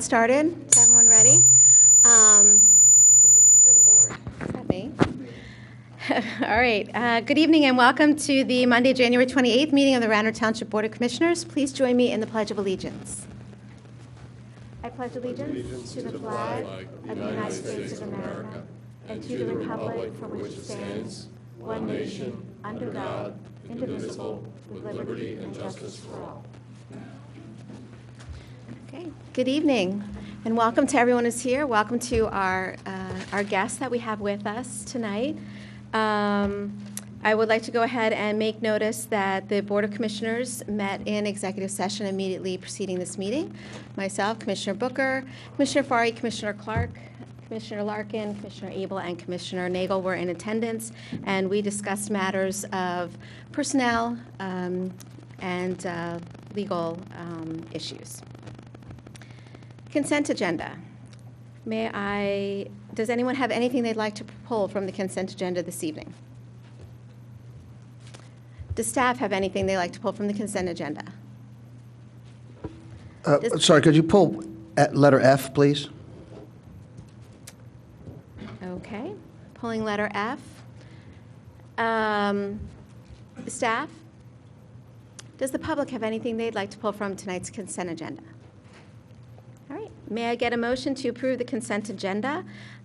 Started. Is everyone ready? Good Lord, is that me? All right. Good evening and welcome to the Monday, January 28th meeting of the Radnor Township Board of Commissioners. Please join me in the Pledge of Allegiance. I pledge allegiance to the flag of the United States of America and to the republic for which it stands, one nation, under God, indivisible, with liberty and justice for all. Okay. Good evening, and welcome to everyone who's here. Welcome to our guests that we have with us tonight. I would like to go ahead and make notice that the Board of Commissioners met in executive session immediately preceding this meeting. Myself, Commissioner Booker, Commissioner Fari, Commissioner Clark, Commissioner Larkin, Commissioner Abel, and Commissioner Nagel were in attendance, and we discussed matters of personnel and legal issues. Consent agenda. Does anyone have anything they'd like to pull from the consent agenda this evening? Does staff have anything they'd like to pull from the consent agenda? Sorry, could you pull at letter F, please? Okay, pulling letter F. Staff, does the public have anything they'd like to pull from tonight's consent agenda? All right, may I get a motion to approve the consent agenda,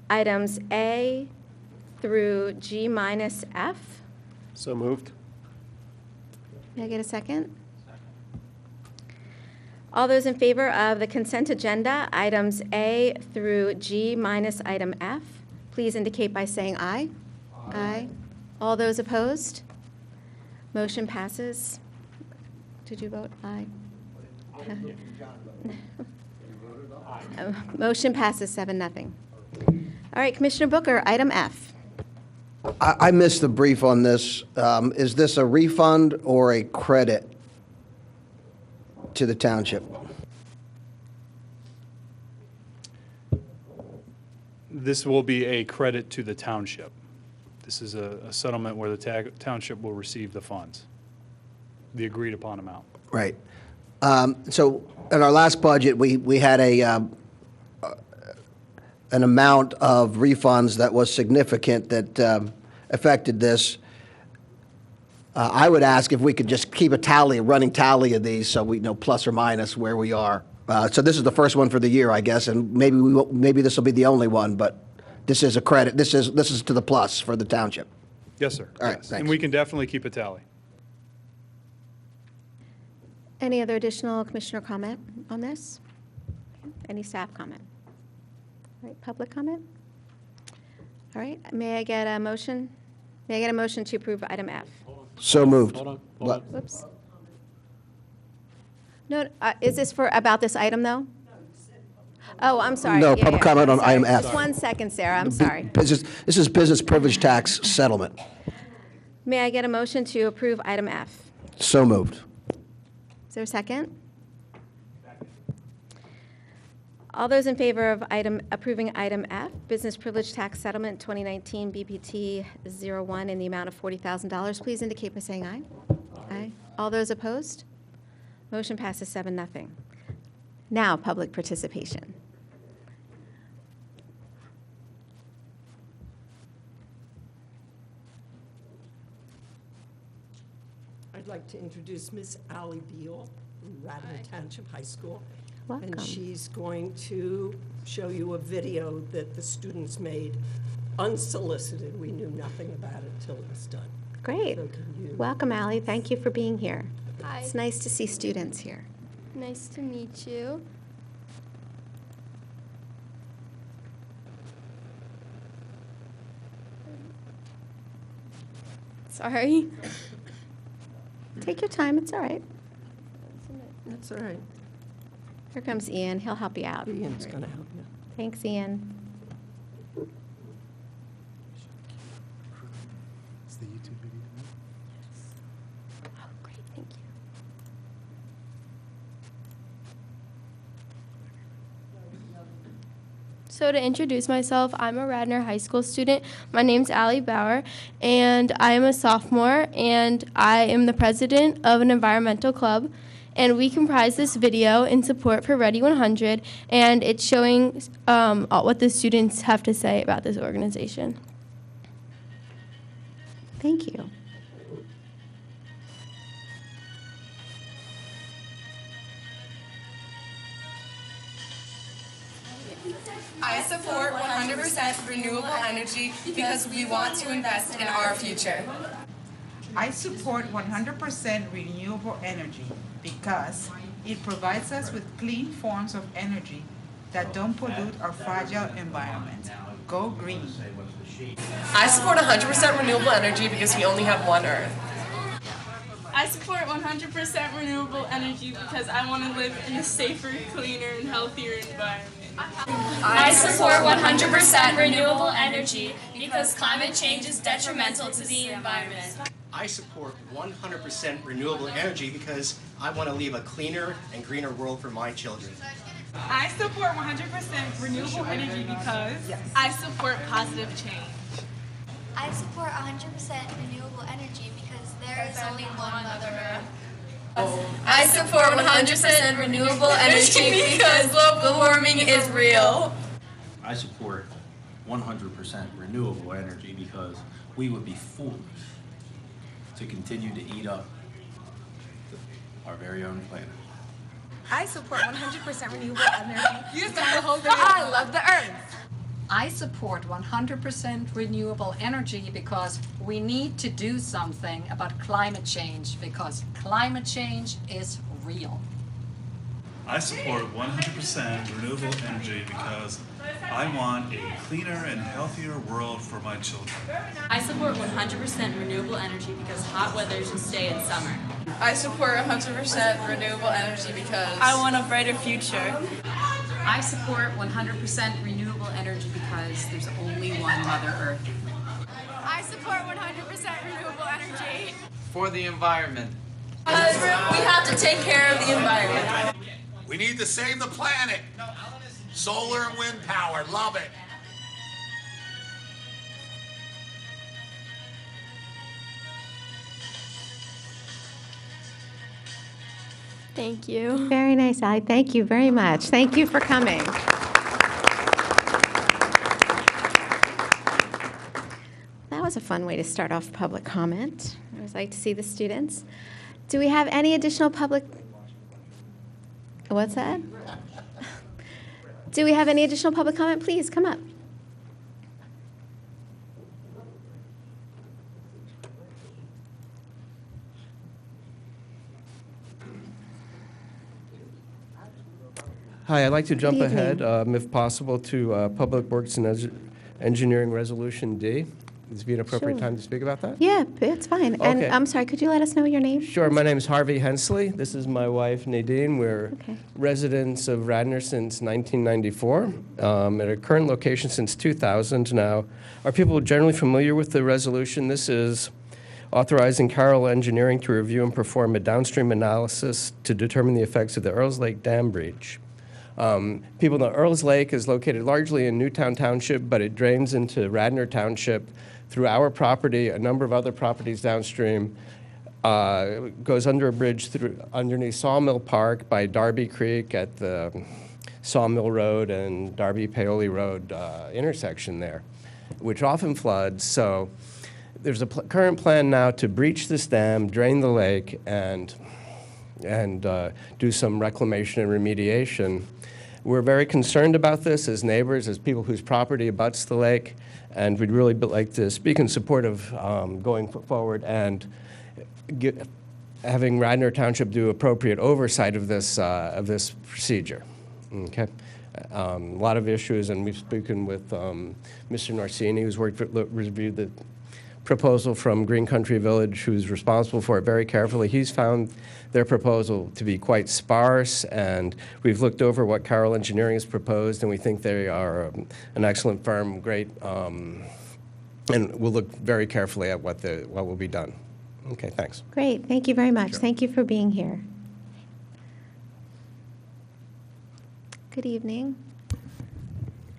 items A through G minus F? So moved. May I get a second? All those in favor of the consent agenda, items A through G minus item F, please indicate by saying aye. Aye. Aye. All those opposed? Motion passes. Did you vote aye? Motion passes 7-0. All right, Commissioner Booker, item F. I missed the brief on this. Is this a refund or a credit to the township? This will be a credit to the township. This is a settlement where the township will receive the funds, the agreed upon amount. Right. So in our last budget, we had an amount of refunds that was significant that affected this. I would ask if we could just keep a running tally of these so we know plus or minus where we are. So this is the first one for the year, I guess, and maybe this will be the only one, but this is a credit. This is to the plus for the township. Yes, sir. All right, yes. thanks. And we can definitely keep a tally. Any other additional commissioner comment on this? Any staff comment? All right, public comment? All right, may I get a motion? May I get a motion to approve item F? So moved. Hold on. Whoops. No, is this about this item, though? Oh, I'm sorry. No, public comment on item F. Just 1 second, Sarah, I'm sorry. This is business privilege tax settlement. May I get a motion to approve item F? So moved. Is there a second? All those in favor of approving item F, business privilege tax settlement 2019 BPT 01 in the amount of $40,000, please indicate by saying aye. Aye. All those opposed? Motion passes 7-0. Now, public participation. I'd like to introduce Miss Allie Beal from Radnor Township High School. Welcome. And she's going to show you a video that the students made unsolicited. We knew nothing about it till it was done. Great. So can you- Welcome, Allie. Thank you for being here. Hi. It's nice to see students here. Nice to meet you. Sorry. Take your time. It's all right. That's all right. Here comes Ian. He'll help you out. Ian's going to help you. Thanks, Ian. It's the YouTube video. Oh, great. Thank you. So to introduce myself, I'm a Radnor High School student. My name's Allie Bauer, and I am a sophomore, and I am the president of an environmental club. and we comprised this video in support for Ready 100, and it's showing what the students have to say about this organization. Thank you. I support 100% renewable energy because we want to invest in our future. I support 100% renewable energy because it provides us with clean forms of energy that don't pollute our fragile environment. Go green. I support 100% renewable energy because we only have one Earth. I support 100% renewable energy because I want to live in a safer, cleaner, and healthier environment. I support 100% renewable energy because climate change is detrimental to the environment. I support 100% renewable energy because I want to leave a cleaner and greener world for my children. I support 100% renewable energy because I support positive change. I support 100% renewable energy because there is only one Mother Earth. I support 100% renewable energy because global warming is real. I support 100% renewable energy because we would be foolish to continue to eat up our very own planet. I support 100% renewable energy. I love the Earth. I support 100% renewable energy because we need to do something about climate change because climate change is real. I support 100% renewable energy because I want a cleaner and healthier world for my children. I support 100% renewable energy because hot weather should stay in summer. I support 100% renewable energy because I want a brighter future. I support 100% renewable energy because there's only one Mother Earth. I support 100% renewable energy. For the environment. because we have to take care of the environment. We need to save the planet. Solar and wind power, love it. Thank you. Very nice, Allie. Thank you very much. Thank you for coming. That was a fun way to start off public comment. I always like to see the students. Do we have any additional public? What's that? Do we have any additional public comment? Please come up. Hi, I'd like to jump ahead, if possible, to Public Works and Engineering Resolution D. Is this be an appropriate time to speak about that? Yeah, it's fine. Okay. And I'm sorry, could you let us know your name? Sure. My name is Harvey Hensley. This is my wife, Nadine. We're residents of Radnor since 1994, at our current location since 2000 now. Are people generally familiar with the resolution? This is authorizing Carroll Engineering to review and perform a downstream analysis to determine the effects of the Earls Lake Dam breach. People know Earls Lake is located largely in Newtown Township, but it drains into Radnor Township through our property, a number of other properties downstream, goes under a bridge underneath Sawmill Park by Darby Creek at the Sawmill Road and Darby Paoli Road intersection there, which often floods. So there's a current plan now to breach this dam, drain the lake, and do some reclamation and remediation. We're very concerned about this as neighbors, as people whose property abuts the lake, and we'd really like to speak in support of going forward and having Radnor Township do appropriate oversight of this procedure. Okay, a lot of issues, and we've spoken with Mr. Norsini, who's reviewed the proposal from Green Country Village, who's responsible for it very carefully. He's found their proposal to be quite sparse, and we've looked over what Carroll Engineering has proposed, and we think they are an excellent firm, great, and we'll look very carefully at what will be done. Okay, thanks. Great, thank you very much. Sure. Thank you for being here. Good evening.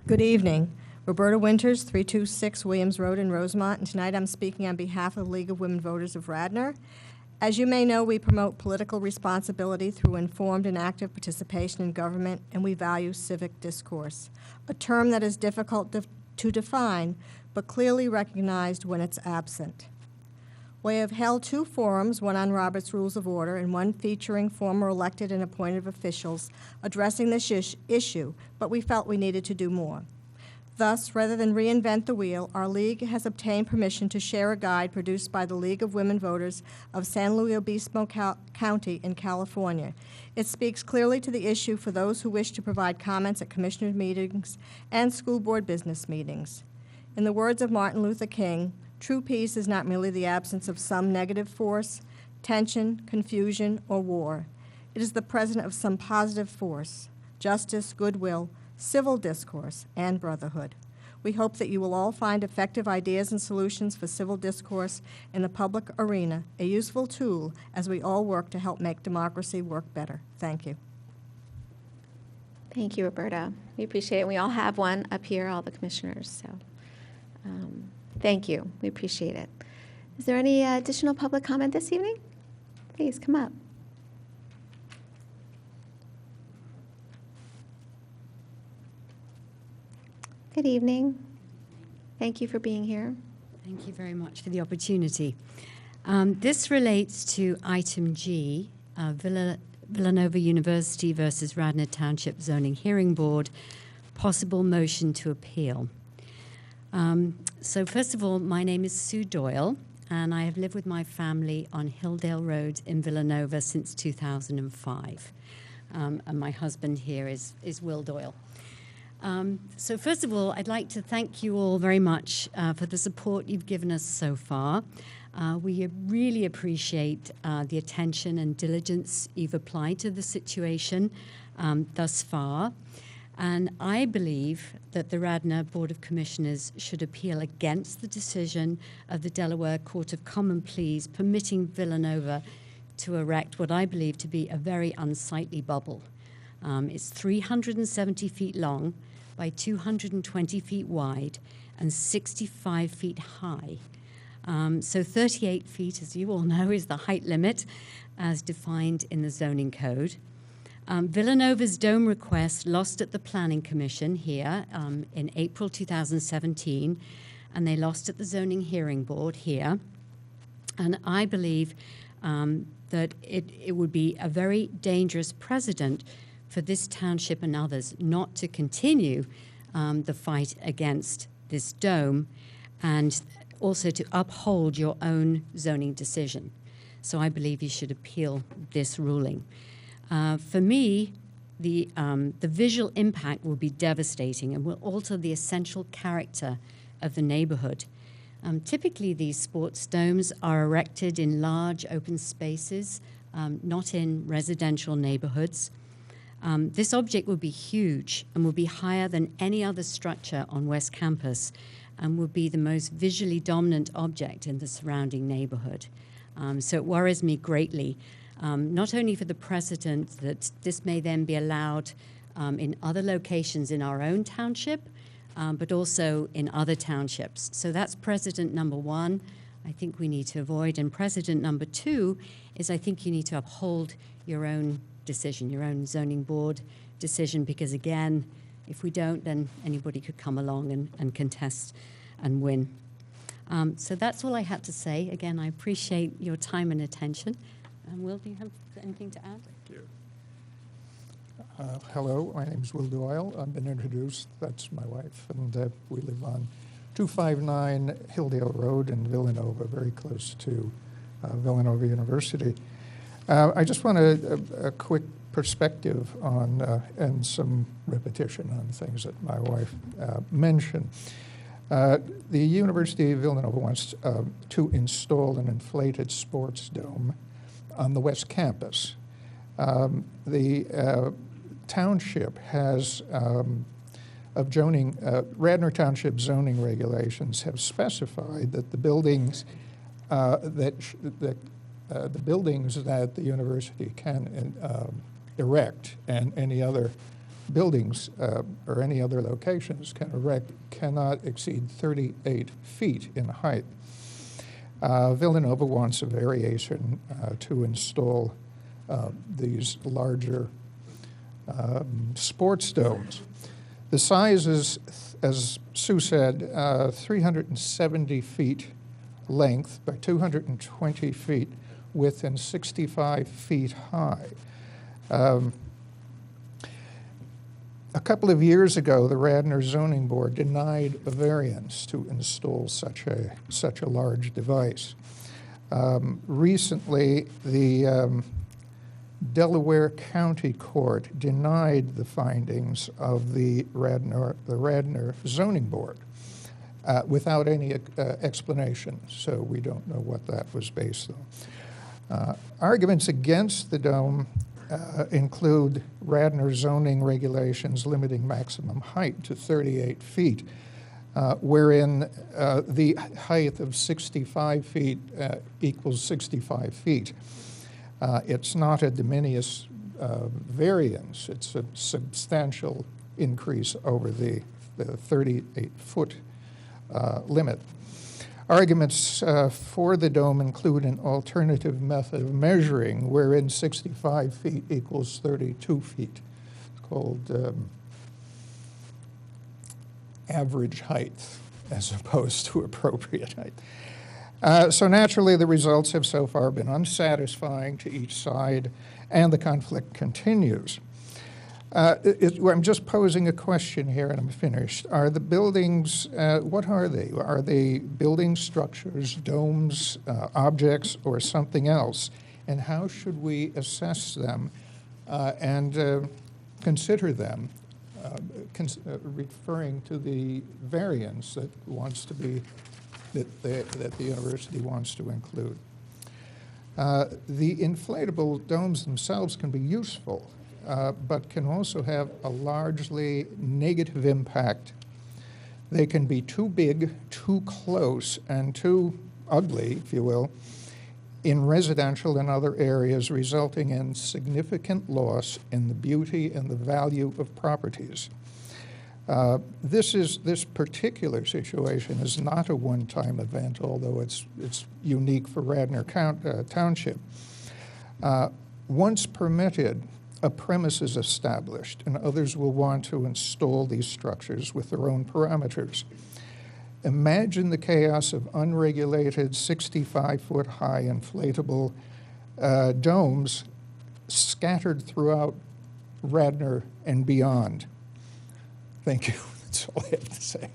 Good evening. Roberta Winters, 326 Williams Road in Rosemont, and tonight I'm speaking on behalf of the League of Women Voters of Radnor. As you may know, we promote political responsibility through informed and active participation in government, and we value civic discourse, a term that is difficult to define, but clearly recognized when it's absent. We have held 2 forums, one on Robert's Rules of Order and one featuring former elected and appointed officials addressing this issue, but we felt we needed to do more. Thus, rather than reinvent the wheel, our league has obtained permission to share a guide produced by the League of Women Voters of San Luis Obispo County in California. It speaks clearly to the issue for those who wish to provide comments at commissioner meetings and school board business meetings. In the words of Martin Luther King, true peace is not merely the absence of some negative force, tension, confusion, or war. It is the presence of some positive force, justice, goodwill, civil discourse, and brotherhood. We hope that you will all find effective ideas and solutions for civil discourse in the public arena, a useful tool as we all work to help make democracy work better. Thank you. Thank you, Roberta. We appreciate it. We all have one up here, all the commissioners, so thank you. We appreciate it. Is there any additional public comment this evening? Please come up. Good evening. Thank you for being here. Thank you very much for the opportunity. This relates to item G, Villanova University versus Radnor Township Zoning Hearing Board, possible motion to appeal. So first of all, my name is Sue Doyle, and I have lived with my family on Hilldale Road in Villanova since 2005. And my husband here is Will Doyle. So first of all, I'd like to thank you all very much for the support you've given us so far. We really appreciate the attention and diligence you've applied to the situation thus far. And I believe that the Radnor Board of Commissioners should appeal against the decision of the Delaware Court of Common Pleas permitting Villanova to erect what I believe to be a very unsightly bubble. It's 370 feet long by 220 feet wide and 65 feet high. So 38 feet, as you all know, is the height limit as defined in the zoning code. Villanova's dome request lost at the Planning Commission here in April 2017, and they lost at the Zoning Hearing Board here. And I believe that it would be a very dangerous precedent for this township and others not to continue the fight against this dome and also to uphold your own zoning decision. So I believe you should appeal this ruling. For me, the visual impact will be devastating and will alter the essential character of the neighborhood. Typically, these sports domes are erected in large open spaces, not in residential neighborhoods. This object will be huge and will be higher than any other structure on West Campus and will be the most visually dominant object in the surrounding neighborhood. So it worries me greatly, not only for the precedent that this may then be allowed in other locations in our own township, but also in other townships. So that's precedent number one, I think we need to avoid. And precedent number two is I think you need to uphold your own decision, your own zoning board decision, because again, if we don't, then anybody could come along and contest and win. So that's all I had to say. Again, I appreciate your time and attention. Will, do you have anything to add? Thank you. Hello, my name is Will Doyle. I've been introduced. That's my wife, and we live on 259 Hilldale Road in Villanova, very close to Villanova University. I just want a quick perspective on, and some repetition on things that my wife mentioned. The University of Villanova wants to install an inflated sports dome on the West Campus. The township has, Radnor Township zoning regulations have specified that the buildings the buildings that the university can erect and any other buildings or any other locations can erect cannot exceed 38 feet in height. Villanova wants a variation to install these larger sports domes. The size is, as Sue said, 370 feet length by 220 feet width and 65 feet high. A couple of years ago, the Radnor Zoning Board denied a variance to install such a large device. Recently, the Delaware County Court denied the findings of the Radnor Zoning Board without any explanation, so we don't know what that was based on. Arguments against the dome include Radnor zoning regulations limiting maximum height to 38 feet, wherein the height of 65 feet equals 65 feet. It's not a de minimis variance. It's a substantial increase over the 38-foot limit. Arguments for the dome include an alternative method of measuring wherein 65 feet equals 32 feet. It's called average height as opposed to appropriate height. So naturally, the results have so far been unsatisfying to each side, and the conflict continues. I'm just posing a question here, and I'm finished. Are the buildings, what are they? Are they building structures, domes, objects, or something else? And how should we assess them and consider them, referring to the variance that wants to be, that the university wants to include? The inflatable domes themselves can be useful, but can also have a largely negative impact. They can be too big, too close, and too ugly, if you will, in residential and other areas, resulting in significant loss in the beauty and the value of properties. This particular situation is not a one-time event, although it's unique for Radnor Township. Once permitted, a premise is established, and others will want to install these structures with their own parameters. Imagine the chaos of unregulated 65-foot high inflatable domes scattered throughout Radnor and beyond. Thank you. That's all I have to say.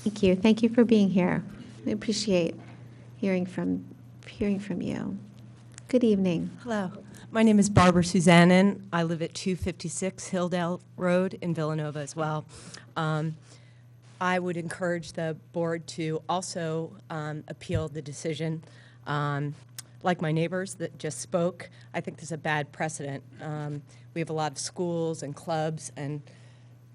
Thank you. Thank you for being here. We appreciate hearing from you. Good evening. Hello. My name is Barbara Suzanin. I live at 256 Hilldale Road in Villanova as well. I would encourage the board to also appeal the decision. Like my neighbors that just spoke, I think there's a bad precedent. We have a lot of schools and clubs and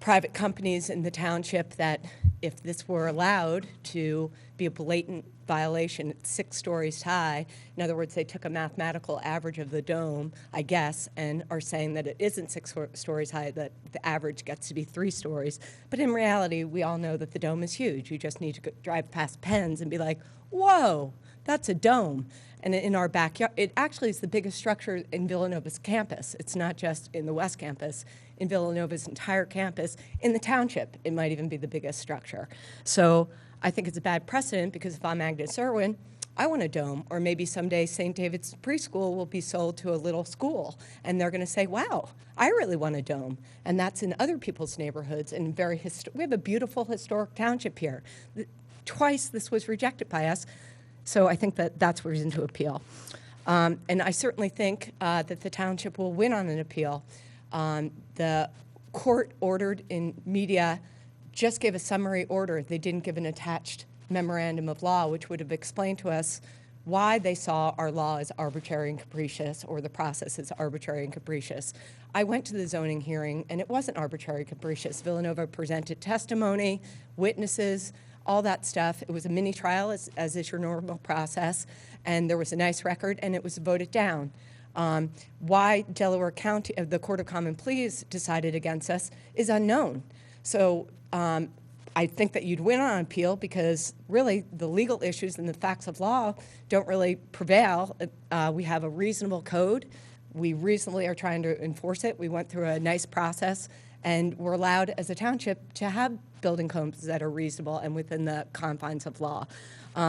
private companies in the township that if this were allowed to be a blatant violation, it's 6 stories high. In other words, they took a mathematical average of the dome, I guess, and are saying that it isn't 6 stories high, that the average gets to be 3 stories. But in reality, we all know that the dome is huge. You just need to drive past Penn's and be like, whoa, that's a dome. And in our backyard, it actually is the biggest structure in Villanova's campus. It's not just in the West Campus. In Villanova's entire campus, in the township, it might even be the biggest structure. So I think it's a bad precedent because if I'm Agnes Irwin, I want a dome, or maybe someday St. David's Preschool will be sold to a little school, and they're going to say, wow, I really want a dome. And that's in other people's neighborhoods. And we have a beautiful historic township here. Twice this was rejected by us, so I think that that's reason to appeal. And I certainly think that the township will win on an appeal. The court ordered in media just gave a summary order. They didn't give an attached memorandum of law, which would have explained to us why they saw our law as arbitrary and capricious, or the process as arbitrary and capricious. I went to the zoning hearing, and it wasn't arbitrary and capricious. Villanova presented testimony, witnesses, all that stuff. It was a mini trial, as is your normal process, and there was a nice record, and it was voted down. Why Delaware County, the Court of Common Pleas decided against us is unknown. So I think that you'd win on appeal because really the legal issues and the facts of law don't really prevail. We have a reasonable code. We reasonably are trying to enforce it. We went through a nice process, and we're allowed as a township to have building codes that are reasonable and within the confines of law.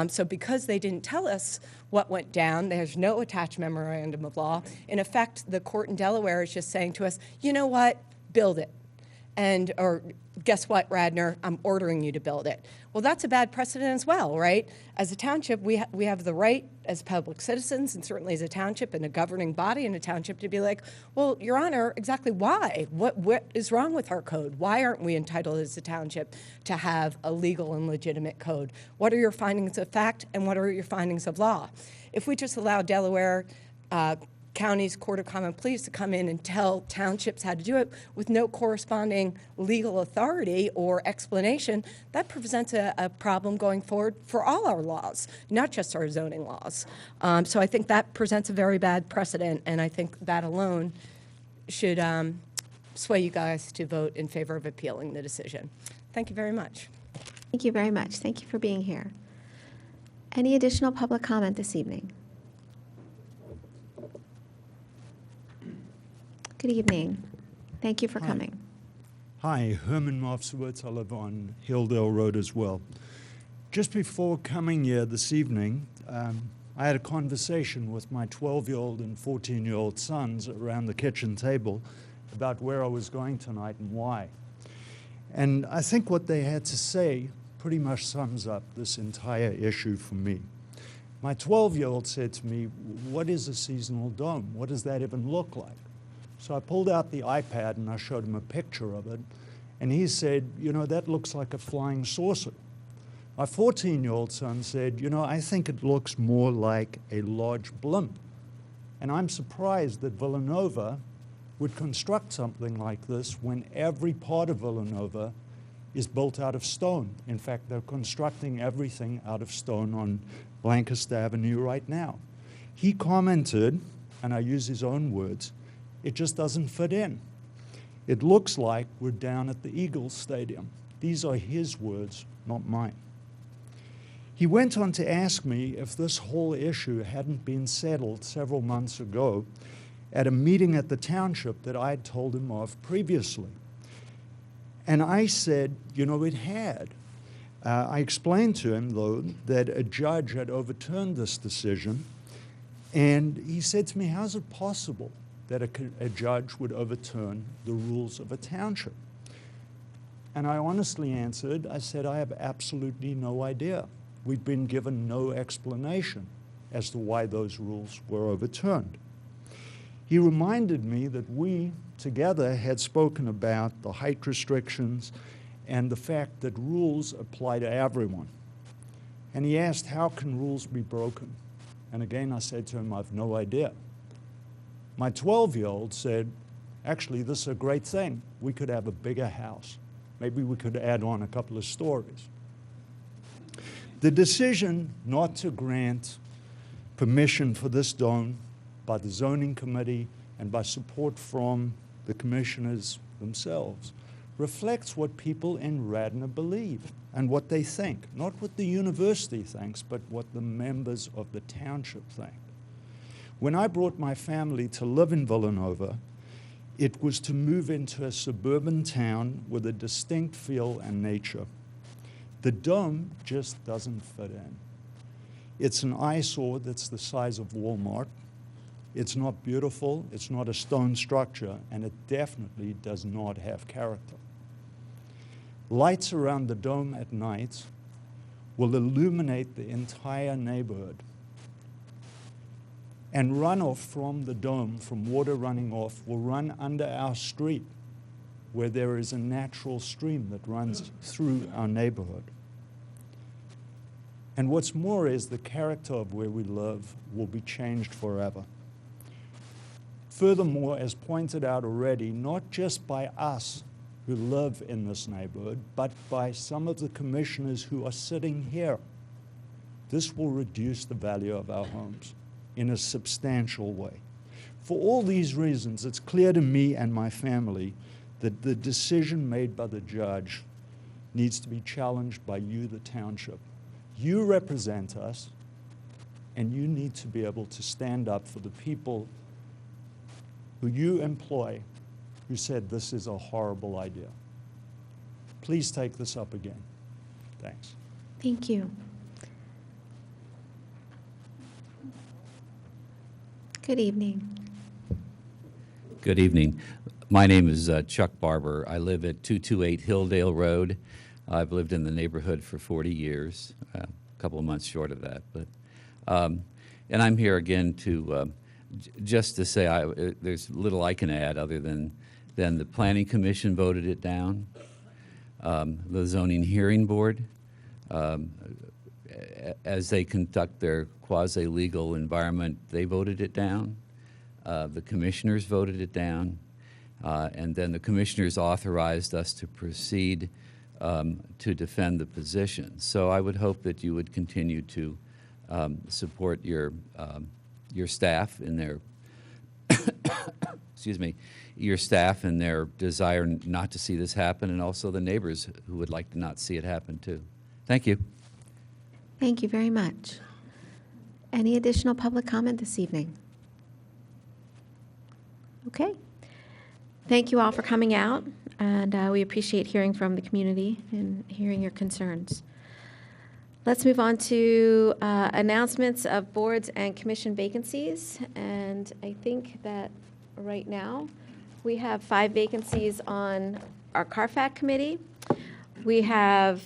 So because they didn't tell us what went down, there's no attached memorandum of law. In effect, the court in Delaware is just saying to us, you know what, build it. Or guess what, Radnor, I'm ordering you to build it. Well, that's a bad precedent as well, right? As a township, we have the right as public citizens, and certainly as a township and a governing body in a township, to be like, well, Your Honor, exactly why? What is wrong with our code? Why aren't we entitled as a township to have a legal and legitimate code? What are your findings of fact and what are your findings of law? If we just allow Delaware County's Court of Common Pleas to come in and tell townships how to do it with no corresponding legal authority or explanation, that presents a problem going forward for all our laws, not just our zoning laws. So I think that presents a very bad precedent, and I think that alone should sway you guys to vote in favor of appealing the decision. Thank you very much. Thank you very much. Thank you for being here. Any additional public comment this evening? Good evening. Thank you for coming. Hi, Herman Mofsowitz. I live on Hilldale Road as well. Just before coming here this evening, I had a conversation with my 12-year-old and 14-year-old sons around the kitchen table about where I was going tonight and why. And I think what they had to say pretty much sums up this entire issue for me. My 12-year-old said to me, what is a seasonal dome? What does that even look like? So I pulled out the iPad and I showed him a picture of it, and he said, you know, that looks like a flying saucer. My 14-year-old son said, you know, I think it looks more like a large blimp. And I'm surprised that Villanova would construct something like this when every part of Villanova is built out of stone. In fact, they're constructing everything out of stone on Lancaster Avenue right now. He commented, and I use his own words, it just doesn't fit in. It looks like we're down at the Eagles Stadium. These are his words, not mine. He went on to ask me if this whole issue hadn't been settled several months ago at a meeting at the township that I had told him of previously. And I said, you know, it had. I explained to him, though, that a judge had overturned this decision, and he said to me, how's it possible that a judge would overturn the rules of a township? And I honestly answered, I said, I have absolutely no idea. We've been given no explanation as to why those rules were overturned. He reminded me that we together had spoken about the height restrictions and the fact that rules apply to everyone. And he asked, how can rules be broken? And again, I said to him, I have no idea. My 12-year-old said, actually, this is a great thing. We could have a bigger house. Maybe we could add on a couple of stories. The decision not to grant permission for this dome by the zoning committee and by support from the commissioners themselves reflects what people in Radnor believe and what they think. Not what the university thinks, but what the members of the township think. When I brought my family to live in Villanova, it was to move into a suburban town with a distinct feel and nature. The dome just doesn't fit in. It's an eyesore that's the size of Walmart. It's not beautiful, it's not a stone structure, and it definitely does not have character. Lights around the dome at night will illuminate the entire neighborhood. And runoff from the dome, from water running off, will run under our street, where there is a natural stream that runs through our neighborhood. And what's more is the character of where we live will be changed forever. Furthermore, as pointed out already, not just by us who live in this neighborhood, but by some of the commissioners who are sitting here, this will reduce the value of our homes in a substantial way. For all these reasons, it's clear to me and my family that the decision made by the judge needs to be challenged by you, the township. You represent us, and you need to be able to stand up for the people who you employ who said this is a horrible idea. Please take this up again. Thanks. Thank you. Good evening. Good evening. My name is Chuck Barber. I live at 228 Hilldale Road. I've lived in the neighborhood for 40 years, a couple of months short of that. But, and I'm here again to just to say there's little I can add other than the Planning Commission voted it down. The Zoning Hearing Board, as they conduct their quasi-legal environment, they voted it down. The commissioners voted it down. And then the commissioners authorized us to proceed to defend the position. So I would hope that you would continue to support your staff in their excuse me, your staff and their desire not to see this happen, and also the neighbors who would like to not see it happen too. Thank you. Thank you very much. Any additional public comment this evening? Okay. Thank you all for coming out, and we appreciate hearing from the community and hearing your concerns. Let's move on to announcements of boards and commission vacancies, and I think that right now we have 5 vacancies on our CARFAC committee. We have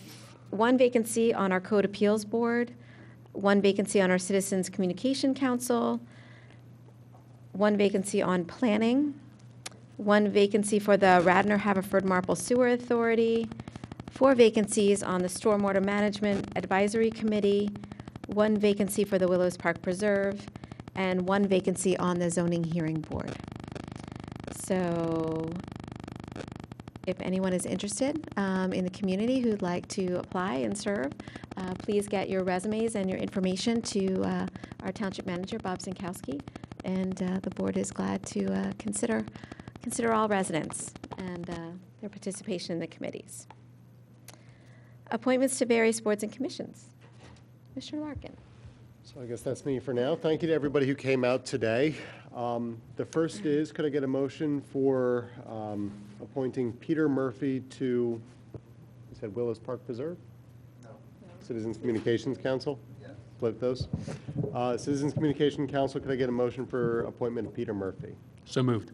1 vacancy on our Code Appeals Board, 1 vacancy on our Citizens Communication Council, 1 vacancy on planning, 1 vacancy for the Radnor Haverford Marple Sewer Authority, 4 vacancies on the Stormwater Management Advisory Committee, 1 vacancy for the Willows Park Preserve, and 1 vacancy on the Zoning Hearing Board. So if anyone is interested in the community who'd like to apply and serve, please get your resumes and your information to our Township Manager, Bob Zinkowski, and the board is glad to consider all residents and their participation in the committees. Appointments to various boards and commissions. Mr. Larkin. So I guess that's me for now. Thank you to everybody who came out today. The first is, could I get a motion for appointing Peter Murphy to, you said Willows Park Preserve? No. Citizens Communications Council? Yes. Flip those. Citizens Communication Council, could I get a motion for appointment of Peter Murphy? So moved.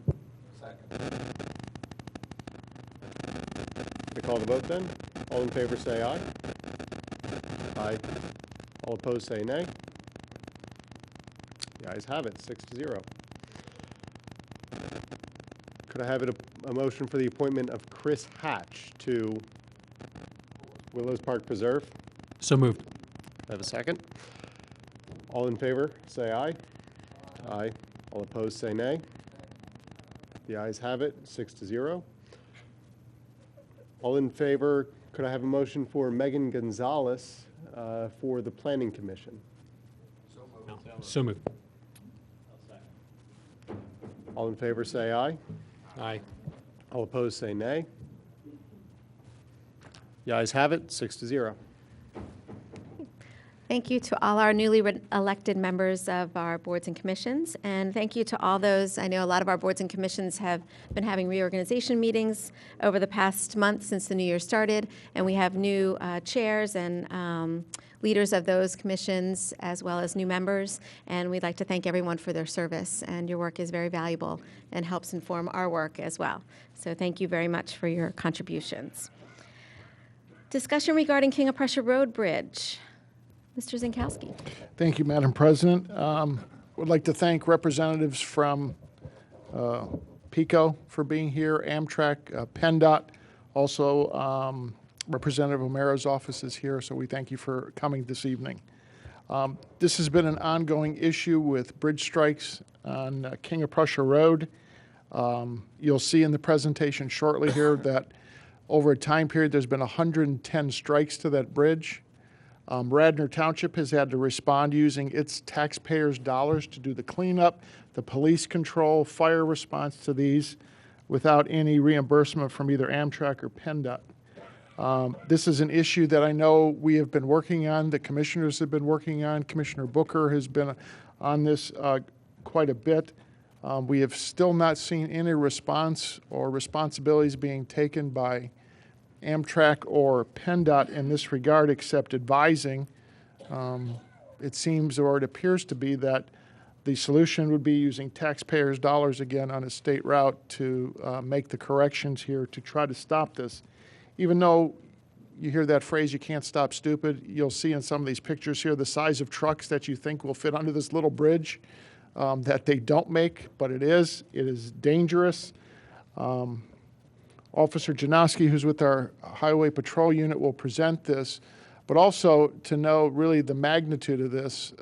To call the vote then? All in favor say aye. Aye. All opposed say nay. The ayes have it, 6-0. Could I have a motion for the appointment of Chris Hatch to Willows Park Preserve? So moved. I have a second. All in favor say aye. Aye. All opposed say nay. The ayes have it, 6-0. All in favor, could I have a motion for Megan Gonzalez for the Planning Commission? So moved. All in favor say aye. Aye. All opposed say nay. The ayes have it, 6-0. Thank you to all our newly elected members of our boards and commissions, and thank you to all those. I know a lot of our boards and commissions have been having reorganization meetings over the past month since the new year started, and we have new chairs and leaders of those commissions as well as new members, and we'd like to thank everyone for their service, and your work is very valuable and helps inform our work as well. So thank you very much for your contributions. Discussion regarding King of Prussia Road Bridge. Mr. Zinkowski. Thank you, Madam President. Would like to thank representatives from PICO for being here, Amtrak, PennDOT, also Representative O'Mara's office is here, so we thank you for coming this evening. This has been an ongoing issue with bridge strikes on King of Prussia Road. You'll see in the presentation shortly here that over a time period there's been 110 strikes to that bridge. Radnor Township has had to respond using its taxpayers' dollars to do the cleanup, the police control, fire response to these without any reimbursement from either Amtrak or PennDOT. This is an issue that I know we have been working on, the commissioners have been working on. Commissioner Booker has been on this quite a bit. We have still not seen any response or responsibilities being taken by Amtrak or PennDOT in this regard, except advising. It seems, or it appears to be, that the solution would be using taxpayers' dollars again on a state route to make the corrections here to try to stop this. Even though you hear that phrase, you can't stop stupid, you'll see in some of these pictures here the size of trucks that you think will fit under this little bridge that they don't make, but it is dangerous. Officer Janowski, who's with our Highway Patrol Unit, will present this, but also to know really the magnitude of this.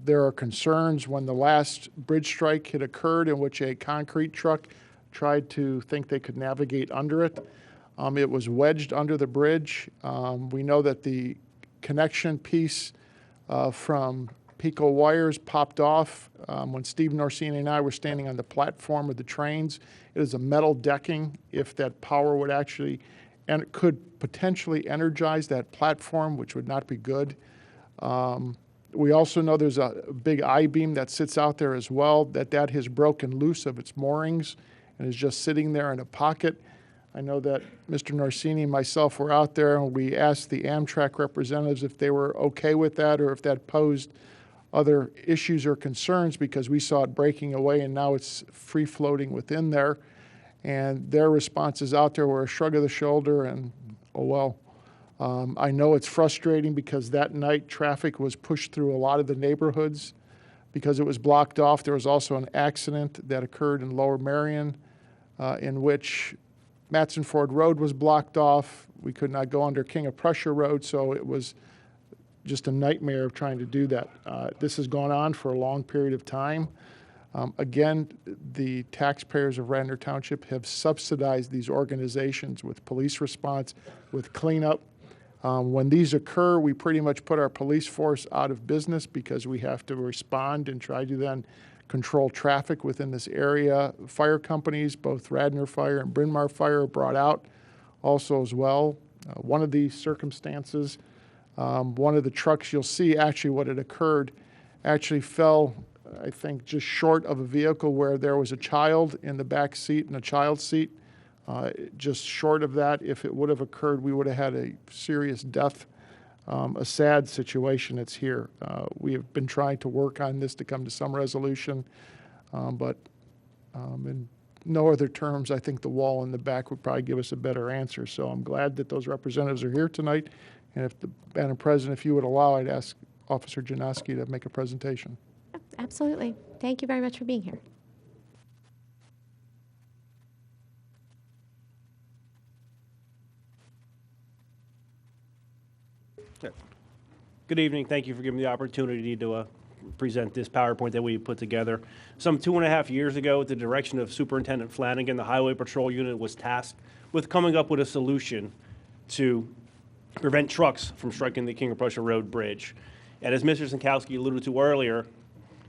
There are concerns when the last bridge strike had occurred in which a concrete truck tried to think they could navigate under it. It was wedged under the bridge. We know that the connection piece from Pico wires popped off when Steve Norsini and I were standing on the platform of the trains. It is a metal decking. If that power would actually, and it could potentially energize that platform, which would not be good. We also know there's a big I-beam that sits out there as well, that has broken loose of its moorings and is just sitting there in a pocket. I know that Mr. Norsini and myself were out there, and we asked the Amtrak representatives if they were okay with that or if that posed other issues or concerns, because we saw it breaking away and now it's free floating within there. And their responses out there were a shrug of the shoulder and, oh well. I know it's frustrating because that night traffic was pushed through a lot of the neighborhoods because it was blocked off. There was also an accident that occurred in Lower Marion in which Matson Ford Road was blocked off. We could not go under King of Prussia Road, so it was just a nightmare of trying to do that. This has gone on for a long period of time. Again, the taxpayers of Radnor Township have subsidized these organizations with police response, with cleanup. When these occur, we pretty much put our police force out of business because we have to respond and try to then control traffic within this area. Fire companies, both Radnor Fire and Bryn Mawr Fire, are brought out also as well. One of these circumstances, one of the trucks, you'll see actually what had occurred, actually fell, I think, just short of a vehicle where there was a child in the back seat and a child seat. Just short of that, if it would have occurred, we would have had a serious death, a sad situation that's here. We have been trying to work on this to come to some resolution, but in no other terms, I think the wall in the back would probably give us a better answer. So I'm glad that those representatives are here tonight. And if Madam President, if you would allow, I'd ask Officer Janowski to make a presentation. Absolutely. Thank you very much for being here. Good evening. Thank you for giving me the opportunity to present this PowerPoint that we put together. Some 2.5 years ago, at the direction of Superintendent Flanagan, the Highway Patrol Unit was tasked with coming up with a solution to prevent trucks from striking the King of Prussia Road Bridge. And as Mr. Zinkowski alluded to earlier,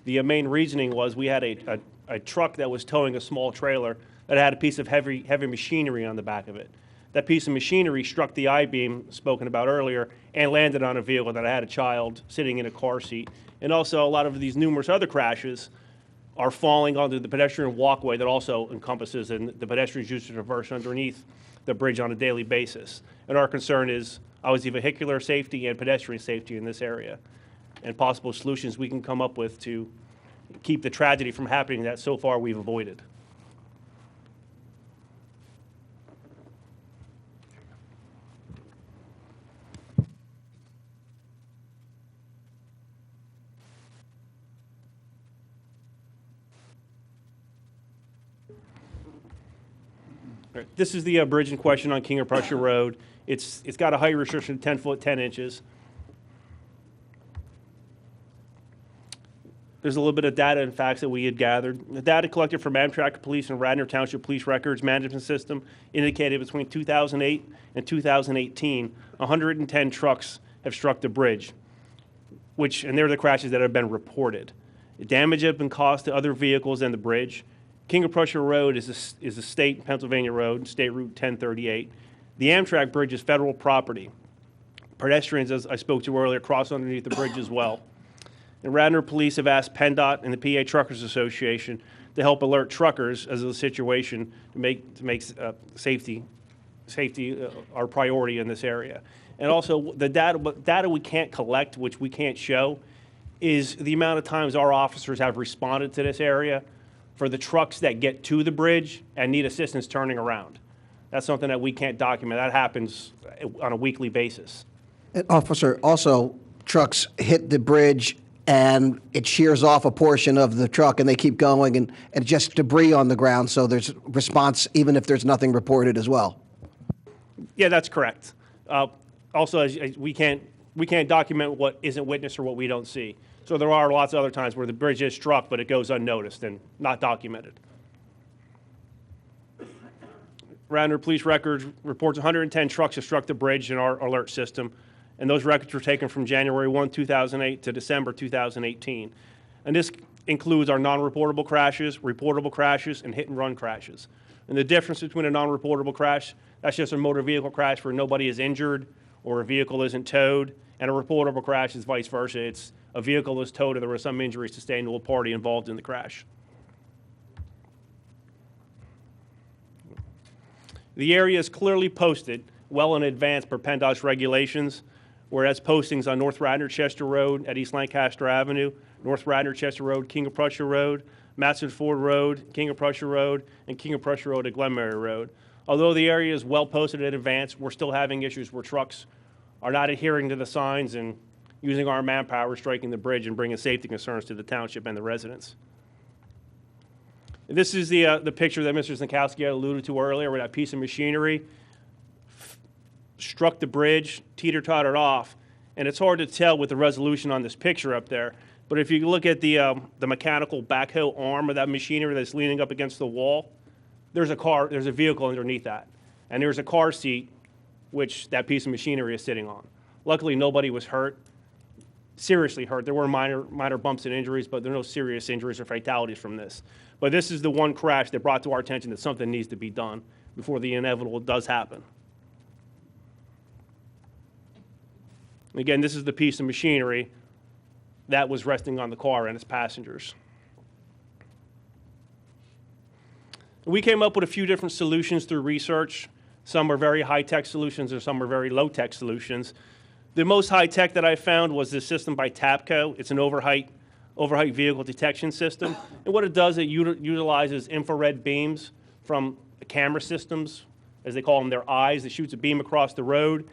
the main reasoning was we had a truck that was towing a small trailer that had a piece of heavy machinery on the back of it. That piece of machinery struck the I-beam spoken about earlier and landed on a vehicle that had a child sitting in a car seat. And also, a lot of these numerous other crashes are falling onto the pedestrian walkway that also encompasses and the pedestrians use to traverse underneath the bridge on a daily basis. And our concern is obviously vehicular safety and pedestrian safety in this area, and possible solutions we can come up with to keep the tragedy from happening that so far we've avoided. This is the bridge in question on King of Prussia Road. It's got a height restriction of 10 foot 10 inches. There's a little bit of data and facts that we had gathered. The data collected from Amtrak Police and Radnor Township Police Records Management System indicated between 2008 and 2018, 110 trucks have struck the bridge, and they're the crashes that have been reported. Damage has been caused to other vehicles and the bridge. King of Prussia Road is a state Pennsylvania road, State Route 1038. The Amtrak bridge is federal property. Pedestrians, as I spoke to earlier, cross underneath the bridge as well. And Radnor Police have asked PennDOT and the PA Truckers Association to help alert truckers as of the situation to make safety our priority in this area. And also the data we can't collect, which we can't show, is the amount of times our officers have responded to this area for the trucks that get to the bridge and need assistance turning around. That's something that we can't document. That happens on a weekly basis. And officer, also trucks hit the bridge and it shears off a portion of the truck and they keep going and just debris on the ground, so there's response even if there's nothing reported as well. Yeah, that's correct. Also, as we can't document what isn't witnessed or what we don't see. So there are lots of other times where the bridge is struck, but it goes unnoticed and not documented. Radnor Police Records reports 110 trucks have struck the bridge in our alert system, and those records were taken from January 1, 2008 to December 2018. And this includes our non-reportable crashes, reportable crashes, and hit-and-run crashes. And the difference between a non-reportable crash, that's just a motor vehicle crash where nobody is injured or a vehicle isn't towed, and a reportable crash is vice versa. It's a vehicle is towed or there were some injuries sustained to a party involved in the crash. The area is clearly posted well in advance per PennDOT's regulations, whereas postings on North Radnor Chester Road at East Lancaster Avenue, North Radnor Chester Road, King of Prussia Road, Matson Ford Road, King of Prussia Road, and King of Prussia Road at Glenmary Road. Although the area is well posted in advance, we're still having issues where trucks are not adhering to the signs and using our manpower, striking the bridge and bringing safety concerns to the township and the residents. This is the picture that Mr. Zinkowski had alluded to earlier, where that piece of machinery struck the bridge, teeter-tottered off, and it's hard to tell with the resolution on this picture up there. But if you look at the mechanical backhoe arm of that machinery that's leaning up against the wall, there's a vehicle underneath that, and there's a car seat which that piece of machinery is sitting on. Luckily, nobody was hurt, seriously hurt. There were minor bumps and injuries, but there are no serious injuries or fatalities from this. But this is the one crash that brought to our attention that something needs to be done before the inevitable does happen. Again, this is the piece of machinery that was resting on the car and its passengers. We came up with a few different solutions through research. Some are very high-tech solutions and some are very low-tech solutions. The most high-tech that I found was this system by TAPCO. It's an overheight vehicle detection system. And what it does, it utilizes infrared beams from camera systems, as they call them, their eyes. It shoots a beam across the road.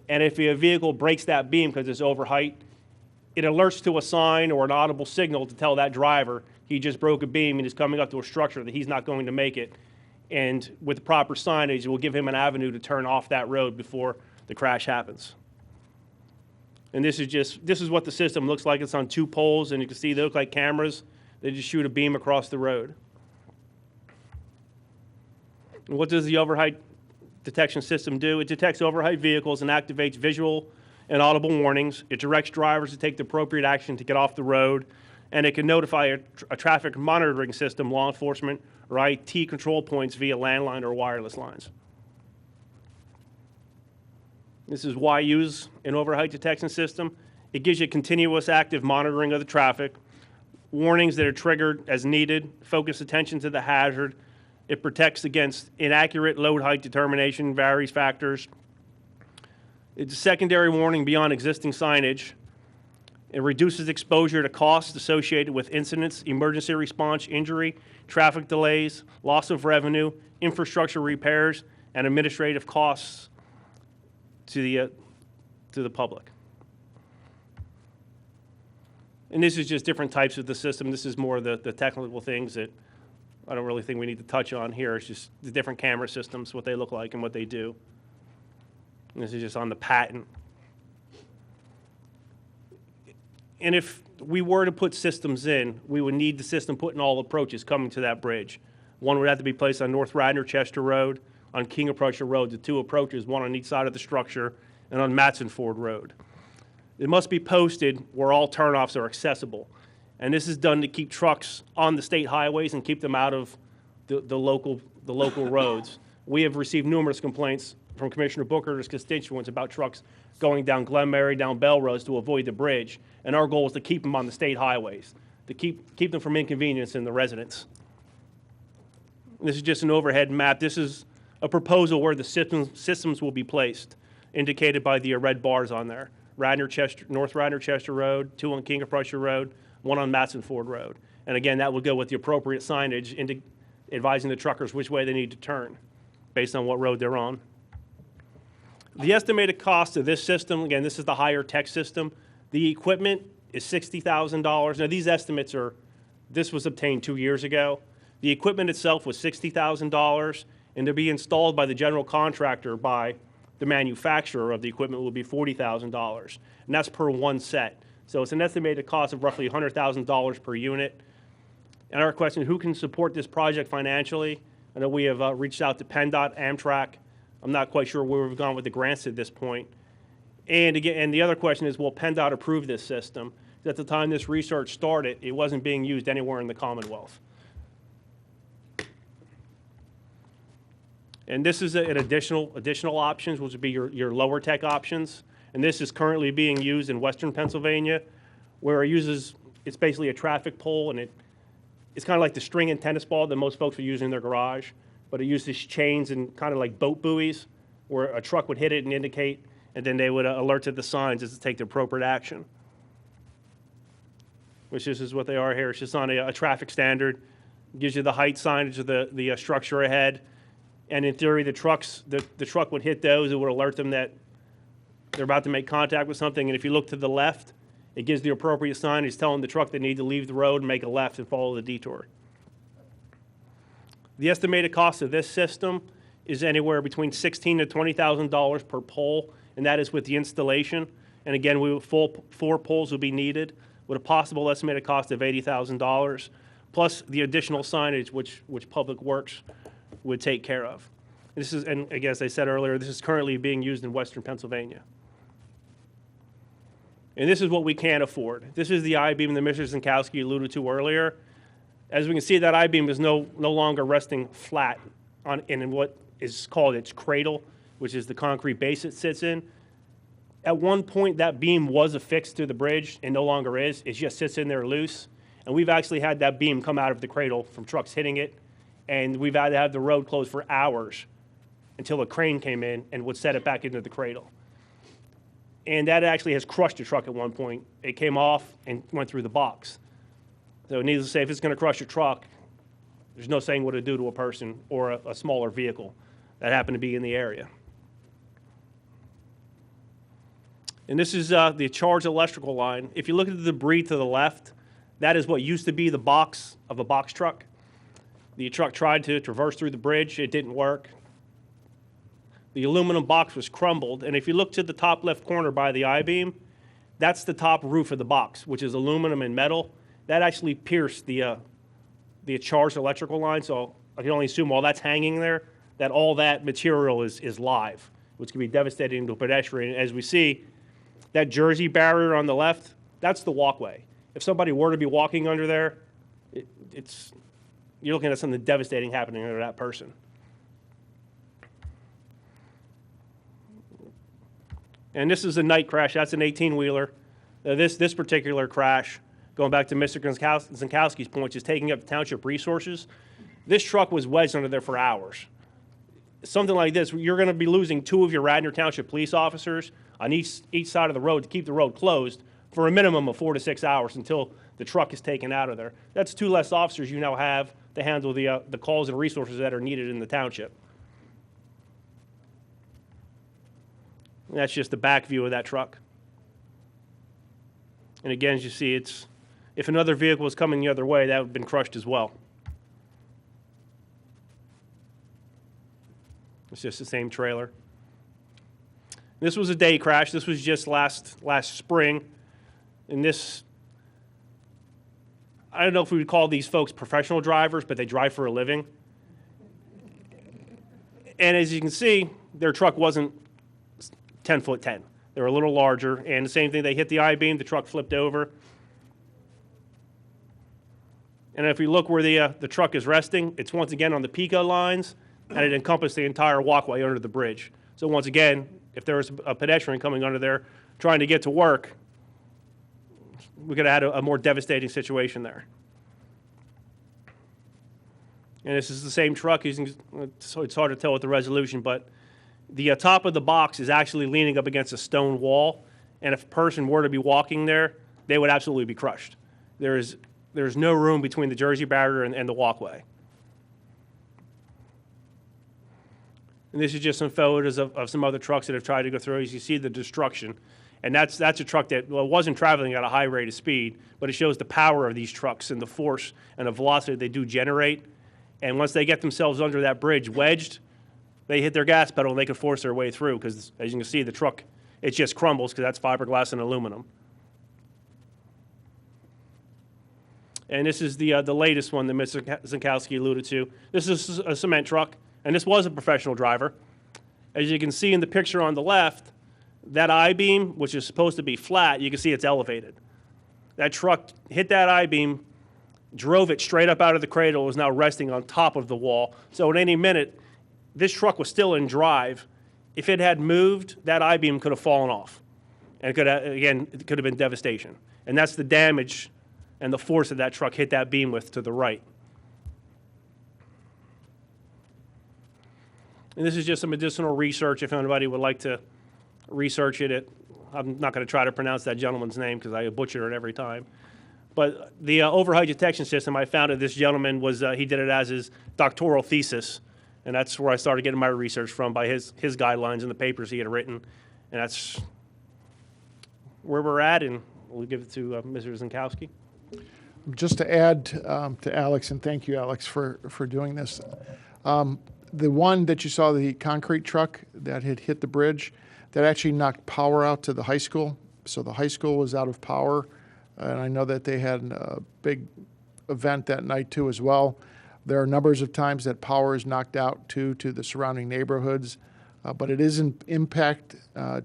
And if a vehicle breaks that beam because it's overheight, it alerts to a sign or an audible signal to tell that driver he just broke a beam and is coming up to a structure that he's not going to make it. And with the proper signage, it will give him an avenue to turn off that road before the crash happens. And this is what the system looks like. It's on 2 poles, and you can see they look like cameras. They just shoot a beam across the road. And what does the overheight detection system do? It detects overheight vehicles and activates visual and audible warnings. It directs drivers to take the appropriate action to get off the road, and it can notify a traffic monitoring system, law enforcement, or IT control points via landline or wireless lines. This is why use an overheight detection system. It gives you continuous active monitoring of the traffic, warnings that are triggered as needed, focus attention to the hazard. It protects against inaccurate load height determination, various factors. It's a secondary warning beyond existing signage. It reduces exposure to costs associated with incidents, emergency response, injury, traffic delays, loss of revenue, infrastructure repairs, and administrative costs to the public. And this is just different types of the system. This is more of the technical things that I don't really think we need to touch on here. It's just the different camera systems, what they look like and what they do. And this is just on the patent. And if we were to put systems in, we would need the system put in all approaches coming to that bridge. One would have to be placed on North Radnor Chester Road, on King of Prussia Road, the 2 approaches, one on each side of the structure, and on Matson Ford Road. It must be posted where all turnoffs are accessible. And this is done to keep trucks on the state highways and keep them out of the local roads. We have received numerous complaints from Commissioner Booker and his constituents about trucks going down Glen Mary, down Bell Roads to avoid the bridge. And our goal is to keep them on the state highways, to keep them from inconveniencing the residents. This is just an overhead map. This is a proposal where the systems will be placed, indicated by the red bars on there. North Radnor Chester Road, 2 on King of Prussia Road, 1 on Matson Ford Road. And again, that would go with the appropriate signage advising the truckers which way they need to turn based on what road they're on. The estimated cost of this system, again, this is the higher tech system. The equipment is $60,000. Now, these estimates this was obtained 2 years ago. The equipment itself was $60,000, and to be installed by the general contractor by the manufacturer of the equipment will be $40,000, and that's per one set. So it's an estimated cost of roughly $100,000 per unit. And our question, who can support this project financially? I know we have reached out to PennDOT, Amtrak. I'm not quite sure where we've gone with the grants at this point. And again, and the other question is, will PennDOT approve this system? At the time this research started, it wasn't being used anywhere in the Commonwealth. And this is an additional options, which would be your lower tech options. And this is currently being used in Western Pennsylvania, where it's basically a traffic pole, and it's kind of like the string and tennis ball that most folks are using in their garage, but it uses chains and kind of like boat buoys, where a truck would hit it and indicate, and then they would alert to the signs as to take the appropriate action. Which is what they are here. It's just on a traffic standard. It gives you the height signage of the structure ahead. And in theory, the truck would hit those. It would alert them that they're about to make contact with something. And if you look to the left, it gives the appropriate signage telling the truck they need to leave the road and make a left and follow the detour. The estimated cost of this system is anywhere between $16,000 to $20,000 per pole, and that is with the installation. And again, 4 poles will be needed, with a possible estimated cost of $80,000, plus the additional signage which Public Works would take care of. And again, as I said earlier, this is currently being used in Western Pennsylvania. And this is what we can't afford. This is the I-beam that Mr. Zinkowski alluded to earlier. As we can see, that I-beam is no longer resting flat in what is called its cradle, which is the concrete base it sits in. At one point, that beam was affixed to the bridge and no longer is. It just sits in there loose. And we've actually had that beam come out of the cradle from trucks hitting it. And we've had to have the road closed for hours until a crane came in and would set it back into the cradle. And that actually has crushed a truck at one point. It came off and went through the box. So needless to say, if it's going to crush a truck, there's no saying what it'd do to a person or a smaller vehicle that happened to be in the area. And this is the charged electrical line. If you look at the debris to the left, that is what used to be the box of a box truck. The truck tried to traverse through the bridge. It didn't work. The aluminum box was crumbled. And if you look to the top left corner by the I-beam, that's the top roof of the box, which is aluminum and metal. That actually pierced the charged electrical line. So I can only assume while that's hanging there, that all that material is live, which can be devastating to a pedestrian. As we see, that Jersey barrier on the left, that's the walkway. If somebody were to be walking under there, you're looking at something devastating happening to that person. And this is a night crash. That's an 18-wheeler. This particular crash, going back to Mr. Zinkowski's point, is taking up township resources. This truck was wedged under there for hours. Something like this, you're going to be losing 2 of your Radnor Township police officers on each side of the road to keep the road closed for a minimum of 4 to 6 hours until the truck is taken out of there. That's 2 less officers you now have to handle the calls and resources that are needed in the township. And that's just the back view of that truck. And again, as you see, if another vehicle was coming the other way, that would have been crushed as well. It's just the same trailer. This was a day crash. This was just last spring. And this, I don't know if we would call these folks professional drivers, but they drive for a living. And as you can see, their truck wasn't 10'10". They were a little larger. And the same thing, they hit the I-beam, the truck flipped over. And if you look where the truck is resting, it's once again on the Pico lines, and it encompassed the entire walkway under the bridge. So once again, if there was a pedestrian coming under there trying to get to work, we could have had a more devastating situation there. And this is the same truck using, so it's hard to tell with the resolution, but the top of the box is actually leaning up against a stone wall, and if a person were to be walking there, they would absolutely be crushed. There's no room between the Jersey barrier and the walkway. And this is just some photos of some other trucks that have tried to go through. As you see the destruction. And that's a truck that, well, wasn't traveling at a high rate of speed, but it shows the power of these trucks and the force and the velocity they do generate. And once they get themselves under that bridge wedged, they hit their gas pedal and they can force their way through because, as you can see, the truck, it just crumbles because that's fiberglass and aluminum. And this is the latest one that Mr. Zinkowski alluded to. This is a cement truck, and this was a professional driver. As you can see in the picture on the left, that I-beam, which is supposed to be flat, you can see it's elevated. That truck hit that I-beam, drove it straight up out of the cradle, is now resting on top of the wall. So at any minute, this truck was still in drive. If it had moved, that I-beam could have fallen off. And it could have, again, it could have been devastation. And that's the damage and the force that that truck hit that beam with to the right. And this is just some additional research if anybody would like to research it. I'm not going to try to pronounce that gentleman's name because I butcher it every time. But the overhead detection system, I found that this gentleman was, he did it as his doctoral thesis. And that's where I started getting my research from, by his guidelines and the papers he had written. And that's where we're at, and we'll give it to Mr. Zinkowski. Just to add to Alex, and thank you, Alex, for doing this. The one that you saw, the concrete truck that had hit the bridge, that actually knocked power out to the high school. So the high school was out of power, and I know that they had a big event that night too as well. There are numbers of times that power is knocked out to the surrounding neighborhoods, but it is an impact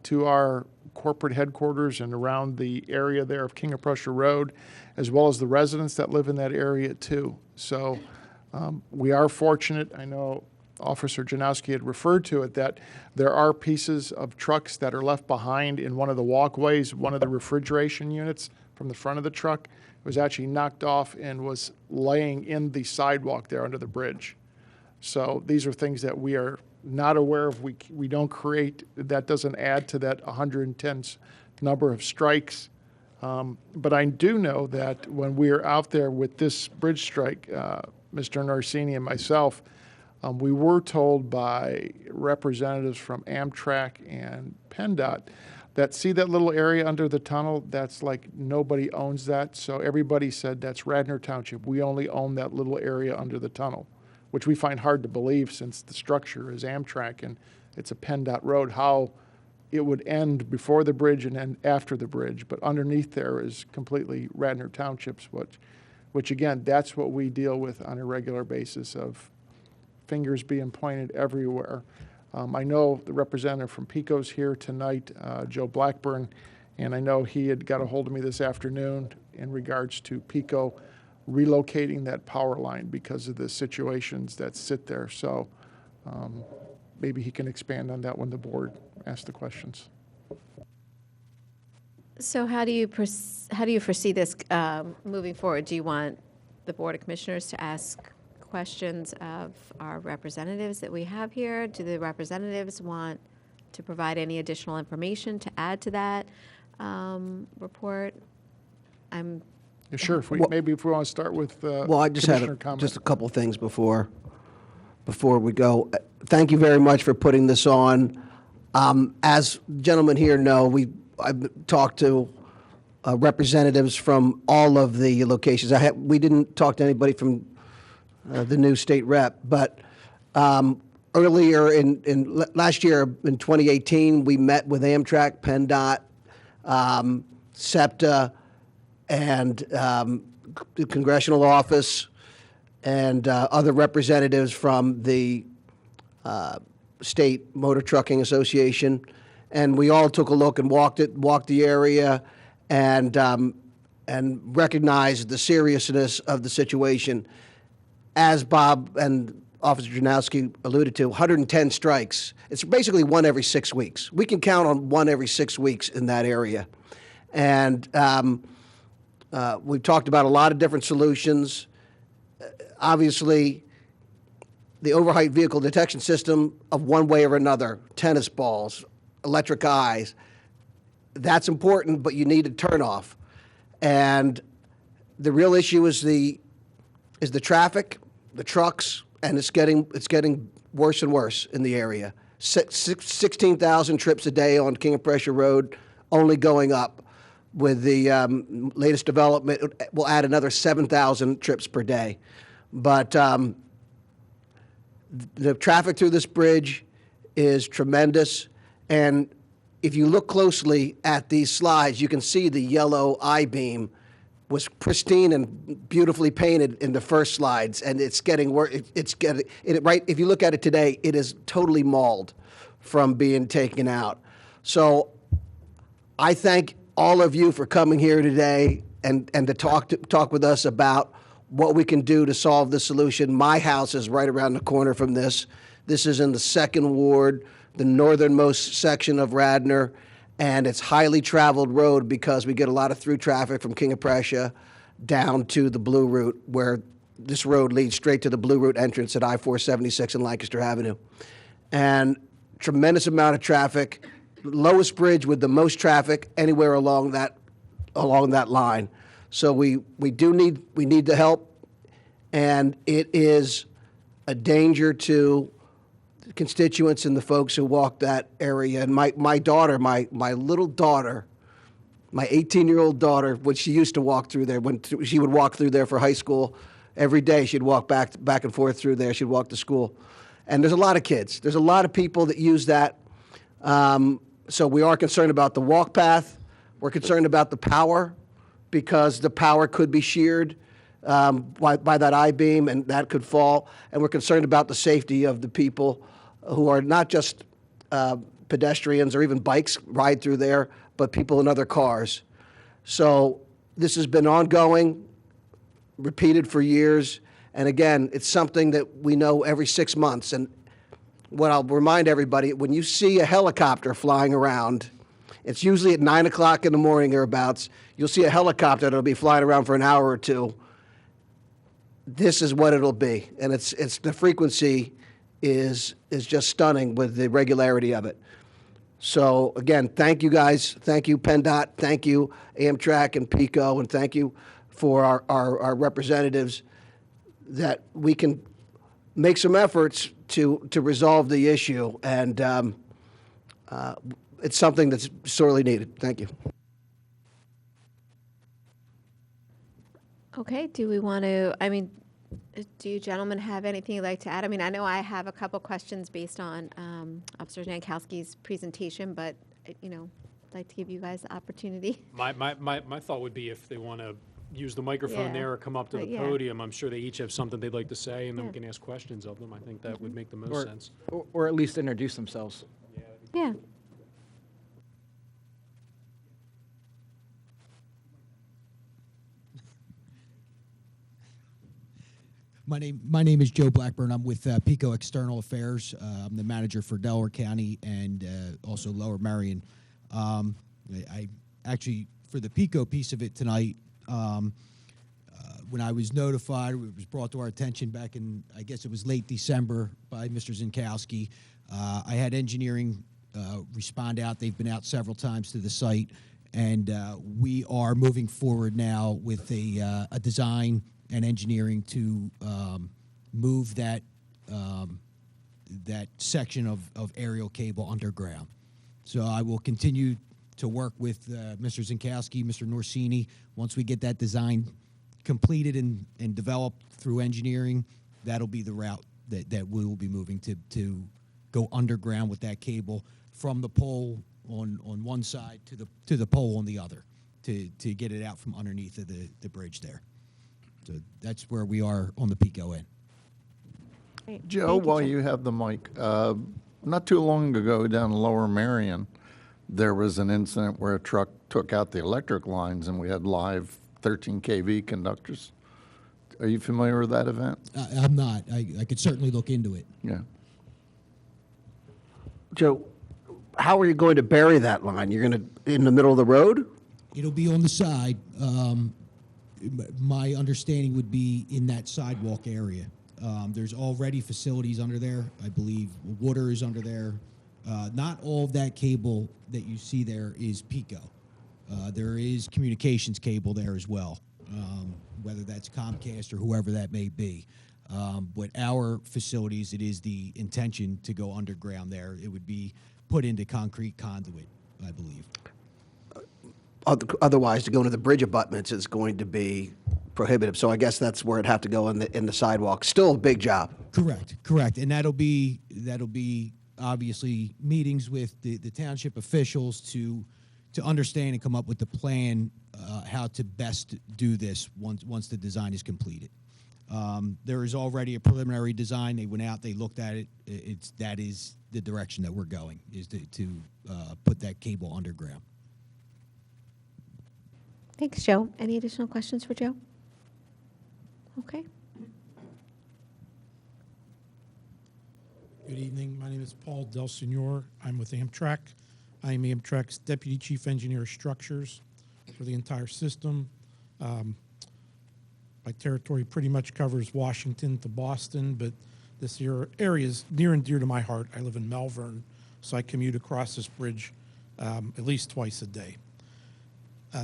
to our corporate headquarters and around the area there of King of Prussia Road, as well as the residents that live in that area too. So we are fortunate. I know Officer Janowski had referred to it, that there are pieces of trucks that are left behind in one of the walkways. One of the refrigeration units from the front of the truck was actually knocked off and was laying in the sidewalk there under the bridge. So these are things that we are not aware of. We don't create, that doesn't add to that 110 number of strikes. But I do know that when we are out there with this bridge strike, Mr. Narsini and myself, we were told by representatives from Amtrak and PennDOT that, see that little area under the tunnel, that's like nobody owns that. So everybody said that's Radnor Township. We only own that little area under the tunnel, which we find hard to believe since the structure is Amtrak and it's a PennDOT road, how it would end before the bridge and end after the bridge. But underneath there is completely Radnor Township's, which again, that's what we deal with on a regular basis, of fingers being pointed everywhere. I know the representative from PECO's here tonight, Joe Blackburn, and I know he had got a hold of me this afternoon in regards to PECO relocating that power line because of the situations that sit there. So maybe he can expand on that when the board asks the questions. So how do you foresee this moving forward? Do you want the Board of Commissioners to ask questions of our representatives that we have here? Do the representatives want to provide any additional information to add to that report? Yeah, sure. Maybe if we want to start with well, I just Commissioner had comment. just a couple of things before we go. Thank you very much for putting this on. As gentlemen here know, I've talked to representatives from all of the locations. We didn't talk to anybody from the new state rep, but earlier in last year in 2018, we met with Amtrak, PennDOT, SEPTA, and the Congressional Office, and other representatives from the State Motor Trucking Association, and we all took a look and walked the area, and recognized the seriousness of the situation. As Bob and Officer Janowski alluded to, 110 strikes. It's basically one every 6 weeks. We can count on one every 6 weeks in that area. And we've talked about a lot of different solutions. Obviously, the overheight vehicle detection system of one way or another, tennis balls, electric eyes, that's important, but you need a turnoff. And the real issue is the traffic, the trucks, and it's getting worse and worse in the area. 16,000 trips a day on King of Prussia Road, only going up. With the latest development, we'll add another 7,000 trips per day. But the traffic through this bridge is tremendous. And if you look closely at these slides, you can see the yellow I-beam was pristine and beautifully painted in the first slides, and it's getting worse. Right. If you look at it today, it is totally mauled from being taken out. So I thank all of you for coming here today and to talk with us about what we can do to solve the solution. My house is right around the corner from this. This is in the 2nd Ward, the northernmost section of Radnor, and it's highly traveled road because we get a lot of through traffic from King of Prussia down to the Blue Route, where this road leads straight to the Blue Route entrance at I-476 and Lancaster Avenue. And tremendous amount of traffic, lowest bridge with the most traffic anywhere along that line. So we need the help, and it is a danger to constituents and the folks who walk that area. And my daughter, my little daughter, my 18-year-old daughter, when she used to walk through there, when she would walk through there for high school, every day she'd walk back and forth through there. She'd walk to school. And there's a lot of kids. There's a lot of people that use that. So we are concerned about the walk path. We're concerned about the power, because the power could be sheared by that I-beam, and that could fall. And we're concerned about the safety of the people who are not just pedestrians or even bikes ride through there, but people in other cars. So this has been ongoing, repeated for years. And again, it's something that we know every 6 months. And what I'll remind everybody, when you see a helicopter flying around, it's usually at 9 o'clock in the morning thereabouts, you'll see a helicopter that'll be flying around for an hour or two. This is what it'll be. And it's the frequency is just stunning with the regularity of it. So again, thank you guys. Thank you, PennDOT. Thank you, Amtrak and PECO. And thank you for our representatives, that we can make some efforts to resolve the issue. And it's something that's sorely needed. Thank you. Okay, do we want to, do you gentlemen have anything you'd like to add? I know I have a couple questions based on Officer Jankowski's presentation, but, I'd like to give you guys the opportunity. My thought would be, if they want to use the microphone Yeah. there or come up to the Yeah. podium, I'm sure they each have something they'd like to say, and then we can ask questions of them. I think that would make the most sense. Or at least introduce themselves. Yeah. My name is Joe Blackburn. I'm with PECO External Affairs. I'm the manager for Delaware County and also Lower Merion. I actually, for the PECO piece of it tonight, when I was notified, it was brought to our attention back in, I guess it was late December, by Mr. Zinkowski. I had engineering respond out. They've been out several times to the site, and we are moving forward now with a design and engineering to move that that section of aerial cable underground. So I will continue to work with Mr. Zinkowski, Mr. Norsini. Once we get that design completed and developed through engineering, that'll be the route that we will be moving to go underground with that cable from the pole on one side to the pole on the other to get it out from underneath of the bridge there. So that's where we are on the PECO end. Great. Joe, Thank you, while Joe. you have the mic, not too long ago down in Lower Merion, there was an incident where a truck took out the electric lines and we had live 13 kV conductors. Are you familiar with that event? I'm not. I could certainly look into it. Yeah. Joe, how are you going to bury that line? You're going to, in the middle of the road? It'll be on the side. My understanding would be in that sidewalk area. There's already facilities under there. I believe water is under there. Not all of that cable that you see there is Pico. There is communications cable there as well, whether that's Comcast or whoever that may be. But our facilities, it is the intention to go underground there. It would be put into concrete conduit, I believe. Otherwise, to go into the bridge abutments is going to be prohibitive. So I guess that's where it'd have to go in the sidewalk. Still a big job. Correct. And that'll be obviously meetings with the township officials to understand and come up with the plan how to best do this once the design is completed. There is already a preliminary design. They went out, they looked at it. That is the direction that we're going, is to put that cable underground. Thanks, Joe. Any additional questions for Joe? Okay. Good evening. My name is Paul Del Signor. I'm with Amtrak. I am Amtrak's Deputy Chief Engineer Structures for the entire system. My territory pretty much covers Washington to Boston, but this area is near and dear to my heart. I live in Malvern, so I commute across this bridge at least twice a day.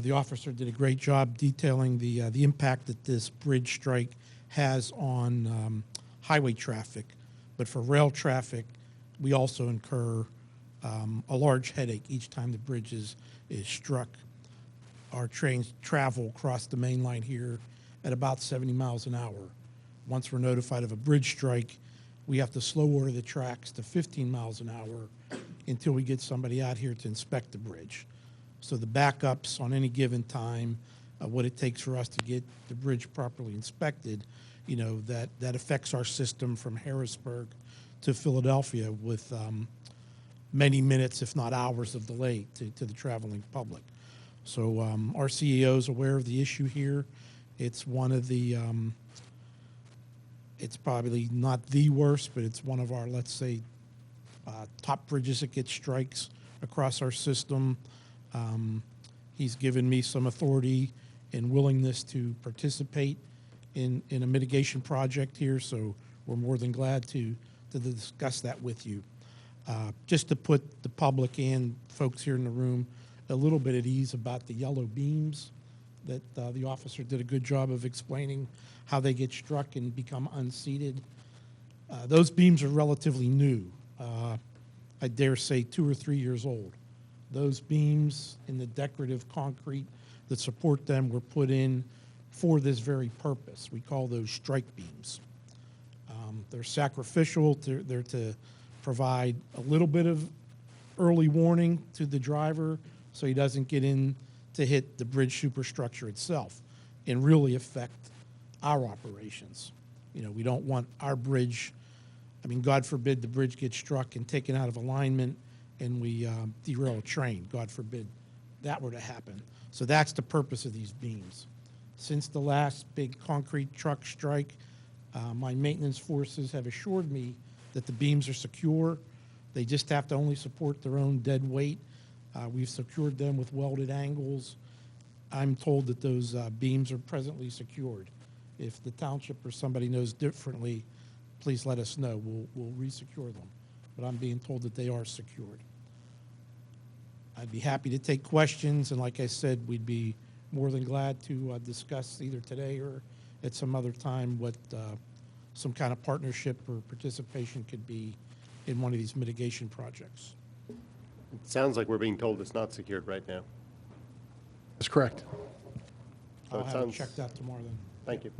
The officer did a great job detailing the impact that this bridge strike has on highway traffic. But for rail traffic, we also incur a large headache each time the bridge is struck. Our trains travel across the main line here at about 70 miles an hour. Once we're notified of a bridge strike, we have to slow order the tracks to 15 miles an hour until we get somebody out here to inspect the bridge. So the backups on any given time, what it takes for us to get the bridge properly inspected, that affects our system from Harrisburg to Philadelphia with many minutes, if not hours, of delay to the traveling public. So our CEO is aware of the issue here. It's one of the, it's probably not the worst, but it's one of our, let's say, top bridges that get strikes across our system. He's given me some authority and willingness to participate in a mitigation project here, so we're more than glad to discuss that with you. Just to put the public and folks here in the room a little bit at ease about the yellow beams that the officer did a good job of explaining how they get struck and become unseated. Those beams are relatively new. I dare say 2 or 3 years old. Those beams and the decorative concrete that support them were put in for this very purpose. We call those strike beams. They're sacrificial. They're to provide a little bit of early warning to the driver so he doesn't get in to hit the bridge superstructure itself and really affect our operations. We don't want our bridge, God forbid the bridge gets struck and taken out of alignment and we derail a train. God forbid that were to happen. So that's the purpose of these beams. Since the last big concrete truck strike, my maintenance forces have assured me that the beams are secure. They just have to only support their own dead weight. We've secured them with welded angles. I'm told that those beams are presently secured. If the township or somebody knows differently, please let us know. We'll resecure them. But I'm being told that they are secured. I'd be happy to take questions, and like I said, we'd be more than glad to discuss either today or at some other time what some kind of partnership or participation could be in one of these mitigation projects. It sounds like we're being told it's not secured right now. That's correct. So Oh, it I'll have it sounds. checked out tomorrow then. Thank you.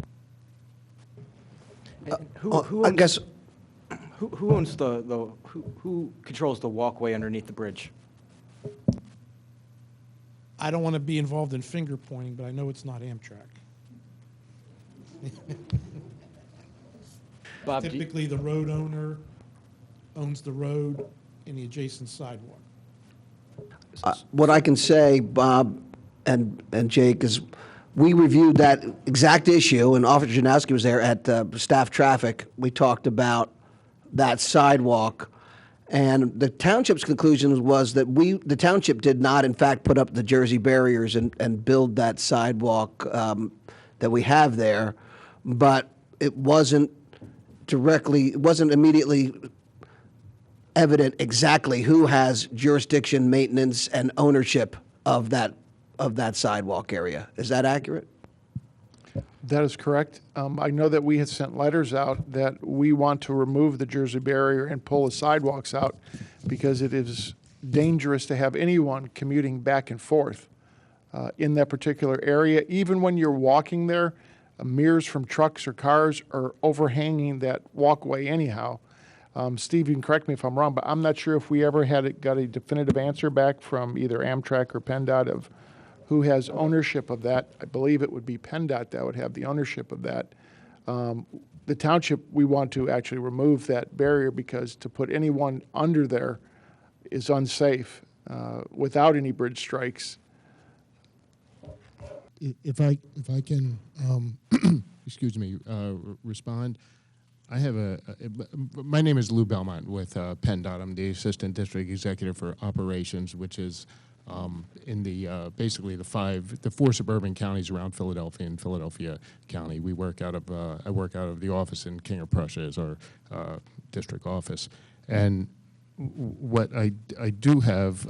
Who owns who controls the walkway underneath the bridge? I don't want to be involved in finger pointing, but I know it's not Amtrak. Bob, Typically, the road owner owns the road and the adjacent sidewalk. What I can say, Bob and Jake, is we reviewed that exact issue, and Officer Janowski was there at staff traffic. We talked about that sidewalk, and the township's conclusion was that the township did not, in fact, put up the Jersey barriers and build that sidewalk that we have there, but it wasn't immediately evident exactly who has jurisdiction, maintenance, and ownership of that sidewalk area. Is that accurate? That is correct. I know that we had sent letters out that we want to remove the Jersey barrier and pull the sidewalks out because it is dangerous to have anyone commuting back and forth in that particular area. Even when you're walking there, mirrors from trucks or cars are overhanging that walkway anyhow. Steve, you can correct me if I'm wrong, but I'm not sure if we ever got a definitive answer back from either Amtrak or PennDOT of who has ownership of that. I believe it would be PennDOT that would have the ownership of that. The township, we want to actually remove that barrier because to put anyone under there is unsafe without any bridge strikes. If I can, excuse me, respond. I have my name is Lou Belmont with PennDOT. I'm the Assistant District Executive for Operations, which is in the basically the four suburban counties around Philadelphia and Philadelphia County. We work out of I work out of the office in King of Prussia as our district office, and what I do have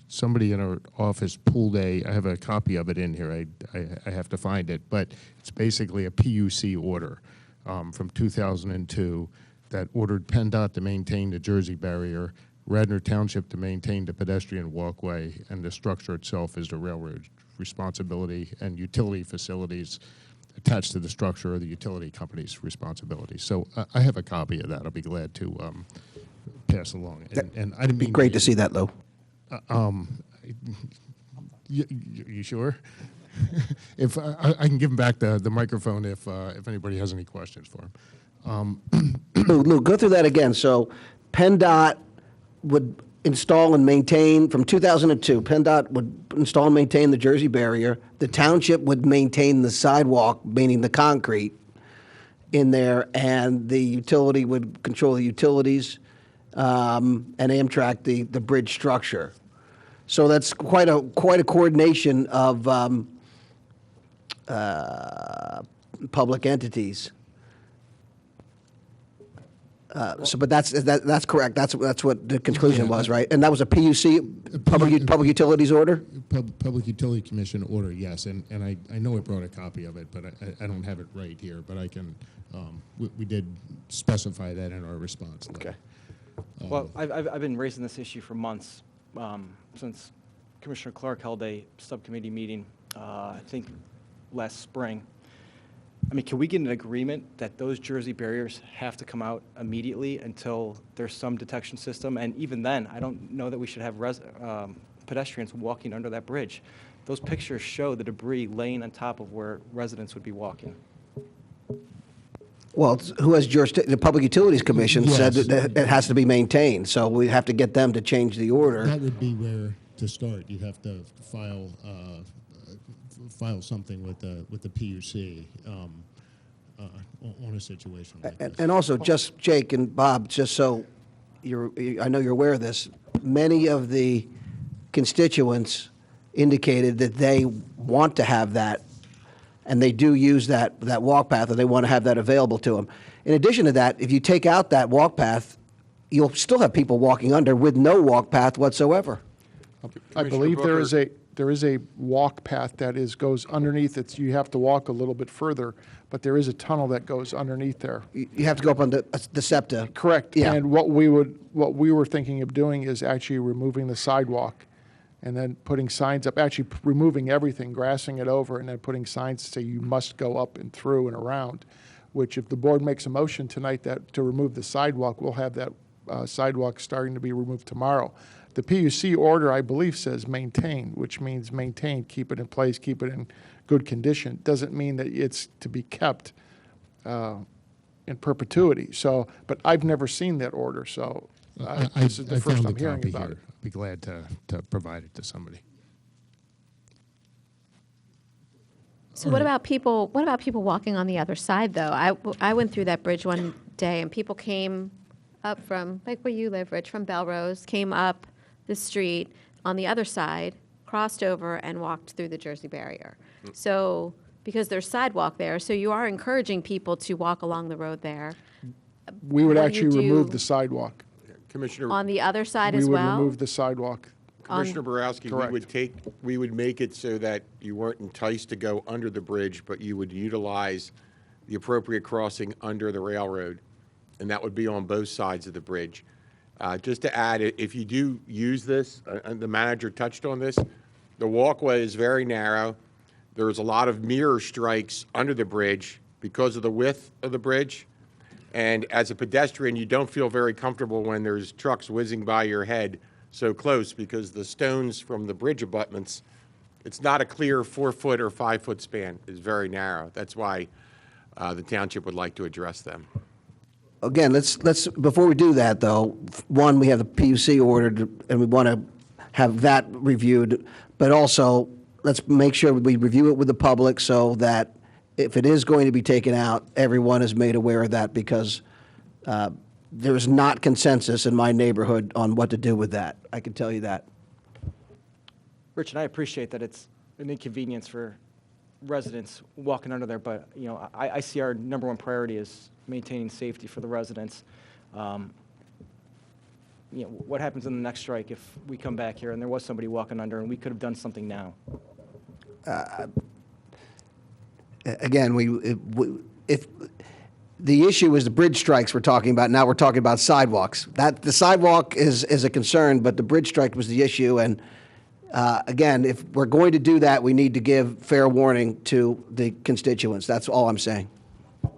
somebody in our office pulled I have a copy of it in here. I have to find it, but it's basically a PUC order from 2002 that ordered PennDOT to maintain the Jersey barrier, Radnor Township to maintain the pedestrian walkway, and the structure itself is the railroad responsibility, and utility facilities attached to the structure are the utility company's responsibility. So I have a copy of that. I'll be glad to pass along. And I didn't mean Great to see that, Lou. You sure? If I can give him back the microphone if anybody has any questions for him. Lou, go through that again. So PennDOT would install and maintain, from 2002, PennDOT would install and maintain the Jersey barrier. The township would maintain the sidewalk, meaning the concrete in there, and the utility would control the utilities, and Amtrak the bridge structure. So that's quite a coordination of public entities. But that's correct. That's what the conclusion was, right? And that was a PUC, Public Utilities Order? Public Utility Commission order, yes. And I know I brought a copy of it, but I don't have it right here. But I can, we did specify that in our response letter. Okay. Well, I've been raising this issue for months, since Commissioner Clark held a subcommittee meeting, I think last spring. I mean, can we get an agreement that those Jersey barriers have to come out immediately until there's some detection system? And even then, I don't know that we should have pedestrians walking under that bridge. Those pictures show the debris laying on top of where residents would be walking. Well, who has jurisdiction? The Public Utilities Commission said Yes. that it has to be maintained, so we have to get them to change the order. That would be where to start. You have to file something with the PUC on a situation like this. And also, just Jake and Bob, just so I know you're aware of this, many of the constituents indicated that they want to have that, and they do use that walk path, and they want to have that available to them. In addition to that, if you take out that walk path, you'll still have people walking under with no walk path whatsoever. I believe there is a walk path that goes underneath it. You have to walk a little bit further, but there is a tunnel that goes underneath there. You have to go up on the SEPTA. Correct. Yeah. And what we were thinking of doing is actually removing the sidewalk and then putting signs up, actually removing everything, grassing it over, and then putting signs to say you must go up and through and around, which if the board makes a motion tonight to remove the sidewalk, we'll have that sidewalk starting to be removed tomorrow. The PUC order, I believe, says maintain, which means maintain, keep it in place, keep it in good condition. Doesn't mean that it's to be kept in perpetuity. So, but I've never seen that order, so this is the first I'm hearing about it. I'd be glad to provide it to somebody. So what about people? What about people walking on the other side, though? I went through that bridge one day, and people came up from like where you live, Rich, from Belrose, came up the street on the other side, crossed over, and walked through the Jersey barrier. So because there's sidewalk there, so you are encouraging people to walk along the road there. We would Will you actually remove do the sidewalk. Commissioner. on the other side We as would well. remove the sidewalk. Commissioner Borowski, Correct. we would make it so that you weren't enticed to go under the bridge, but you would utilize the appropriate crossing under the railroad, and that would be on both sides of the bridge. Just to add, if you do use this, and the manager touched on this, the walkway is very narrow. There's a lot of mirror strikes under the bridge because of the width of the bridge. And as a pedestrian, you don't feel very comfortable when there's trucks whizzing by your head so close because the stones from the bridge abutments, it's not a clear 4-foot or 5-foot span. It's very narrow. That's why the township would like to address them. Again, let's before we do that, though, one, we have the PUC ordered, and we want to have that reviewed, but also let's make sure we review it with the public so that if it is going to be taken out, everyone is made aware of that, because there is not consensus in my neighborhood on what to do with that. I can tell you that. Rich, and I appreciate that it's an inconvenience for residents walking under there, but you know, I see our number one priority is maintaining safety for the residents. You know, what happens in the next strike if we come back here and there was somebody walking under and we could have done something now? Again, if the issue is the bridge strikes we're talking about, now we're talking about sidewalks. That the sidewalk is a concern, but the bridge strike was the issue. And again, if we're going to do that, we need to give fair warning to the constituents. That's all I'm saying.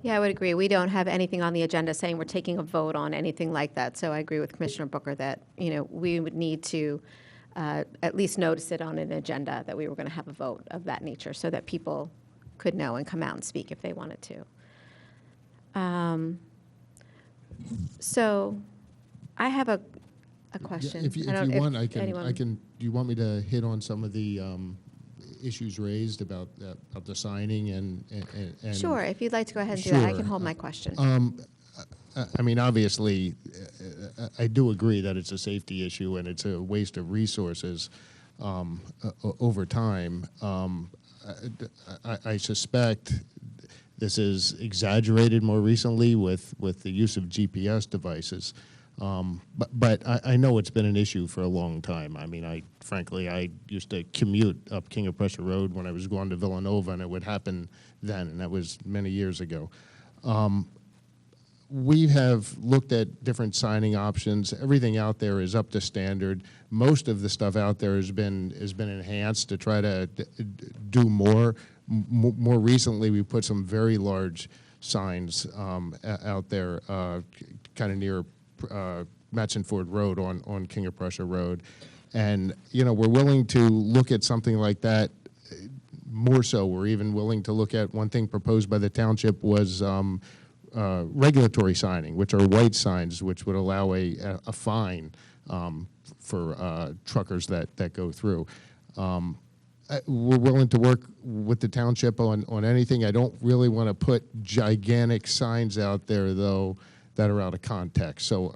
Yeah, I would agree. We don't have anything on the agenda saying we're taking a vote on anything like that. So I agree with Commissioner Booker that, you know, we would need to at least notice it on an agenda that we were going to have a vote of that nature so that people could know and come out and speak if they wanted to. So I have a question. If you want, I can. Do you want me to hit on some of the issues raised about the signing and Sure, if you'd like to go ahead and do that, I can hold my question. I mean, obviously, I do agree that it's a safety issue and it's a waste of resources over time. I suspect this is exaggerated more recently with the use of GPS devices. But I know it's been an issue for a long time. I mean, frankly, I used to commute up King of Prussia Road when I was going to Villanova, and it would happen then, and that was many years ago. We have looked at different signing options. Everything out there is up to standard. Most of the stuff out there has been enhanced to try to do more. More recently, we put some very large signs out there, kind of near Matson Ford Road on King of Prussia Road. And, you know, we're willing to look at something like that. More so, we're even willing to look at one thing proposed by the township was regulatory signing, which are white signs, which would allow a fine for truckers that go through. We're willing to work with the township on anything. I don't really want to put gigantic signs out there, though, that are out of context. So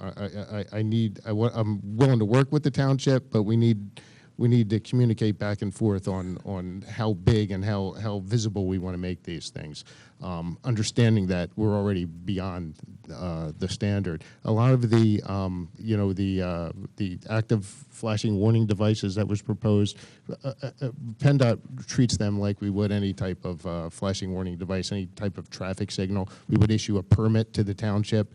I'm willing to work with the township, but we need to communicate back and forth on how big and how visible we want to make these things. Understanding that we're already beyond the standard. A lot of the the active flashing warning devices that was proposed, PennDOT treats them like we would any type of flashing warning device, any type of traffic signal. We would issue a permit to the township,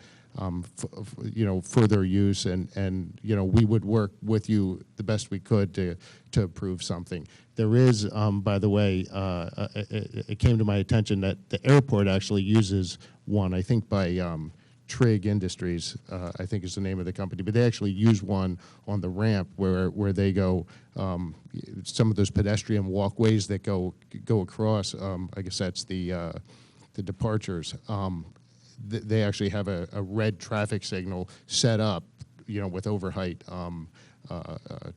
further use, and we would work with you the best we could to approve something. There is, by the way, it came to my attention that the airport actually uses one, I think by Trig Industries, I think is the name of the company, but they actually use one on the ramp where they go, some of those pedestrian walkways that go across, I guess that's the departures. They actually have a red traffic signal set up, with overheight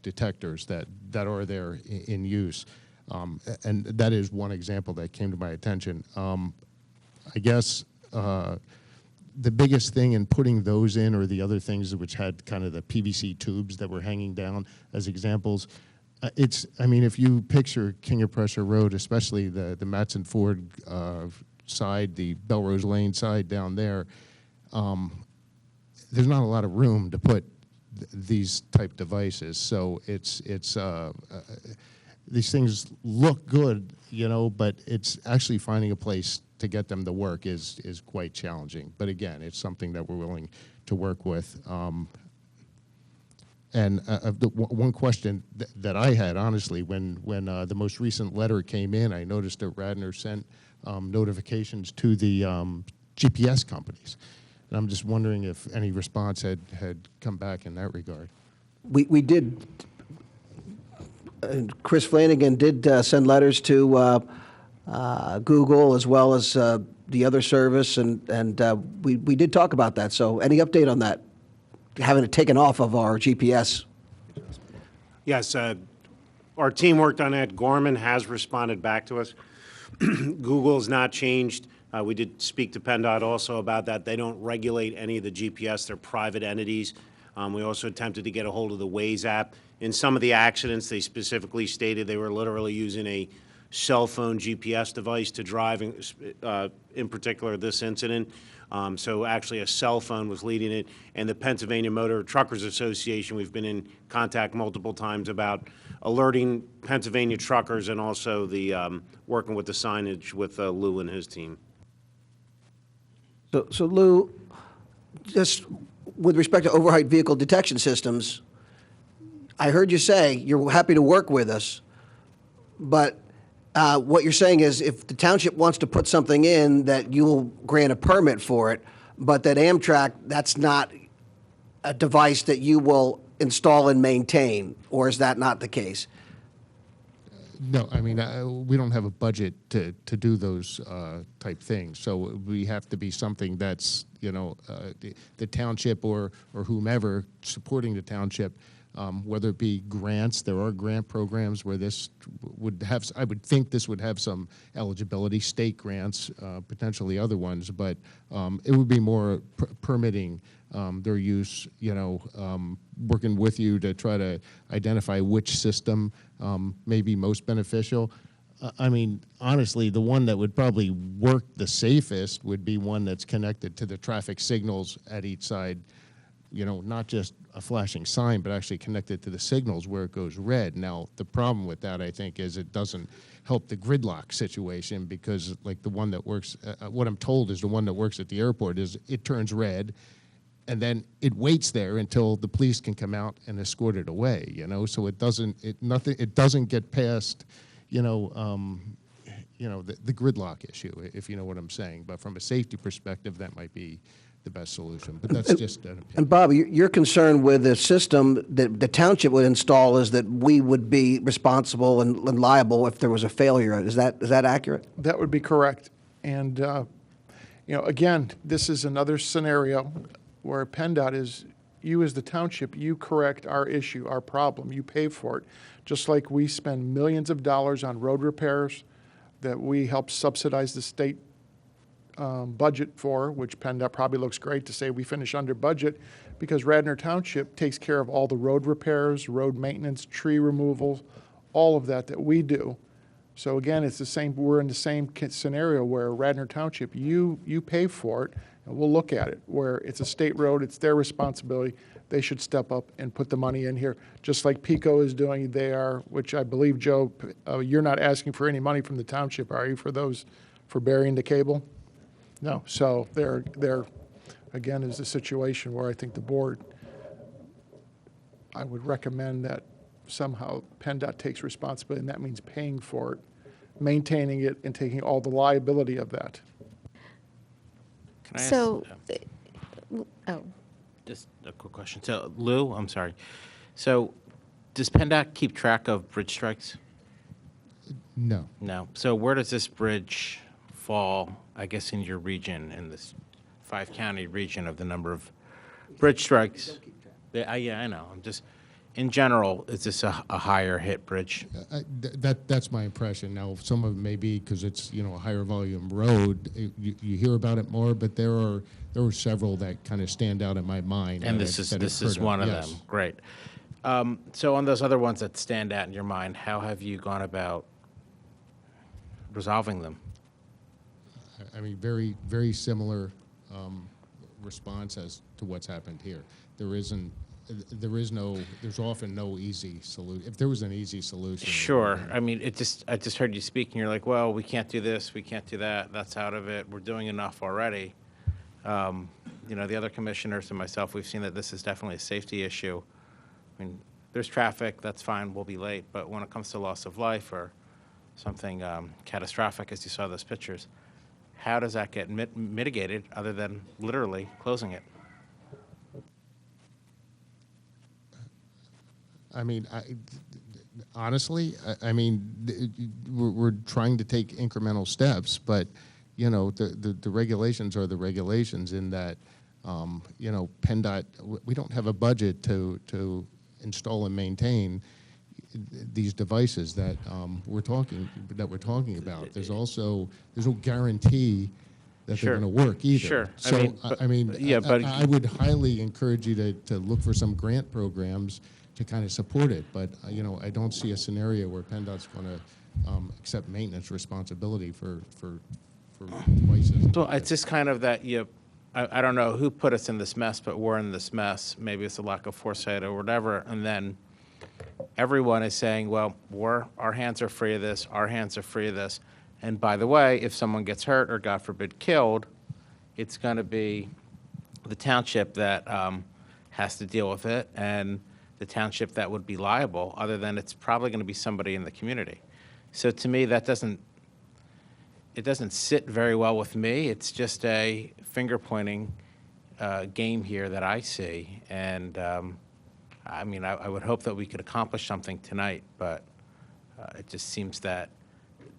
detectors that are there in use. And that is one example that came to my attention. I guess the biggest thing in putting those in, or the other things which had kind of the PVC tubes that were hanging down as examples, I mean, if you picture King of Prussia Road, especially the Matson Ford side, the Belrose Lane side down there, there's not a lot of room to put these type devices. So these things look good, you know, but it's actually finding a place to get them to work is quite challenging. But again, it's something that we're willing to work with. And the one question that I had, honestly, when the most recent letter came in, I noticed that Radnor sent notifications to the GPS companies. And I'm just wondering if any response had come back in that regard. We did, Chris Flanagan did send letters to Google as well as the other service, and we did talk about that. So any update on that? Having it taken off of our GPS? Yes, our team worked on that. Gorman has responded back to us. Google's not changed. We did speak to PennDOT also about that. They don't regulate any of the GPS. They're private entities. We also attempted to get a hold of the Waze app. In some of the accidents, they specifically stated they were literally using a cell phone GPS device to drive, in particular this incident. So actually a cell phone was leading it. And the Pennsylvania Motor Truckers Association, we've been in contact multiple times about alerting Pennsylvania truckers, and also the working with the signage with Lou and his team. So Lou, just with respect to overheight vehicle detection systems, I heard you say you're happy to work with us, but what you're saying is if the township wants to put something in, that you'll grant a permit for it, but that Amtrak, that's not a device that you will install and maintain, or is that not the case? No, I mean, we don't have a budget to do those type things. So we have to be something that's, you know, the township or whomever supporting the township, whether it be grants. There are grant programs where this would have, I would think this would have some eligibility, state grants, potentially other ones, but it would be more permitting their use, you know, working with you to try to identify which system may be most beneficial. I mean, honestly, the one that would probably work the safest would be one that's connected to the traffic signals at each side, you know, not just a flashing sign, but actually connected to the signals where it goes red. Now, the problem with that, I think, is it doesn't help the gridlock situation, because like the one that works, what I'm told is the one that works at the airport is it turns red, and then it waits there until the police can come out and escort it away, you know, so it doesn't get past, you know, the gridlock issue, if you know what I'm saying. But from a safety perspective, that might be the best solution, but that's just an opinion. And Bob, your concern with the system that the township would install is that we would be responsible and liable if there was a failure. Is that accurate? That would be correct. And, you know, again, this is another scenario where PennDOT is, you as the township, you correct our issue, our problem, you pay for it. Just like we spend millions of dollars on road repairs that we help subsidize the state budget for, which PennDOT probably looks great to say we finish under budget, because Radnor Township takes care of all the road repairs, road maintenance, tree removal, all of that we do. So again, it's the same, we're in the same scenario where Radnor Township, you pay for it, and we'll look at it. Where it's a state road, it's their responsibility. They should step up and put the money in here, just like PICO is doing. They are, which I believe, Joe, you're not asking for any money from the township, are you, for those, for burying the cable? No. So there again is a situation where I think the board, I would recommend that somehow PennDOT takes responsibility, and that means paying for it, maintaining it, and taking all the liability of that. Can I ask, So, just a quick question. So, Lou, I'm sorry. So, does PennDOT keep track of bridge strikes? No. No. So, where does this bridge fall, I guess, in your region, in this 5-county region, of the number of bridge strikes? Yeah, I know. I'm just, in general, is this a higher hit bridge? That's my impression. Now, some of it may be because it's, you know, a higher volume road. You hear about it more, but there were several that kind of stand out in my mind. And that this I've is heard one of yes. them. Great. So on those other ones that stand out in your mind, how have you gone about resolving them? I mean, very, very similar response as to what's happened here. There's often no easy solution. If there was an easy solution. Sure. I mean, I just heard you speak, and you're like, well, we can't do this, we can't do that. That's out of it. We're doing enough already. You know, the other commissioners and myself, we've seen that this is definitely a safety issue. I mean, there's traffic, that's fine, we'll be late. But when it comes to loss of life or something catastrophic, as you saw those pictures, how does that get mitigated other than literally closing it? I mean, honestly, I mean, we're trying to take incremental steps, but, you know, the regulations are the regulations in that, you know, PennDOT, we don't have a budget to install and maintain these devices that we're talking about. There's no guarantee that Sure. they're going to work either. Sure. So I would highly encourage you to look for some grant programs to kind of support it. But you know, I don't see a scenario where PennDOT's going to accept maintenance responsibility for devices. Well, it's just kind of that I don't know who put us in this mess, but we're in this mess. Maybe it's a lack of foresight or whatever. And then everyone is saying, well, our hands are free of this, our hands are free of this. And by the way, if someone gets hurt or, God forbid, killed, it's going to be the township that has to deal with it, and the township that would be liable, other than it's probably going to be somebody in the community. So to me, it doesn't sit very well with me. It's just a finger-pointing game here that I see. And I mean, I would hope that we could accomplish something tonight, but it just seems that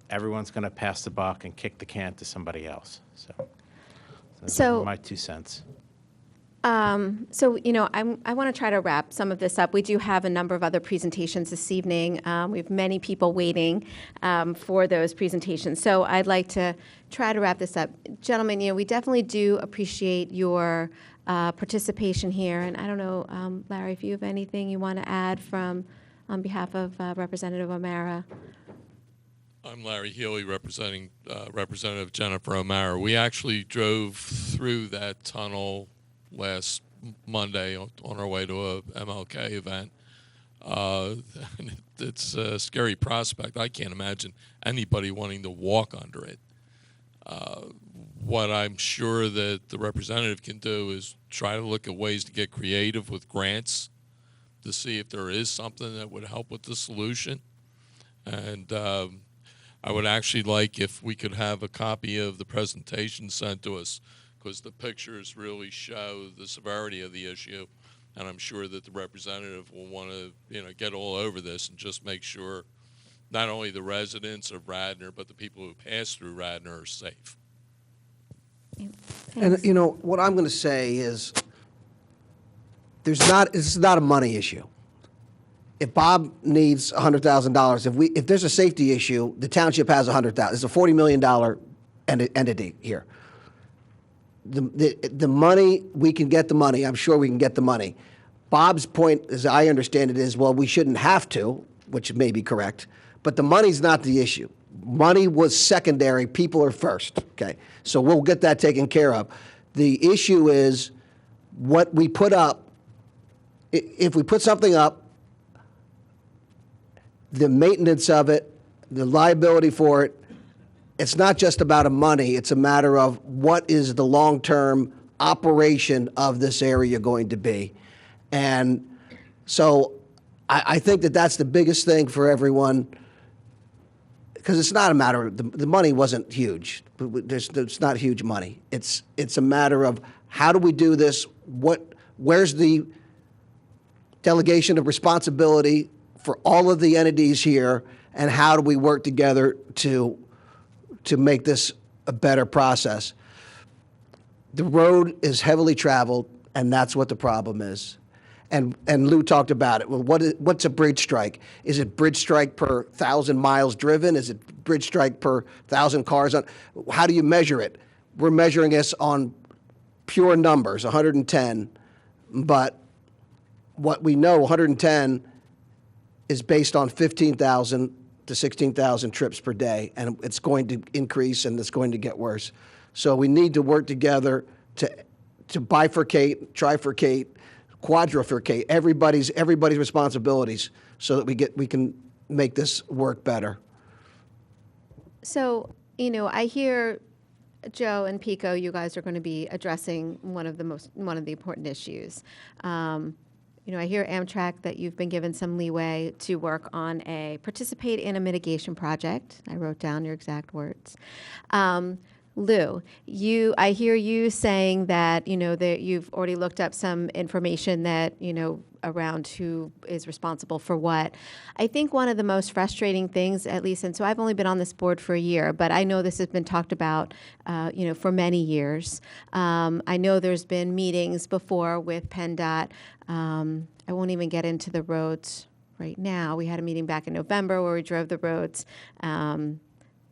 everyone's going to pass the buck and kick the can to somebody else. So those are my 2 cents. So, you know, I want to try to wrap some of this up. We do have a number of other presentations this evening. We have many people waiting for those presentations. So I'd like to try to wrap this up. Gentlemen, you know, we definitely do appreciate your participation here. And I don't know, Larry, if you have anything you want to add on behalf of Representative O'Mara. I'm Larry Healy, representing Representative Jennifer O'Mara. We actually drove through that tunnel last Monday on our way to a MLK event. It's a scary prospect. I can't imagine anybody wanting to walk under it. What I'm sure that the representative can do is try to look at ways to get creative with grants to see if there is something that would help with the solution. And I would actually like if we could have a copy of the presentation sent to us, because the pictures really show the severity of the issue, and I'm sure that the representative will want to, you know, get all over this and just make sure not only the residents of Radnor, but the people who pass through Radnor are safe. And you know what I'm going to say is, it's not a money issue. If Bob needs $100,000, if there's a safety issue, the township has $100,000. It's a $40 million entity here. The money, we can get the money. I'm sure we can get the money. Bob's point, as I understand it, is, well, we shouldn't have to, which may be correct, but the money's not the issue. Money was secondary. People are first. Okay, so we'll get that taken care of. The issue is what we put up. If we put something up, the maintenance of it, the liability for it, it's not just about money. It's a matter of what is the long-term operation of this area going to be. And so I think that that's the biggest thing for everyone, because it's not a matter of, the money wasn't huge. It's not huge money. It's a matter of how do we do this? Where's the delegation of responsibility for all of the entities here, and how do we work together to make this a better process? The road is heavily traveled, and that's what the problem is. And Lou talked about it. Well, what's a bridge strike? Is it bridge strike per 1,000 miles driven? Is it bridge strike per 1,000 cars on? How do you measure it? We're measuring this on pure numbers, 110. But what we know, 110 is based on 15,000 to 16,000 trips per day, and it's going to increase and it's going to get worse. So we need to work together to bifurcate, trifurcate, quadrifurcate everybody's responsibilities so that we can make this work better. So, I hear Joe and Pico, you guys are going to be addressing one of the important issues. I hear Amtrak that you've been given some leeway to participate in a mitigation project. I wrote down your exact words. Lou, I hear you saying that, that you've already looked up some information that, around who is responsible for what. I think one of the most frustrating things, at least, and so I've only been on this board for a year, but I know this has been talked about, for many years. I know there's been meetings before with PennDOT. I won't even get into the roads right now. We had a meeting back in November where we drove the roads.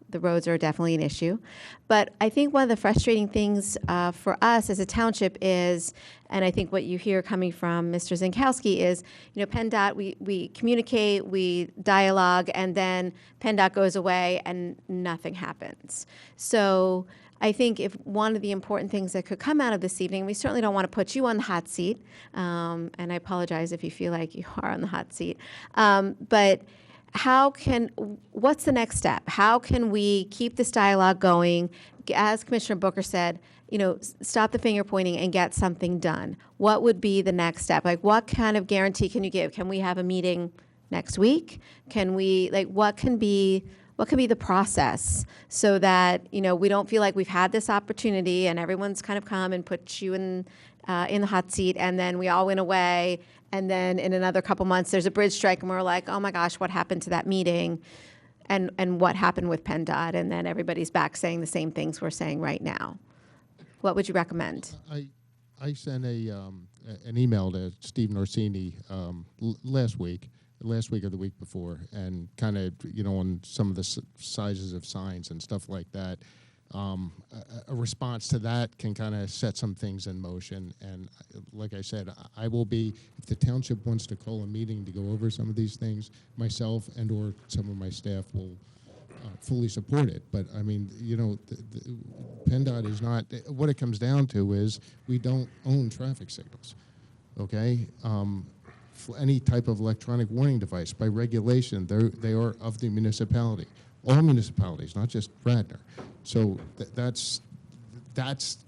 The roads are definitely an issue. But I think one of the frustrating things for us as a township is, and I think what you hear coming from Mr. Zinkowski is, PennDOT, we communicate, we dialogue, and then PennDOT goes away and nothing happens. So I think if one of the important things that could come out of this evening, we certainly don't want to put you on the hot seat, and I apologize if you feel like you are on the hot seat, but what's the next step? How can we keep this dialogue going? As Commissioner Booker said, stop the finger pointing and get something done. What would be the next step? Like, what kind of guarantee can you give? Can we have a meeting next week? What can be the process so that, we don't feel like we've had this opportunity and everyone's kind of come and put you in the hot seat, and then we all went away, and then in another couple months there's a bridge strike and we're like, oh my gosh, what happened to that meeting, and what happened with PennDOT, and then everybody's back saying the same things we're saying right now. What would you recommend? I sent an email to Steve Norsini last week or the week before, and kind of, on some of the sizes of signs and stuff like that. A response to that can kind of set some things in motion. And like I said, I will be, if the township wants to call a meeting to go over some of these things, myself and or some of my staff will fully support it. But I mean, PennDOT is not, what it comes down to is we don't own traffic signals, okay? For any type of electronic warning device, by regulation, they are of the municipality. All municipalities, not just Radnor. So that's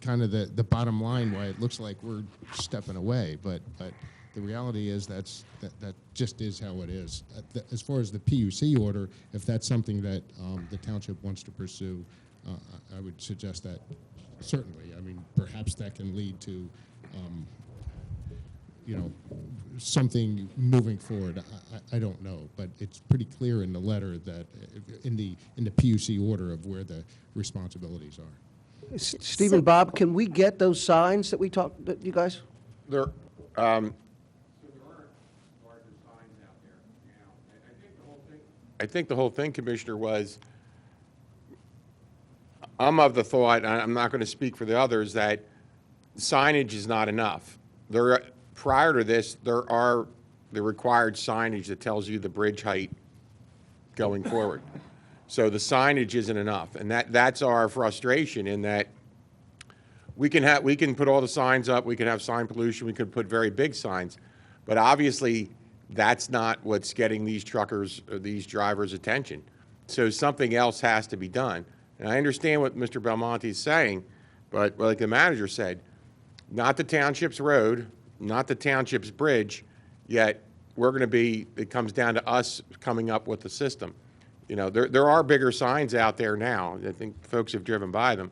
kind of the bottom line why it looks like we're stepping away. But the reality is that just is how it is. As far as the PUC order, if that's something that the township wants to pursue, I would suggest that certainly. I mean, perhaps that can lead to something moving forward. I don't know, but it's pretty clear in the letter that in the PUC order of where the responsibilities are. Stephen, Bob, can we get those signs that you guys? There, I think the whole thing, Commissioner, was I'm of the thought, and I'm not going to speak for the others, that signage is not enough. Prior to this, there are the required signage that tells you the bridge height going forward. So the signage isn't enough, and that's our frustration in that we can put all the signs up, we can have sign pollution, we could put very big signs, but obviously that's not what's getting these truckers or these drivers' attention. So something else has to be done. And I understand what Mr. Belmonte is saying, but like the manager said, not the township's road, not the township's bridge, yet it comes down to us coming up with the system. There are bigger signs out there now. I think folks have driven by them.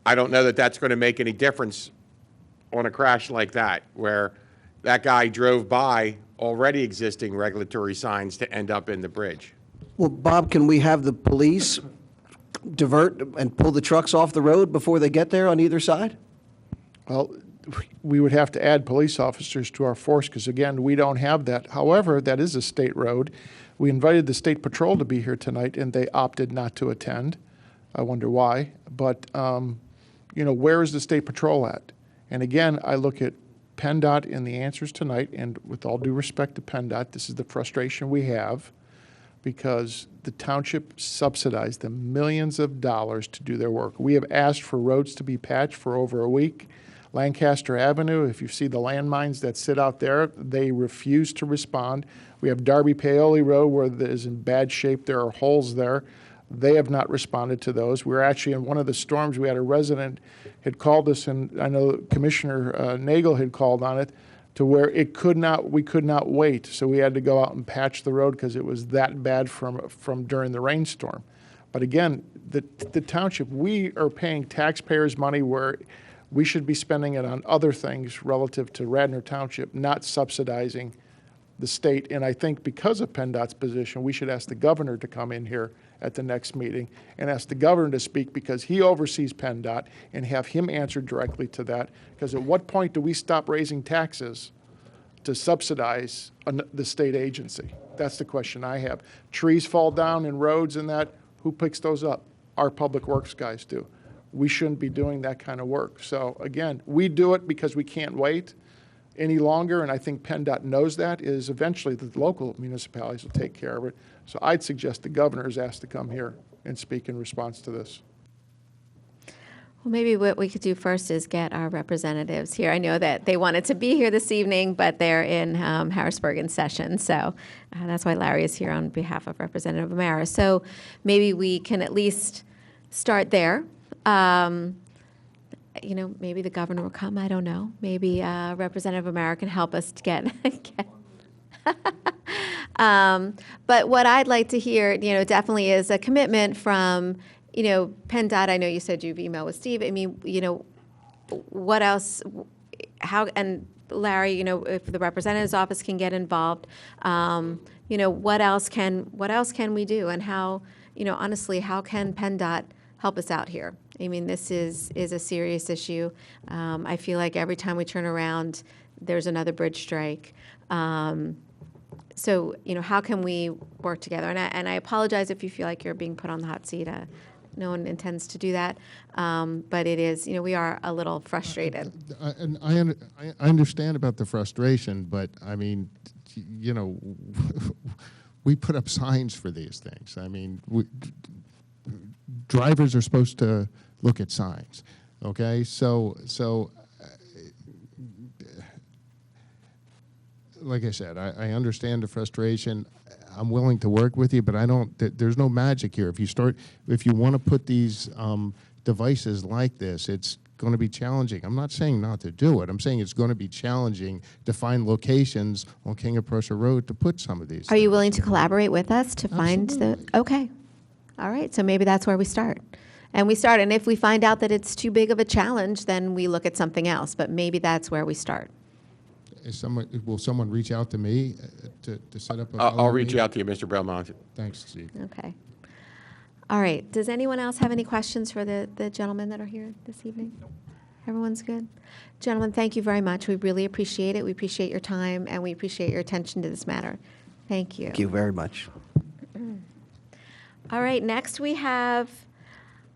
I don't know that that's going to make any difference on a crash like that, where that guy drove by already existing regulatory signs to end up in the bridge. Well, Bob, can we have the police divert and pull the trucks off the road before they get there on either side? Well, we would have to add police officers to our force because, again, we don't have that. However, that is a state road. We invited the state patrol to be here tonight, and they opted not to attend. I wonder why. But, where is the state patrol at? And again, I look at PennDOT in the answers tonight, and with all due respect to PennDOT, this is the frustration we have because the township subsidized them millions of dollars to do their work. We have asked for roads to be patched for over a week. Lancaster Avenue, if you see the landmines that sit out there, they refuse to respond. We have Darby Paoli Road where it is in bad shape. There are holes there. They have not responded to those. We were actually in one of the storms. We had a resident had called us, and I know Commissioner Nagel had called on it, to where we could not wait. So we had to go out and patch the road because it was that bad from during the rainstorm. But again, the township, we are paying taxpayers' money where we should be spending it on other things relative to Radnor Township, not subsidizing the state. And I think because of PennDOT's position, we should ask the governor to come in here at the next meeting and ask the governor to speak because he oversees PennDOT and have him answer directly to that. Because at what point do we stop raising taxes to subsidize the state agency? That's the question I have. Trees fall down in roads and that, who picks those up? Our public works guys do. We shouldn't be doing that kind of work. So again, we do it because we can't wait any longer, and I think PennDOT knows that, is eventually the local municipalities will take care of it. So I'd suggest the governor is asked to come here and speak in response to this. Well, maybe what we could do first is get our representatives here. I know that they wanted to be here this evening, but they're in Harrisburg in session. So that's why Larry is here on behalf of Representative O'Mara. So maybe we can at least start there. Maybe the governor will come. I don't know. Maybe Representative O'Mara can help us to get. But what I'd like to hear, definitely is a commitment from, PennDOT. I know you said you've emailed with Steve. I mean, what else? How and Larry, if the representative's office can get involved, what else can we do, and how, honestly, how can PennDOT help us out here? I mean, this is a serious issue. I feel like every time we turn around, there's another bridge strike. So, how can we work together? And I apologize if you feel like you're being put on the hot seat. No one intends to do that. But it is, we are a little frustrated. And I understand about the frustration, but I mean, we put up signs for these things. I mean, drivers are supposed to look at signs, okay? So like I said, I understand the frustration. I'm willing to work with you, but there's no magic here. If you want to put these devices like this, it's going to be challenging. I'm not saying not to do it. I'm saying it's going to be challenging to find locations on King of Prussia Road to put some of these. Are you willing to collaborate with us to find the? Okay. All right. So maybe that's where we start. And if we find out that it's too big of a challenge, then we look at something else. But maybe that's where we start. Will someone reach out to me to set up a I'll reach out to you, Mr. Belmont. Thanks, Steve. Okay. All right. Does anyone else have any questions for the gentlemen that are here this evening? Everyone's good? Gentlemen, thank you very much. We really appreciate it. We appreciate your time, and we appreciate your attention to this matter. Thank you. Thank you very much. All right. Next, we have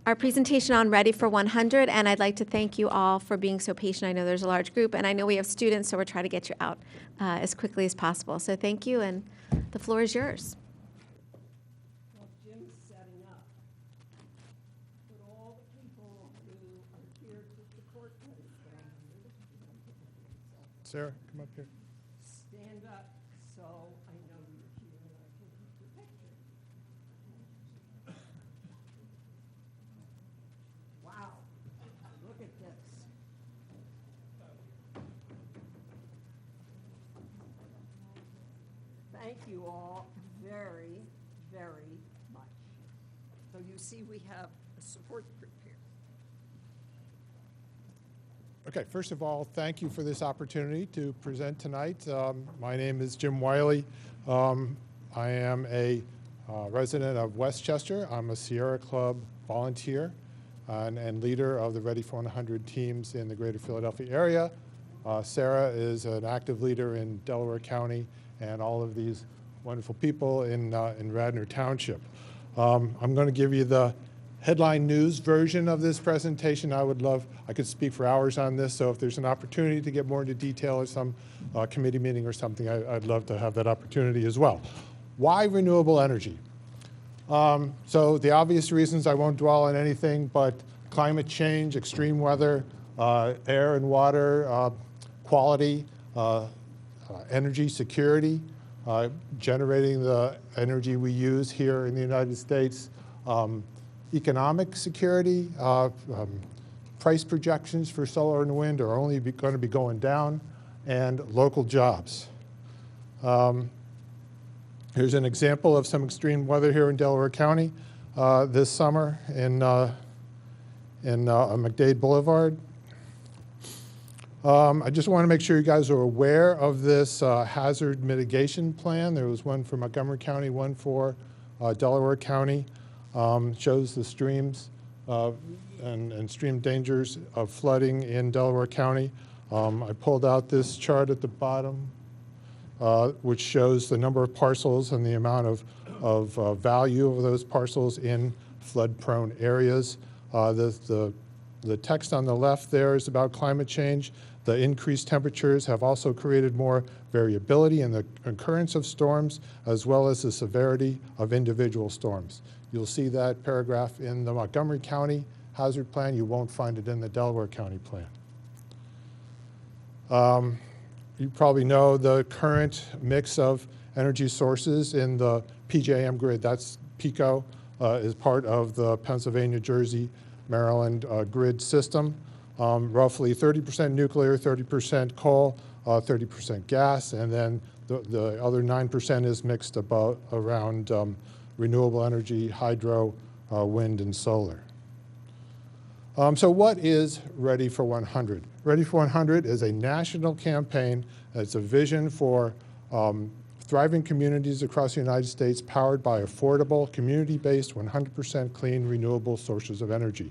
our presentation on Ready for 100, and I'd like to thank you all for being so patient. I know there's a large group, and I know we have students, so we're trying to get you out as quickly as possible. So thank you, and the floor is yours. Well, Jim's setting up. But all the people who are here to support this, Sarah, come up here. stand up so I know you're here and I can keep your picture. Wow, look at this. Thank you all very, very much. So you see we have a support group here. Okay, first of all, thank you for this opportunity to present tonight. My name is Jim Wiley. I am a resident of Westchester. I'm a Sierra Club volunteer. and leader of the Ready for 100 teams in the greater Philadelphia area. Sarah is an active leader in Delaware County and all of these wonderful people in Radnor Township. I'm going to give you the headline news version of this presentation. I could speak for hours on this, so if there's an opportunity to get more into detail at some committee meeting or something, I'd love to have that opportunity as well. Why renewable energy? So the obvious reasons, I won't dwell on anything, but climate change, extreme weather, air and water quality, energy security, generating the energy we use here in the United States, economic security, price projections for solar and wind are only going to be going down, and local jobs. Here's an example of some extreme weather here in Delaware County this summer in McDade Boulevard. I just want to make sure you guys are aware of this hazard mitigation plan. There was one for Montgomery County, one for Delaware County. Shows the streams and stream dangers of flooding in Delaware County. I pulled out this chart at the bottom, which shows the number of parcels and the amount of value of those parcels in flood-prone areas. The text on the left there is about climate change. The increased temperatures have also created more variability in the occurrence of storms, as well as the severity of individual storms. You'll see that paragraph in the Montgomery County hazard plan. You won't find it in the Delaware County plan. You probably know the current mix of energy sources in the PJM grid. That's PECO, is part of the Pennsylvania, Jersey, Maryland grid system. Roughly 30% nuclear, 30% coal, 30% gas, and then the other 9% is mixed around renewable energy, hydro, wind, and solar. So what is Ready for 100? Ready for 100 is a national campaign. It's a vision for thriving communities across the United States powered by affordable, community-based, 100% clean, renewable sources of energy.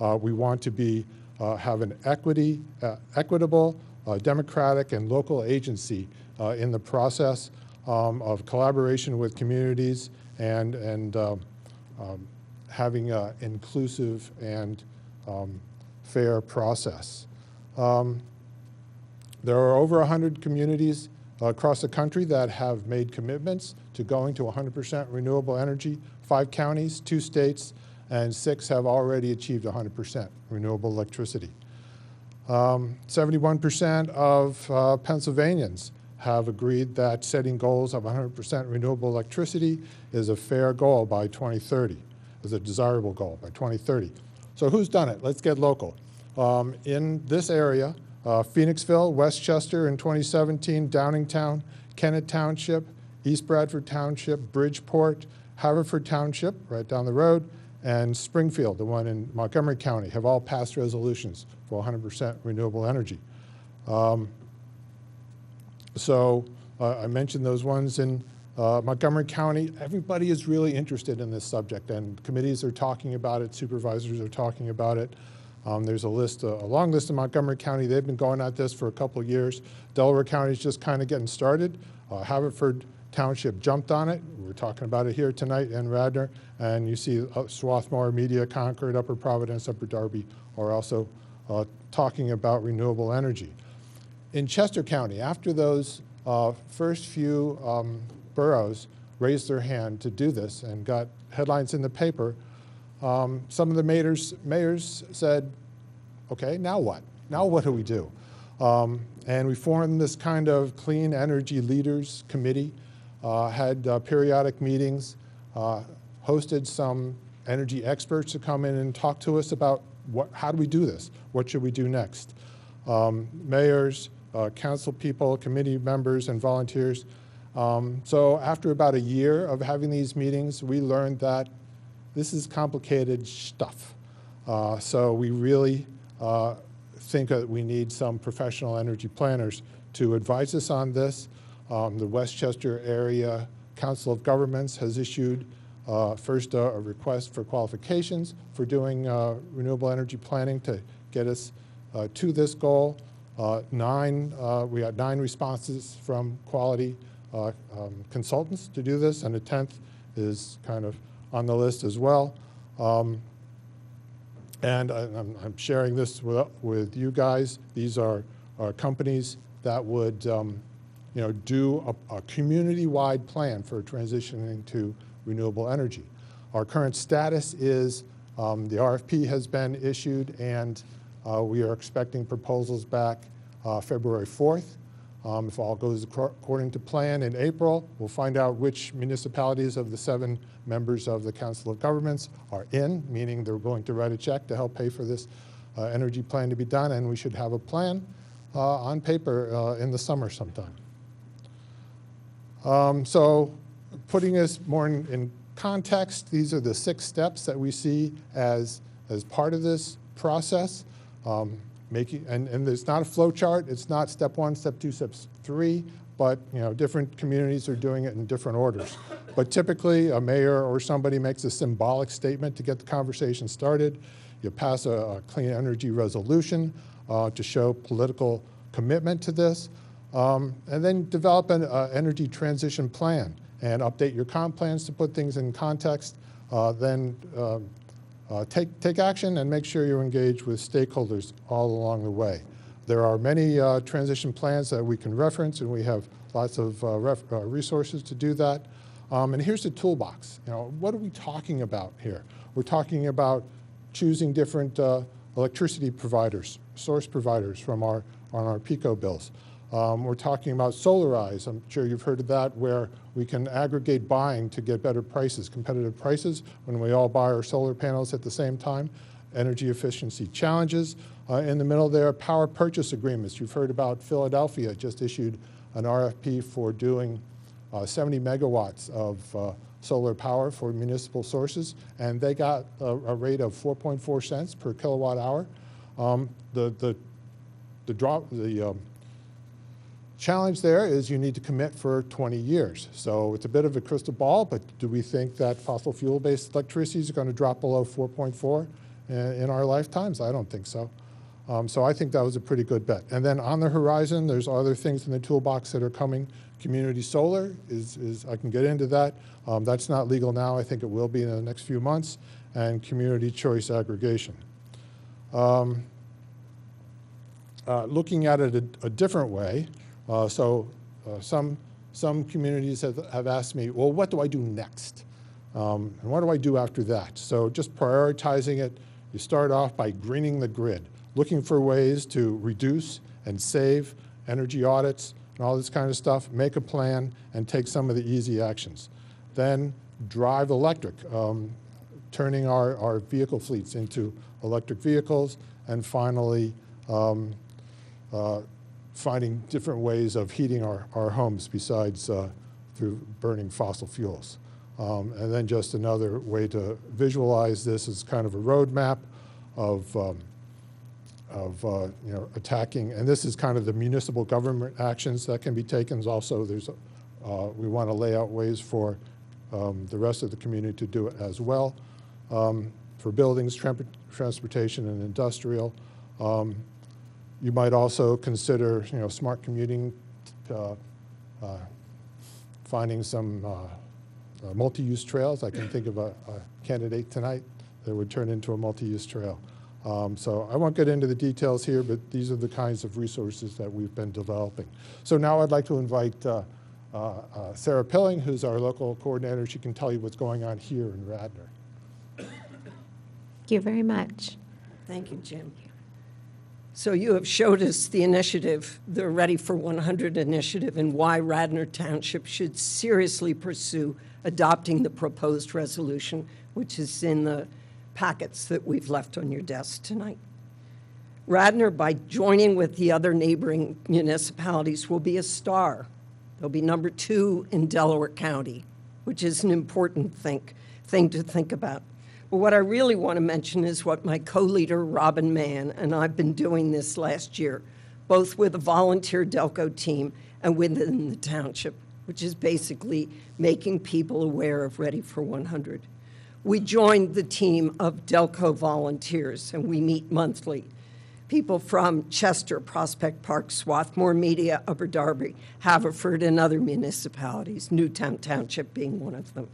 We want to have an equitable, democratic, and local agency in the process of collaboration with communities and having an inclusive and fair process. There are over 100 communities across the country that have made commitments to going to 100% renewable energy. 5 counties, 2 states, and 6 have already achieved 100% renewable electricity. 71% of Pennsylvanians have agreed that setting goals of 100% renewable electricity is a fair goal by 2030, is a desirable goal by 2030. So who's done it? Let's get local. In this area, Phoenixville, Westchester in 2017, Downingtown, Kennett Township, East Bradford Township, Bridgeport, Haverford Township, right down the road, and Springfield, the one in Montgomery County, have all passed resolutions for 100% renewable energy. I mentioned those ones in Montgomery County. Everybody is really interested in this subject, and committees are talking about it, supervisors are talking about it. There's a long list in Montgomery County. They've been going at this for a couple of years. Delaware County is just kind of getting started. Haverford Township jumped on it. We're talking about it here tonight in Radnor, and you see Swarthmore, Media, Concord, Upper Providence, Upper Darby are also talking about renewable energy. In Chester County, after those first few boroughs raised their hand to do this and got headlines in the paper, some of the mayors said, okay, now what? Now what do we do? And we formed this kind of Clean Energy Leaders Committee, had periodic meetings, hosted some energy experts to come in and talk to us about how do we do this? What should we do next? Mayors, council people, committee members, and volunteers. So after about a year of having these meetings, we learned that this is complicated stuff. So we really think that we need some professional energy planners to advise us on this. The Westchester Area Council of Governments has issued First, a request for qualifications for doing renewable energy planning to get us to this goal. We got 9 responses from quality consultants to do this, and a 10th is kind of on the list as well. And I'm sharing this with you guys. These are companies that would do a community-wide plan for transitioning to renewable energy. Our current status is the RFP has been issued, and we are expecting proposals back February 4th. If all goes according to plan in April, we'll find out which municipalities of the 7 members of the Council of Governments are in, meaning they're going to write a check to help pay for this energy plan to be done, and we should have a plan on paper in the summer sometime. So putting this more in context, these are the 6 steps that we see as part of this process. And it's not a flow chart. It's not step 1, step 2, step 3, but different communities are doing it in different orders. But typically, a mayor or somebody makes a symbolic statement to get the conversation started. You pass a clean energy resolution to show political commitment to this, and then develop an energy transition plan and update your comp plans to put things in context. Take action and make sure you engage with stakeholders all along the way. There are many transition plans that we can reference, and we have lots of resources to do that. And here's the toolbox. What are we talking about here? We're talking about choosing different electricity providers, source providers on our PICO bills. We're talking about Solarize. I'm sure you've heard of that, where we can aggregate buying to get better prices, competitive prices, when we all buy our solar panels at the same time. Energy efficiency challenges. In the middle there, power purchase agreements. You've heard about Philadelphia just issued an RFP for doing 70 megawatts of solar power for municipal sources, and they got a rate of 4.4 cents per kilowatt hour. The challenge there is you need to commit for 20 years. So it's a bit of a crystal ball, but do we think that fossil fuel-based electricity is going to drop below 4.4 in our lifetimes? I don't think so. So I think that was a pretty good bet. And then on the horizon, there's other things in the toolbox that are coming. Community solar is I can get into that. That's not legal now. I think it will be in the next few months. And community choice aggregation. Looking at it a different way, some communities have asked me, well, what do I do next? And what do I do after that? So just prioritizing it, you start off by greening the grid, looking for ways to reduce and save energy audits and all this kind of stuff, make a plan, and take some of the easy actions. Then drive electric, turning our vehicle fleets into electric vehicles, and finally, finding different ways of heating our homes besides through burning fossil fuels. And then just another way to visualize this is kind of a roadmap of attacking, and this is kind of the municipal government actions that can be taken. Also, we want to lay out ways for the rest of the community to do it as well. For buildings, transportation, and industrial. You might also consider, smart commuting, finding some multi-use trails. I can think of a candidate tonight that would turn into a multi-use trail. So I won't get into the details here, but these are the kinds of resources that we've been developing. So now I'd like to invite Sarah Pilling, who's our local coordinator. She can tell you what's going on here in Radnor. Thank you very much. Thank you, Jim. So you have showed us the initiative, the Ready for 100 initiative, and why Radnor Township should seriously pursue adopting the proposed resolution, which is in the packets that we've left on your desk tonight. Radnor, by joining with the other neighboring municipalities, will be a star. They'll be number 2 in Delaware County, which is an important thing to think about. But what I really want to mention is what my co-leader, Robin Mann, and I've been doing this last year, both with a volunteer Delco team and within the township. which is basically making people aware of Ready for 100. We joined the team of Delco volunteers, and we meet monthly. People from Chester, Prospect Park, Swarthmore Media, Upper Darby, Haverford, and other municipalities, Newtown Township being one of them,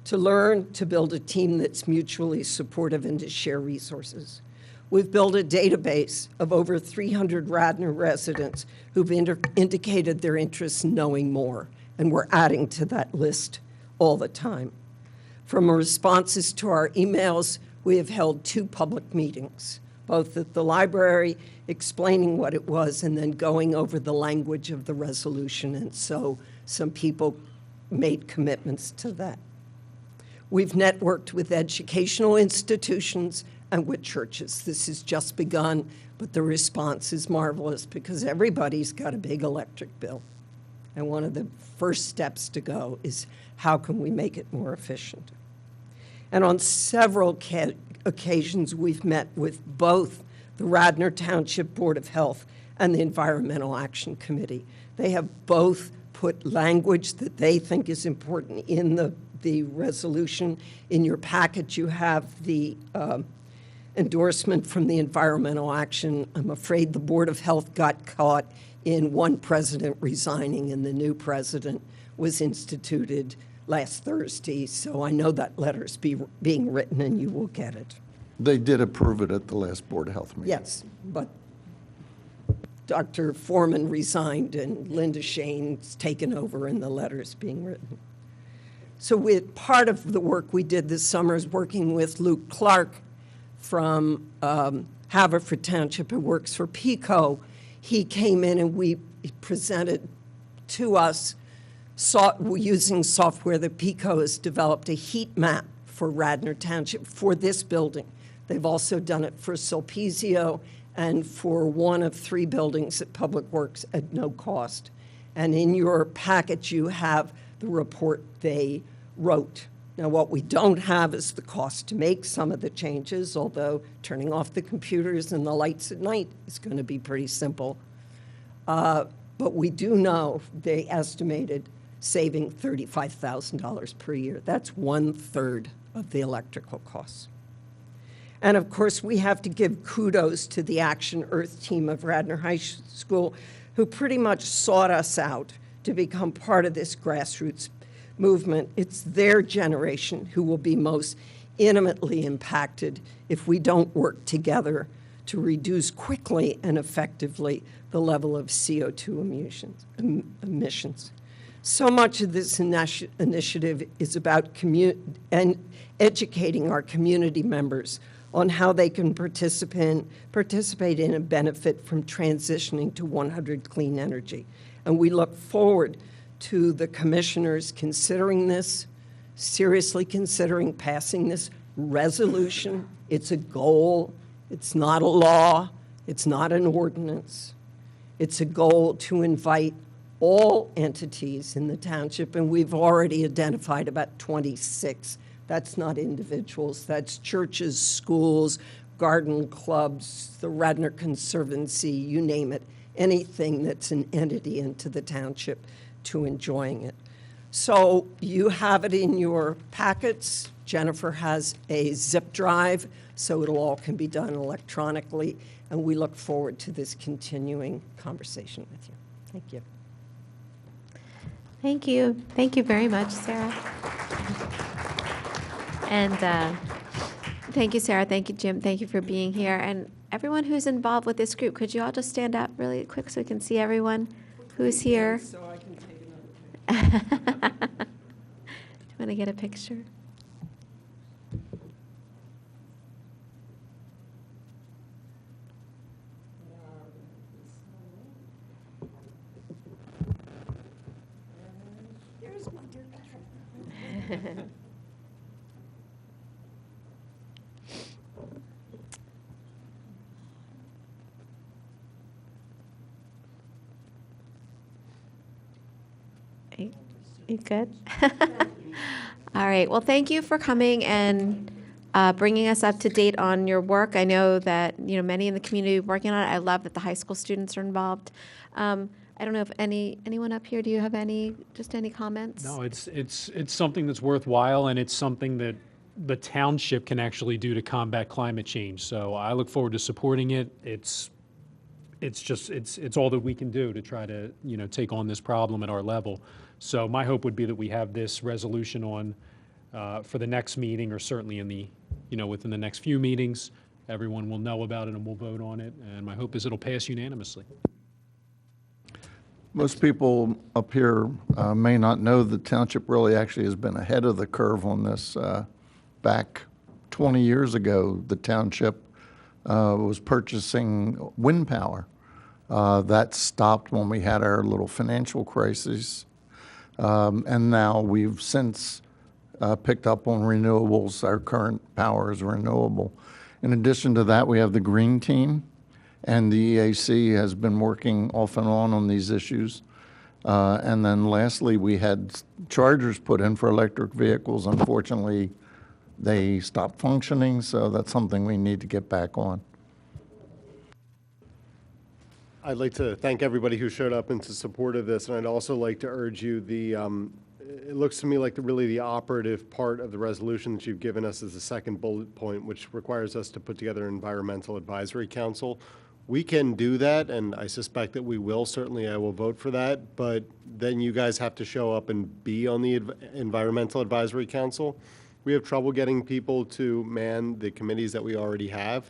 to learn to build a team that's mutually supportive and to share resources. We've built a database of over 300 Radnor residents who've indicated their interest in knowing more, and we're adding to that list all the time. From responses to our emails, we have held 2 public meetings, both at the library, explaining what it was, and then going over the language of the resolution, and so some people made commitments to that. We've networked with educational institutions and with churches. This has just begun, but the response is marvelous because everybody's got a big electric bill. And one of the first steps to go is how can we make it more efficient? And on several occasions, we've met with both the Radnor Township Board of Health and the Environmental Action Committee. They have both put language that they think is important in the resolution. In your packet, you have the endorsement from the Environmental Action. I'm afraid the Board of Health got caught in one president resigning and the new president was instituted last Thursday, so I know that letter's being written and you will get it. They did approve it at the last Board of Health meeting. Yes, but Dr. Foreman resigned and Linda Shane's taken over and the letter's being written. So part of the work we did this summer is working with Luke Clark from Haverford Township, who works for PICO. He came in and we presented to us, using software that PICO has developed, a heat map for Radnor Township for this building. They've also done it for Sulpizio and for one of 3 buildings at Public Works at no cost. And in your packet, you have the report they wrote. Now, what we don't have is the cost to make some of the changes, although turning off the computers and the lights at night is going to be pretty simple. But we do know they estimated saving $35,000 per year. That's 1/3 of the electrical costs. And of course, we have to give kudos to the Action Earth team of Radnor High School, who pretty much sought us out to become part of this grassroots movement. It's their generation who will be most intimately impacted if we don't work together to reduce quickly and effectively the level of CO2 emissions. So much of this initiative is about educating our community members on how they can participate in and benefit from transitioning to 100 clean energy. And we look forward to the commissioners considering this, seriously considering passing this resolution. It's a goal. It's not a law. It's not an ordinance. It's a goal to invite all entities in the township, and we've already identified about 26. That's not individuals. That's churches, schools, garden clubs, the Radnor Conservancy, you name it, anything that's an entity into the township to enjoying it. So you have it in your packets. Jennifer has a zip drive, so it all can be done electronically, and we look forward to this continuing conversation with you. Thank you. Thank you. Thank you very much, Sarah. And thank you, Sarah. Thank you, Jim. Thank you for being here. And everyone who's involved with this group, could you all just stand up really quick so we can see everyone who's here? So I can take another picture. Do you want to get a picture? There's my dear picture. You good? All right. Well, thank you for coming and bringing us up to date on your work. I know that many in the community are working on it. I love that the high school students are involved. I don't know if anyone up here, do you have any comments? No, it's something that's worthwhile, and it's something that the township can actually do to combat climate change. So I look forward to supporting it. It's all that we can do to try to, take on this problem at our level. So my hope would be that we have this resolution on for the next meeting, or certainly within the next few meetings. Everyone will know about it and we'll vote on it. And my hope is it'll pass unanimously. Most people up here may not know the township really actually has been ahead of the curve on this. Back 20 years ago, the township was purchasing wind power. That stopped when we had our little financial crisis. And now we've since picked up on renewables. Our current power is renewable. In addition to that, we have the Green Team, and the EAC has been working off and on these issues. And then lastly, we had chargers put in for electric vehicles. Unfortunately, they stopped functioning, so that's something we need to get back on. I'd like to thank everybody who showed up into support of this, and I'd also like to urge you, it looks to me like really the operative part of the resolution that you've given us is the second bullet point, which requires us to put together an environmental advisory council. We can do that, and I suspect that we will. Certainly, I will vote for that, but then you guys have to show up and be on the environmental advisory council. We have trouble getting people to man the committees that we already have.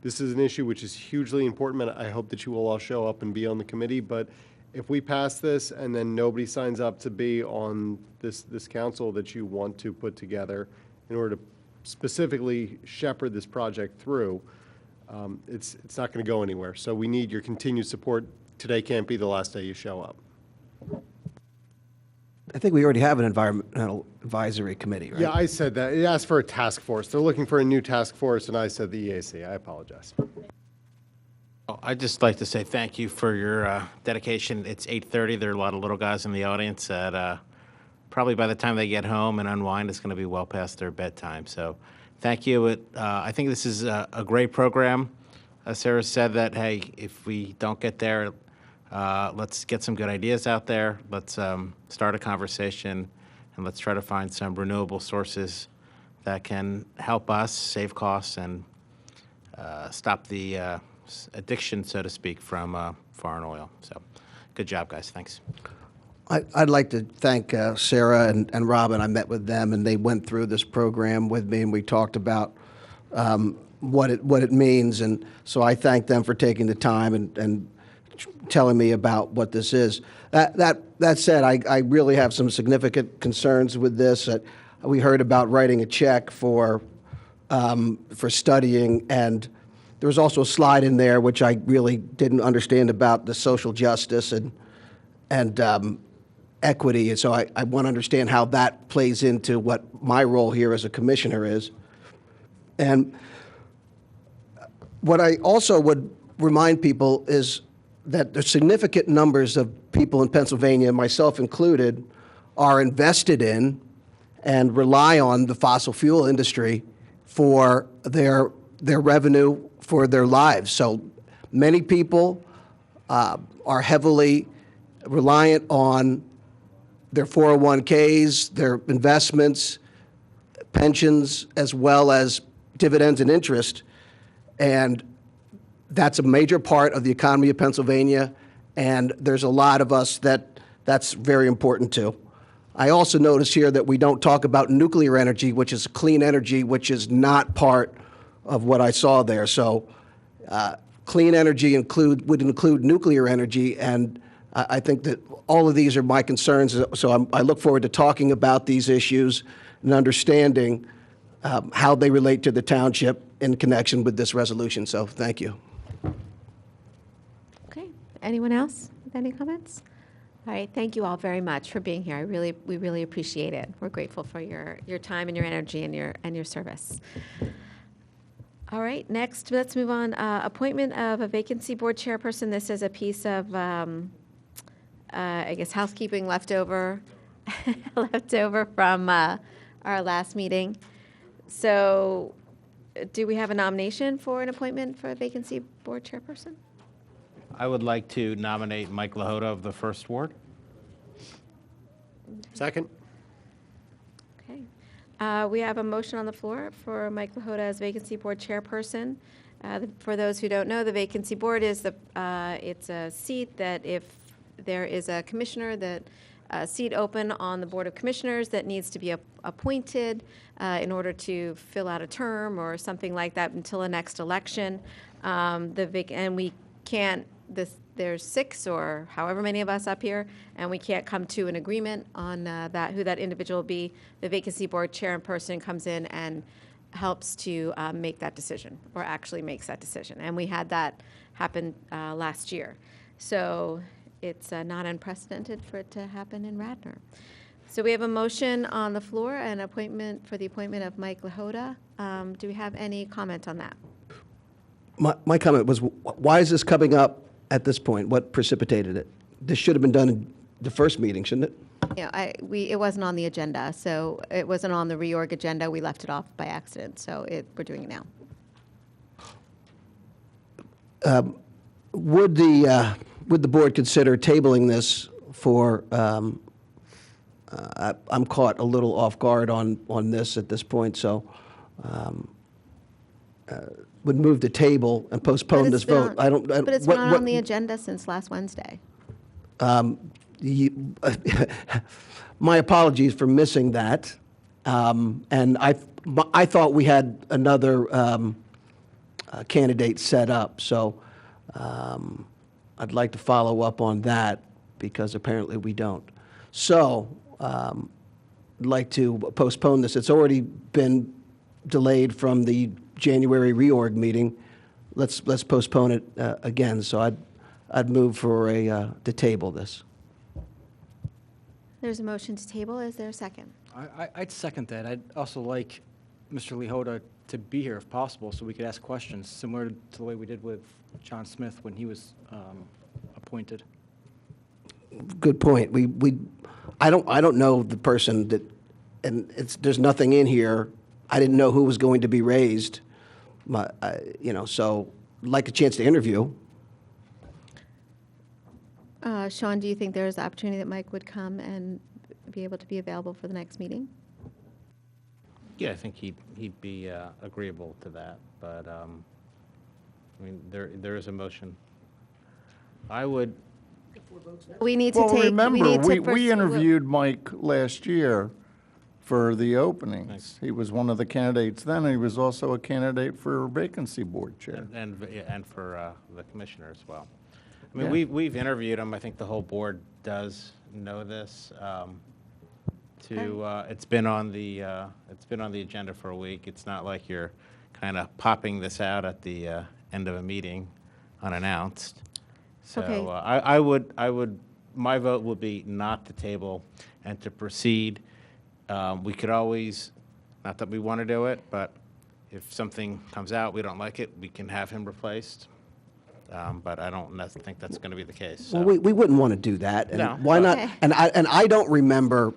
This is an issue which is hugely important, and I hope that you will all show up and be on the committee. But if we pass this and then nobody signs up to be on this council that you want to put together in order to specifically shepherd this project through, it's not going to go anywhere. So we need your continued support. Today can't be the last day you show up. I think we already have an environmental advisory committee, right? Yeah, I said that. It asked for a task force. They're looking for a new task force, and I said the EAC. I apologize. I'd just like to say thank you for your dedication. It's 8:30. There are a lot of little guys in the audience that probably by the time they get home and unwind, it's going to be well past their bedtime. So thank you. I think this is a great program. Sarah said that, hey, if we don't get there, let's get some good ideas out there. Let's start a conversation, and let's try to find some renewable sources that can help us save costs and stop the addiction, so to speak, from foreign oil. So good job, guys. Thanks. I'd like to thank Sarah and Robin. I met with them, and they went through this program with me, and we talked about what it means. And so I thank them for taking the time and telling me about what this is. That said, I really have some significant concerns with this. We heard about writing a check for studying, and there was also a slide in there which I really didn't understand about the social justice and equity. And so I want to understand how that plays into what my role here as a commissioner is. And what I also would remind people is that the significant numbers of people in Pennsylvania, myself included, are invested in and rely on the fossil fuel industry for their revenue for their lives. So many people are heavily reliant on their 401ks, their investments, pensions, as well as dividends and interest. And that's a major part of the economy of Pennsylvania, and there's a lot of us that's very important to. I also notice here that we don't talk about nuclear energy, which is clean energy, which is not part of what I saw there. So clean energy would include nuclear energy, and I think that all of these are my concerns. So I look forward to talking about these issues and understanding how they relate to the township in connection with this resolution. So thank you. Okay. Anyone else with any comments? All right. Thank you all very much for being here. We really appreciate it. We're grateful for your time and your energy and your service. All right. Next, let's move on. Appointment of a vacancy board chairperson. This is a piece of, I guess, housekeeping leftover from our last meeting. So do we have a nomination for an appointment for a vacancy board chairperson? I would like to nominate Mike Lahota of the First Ward. Second? Okay. We have a motion on the floor for Mike Lahota as Vacancy Board Chairperson. For those who don't know, the Vacancy Board is it's a seat that if there is a commissioner seat open on the Board of Commissioners that needs to be appointed in order to fill out a term or something like that until the next election. And we can't, there's 6 or however many of us up here, and we can't come to an agreement on who that individual will be. The Vacancy Board Chairperson comes in and helps to make that decision, or actually makes that decision. And we had that happen last year. So it's not unprecedented for it to happen in Radnor. So we have a motion on the floor, an appointment for the appointment of Mike Lahota. Do we have any comment on that? My comment was, why is this coming up at this point? What precipitated it? This should have been done in the first meeting, shouldn't it? Yeah, it wasn't on the agenda, so it wasn't on the reorg agenda. We left it off by accident, so we're doing it now. Would the board consider tabling this for? I'm caught a little off guard on this at this point, so would move the table and postpone this vote. But it's been on the agenda since last Wednesday. My apologies for missing that. And I thought we had another candidate set up, so I'd like to follow up on that because apparently we don't. So I'd like to postpone this. It's already been delayed from the January reorg meeting. Let's postpone it again. So I'd move for to table this. There's a motion to table. Is there a second? I'd second that. I'd also like Mr. Lahota to be here if possible, so we could ask questions, similar to the way we did with John Smith when he was appointed. Good point. I don't know the person that, and there's nothing in here. I didn't know who was going to be raised, so I'd like a chance to interview. Sean, do you think there's the opportunity that Mike would come and be able to be available for the next meeting? Yeah, I think he'd be agreeable to that, but I mean, there is a motion. I would. We need to Well, take. remember, we we interviewed Mike last year for the openings. He was one of the candidates then, and he was also a candidate for vacancy board chair. And for the commissioner as well. I Yeah. mean, we've interviewed him. I think the whole board does know this. It's been on the agenda for a week. It's not like you're kind of popping this out at the end of a meeting unannounced. So Okay. I would my vote would be not to table and to proceed. We could always, not that we want to do it, but if something comes out we don't like it, we can have him replaced. But I don't think that's going to be the case. So. Well, we wouldn't want to do that. And No. why not? Okay. And I don't remember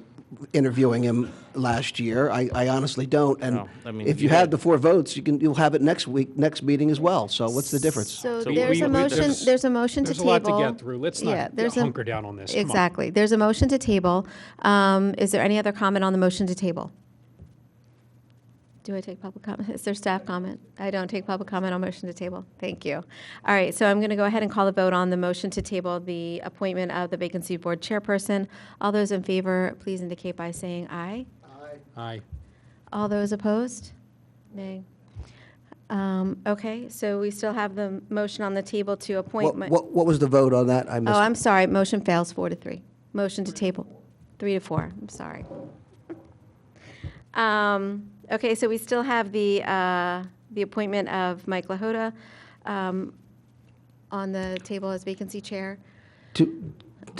interviewing him last year. I honestly don't. And No, I mean, if you you have had- the 4 votes, you'll have it next meeting as well. So what's the difference? So So there's a motion. There's a motion to There's table. a lot to get through. Let's not hunker down on this. Come on. Exactly. There's a motion to table. Is there any other comment on the motion to table? Do I take public comment? Is there staff comment? I don't take public comment on motion to table. Thank you. All right, so I'm going to go ahead and call the vote on the motion to table the appointment of the Vacancy Board Chairperson. All those in favor, please indicate by saying aye. Aye. All those opposed? Nay. Okay, so we still have the motion on the table to appoint. What was the vote on that? I missed. Oh, I'm sorry. Motion fails 4-3. Motion to table 3-4. I'm sorry. Okay, so we still have the appointment of Mike Lahota on the table as vacancy chair.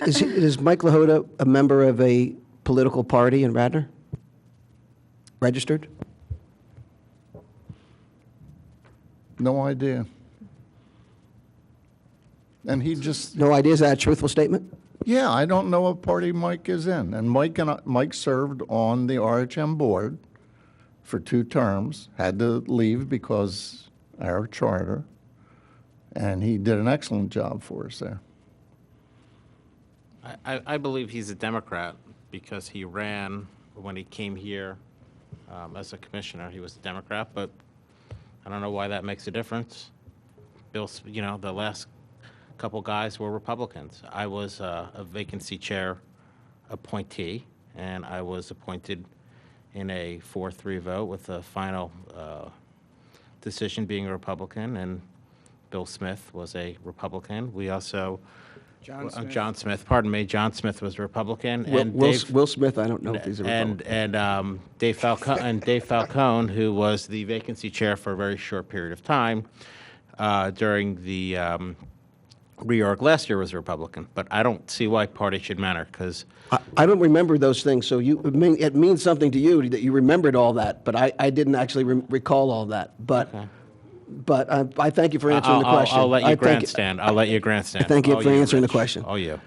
Is Mike Lahota a member of a political party in Radnor? Registered? No idea. And he just, No idea. Is that a truthful statement? yeah, I don't know what party Mike is in. And Mike served on the RHM board for 2 terms, had to leave because our charter. and he did an excellent job for us there. I believe he's a Democrat because he ran when he came here as a commissioner. He was a Democrat, but I don't know why that makes a difference. Bill, the last couple guys were Republicans. I was a vacancy chair appointee, and I was appointed in a 4-3 vote with the final decision being a Republican, and Bill Smith was a Republican. We also, John Smith, pardon me, John Smith was a Republican. Will Smith, I don't know if he's a Republican. And Dave Falcone, who was the vacancy chair for a very short period of time during the reorg last year, was a Republican. But I don't see why party should matter, because I don't remember those things, so it means something to you that you remembered all that, but I didn't actually recall all that. But I thank you for answering the question. I'll let you grandstand. I'll let you grandstand. Thank you for answering the question. Oh, you.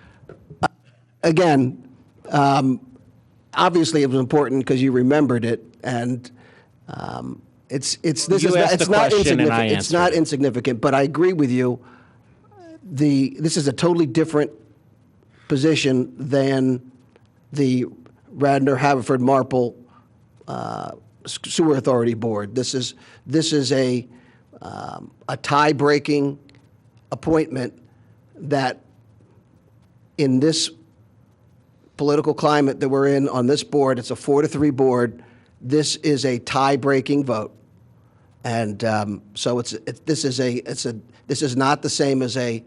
Again, obviously it was important because you remembered it, and it's not insignificant. It's not insignificant, but I agree with you. This is a totally different position than the Radnor, Haverford, Marple Sewer Authority Board. This is a tie-breaking appointment that, in this political climate that we're in on this board, it's a 4-3 board. This is a tie-breaking vote, and so this is not the same as a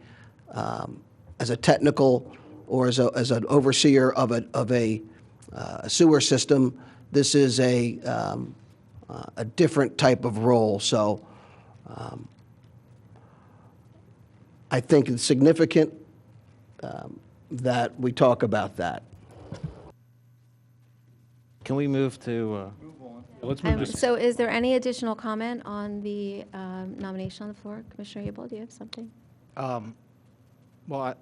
technical or as an overseer of a sewer system. This is a different type of role. So I think it's significant that we talk about that. Can we move to? Let's move to. So is there any additional comment on the nomination on the floor? Commissioner Abel, do you have something? Well,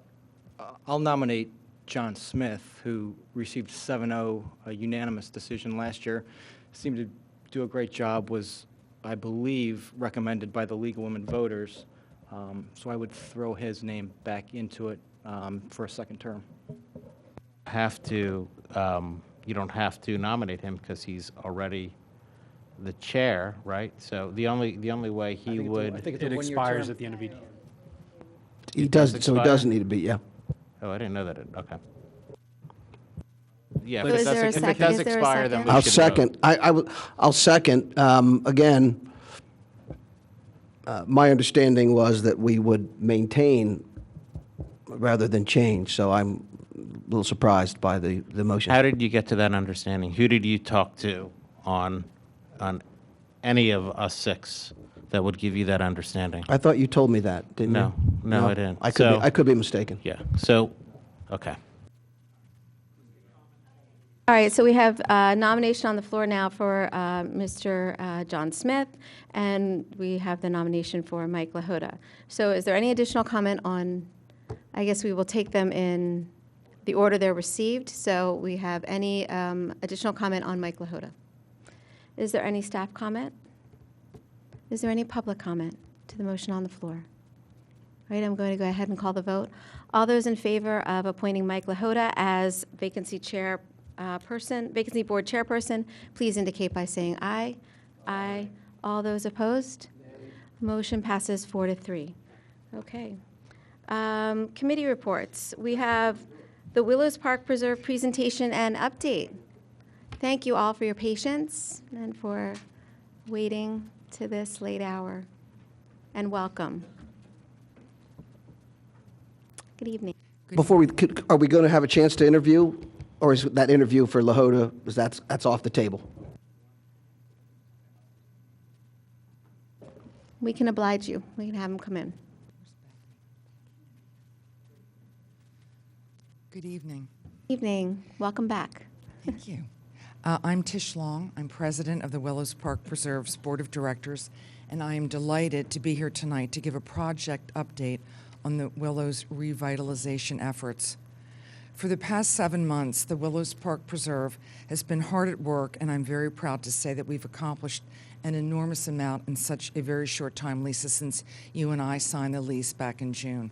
I'll nominate John Smith, who received 7-0, a unanimous decision last year. Seemed to do a great job, was, I believe, recommended by the League of Women Voters. So I would throw his name back into it for a second term. You don't have to nominate him because he's already the chair, right? So the only way he would. It expires at the end of each year. He doesn't, so he doesn't need to be, yeah. Oh, I didn't know that. Okay. Yeah, So if is there a if it second? does Is there a expire, then second? we I'll should second. vote. I'll second. Again, my understanding was that we would maintain rather than change, so I'm a little surprised by the motion. How did you get to that understanding? Who did you talk to on any of us six that would give you that understanding? I thought you told me that, didn't you? No, I didn't. I could be mistaken. Yeah. So, okay. All right, so we have a nomination on the floor now for Mr. John Smith, and we have the nomination for Mike Lahota. So is there any additional comment on, I guess we will take them in the order they're received. So we have any additional comment on Mike Lahota? Is there any staff comment? Is there any public comment to the motion on the floor? All right, I'm going to go ahead and call the vote. All those in favor of appointing Mike Lahota as vacancy board chairperson, please indicate by saying aye. Aye. All those opposed? Motion passes 4-3. Okay. Committee reports. We have the Willows Park Preserve presentation and update. Thank you all for your patience and for waiting to this late hour. And welcome. Good evening. Before are we going to have a chance to interview, or is that interview for Lahota, that's off the table? We can oblige you. We can have him come in. Good evening. Evening. Welcome back. Thank you. I'm Tish Long. I'm president of the Willows Park Preserve's Board of Directors, and I am delighted to be here tonight to give a project update on the Willows revitalization efforts. For the past 7 months, the Willows Park Preserve has been hard at work, and I'm very proud to say that we've accomplished an enormous amount in such a very short time, Lisa, since you and I signed the lease back in June.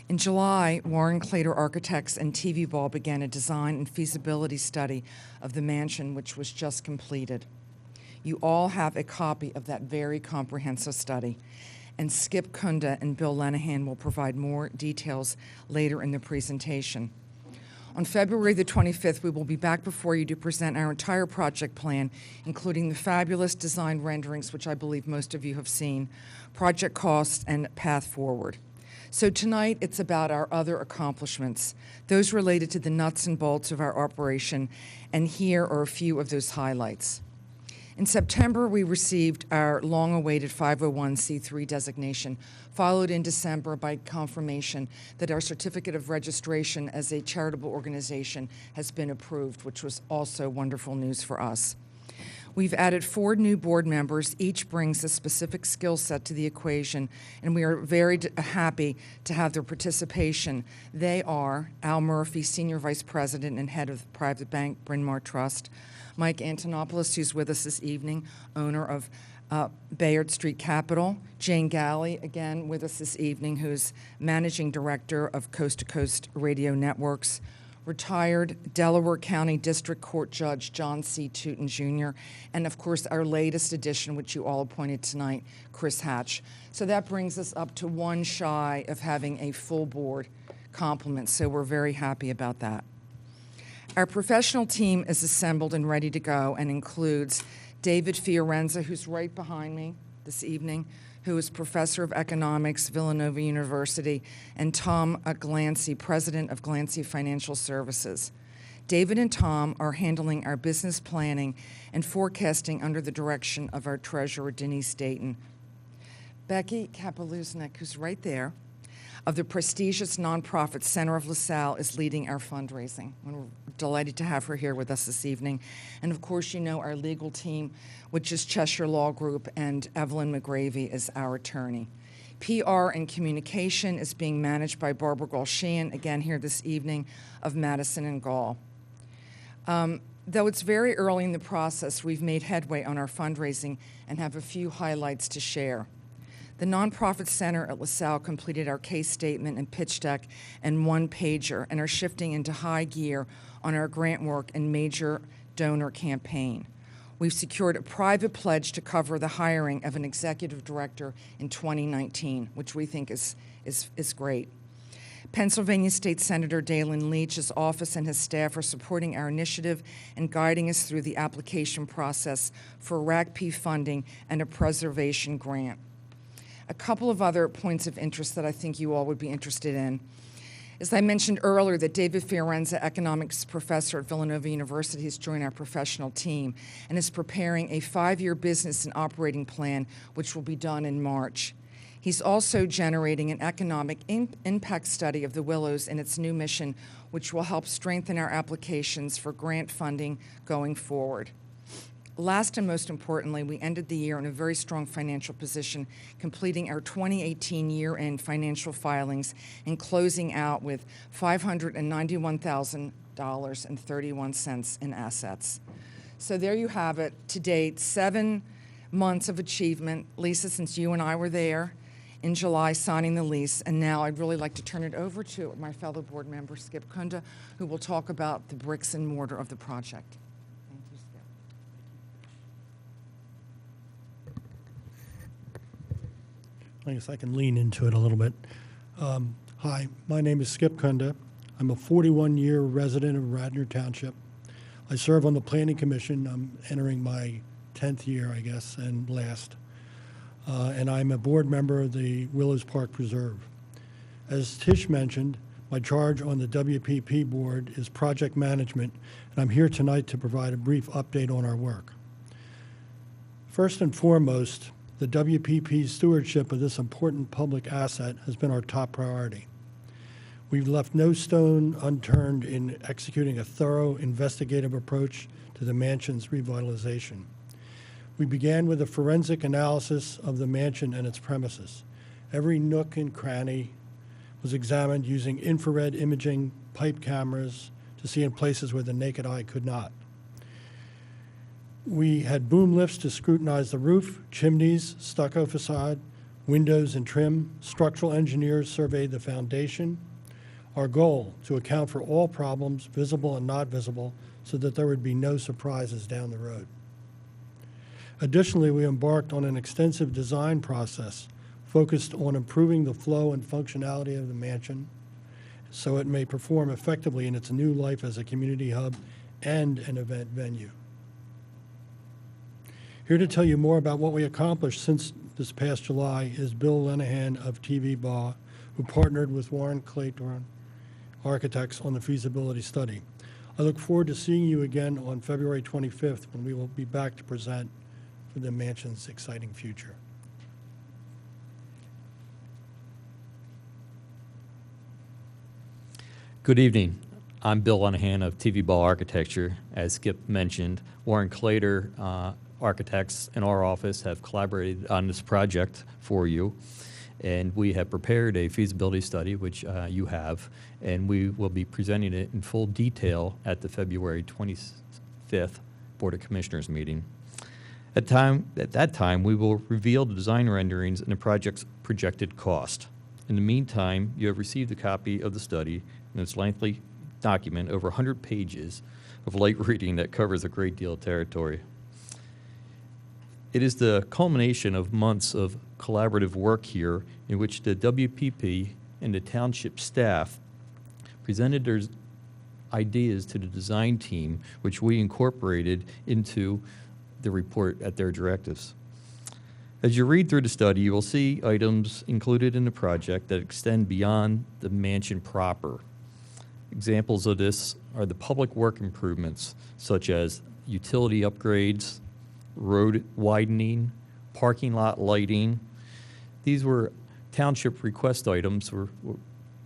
In July, Warren Clater Architects and TV Ball began a design and feasibility study of the mansion, which was just completed. You all have a copy of that very comprehensive study, and Skip Kunda and Bill Lenahan will provide more details later in the presentation. On February the 25th, we will be back before you to present our entire project plan, including the fabulous design renderings, which I believe most of you have seen, project costs, and path forward. So tonight, it's about our other accomplishments, those related to the nuts and bolts of our operation, and here are a few of those highlights. In September, we received our long-awaited 501c3 designation, followed in December by confirmation that our certificate of registration as a charitable organization has been approved, which was also wonderful news for us. We've added 4 new board members. Each brings a specific skill set to the equation, and we are very happy to have their participation. They are Al Murphy, Senior Vice President and Head of the Private Bank, Bryn Mawr Trust; Mike Antonopoulos, who's with us this evening, owner of Bayard Street Capital; Jane Galley, again with us this evening, who's Managing Director of Coast to Coast Radio Networks; retired Delaware County District Court Judge John C. Tootin Jr., and of course our latest addition, which you all appointed tonight, Chris Hatch. So that brings us up to 1 shy of having a full board complement, so we're very happy about that. Our professional team is assembled and ready to go and includes David Fiorenza, who's right behind me this evening, who is Professor of Economics, Villanova University, and Tom Glancy, President of Glancy Financial Services. David and Tom are handling our business planning and forecasting under the direction of our treasurer, Denise Dayton. Becky Kapeluznik, who's right there, of the prestigious nonprofit Center of LaSalle, is leading our fundraising. We're delighted to have her here with us this evening. And of course, you know our legal team, which is Cheshire Law Group, and Evelyn McGravy is our attorney. PR and communication is being managed by Barbara Gall-Sheehan, again here this evening, of Madison and Gall. Though it's very early in the process, we've made headway on our fundraising and have a few highlights to share. The Nonprofit Center at LaSalle completed our case statement and pitch deck and 1-pager and are shifting into high gear on our grant work and major donor campaign. We've secured a private pledge to cover the hiring of an executive director in 2019, which we think is great. Pennsylvania State Senator Dalen Leach's office and his staff are supporting our initiative and guiding us through the application process for RACP funding and a preservation grant. A couple of other points of interest that I think you all would be interested in. As I mentioned earlier, that David Fiorenza, economics professor at Villanova University, has joined our professional team and is preparing a 5-year business and operating plan, which will be done in March. He's also generating an economic impact study of the Willows and its new mission, which will help strengthen our applications for grant funding going forward. Last and most importantly, we ended the year in a very strong financial position, completing our 2018 year-end financial filings and closing out with $591,000.31 in assets. So there you have it. To date, 7 months of achievement. Lisa, since you and I were there in July signing the lease, and now I'd really like to turn it over to my fellow board member, Skip Kunda, who will talk about the bricks and mortar of the project. I guess I can lean into it a little bit. Hi, my name is Skip Kunda. I'm a 41-year resident of Radnor Township. I serve on the Planning Commission. I'm entering my 10th year, I guess, and last. And I'm a board member of the Willows Park Preserve. As Tish mentioned, my charge on the WPP board is project management, and I'm here tonight to provide a brief update on our work. First and foremost, the WPP's stewardship of this important public asset has been our top priority. We've left no stone unturned in executing a thorough investigative approach to the mansion's revitalization. We began with a forensic analysis of the mansion and its premises. Every nook and cranny was examined using infrared imaging, pipe cameras to see in places where the naked eye could not. We had boom lifts to scrutinize the roof, chimneys, stucco facade, windows and trim. Structural engineers surveyed the foundation. Our goal, to account for all problems, visible and not visible, so that there would be no surprises down the road. Additionally, we embarked on an extensive design process focused on improving the flow and functionality of the mansion so it may perform effectively in its new life as a community hub and an event venue. Here to tell you more about what we accomplished since this past July is Bill Lenahan of TV Baugh, who partnered with Warren Clayton Architects on the feasibility study. I look forward to seeing you again on February 25th when we will be back to present for the mansion's exciting future. Good evening. I'm Bill Lenahan of TV Ball Architecture. As Skip mentioned, Warren Clayton Architects in our office have collaborated on this project for you, and we have prepared a feasibility study, which you have, and we will be presenting it in full detail at the February 25th Board of Commissioners meeting. At that time, we will reveal the design renderings and the project's projected cost. In the meantime, you have received a copy of the study and its lengthy document, over 100 pages of light reading that covers a great deal of territory. It is the culmination of months of collaborative work here in which the WPP and the township staff presented their ideas to the design team, which we incorporated into the report at their directives. As you read through the study, you will see items included in the project that extend beyond the mansion proper. Examples of this are the public work improvements, such as utility upgrades, road widening, parking lot lighting. These were township request items. We're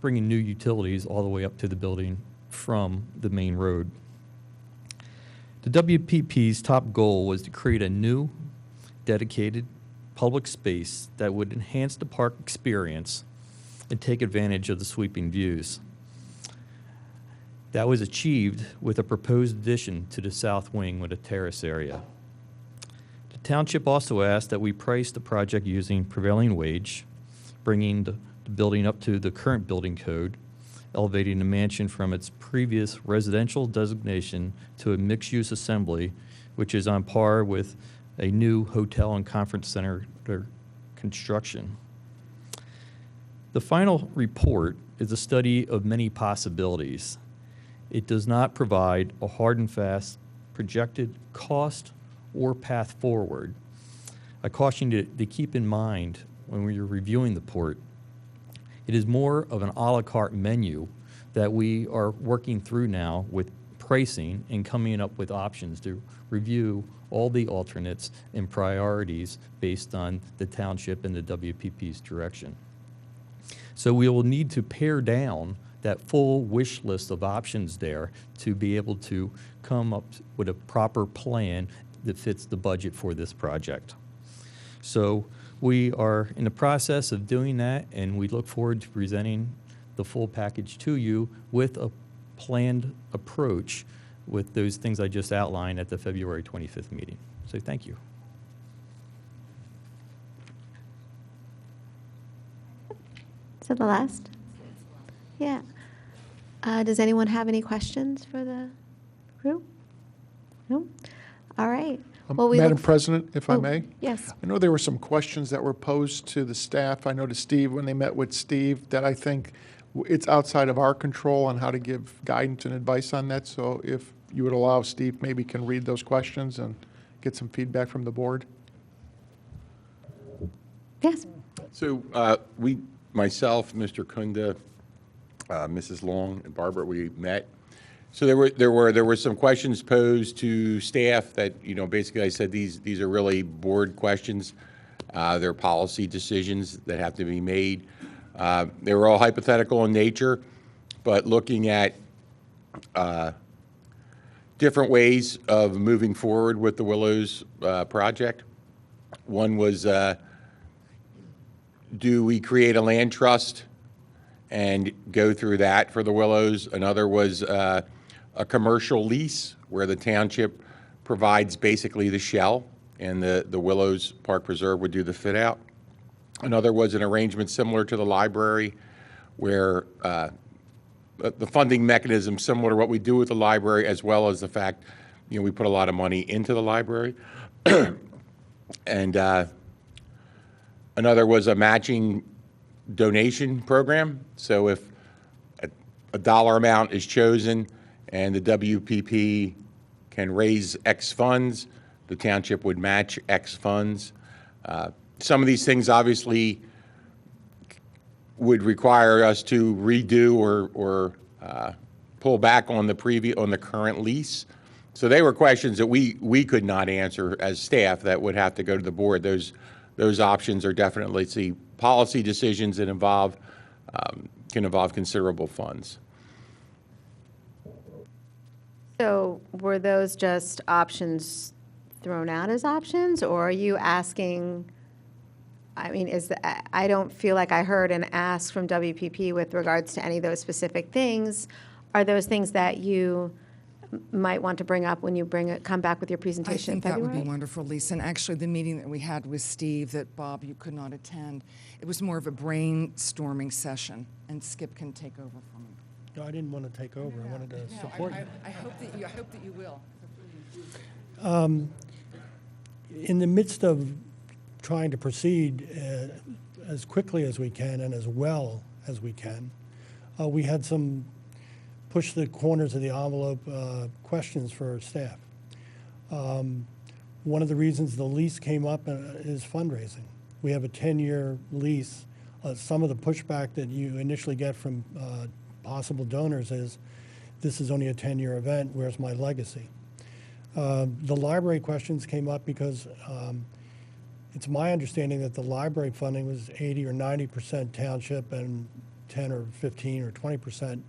bringing new utilities all the way up to the building from the main road. The WPP's top goal was to create a new, dedicated public space that would enhance the park experience and take advantage of the sweeping views. That was achieved with a proposed addition to the south wing with a terrace area. The township also asked that we price the project using prevailing wage, bringing the building up to the current building code, elevating the mansion from its previous residential designation to a mixed-use assembly, which is on par with a new hotel and conference center construction. The final report is a study of many possibilities. It does not provide a hard and fast projected cost or path forward. I caution you to keep in mind when you're reviewing the report, it is more of an a la carte menu that we are working through now with pricing and coming up with options to review all the alternates and priorities based on the township and the WPP's direction. So we will need to pare down that full wish list of options there to be able to come up with a proper plan that fits the budget for this project. So we are in the process of doing that, and we look forward to presenting the full package to you with a planned approach with those things I just outlined at the February 25th meeting. So thank you. Is that the last? Yeah. Does anyone have any questions for the group? No? All right. Well, we Madam look President, if I may? Yes. I know there were some questions that were posed to the staff. I know to Steve, when they met with Steve, that I think it's outside of our control on how to give guidance and advice on that. So if you would allow Steve, maybe can read those questions and get some feedback from the board. Yes. So myself, Mr. Kunda, Mrs. Long, and Barbara, we met. So there were some questions posed to staff that, you know, basically I said these are really board questions. They're policy decisions that have to be made. They were all hypothetical in nature, but looking at different ways of moving forward with the Willows project. One was, do we create a land trust and go through that for the Willows? Another was a commercial lease where the township provides basically the shell, and the Willows Park Preserve would do the fit out. Another was an arrangement similar to the library where the funding mechanism similar to what we do with the library, as well as the fact, we put a lot of money into the library. And another was a matching donation program. So if a dollar amount is chosen and the WPP can raise X funds, the township would match X funds. Some of these things obviously would require us to redo or pull back on the current lease. So they were questions that we could not answer as staff that would have to go to the board. Those options are definitely policy decisions that can involve considerable funds. So were those just options thrown out as options, or are you asking, I mean, I don't feel like I heard an ask from WPP with regards to any of those specific things. Are those things that you might want to bring up when you come back with your presentation in I think February? that would be wonderful, Lisa. And actually, the meeting that we had with Steve that, Bob, you could not attend, it was more of a brainstorming session, and Skip can take over from me. No, I didn't want to take over. I wanted to support you. I hope that you will. In the midst of trying to proceed as quickly as we can and as well as we can, we had some push the corners of the envelope questions for our staff. One of the reasons the lease came up is fundraising. We have a 10-year lease. Some of the pushback that you initially get from possible donors is, this is only a 10-year event, where's my legacy? The library questions came up because it's my understanding that the library funding was 80 or 90% township and 10 or 15 or 20%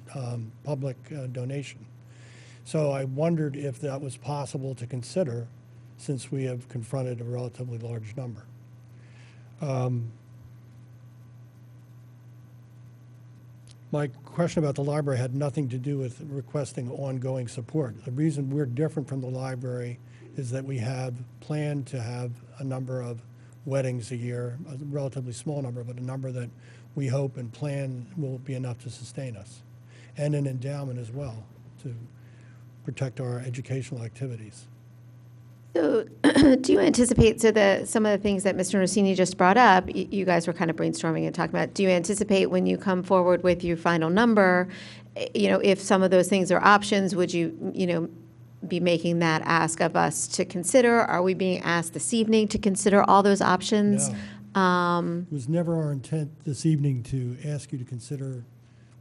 public donation. So I wondered if that was possible to consider, since we have confronted a relatively large number. My question about the library had nothing to do with requesting ongoing support. The reason we're different from the library is that we have planned to have a number of weddings a year, a relatively small number, but a number that we hope and plan will be enough to sustain us, and an endowment as well to protect our educational activities. So do you anticipate, some of the things that Mr. Rossini just brought up, you guys were kind of brainstorming and talking about, do you anticipate when you come forward with your final number, if some of those things are options, would you, be making that ask of us to consider? Are we being asked this evening to consider all those options? No. It was never our intent this evening to ask you to consider,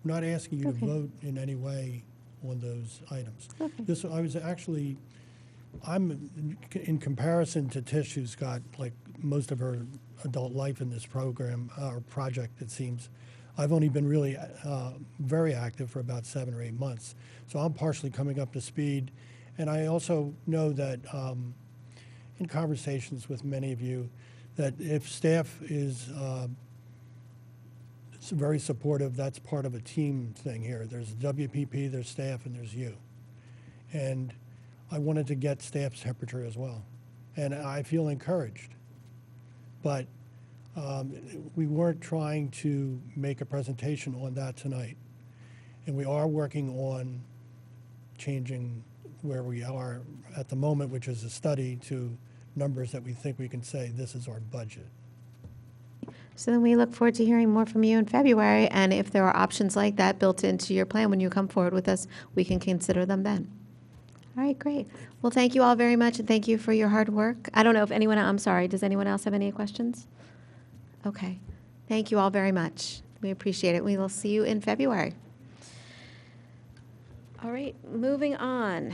we're not asking you to vote in any way on those items. Okay. I'm in comparison to Tish, who's got like most of her adult life in this program or project, it seems. I've only been really very active for about 7 or 8 months. So I'm partially coming up to speed. And I also know that in conversations with many of you, that if staff is very supportive, that's part of a team thing here. There's WPP, there's staff, and there's you. And I wanted to get staff's temperature as well. And I feel encouraged. But we weren't trying to make a presentation on that tonight. And we are working on changing where we are at the moment, which is a study, to numbers that we think we can say, this is our budget. So then we look forward to hearing more from you in February, and if there are options like that built into your plan when you come forward with us, we can consider them then. All right, great. Well, thank you all very much, and thank you for your hard work. I don't know if I'm sorry, does anyone else have any questions? Okay. Thank you all very much. We appreciate it. We will see you in February. All right, moving on.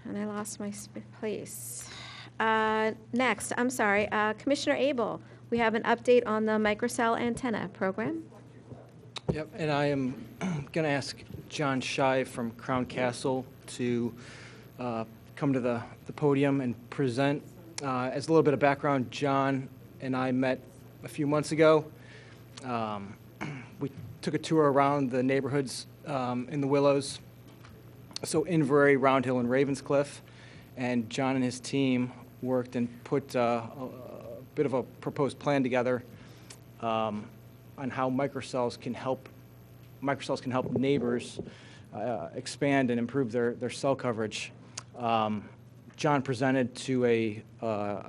And I lost my place. Next, I'm sorry, Commissioner Abel, we have an update on the microcell antenna program. Yep, and I am going to ask John Shai from Crown Castle to come to the podium and present. As a little bit of background, John and I met a few months ago. We took a tour around the neighborhoods in the Willows, so Inverary, Round Hill, and Ravenscliff. and John and his team worked and put a bit of a proposed plan together on how microcells can help neighbors expand and improve their cell coverage. John presented to a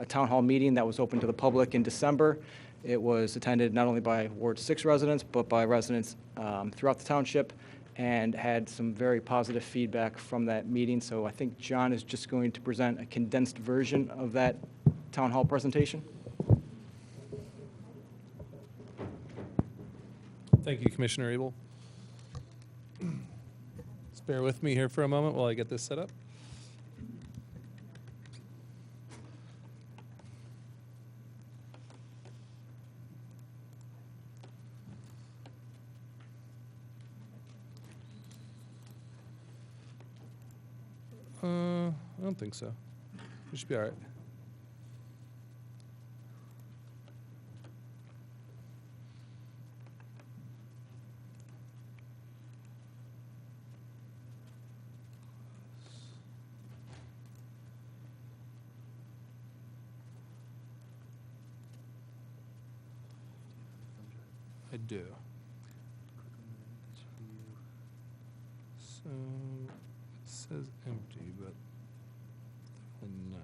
town hall meeting that was open to the public in December. It was attended not only by Ward 6 residents, but by residents throughout the township, and had some very positive feedback from that meeting. So I think John is just going to present a condensed version of that town hall presentation. Thank you, Commissioner Abel. Just bear with me here for a moment while I get this set up. I don't think so. We should be all right. I do. So it says empty, but definitely not.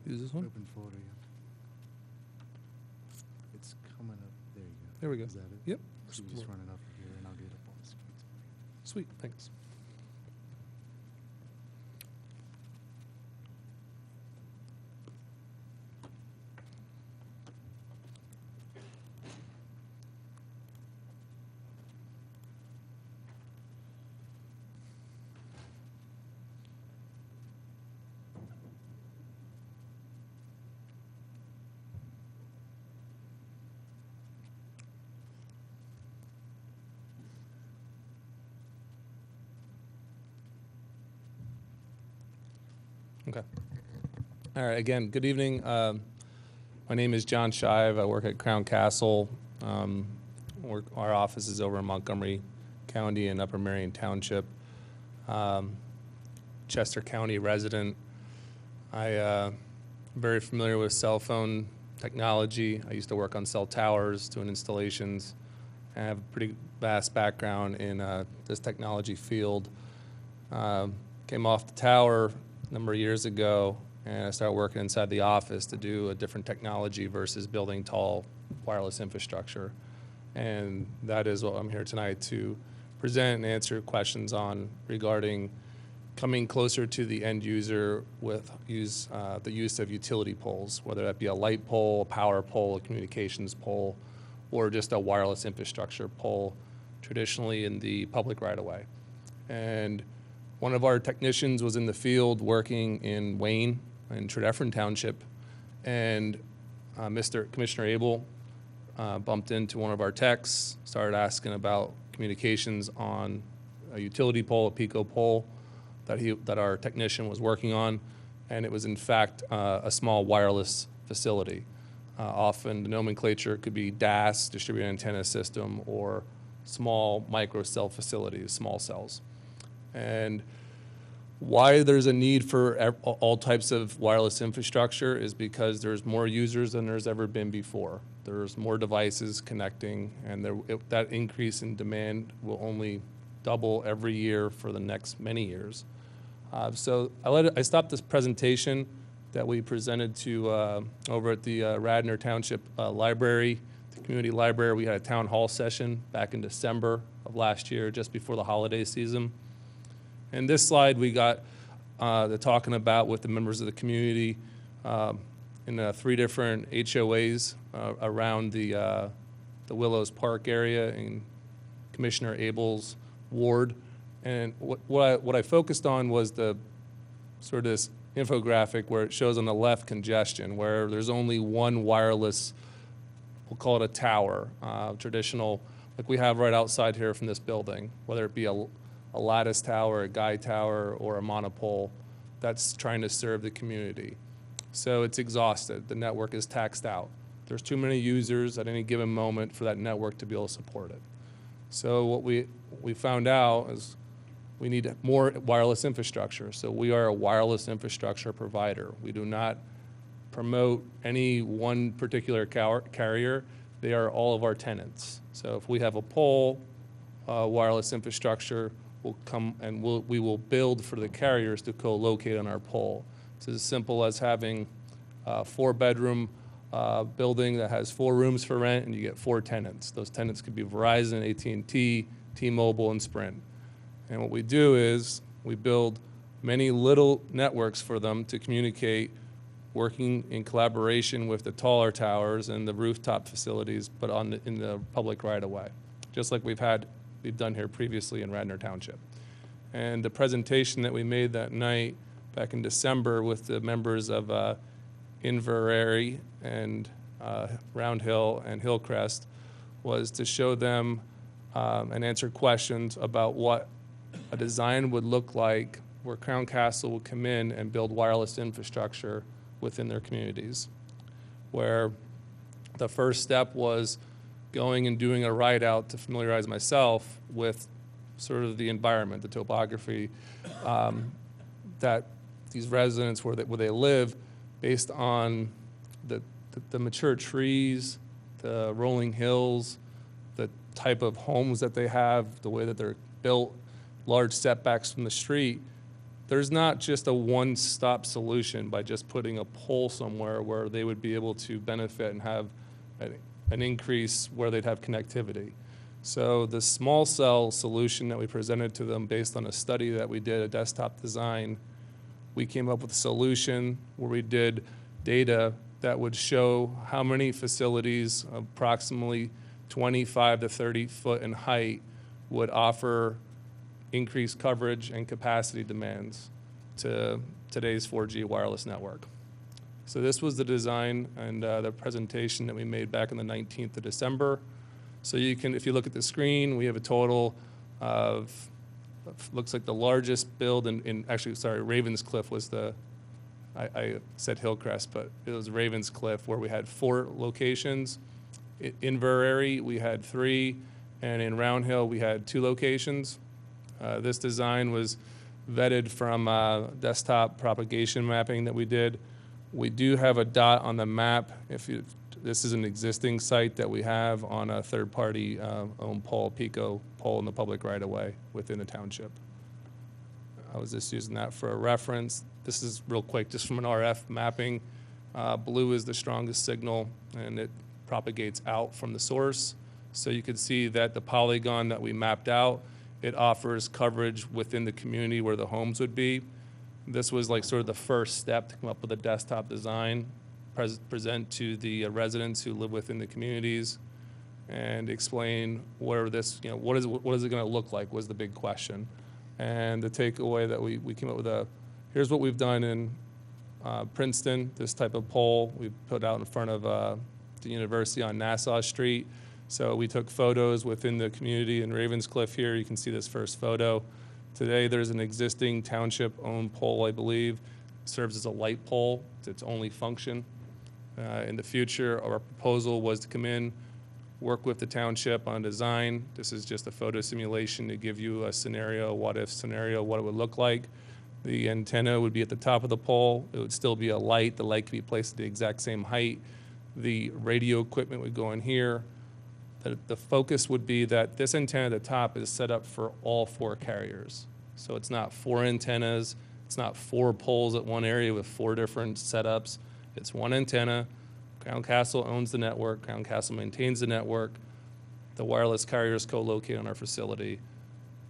Use this one? Open photo, yeah. It's coming up. There you go. There we go. Is that it? Yep. So you just run it up here and I'll get it up on the screen. Sweet, thanks. Okay. All right, again, good evening. My name is John Shive. I work at Crown Castle. Our office is over in Montgomery County and Upper Marion Township. Chester County resident. I'm very familiar with cell phone technology. I used to work on cell towers, doing installations. I have a pretty vast background in this technology field. Came off the tower a number of years ago, and I started working inside the office to do a different technology versus building tall wireless infrastructure. And that is what I'm here tonight to present and answer questions on regarding coming closer to the end user with the use of utility poles, whether that be a light pole, a power pole, a communications pole, or just a wireless infrastructure pole, traditionally in the public right-of-way. And one of our technicians was in the field working in Wayne in Tredeffern Township, and Commissioner Abel bumped into one of our techs, started asking about communications on a utility pole, a Pico pole that our technician was working on, and it was in fact a small wireless facility. Often the nomenclature could be DAS, distributed antenna system, or small micro cell facilities, small cells. And why there's a need for all types of wireless infrastructure is because there's more users than there's ever been before. There's more devices connecting, and that increase in demand will only double every year for the next many years. So I stopped this presentation that we presented to over at the Radnor Township Library, the community library. We had a town hall session back in December of last year, just before the holiday season. And this slide we got talking about with the members of the community in 3 different HOAs around the Willows Park area in Commissioner Abel's ward. And what I focused on was the sort of this infographic where it shows on the left congestion, where there's only one wireless, we'll call it a tower, traditional, like we have right outside here from this building, whether it be a lattice tower, a guy tower, or a monopole that's trying to serve the community. So it's exhausted. The network is taxed out. There's too many users at any given moment for that network to be able to support it. So what we found out is we need more wireless infrastructure. So we are a wireless infrastructure provider. We do not promote any one particular carrier. They are all of our tenants. So if we have a pole, wireless infrastructure will come and we will build for the carriers to co-locate on our pole. It's as simple as having a 4-bedroom building that has 4 rooms for rent, and you get 4 tenants. Those tenants could be Verizon, AT&T, T-Mobile, and Sprint. And what we do is we build many little networks for them to communicate, working in collaboration with the taller towers and the rooftop facilities, but in the public right-of-way, just like we've done here previously in Radnor Township. And the presentation that we made that night back in December with the members of Inverary and Round Hill and Hillcrest was to show them and answer questions about what a design would look like where Crown Castle would come in and build wireless infrastructure within their communities, where the first step was going and doing a ride out to familiarize myself with sort of the environment, the topography that these residents where they live, based on the mature trees, the rolling hills, the type of homes that they have, the way that they're built, large setbacks from the street. There's not just a one-stop solution by just putting a pole somewhere where they would be able to benefit and have an increase where they'd have connectivity. So the small cell solution that we presented to them based on a study that we did, a desktop design, we came up with a solution where we did data that would show how many facilities, approximately 25 to 30 foot in height, would offer increased coverage and capacity demands to today's 4G wireless network. So this was the design and the presentation that we made back on the 19th of December. So you can, if you look at the screen, we have a total of, looks like the largest build actually, sorry, Ravenscliff was I said Hillcrest, but it was Ravenscliff where we had 4 locations. In Inverary, we had 3, and in Round Hill, we had 2 locations. This design was vetted from desktop propagation mapping that we did. We do have a dot on the map. This is an existing site that we have on a third-party owned pole, Pico pole in the public right-of-way within the township. I was just using that for a reference. This is real quick, just from an RF mapping. Blue is the strongest signal, and it propagates out from the source. So you can see that the polygon that we mapped out, it offers coverage within the community where the homes would be. This was like sort of the first step to come up with a desktop design, present to the residents who live within the communities, and explain where this, what is it going to look like was the big question. And the takeaway that we came up with here's what we've done in Princeton, this type of pole we put out in front of the university on Nassau Street. So we took photos within the community in Ravenscliff here. You can see this first photo. Today there's an existing township-owned pole, I believe. It serves as a light pole. It's its only function. In the future, our proposal was to come in, work with the township on design. This is just a photo simulation to give you a scenario, what-if scenario, what it would look like. The antenna would be at the top of the pole. It would still be a light. The light could be placed at the exact same height. The radio equipment would go in here. The focus would be that this antenna at the top is set up for all 4 carriers. So it's not 4 antennas. It's not 4 poles at one area with 4 different setups. It's one antenna. Crown Castle owns the network. Crown Castle maintains the network. The wireless carriers co-locate on our facility,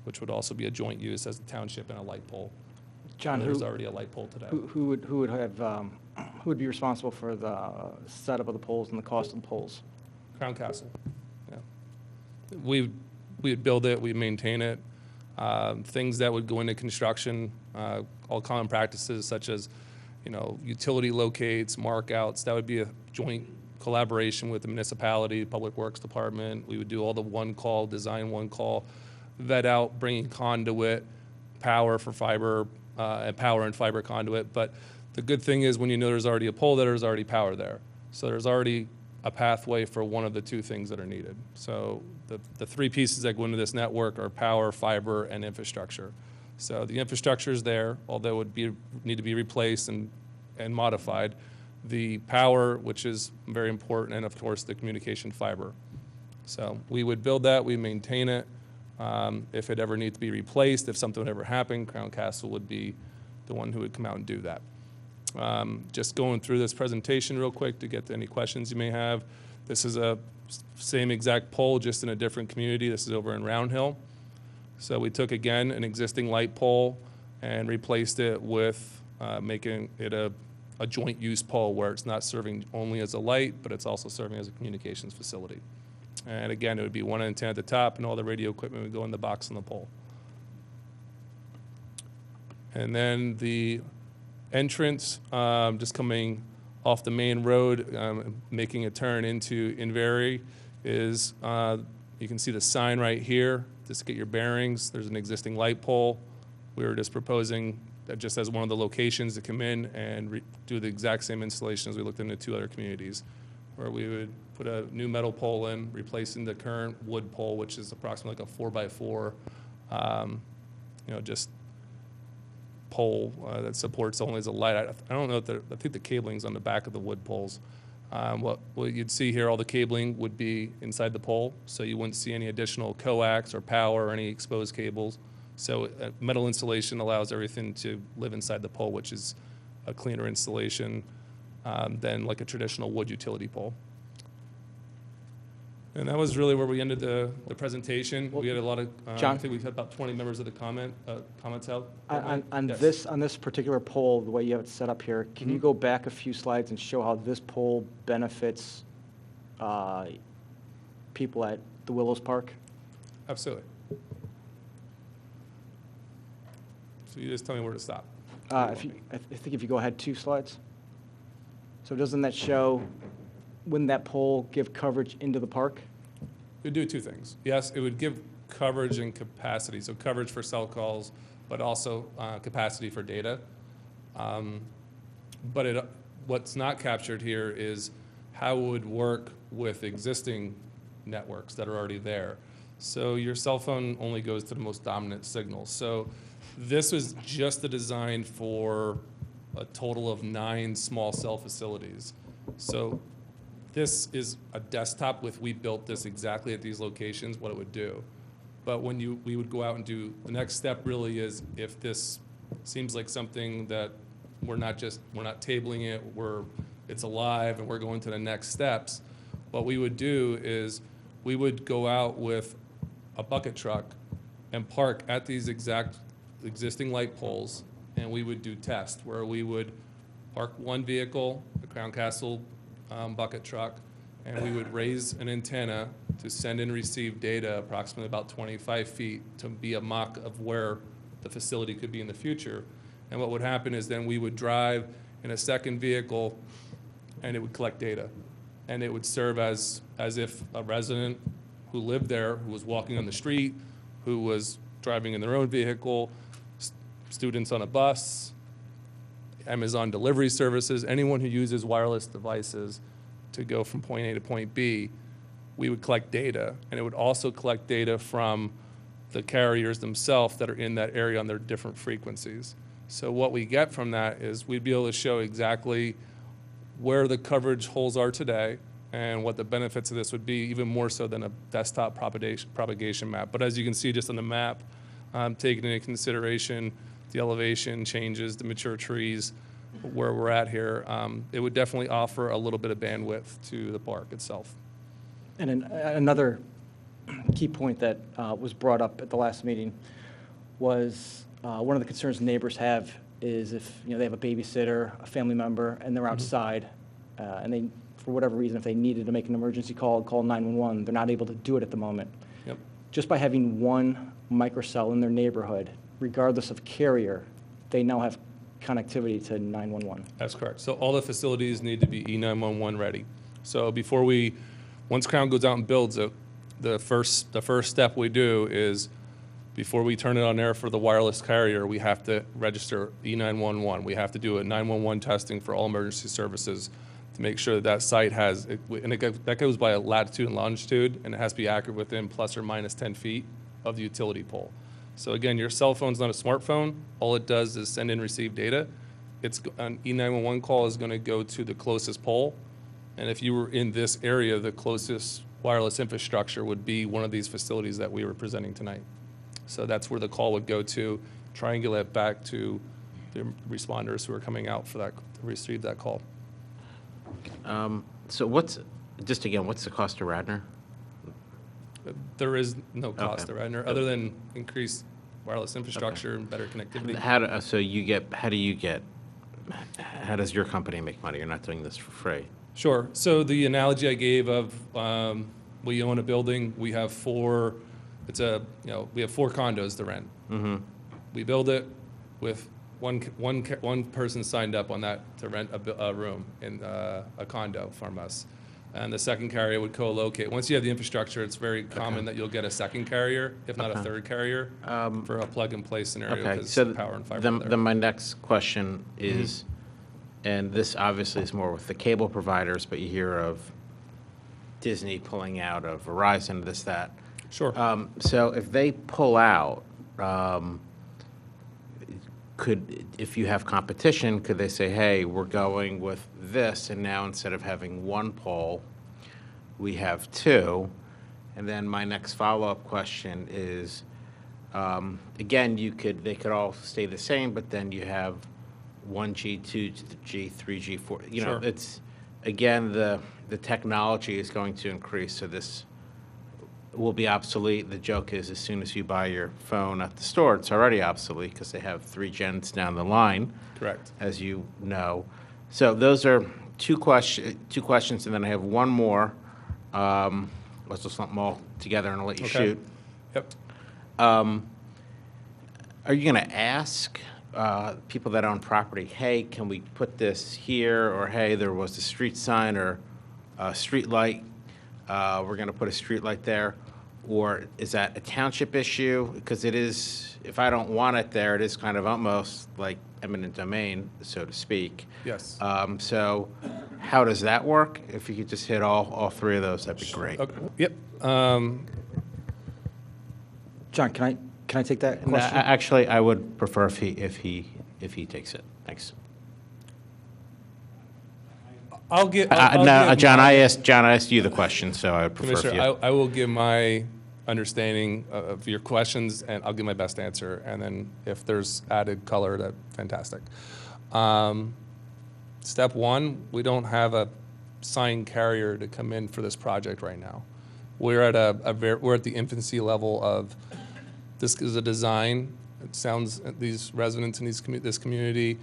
which would also be a joint use as a township and a light pole. John, there's already a light pole today. Who would be responsible for the setup of the poles and the cost of the poles? Crown Castle. Yeah, we would build it, we maintain it. Things that would go into construction, all common practices such as, utility locates, markouts. That would be a joint collaboration with the municipality, Public Works Department. We would do all the one call, design one call, vet out, bringing conduit, power for fiber, and power and fiber conduit. But The good thing is when you know there's already a pole there, there's already power there. So there's already a pathway for one of the two things that are needed. So the three pieces that go into this network are power, fiber, and infrastructure. So the infrastructure is there, although it would need to be replaced and modified. The power, which is very important, and of course the communication fiber. So we would build that, we maintain it. If it ever needs to be replaced, if something would ever happen, Crown Castle would be the one who would come out and do that. Just going through this presentation real quick to get to any questions you may have. This is a same exact pole, just in a different community. This is over in Round Hill. So we took, again, an existing light pole and replaced it with making it a joint use pole where it's not serving only as a light, but it's also serving as a communications facility. And again, it would be one antenna at the top, and all the radio equipment would go in the box on the pole. And then the entrance, just coming off the main road, making a turn into Inverie, is you can see the sign right here. Just to get your bearings, there's an existing light pole. We were just proposing that just as one of the locations to come in and do the exact same installation as we looked into 2 other communities, where we would put a new metal pole in, replacing the current wood pole, which is approximately like a 4x4, just pole that supports only as a light. I don't know if I think the cabling's on the back of the wood poles. What you'd see here, all the cabling would be inside the pole, so you wouldn't see any additional coax or power or any exposed cables. So metal installation allows everything to live inside the pole, which is a cleaner installation than like a traditional wood utility pole. And that was really where we ended the presentation. We had a lot of, John? I think we had about 20 members of the comments out. On Yes. this particular poll, the way you have it set up here, can you go back a few slides and show how this poll benefits people at the Willows Park? Absolutely. So you just tell me where to stop. I think if you go ahead 2 slides. So doesn't that show, wouldn't that poll give coverage into the park? It would do 2 things. Yes, it would give coverage and capacity, so coverage for cell calls, but also capacity for data. But what's not captured here is how it would work with existing networks that are already there. So your cell phone only goes to the most dominant signals. So this was just a design for a total of 9 small cell facilities. So this is a desktop with, we built this exactly at these locations, what it would do. But when we would go out and do, the next step really is, if this seems like something that we're not tabling it, it's alive and we're going to the next steps, what we would do is we would go out with a bucket truck and park at these exact existing light poles, and we would do tests where we would park one vehicle, the Crown Castle bucket truck, and we would raise an antenna to send and receive data approximately about 25 feet to be a mock of where the facility could be in the future. And what would happen is then we would drive in a second vehicle and it would collect data. And it would serve as if a resident who lived there, who was walking on the street, who was driving in their own vehicle, students on a bus, Amazon delivery services, anyone who uses wireless devices to go from point A to point B, we would collect data. And it would also collect data from the carriers themselves that are in that area on their different frequencies. So what we get from that is we'd be able to show exactly where the coverage holes are today and what the benefits of this would be, even more so than a desktop propagation map. But as you can see just on the map, taking into consideration the elevation changes, the mature trees, where we're at here, it would definitely offer a little bit of bandwidth to the park itself. And another key point that was brought up at the last meeting was one of the concerns neighbors have is if they have a babysitter, a family member, and they're outside, and they, for whatever reason, if they needed to make an emergency call 911, they're not able to do it at the moment. Yep. Just by having one microcell in their neighborhood, regardless of carrier, they now have connectivity to 911. That's correct. So all the facilities need to be E911 ready. So once Crown goes out and builds it, the first step we do is, Before we turn it on air for the wireless carrier, we have to register E911. We have to do a 911 testing for all emergency services to make sure that that site has, that goes by a latitude and longitude, and it has to be accurate within plus or minus 10 feet of the utility pole. So again, your cell phone's not a smartphone. All it does is send and receive data. An E911 call is going to go to the closest pole. And if you were in this area, the closest wireless infrastructure would be one of these facilities that we were presenting tonight. So that's where the call would go to, triangulate back to the responders who are coming out for that, to receive that call. So what's the cost to Radnor? There is no cost Okay. to Radnor other than increased wireless infrastructure and better connectivity. How does your company make money? You're not doing this for free. Sure. So the analogy I gave of we own a building, we have four condos to rent. Mm-hmm. We build it with one person signed up on that to rent a room in a condo from us. And the second carrier would co-locate. Once you have the infrastructure, it's very common that you'll get a second carrier, if not a third carrier, for a plug-and-play scenario because So power and fiber then, are there. then my next question is, and this obviously is more with the cable providers, but you hear of Disney pulling out of Verizon, this, that. Sure. So if they pull out, if you have competition, could they say, hey, we're going with this, and now instead of having one pole, we have two? And then my next follow-up question is, again, they could all stay the same, but then you have 1G, 2G, 3G, 4. You know, Sure. it's, again, the technology is going to increase, so this will be obsolete. The joke is, as soon as you buy your phone at the store, it's already obsolete because they have 3 gens down the line. Correct. As you know. So those are two questions, and then I have one more. Let's just lump them all together and I'll let you Okay. shoot. Yep. Are you going to ask people that own property, hey, can we put this here? Or, hey, there was a street sign or a street light. We're going to put a street light there. Or is that a township issue? Because it is, if I don't want it there, it is kind of almost like eminent domain, so to speak. Yes. So how does that work? If you could just hit all three of those, that'd be great. Okay. Yep. John, can I take that No, question? actually, I would prefer if he takes it. Thanks. I'll give. No, John, I asked you the question, so I would prefer if Commissioner, you. I will give my understanding of your questions, and I'll give my best answer. And then if there's added color, that's fantastic. Step one, we don't have a signed carrier to come in for this project right now. We're at we're at the infancy level of this is a design. It sounds these residents in this community,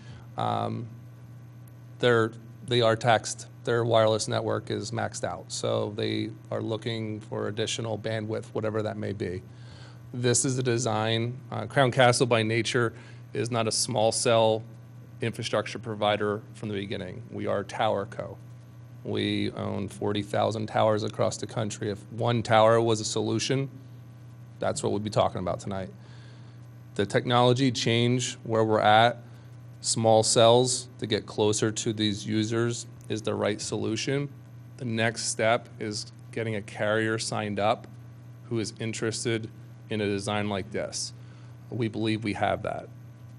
they are taxed. Their wireless network is maxed out, so they are looking for additional bandwidth, whatever that may be. This is a design. Crown Castle, by nature, is not a small cell infrastructure provider from the beginning. We are Tower Co. We own 40,000 towers across the country. If one tower was a solution, that's what we'd be talking about tonight. The technology change where we're at, small cells to get closer to these users is the right solution. The next step is getting a carrier signed up who is interested in a design like this. We believe we have that.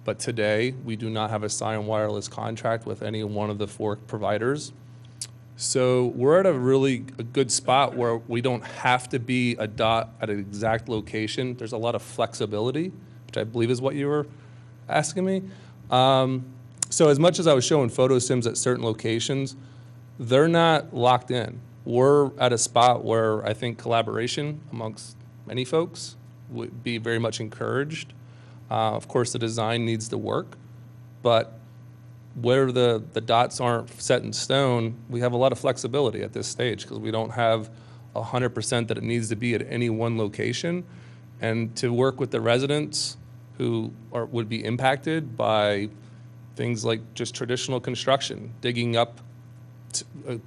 But today, we do not have a signed wireless contract with any one of the 4 providers. So we're at a good spot where we don't have to be a dot at an exact location. There's a lot of flexibility, which I believe is what you were asking me. So as much as I was showing photo sims at certain locations, they're not locked in. We're at a spot where I think collaboration amongst many folks would be very much encouraged. Of course, the design needs to work, but where the dots aren't set in stone, we have a lot of flexibility at this stage because we don't have 100% that it needs to be at any one location. And to work with the residents who would be impacted by things like just traditional construction, digging up,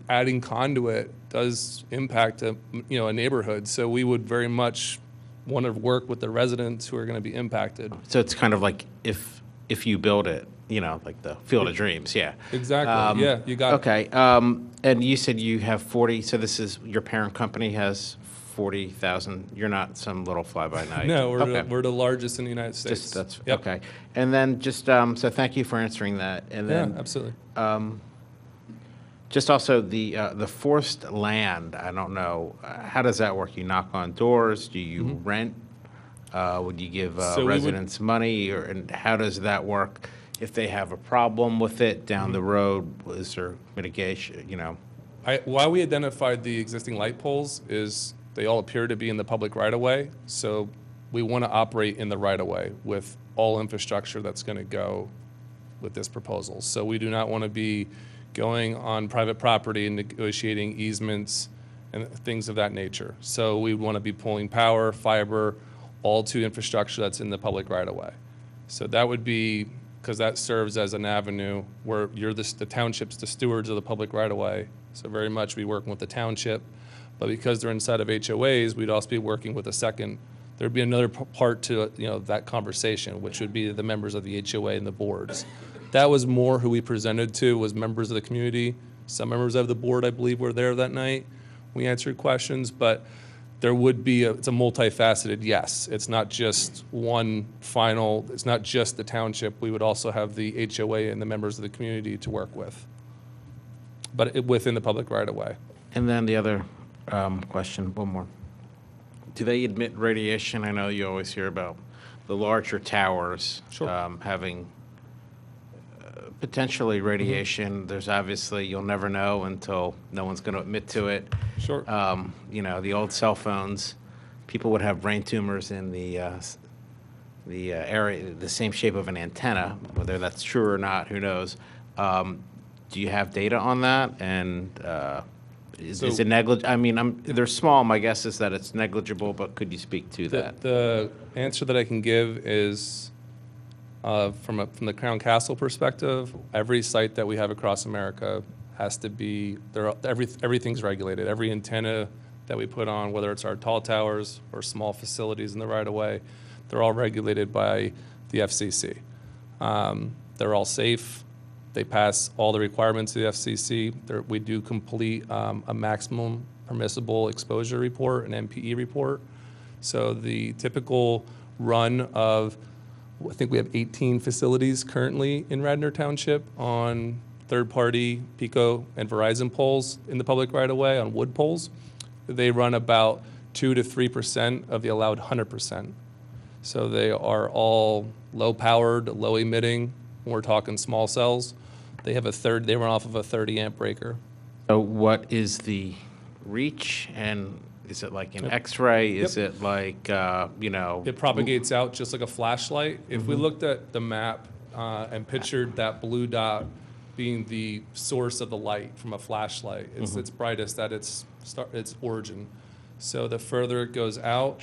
adding conduit does impact a neighborhood. So we would very much want to work with the residents who are going to be impacted. So it's kind of like if you build it, like the Field of Dreams, yeah. Exactly. Yeah, you got it. Okay. And you said you have 40. So this is your parent company has 40,000. You're not some little fly-by-night. No, Okay. we're the largest in the United States. That's Yep. okay. And then just so thank you for answering that. And then Yeah, absolutely. just also the forced land. I don't know how does that work. You knock on doors. Do you rent? Would you give So we would- residents money, and how does that work? If they have a problem with it down the road, is there mitigation? Why we identified the existing light poles is they all appear to be in the public right-of-way, so we want to operate in the right-of-way with all infrastructure that's going to go with this proposal. So we do not want to be going on private property and negotiating easements and things of that nature. So we want to be pulling power, fiber, all to infrastructure that's in the public right-of-way. So that would be, because that serves as an avenue where you're the township's the stewards of the public right-of-way. So very much we working with the township, but because they're inside of HOAs, we'd also be working with a second. There'd be another part to that conversation, which would be the members of the HOA and the boards. That was more who we presented to was members of the community. Some members of the board, I believe, were there that night. We answered questions, but there would be it's a multifaceted yes. It's not just one final. It's not just the township. We would also have the HOA and the members of the community to work with, but within the public right-of-way. And then the other question, one more. Do they admit radiation? I know you always hear about the larger towers having potentially radiation. There's obviously, you'll never know until no one's going to admit to it. Sure. The old cell phones, people would have brain tumors in the area, the same shape of an antenna. Whether that's true or not, who knows? Do you have data on that? And is it negligible? I mean, they're small. My guess is that it's negligible, but could you speak to that? The answer that I can give is from the Crown Castle perspective, every site that we have across America has to be, everything's regulated. Every antenna that we put on, whether it's our tall towers or small facilities in the right-of-way, they're all regulated by the FCC. They're all safe. They pass all the requirements of the FCC. We do complete a maximum permissible exposure report, an MPE report. So the typical run of, I think we have 18 facilities currently in Radnor Township on third-party Pico and Verizon poles in the public right-of-way on wood poles. They run about 2 to 3% of the allowed 100%. So they are all low-powered, low-emitting. When we're talking small cells, they run off of a 30-amp breaker. So what is the reach, and is it like an X-ray? Is it like, It propagates out just like a flashlight. If we looked at the map and pictured that blue dot being the source of the light from a flashlight, it's brightest at its origin. So the further it goes out,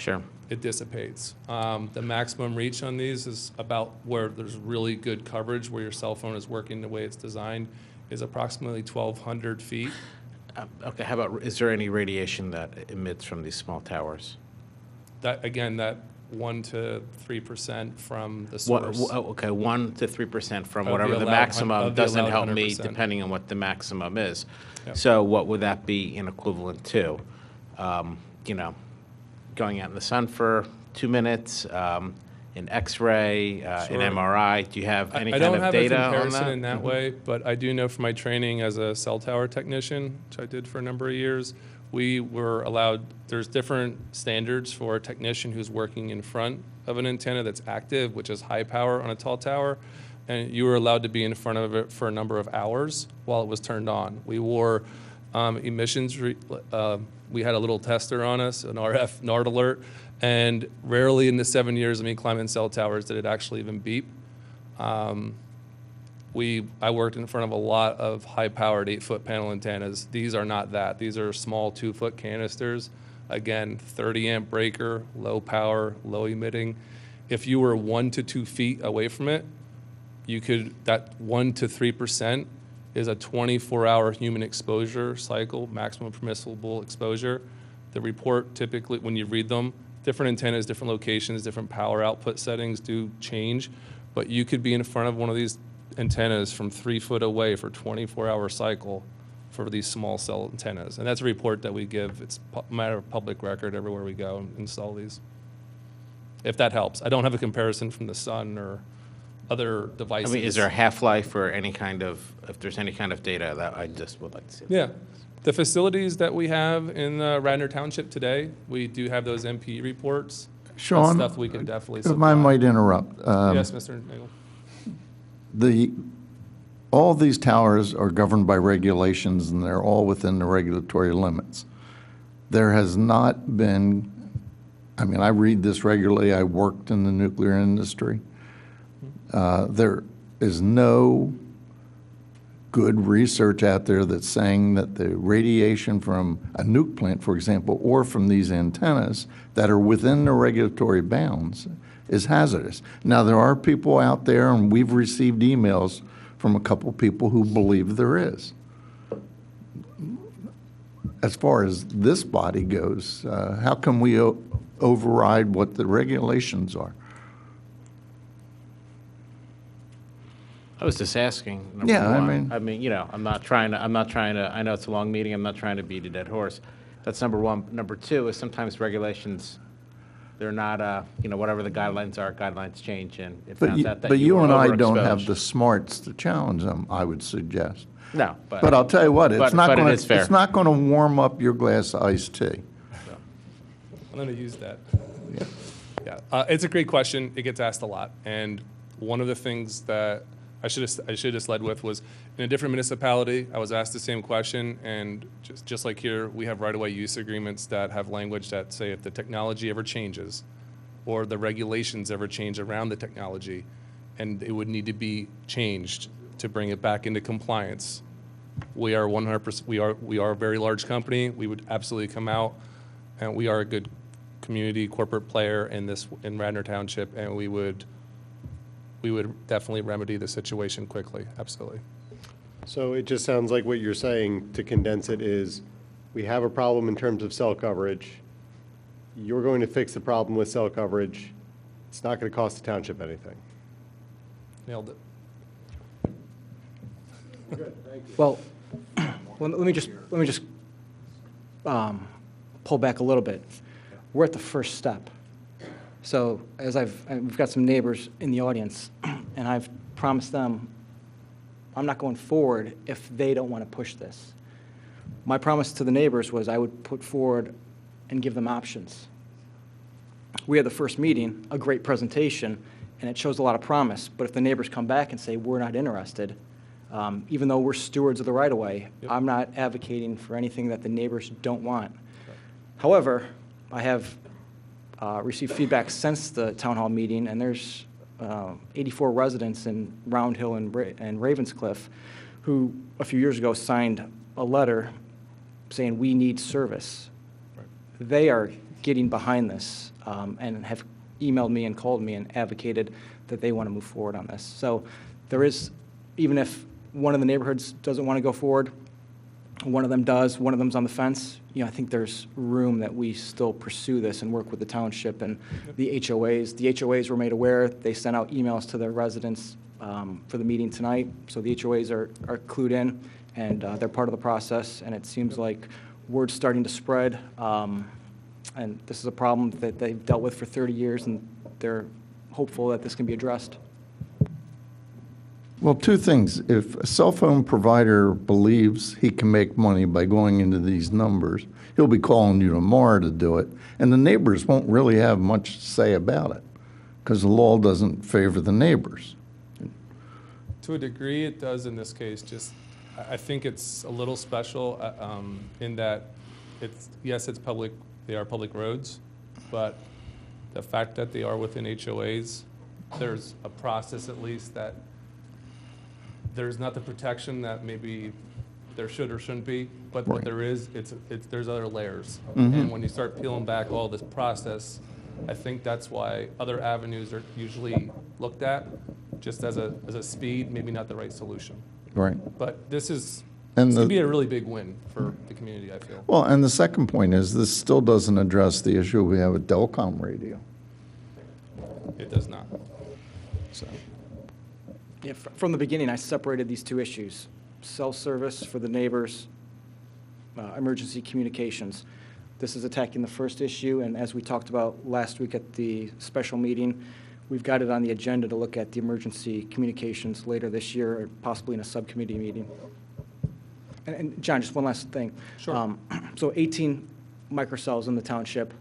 it dissipates. The maximum reach on these is about where there's really good coverage, where your cell phone is working the way it's designed, is approximately 1,200 feet. Okay, how about, is there any radiation that emits from these small towers? That 1 to 3% from the source. Okay, 1 to 3% from Of whatever the the allowed maximum doesn't allowed help me 100%. depending on what the maximum is. Yep. So what would that be in equivalent to? Going out in the sun for 2 minutes, an X-ray, Sure. an MRI. Do you have any I kind don't of have data a on comparison that? in that way, but I do know from my training as a cell tower technician, which I did for a number of years, we were allowed, there's different standards for a technician who's working in front of an antenna that's active, which is high power on a tall tower, and you were allowed to be in front of it for a number of hours while it was turned on. We wore emissions, we had a little tester on us, an RF NARD alert, and rarely in the 7 years of me climbing cell towers did it actually even beep. I worked in front of a lot of high-powered 8-foot panel antennas. These are not that. These are small 2-foot canisters. Again, 30-amp breaker, low power, low emitting. If you were 1 to 2 feet away from it, that 1 to 3% is a 24-hour human exposure cycle, maximum permissible exposure. The report typically, when you read them, different antennas, different locations, different power output settings do change, but you could be in front of one of these antennas from 3 foot away for 24-hour cycle for these small cell antennas. And that's a report that we give. It's a matter of public record everywhere we go and install these. If that helps. I don't have a comparison from the sun or other devices. I mean, is there a half-life or any kind of, if there's any kind of data that I just would like to see? Yeah. The facilities that we have in Radnor Township today, we do have those MPE reports. Sean, That's stuff we can definitely if supply. I might interrupt. Yes, Mr. Nagel. All these towers are governed by regulations, and they're all within the regulatory limits. There has not been, I mean, I read this regularly. I worked in the nuclear industry. There is no good research out there that's saying that the radiation from a nuke plant, for example, or from these antennas that are within the regulatory bounds is hazardous. Now, there are people out there, and we've received emails from a couple people who believe there is. As far as this body goes, how can we override what the regulations are? I was just asking. Number Yeah, one. I mean, you know, I'm not trying to, I know it's a long meeting, I'm not trying to beat a dead horse. That's number one. Number two is sometimes regulations, they're not, you know, whatever the guidelines are, guidelines change, and it But found you, out that but you were and I don't have overexposed. the smarts to challenge them, I would suggest. No, but. But I'll tell you what, it's not but going it is fair. it's not going to warm up your glass of iced tea. I'm going to use that. Yeah, it's a great question. It gets asked a lot. And one of the things that I should have just led with was in a different municipality, I was asked the same question. And just like here, we have right-of-way use agreements that have language that say if the technology ever changes or the regulations ever change around the technology, and it would need to be changed to bring it back into compliance. We are 100%, we are a very large company. We would absolutely come out, and we are a good community corporate player in Radnor Township, and we would definitely remedy the situation quickly, absolutely. So it just sounds like what you're saying, to condense it, is we have a problem in terms of cell coverage. You're going to fix the problem with cell coverage. It's not going to cost the township anything. Nailed it. Well, let me just pull back a little bit. We're at the first step. So as we've got some neighbors in the audience, and I've promised them I'm not going forward if they don't want to push this. My promise to the neighbors was I would put forward and give them options. We had the first meeting, a great presentation, and it shows a lot of promise. But if the neighbors come back and say we're not interested, even though we're stewards of the right-of-way, I'm not advocating for anything that the neighbors don't want. However, I have received feedback since the town hall meeting, and there's 84 residents in Round Hill and Ravenscliff who a few years ago signed a letter saying we need service. They are getting behind this and have emailed me and called me and advocated that they want to move forward on this. So there is, even if one of the neighborhoods doesn't want to go forward, one of them does, one of them's on the fence, you know, I think there's room that we still pursue this and work with the township and the HOAs. The HOAs were made aware. They sent out emails to their residents for the meeting tonight. So the HOAs are clued in, and they're part of the process. And it seems like word's starting to spread. And this is a problem that they've dealt with for 30 years, and they're hopeful that this can be addressed. Well, two things. If a cell phone provider believes he can make money by going into these numbers, he'll be calling you tomorrow to do it, and the neighbors won't really have much to say about it because the law doesn't favor the neighbors. To a degree, it does in this case. I think it's a little special in that yes, it's public. They are public roads, but the fact that they are within HOAs, there's a process at least that there's not the protection that maybe there should or shouldn't be, but what there is, there's other layers. And when you start peeling back all this process, I think that's why other avenues are usually looked at just as a speed, maybe not the right solution. Right. But this is And It's going to the- be a really big win for the community, I feel. Well, and the second point is, this still doesn't address the issue we have with Delcom radio. It does not. So, Yeah, from the beginning, I separated these two issues: cell service for the neighbors, emergency communications. This is attacking the first issue, and as we talked about last week at the special meeting, we've got it on the agenda to look at the emergency communications later this year, or possibly in a subcommittee meeting. And John, just one last thing. Sure. So 18 microcells in the township.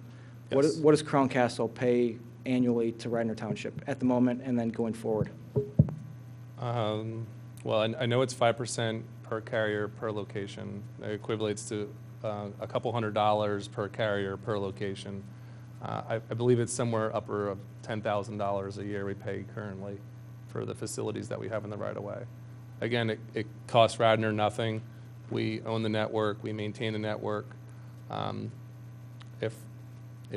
Yes. What does Crown Castle pay annually to Radnor Township at the moment and then going forward? Well, I know it's 5% per carrier per location. It equivalates to a couple $100 per carrier per location. I believe it's somewhere upper of $10,000 a year we pay currently for the facilities that we have in the right-of-way. Again, it costs Radnor nothing. We own the network. We maintain the network. If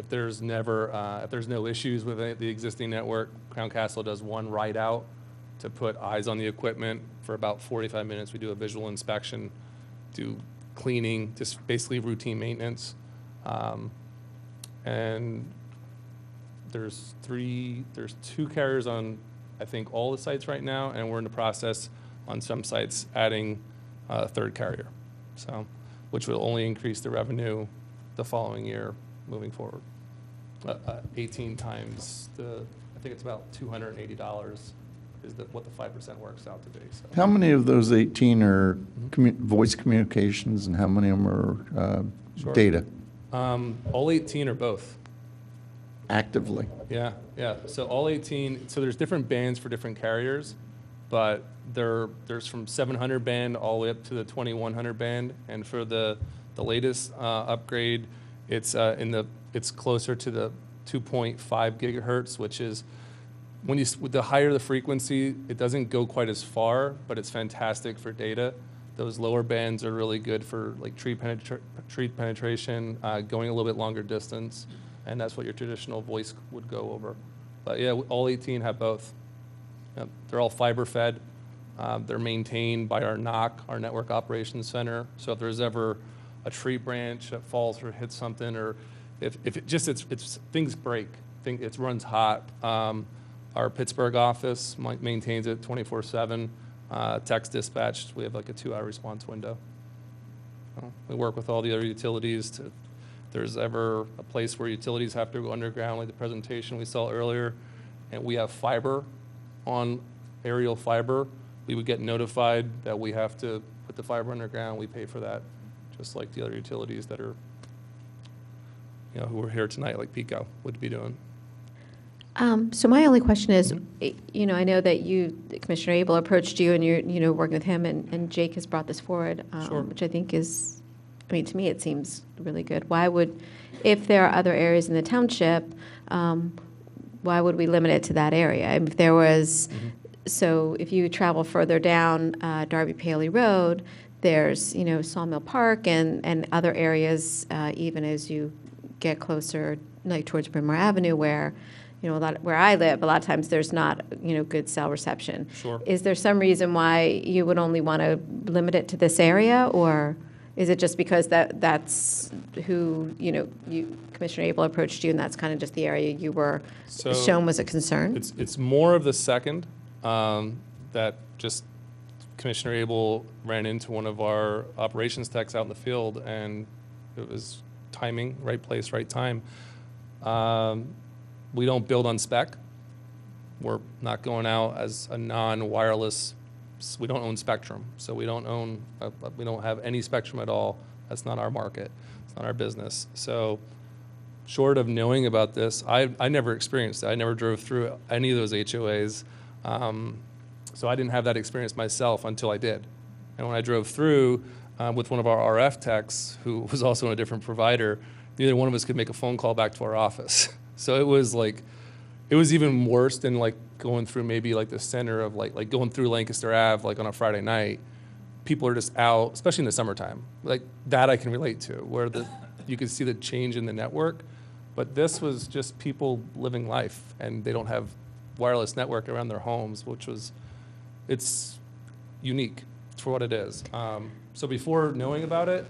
there's no issues with the existing network, Crown Castle does one ride out to put eyes on the equipment for about 45 minutes. We do a visual inspection, do cleaning, just basically routine maintenance. And there's two carriers on, I think, all the sites right now, and we're in the process on some sites adding a third carrier, so, which will only increase the revenue the following year moving forward. 18 times I think it's about $280 is what the 5% works out to be. So. how many of those 18 are voice communications, and how many of them are Sure. data? All 18 are both. Actively? Yeah. So all 18, so there's different bands for different carriers, but there's from 700 band all the way up to the 2100 band, and for the latest upgrade, it's closer to the 2.5 gigahertz, which is with the higher the frequency, it doesn't go quite as far, but it's fantastic for data. Those lower bands are really good for like tree penetration, going a little bit longer distance, and that's what your traditional voice would go over. But yeah, all 18 have both. Yep. They're all fiber fed. They're maintained by our NOC, our Network Operations Center. So if there's ever a tree branch that falls or hits something, or if things break, it runs hot. Our Pittsburgh office maintains it 24/7. Text dispatched, we have like a 2-hour response window. We work with all the other utilities if there's ever a place where utilities have to go underground, like the presentation we saw earlier, and we have fiber on aerial fiber, we would get notified that we have to put the fiber underground. We pay for that, just like the other utilities that are, who are here tonight, like PECO would be doing. So my only question is, I know that Commissioner Abel approached you, and you're working with him, and Jake has brought this forward, Sure. which I think is, to me it seems really good. Why would, if there are other areas in the township, why would we limit it to that area? If there was, so if you travel further down Darby Paley Road, there's Sawmill Park and other areas, even as you get closer, like towards Brimmer Avenue, where where I live, a lot of times there's not, good cell reception. Sure. Is there some reason why you would only want to limit it to this area, or is it just because that's who, Commissioner Abel approached you, and that's kind of just the area you were shown was a concern? It's more of the second, that just Commissioner Abel ran into one of our operations techs out in the field, and it was timing, right place, right time. We don't build on spec. We're not going out as a non-wireless. We don't own spectrum, so we don't have any spectrum at all. That's not our market. It's not our business. So short of knowing about this, I never experienced it. I never drove through any of those HOAs. So I didn't have that experience myself until I did. And when I drove through with one of our RF techs, who was also in a different provider, neither one of us could make a phone call back to our office. So it was even worse than like going through maybe like the center of like going through Lancaster Ave like on a Friday night. People are just out, especially in the summertime. Like that I can relate to, where you could see the change in the network. But this was just people living life, and they don't have wireless network around their homes, it's unique for what it is. So before knowing about it,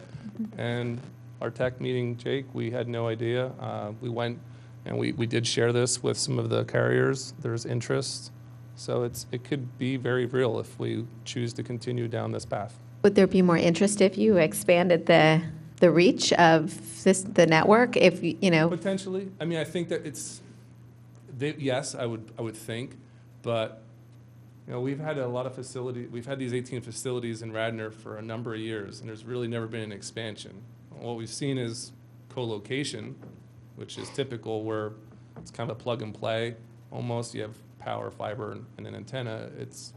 and our tech meeting, Jake, we had no idea. We went and we did share this with some of the carriers. There's interest. So it could be very real if we choose to continue down this path. Would there be more interest if you expanded the reach of the network? If you know, potentially. I mean, I think that yes, I would think, but you know, we've had a lot of facilities. We've had these 18 facilities in Radnor for a number of years, and there's really never been an expansion. What we've seen is co-location, which is typical, where it's kind of a plug and play. Almost, you have power, fiber, and an antenna. It's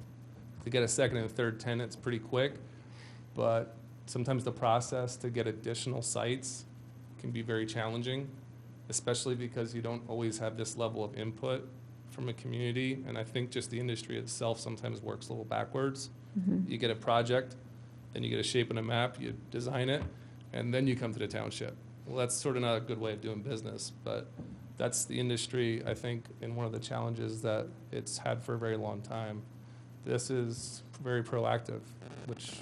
to get a second and third tenant, it's pretty quick, but sometimes the process to get additional sites can be very challenging, especially because you don't always have this level of input from a community. And I think just the industry itself sometimes works a little backwards. You get a project, then you get a shape and a map, you design it, and then you come to the township. Well, that's sort of not a good way of doing business, but that's the industry, I think, and one of the challenges that it's had for a very long time. This is very proactive, which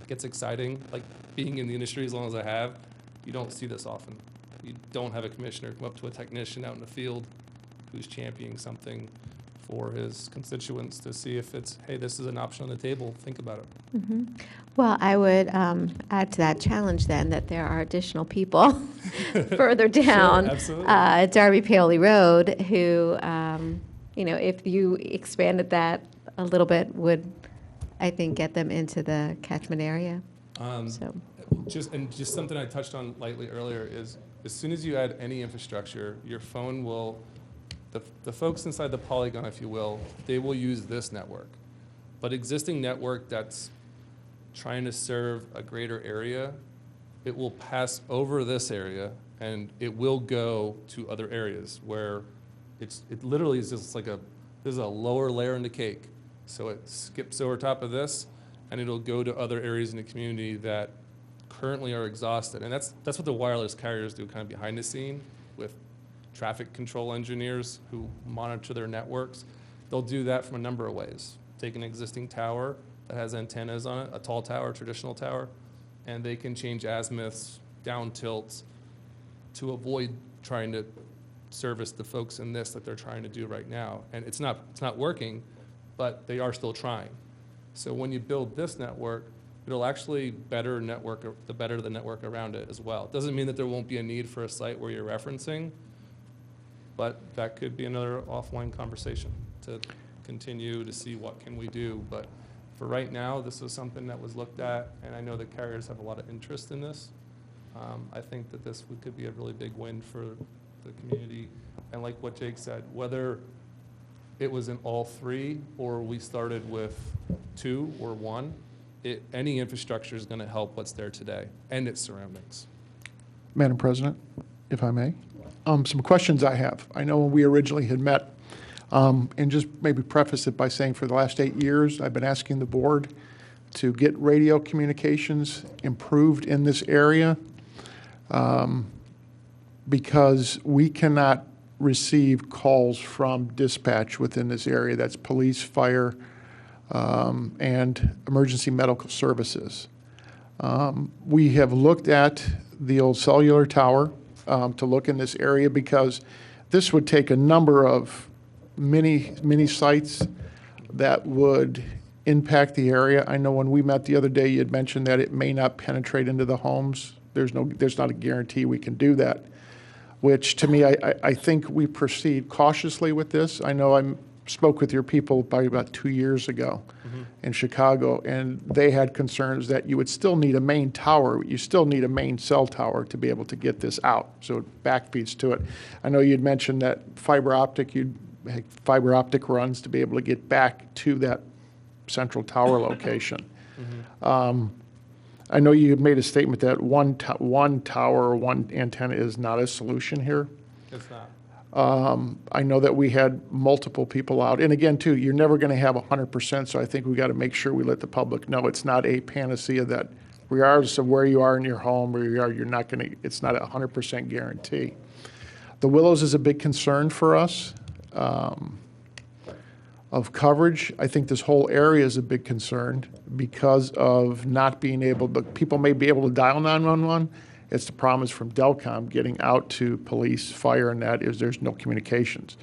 gets exciting. Like being in the industry as long as I have, you don't see this often. You don't have a commissioner come up to a technician out in the field who's championing something for his constituents to see if it's, hey, this is an option on the table, think about it. Well, I would add to that challenge then that there are additional people further down Darby Paoli Road who, you know, if you expanded that a little bit, would, I think, get them into the catchment area. Just something I touched on lightly earlier is as soon as you add any infrastructure, your phone will, the folks inside the polygon, if you will, they will use this network. But existing network that's trying to serve a greater area, it will pass over this area and it will go to other areas where it literally is just like there's a lower layer in the cake. So it skips over top of this and it'll go to other areas in the community that currently are exhausted. And that's what the wireless carriers do kind of behind the scene with traffic control engineers who monitor their networks. They'll do that from a number of ways. Take an existing tower that has antennas on it, a tall tower, traditional tower, and they can change azimuths, down tilts to avoid trying to service the folks in this that they're trying to do right now. And it's not working, but they are still trying. So when you build this network, it'll actually better the network around it as well. It doesn't mean that there won't be a need for a site where you're referencing, but that could be another offline conversation to continue to see what can we do. But for right now, this is something that was looked at, and I know the carriers have a lot of interest in this. I think that this could be a really big win for the community. And like what Jake said, whether it was in all three or we started with 2 or 1, any infrastructure is going to help what's there today and its surroundings. Madam President, if I may, some questions I have. I know when we originally had met, and just maybe preface it by saying for the last 8 years, I've been asking the board to get radio communications improved in this area because we cannot receive calls from dispatch within this area. That's police, fire, and emergency medical services. We have looked at the old cellular tower to look in this area because this would take a number of mini sites that would impact the area. I know when we met the other day, you had mentioned that it may not penetrate into the homes. There's not a guarantee we can do that, which to me, I think we proceed cautiously with this. I know I spoke with your people probably about 2 years ago in Chicago, and they had concerns that you would still need a main tower. You still need a main cell tower to be able to get this out, so it backfeeds to it. I know you'd mentioned that fiber optic runs to be able to get back to that central tower location. I know you made a statement that one tower or one antenna is not a solution here. It's not. I know that we had multiple people out. And again, too, you're never going to have 100%, so I think we got to make sure we let the public know it's not a panacea that regardless of where you are in your home, where you are, you're not going to, it's not a 100% guarantee. The Willows is a big concern for us. of coverage. I think this whole area is a big concern because of not being able to, people may be able to dial 911. It's the problem is from Delcom getting out to police, fire, and that is there's no communications.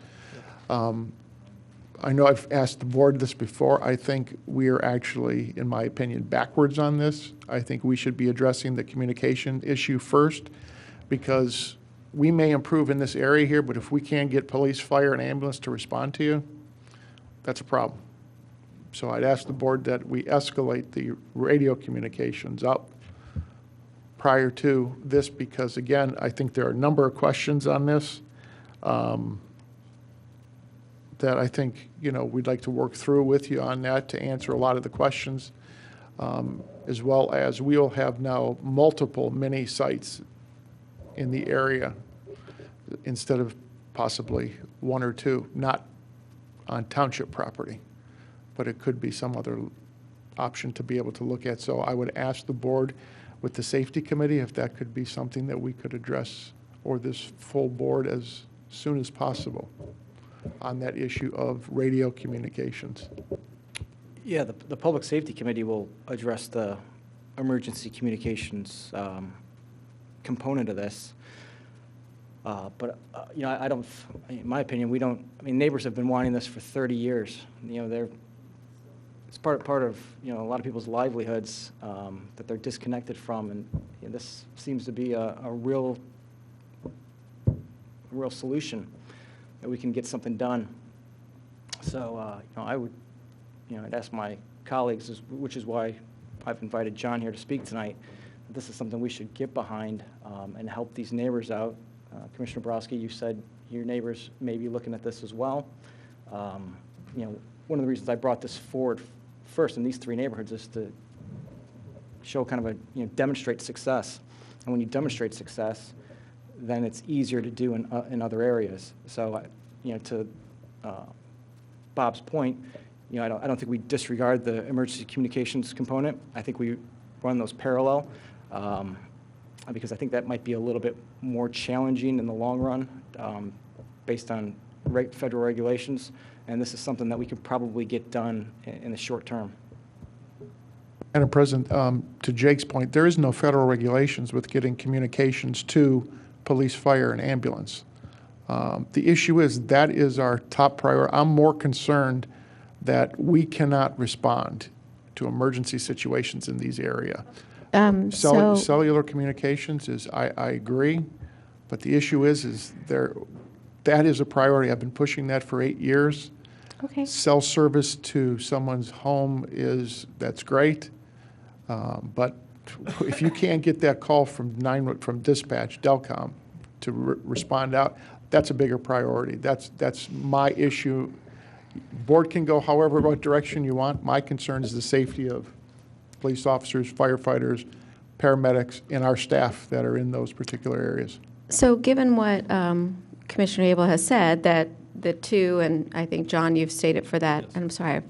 I know I've asked the board this before. I think we are actually, in my opinion, backwards on this. I think we should be addressing the communication issue first because we may improve in this area here, but if we can't get police, fire, and ambulance to respond to you, that's a problem. So I'd ask the board that we escalate the radio communications up prior to this because, again, I think there are a number of questions on this that I think, you know, we'd like to work through with you on that to answer a lot of the questions, as well as we'll have now multiple mini sites in the area instead of possibly one or two, not on township property, but it could be some other option to be able to look at. So I would ask the board with the safety committee if that could be something that we could address, or this full board, as soon as possible on that issue of radio communications. Yeah, the Public Safety Committee will address the emergency communications component of this. But you know, I don't, in my opinion, we don't, I mean, neighbors have been wanting this for 30 years. You know, it's part of, you know, a lot of people's livelihoods that they're disconnected from, and you know, this seems to be a real solution that we can get something done. So, you know, I would, you know, I'd ask my colleagues, which is why I've invited John here to speak tonight, that this is something we should get behind and help these neighbors out. Commissioner Borowski, you said your neighbors may be looking at this as well. You know, one of the reasons I brought this forward first in these three neighborhoods is to show kind of a, you know, demonstrate success. And when you demonstrate success, then it's easier to do in other areas. So, you know, to Bob's point, you know, I don't think we disregard the emergency communications component. I think we run those parallel because I think that might be a little bit more challenging in the long run based on federal regulations. And this is something that we could probably get done in the short term. Madam President, to Jake's point, there is no federal regulations with getting communications to police, fire, and ambulance. The issue is that is our top priority. I'm more concerned that we cannot respond to emergency situations in these areas. Cellular communications is, I agree, but the issue is that is a priority. I've been pushing that for 8 years. Okay. Cell service to someone's home that's great, but if you can't get that call from dispatch, Delcom, to respond out, that's a bigger priority. That's my issue. Board can go however what direction you want. My concern is the safety of police officers, firefighters, paramedics, and our staff that are in those particular areas. So given what Commissioner Abel has said, that the two, and I think, John, you've stated for that, and I'm sorry, I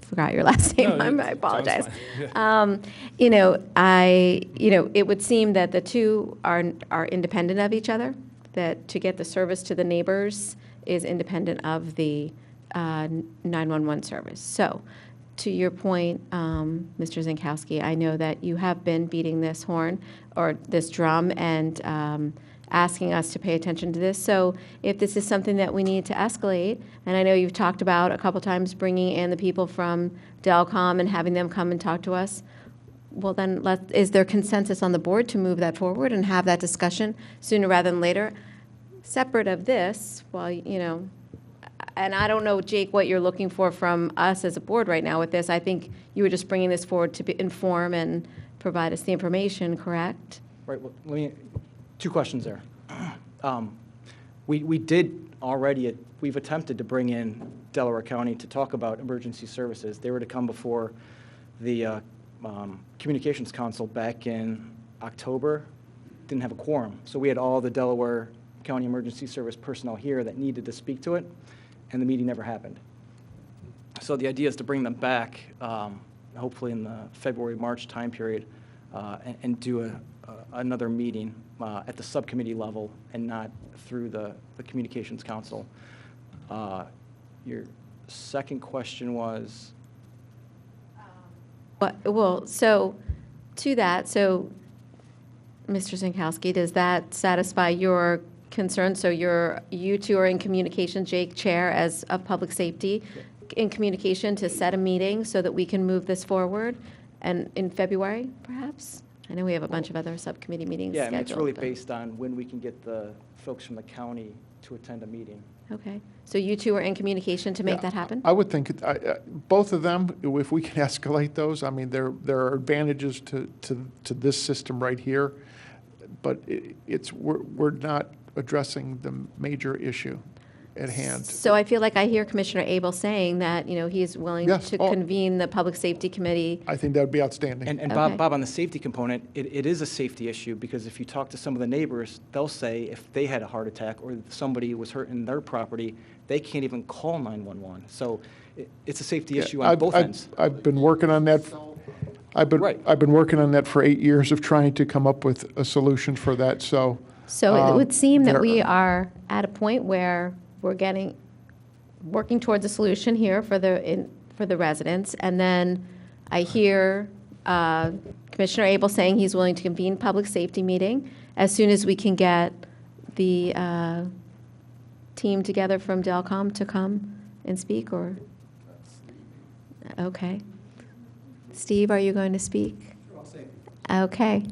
forgot your last name. No, I apologize. Yeah. You know, it would seem that the two are independent of each other, that to get the service to the neighbors is independent of the 911 service. So to your point, Mr. Zinkowski, I know that you have been beating this horn or this drum and asking us to pay attention to this. So if this is something that we need to escalate, and I know you've talked about a couple times bringing in the people from Delcom and having them come and talk to us, well then, is there consensus on the board to move that forward and have that discussion sooner rather than later? Separate of this, well, you know, and I don't know, Jake, what you're looking for from us as a board right now with this. I think you were just bringing this forward to inform and provide us the information, correct? Right. Well, two questions there. We did already, we've attempted to bring in Delaware County to talk about emergency services. They were to come before the Communications Council back in October. Didn't have a quorum. So we had all the Delaware County Emergency Service personnel here that needed to speak to it, and the meeting never happened. So the idea is to bring them back, hopefully in the February-March time period, and do another meeting at the subcommittee level and not through the Communications Council. Your second question was, Well, so to that, so Mr. Zinkowski, does that satisfy your concern? So you two are in communication, Jake, Chair, as of Public Safety, in communication to set a meeting so that we can move this forward, and in February, perhaps? I know we have a bunch of other subcommittee meetings yeah, I scheduled. mean, it's really but- based on when we can get the folks from the county to attend a meeting. Okay, so you two are in communication to make Yeah, that happen? I would think, both of them, if we can escalate those, I mean, there are advantages to this system right here, but we're not addressing the major issue at hand. So I feel like I hear Commissioner Abel saying that, he's willing Yes. to Oh. convene the Public Safety Committee. I think that would be outstanding. And Okay. Bob, on the safety component, it is a safety issue, because if you talk to some of the neighbors, they'll say if they had a heart attack or somebody was hurt in their property, they can't even call 911. So it's a safety issue on both ends. I've been working on that. I've been working on that for 8 years of trying to come up with a solution for that, so. So it would seem that there- we are at a point where we're working towards a solution here for the residents. And then I hear Commissioner Abel saying he's willing to convene public safety meeting as soon as we can get the team together from Delcom to come and speak, or? Okay. Steve, are you going to speak? Okay.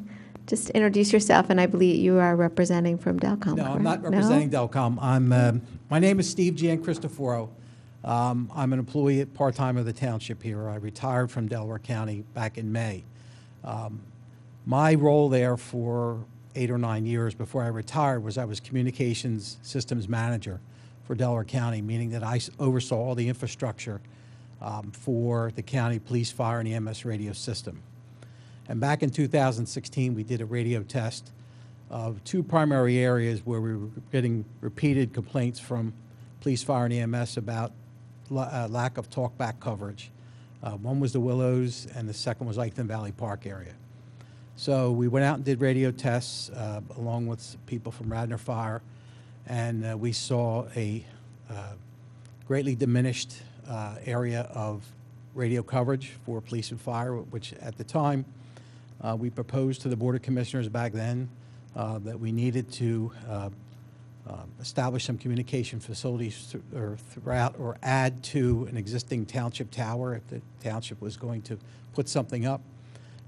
Just introduce yourself, and I believe you are representing from Delcom. No, I'm not correct? representing No? Delcom. My name is Steve Giancristoforo. I'm an employee part-time of the township here. I retired from Delaware County back in May. My role there for 8 or 9 years before I retired was I was communications systems manager for Delaware County, meaning that I oversaw all the infrastructure for the county police, fire, and EMS radio system. And back in 2016, we did a radio test of 2 primary areas where we were getting repeated complaints from police, fire, and EMS about lack of talkback coverage. One was the Willows, and the second was Eichton Valley Park area. So we went out and did radio tests along with people from Radnor Fire, and we saw a greatly diminished area of radio coverage for police and fire, which at the time we proposed to the Board of Commissioners back then that we needed to establish some communication facilities throughout or add to an existing township tower if the township was going to put something up.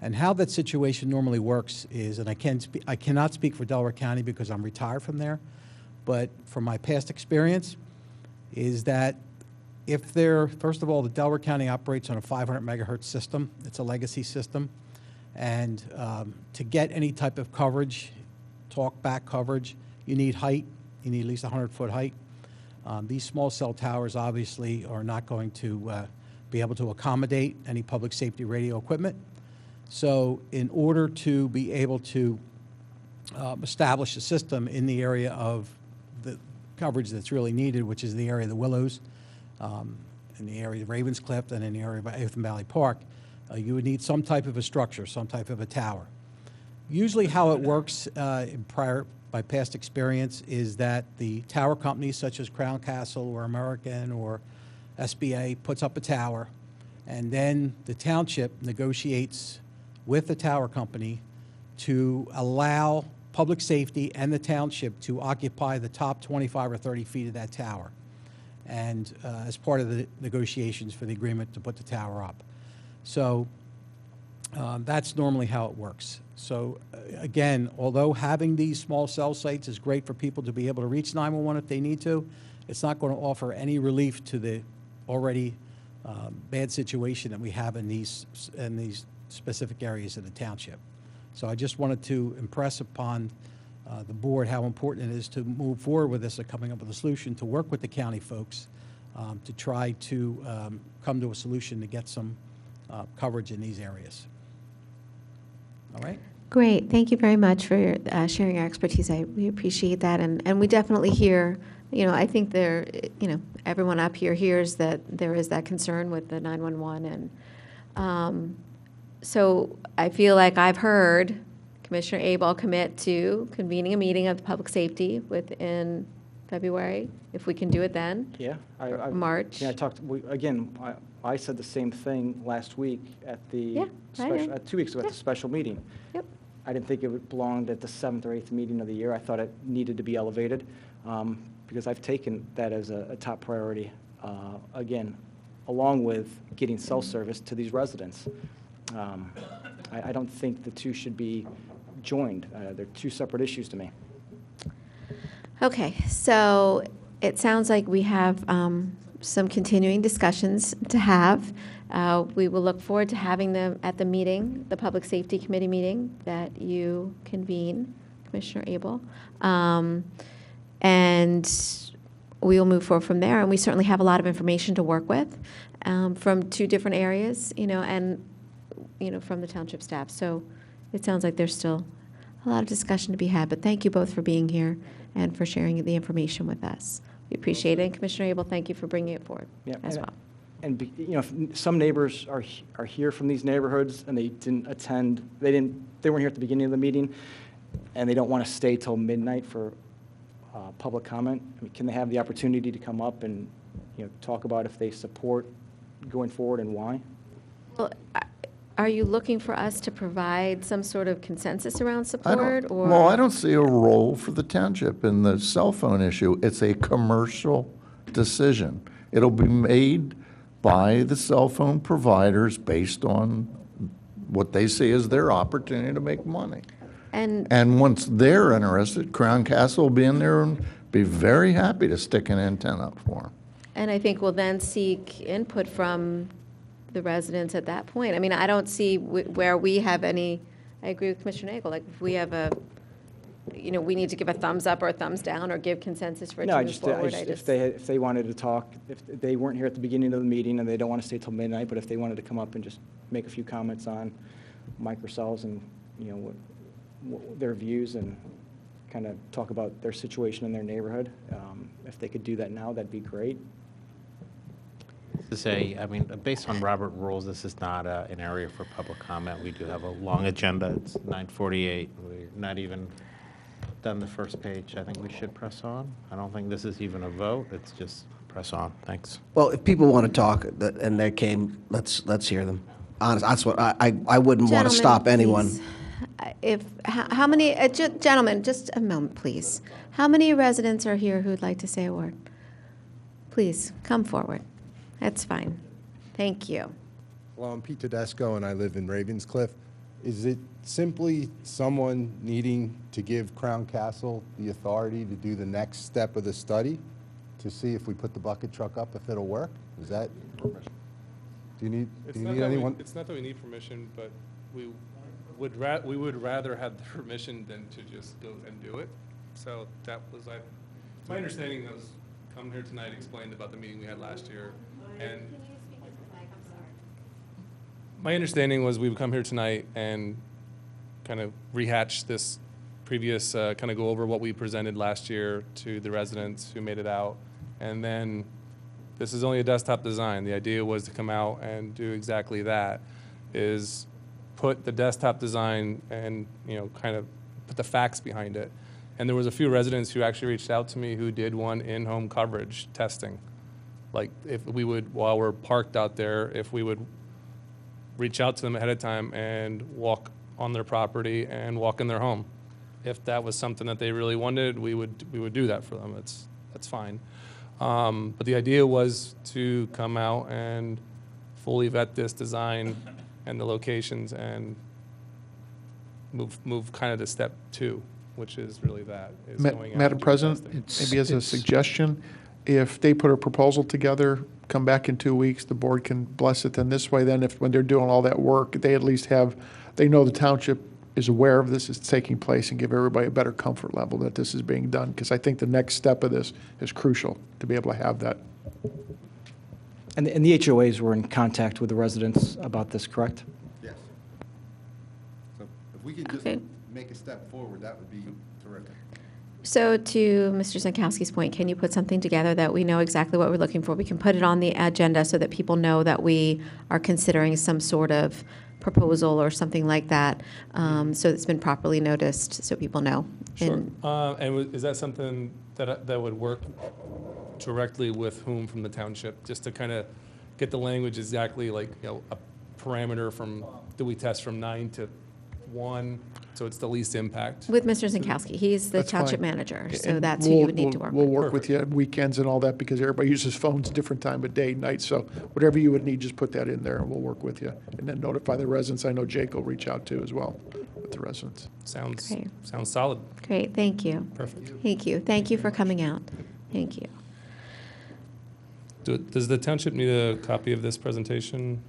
And how that situation normally works is, and I cannot speak for Delaware County because I'm retired from there, but from my past experience, is that if first of all, the Delaware County operates on a 500 megahertz system. It's a legacy system. And to get any type of coverage, talk-back coverage, you need height. You need at least 100-foot height. These small cell towers obviously are not going to be able to accommodate any public safety radio equipment. So in order to be able to establish a system in the area of the coverage that's really needed, which is the area of the Willows, in the area of Ravenscliff, and in the area of Eichton Valley Park, you would need some type of a structure, some type of a tower. Usually how it works by past experience is that the tower companies such as Crown Castle or American or SBA puts up a tower, and then the township negotiates with the tower company to allow public safety and the township to occupy the top 25 or 30 feet of that tower, and as part of the negotiations for the agreement to put the tower up. So that's normally how it works. So again, although having these small cell sites is great for people to be able to reach 911 if they need to, it's not going to offer any relief to the already bad situation that we have in these specific areas of the township. So I just wanted to impress upon the board how important it is to move forward with this and coming up with a solution to work with the county folks to try to come to a solution to get some coverage in these areas. All right? Great. Thank you very much for sharing your expertise. We appreciate that. And we definitely hear, I think everyone up here hears that there is that concern with the 911. And so I feel like I've heard Commissioner Abel commit to convening a meeting of the public safety within February, if we can do it then? Yeah. March? Yeah, I said the same thing last week at the, I know. 2 weeks ago at the special meeting. Yep. I didn't think it belonged at the 7th or 8th meeting of the year. I thought it needed to be elevated because I've taken that as a top priority, again, along with getting cell service to these residents. I don't think the two should be joined. They're two separate issues to me. Okay, so it sounds like we have some continuing discussions to have. We will look forward to having them at the meeting, the Public Safety Committee meeting that you convene, Commissioner Abel. And we will move forward from there. And we certainly have a lot of information to work with from two different areas, and from the township staff. So it sounds like there's still a lot of discussion to be had. But thank you both for being here and for sharing the information with us. We appreciate it. And Commissioner Abel, thank you for bringing it forward as well. And some neighbors are here from these neighborhoods, and they didn't attend. They weren't here at the beginning of the meeting, and they don't want to stay till midnight for public comment. I mean, can they have the opportunity to come up and talk about if they support going forward and why? Well, are you looking for us to provide some sort of consensus around support? Well, I don't see a role for the township in the cell phone issue. It's a commercial decision. It'll be made by the cell phone providers based on what they see as their opportunity to make money. And once they're interested, Crown Castle will be in there and be very happy to stick an antenna up for them. And I think we'll then seek input from the residents at that point. I mean, I don't see where we have any, I agree with Commissioner Nagel, like if we have we need to give a thumbs up or a thumbs down or give consensus for it to move forward. If they wanted to talk, if they weren't here at the beginning of the meeting and they don't want to stay till midnight, but if they wanted to come up and just make a few comments on microcells and, what their views and kind of talk about their situation in their neighborhood, if they could do that now, that'd be great. To say, I mean, based on Robert rules, this is not an area for public comment. We do have a long agenda. It's 9:48. We're not even done the first page. I think we should press on. I don't think this is even a vote. It's just press on. Thanks. Well, if people want to talk and they came, let's hear them. Honest, that's what I wouldn't want to stop anyone. How many, gentlemen, just a moment, please. How many residents are here who'd like to say a word? Please, come forward. That's fine. Thank you. Well, I'm Pete Tedesco, and I live in Ravenscliff. Is it simply someone needing to give Crown Castle the authority to do the next step of the study to see if we put the bucket truck up, if it'll work? Is that? Do you need anyone? It's not that we need permission, but we would rather have the permission than to just go and do it. So that was my understanding. Was come here tonight, explained about the meeting we had last year. And my understanding was we would come here tonight and kind of rehatch this previous, kind of go over what we presented last year to the residents who made it out. And then this is only a desktop design. The idea was to come out and do exactly that, is put the desktop design and, kind of put the facts behind it. And there was a few residents who actually reached out to me who did one in-home coverage testing. Like if we would, while we're parked out there, if we would reach out to them ahead of time and walk on their property and walk in their home. If that was something that they really wanted, we would do that for them. That's fine. But the idea was to come out and fully vet this design and the locations and move kind of to step 2, which is really that. Is going out Madam and President, testing. maybe as a suggestion, if they put a proposal together, come back in 2 weeks, the board can bless it. Then this way, then when they're doing all that work, they at least they know the township is aware of this is taking place and give everybody a better comfort level that this is being done. Because I think the next step of this is crucial to be able to have that. And the HOAs were in contact with the residents about this, correct? Yes. So if we could just make a step forward, that would be terrific. So to Mr. Zankowski's point, can you put something together that we know exactly what we're looking for? We can put it on the agenda so that people know that we are considering some sort of proposal or something like that, so it's been properly noticed, so people know. Sure. And Is that something that would work directly with whom from the township, just to kind of get the language exactly, like, a parameter from, do we test from 9 to 1, so it's the least impact? with Mr. Zinkowski, he's the That's township fine. manager, so And that's who you would need to work We'll with. work with you on weekends and all that, because everybody uses phones different time of day, night, so whatever you would need, just put that in there, and we'll work with you. And then notify the residents. I know Jake will reach out too as well with the residents. Sounds Great. solid. Great, thank you. Perfect. Thank you. Thank you for coming out. Thank you. Does the township need a copy of this presentation?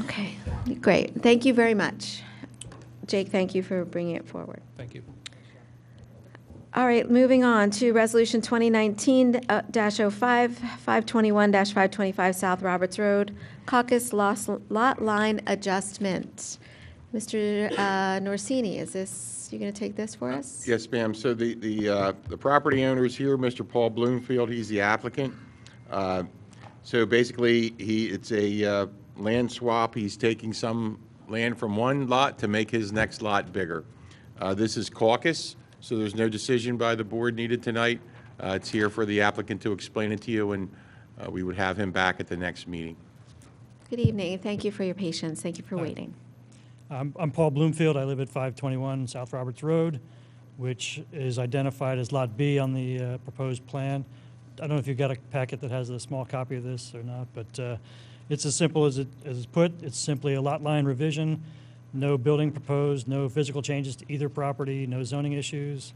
Okay, great. Thank you very much. Jake, thank you for bringing it forward. Thank you. All right, moving on to Resolution 2019-05, 521-525 South Roberts Road, Caucus Lot Line Adjustment. Mr. Norsini, is this, you going to take this for us? Yes, ma'am. So the property owner is here, Mr. Paul Bloomfield. He's the applicant. So basically, it's a land swap. He's taking some land from one lot to make his next lot bigger. This is caucus, so there's no decision by the board needed tonight. It's here for the applicant to explain it to you, and we would have him back at the next meeting. Good evening. Thank you for your patience. Thank you for waiting. I'm Paul Bloomfield. I live at 521 South Roberts Road, which is identified as Lot B on the proposed plan. I don't know if you've got a packet that has a small copy of this or not, but it's as simple as it's put. It's simply a lot line revision, no building proposed, no physical changes to either property, no zoning issues,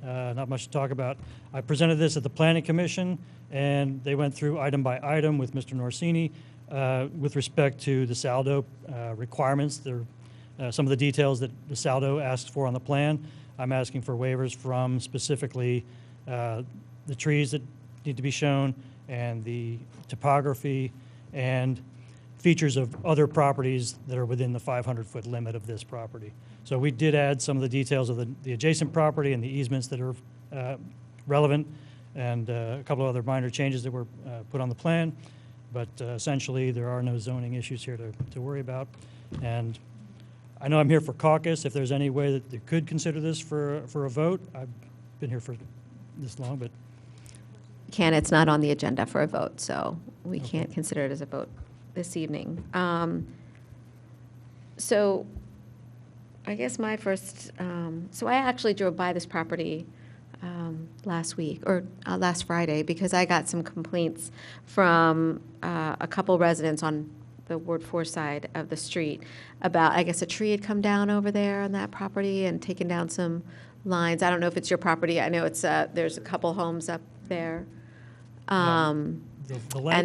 not much to talk about. I presented this at the Planning Commission, and they went through item by item with Mr. Norsini with respect to the saldo requirements. Some of the details that the saldo asked for on the plan. I'm asking for waivers from specifically the trees that need to be shown and the topography and features of other properties that are within the 500-foot limit of this property. So we did add some of the details of the adjacent property and the easements that are relevant, and a couple of other minor changes that were put on the plan. But essentially, there are no zoning issues here to worry about. And I know I'm here for caucus. If there's any way that you could consider this for a vote, I've been here for this long, but It's not on the agenda for a vote, so we can't consider it as a vote this evening. So I guess my first, so I actually drove by this property last week, or last Friday, because I got some complaints from a couple residents on the Ward 4 side of the street about, I guess, a tree had come down over there on that property and taken down some lines. I don't know if it's your property. I know it's, there's a couple homes up there. the And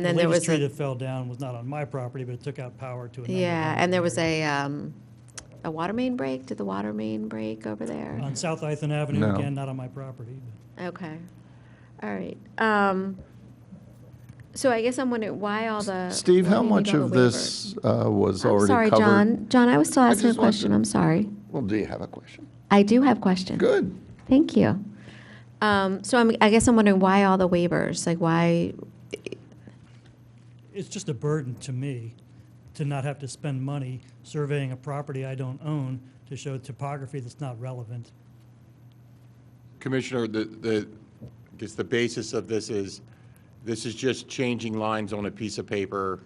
then there latest was tree a- that fell down was not on my property, but it took out power to another. Yeah, home. and there was a water main break. Did the water main break over there? On South Ithan Avenue, No. again, not on my property. Okay. All right. So I guess I'm wondering why all the. Steve, why how do you need much all of the this was I'm already sorry, covered? John. John, I was still asking a just wanted question. to- I'm sorry. Well, do you have a question? I do have questions. Good. Thank you. So I guess I'm wondering why all the waivers? Like why? It's just a burden to me to not have to spend money surveying a property I don't own to show topography that's not relevant. Commissioner, I guess the basis of this is just changing lines on a piece of paper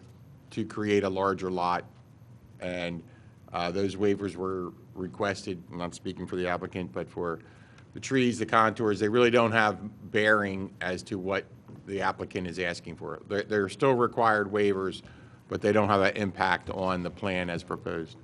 to create a larger lot. And those waivers were requested, I'm not speaking for the applicant, but for the trees, the contours, they really don't have bearing as to what the applicant is asking for. They're still required waivers, but they don't have an impact on the plan as proposed.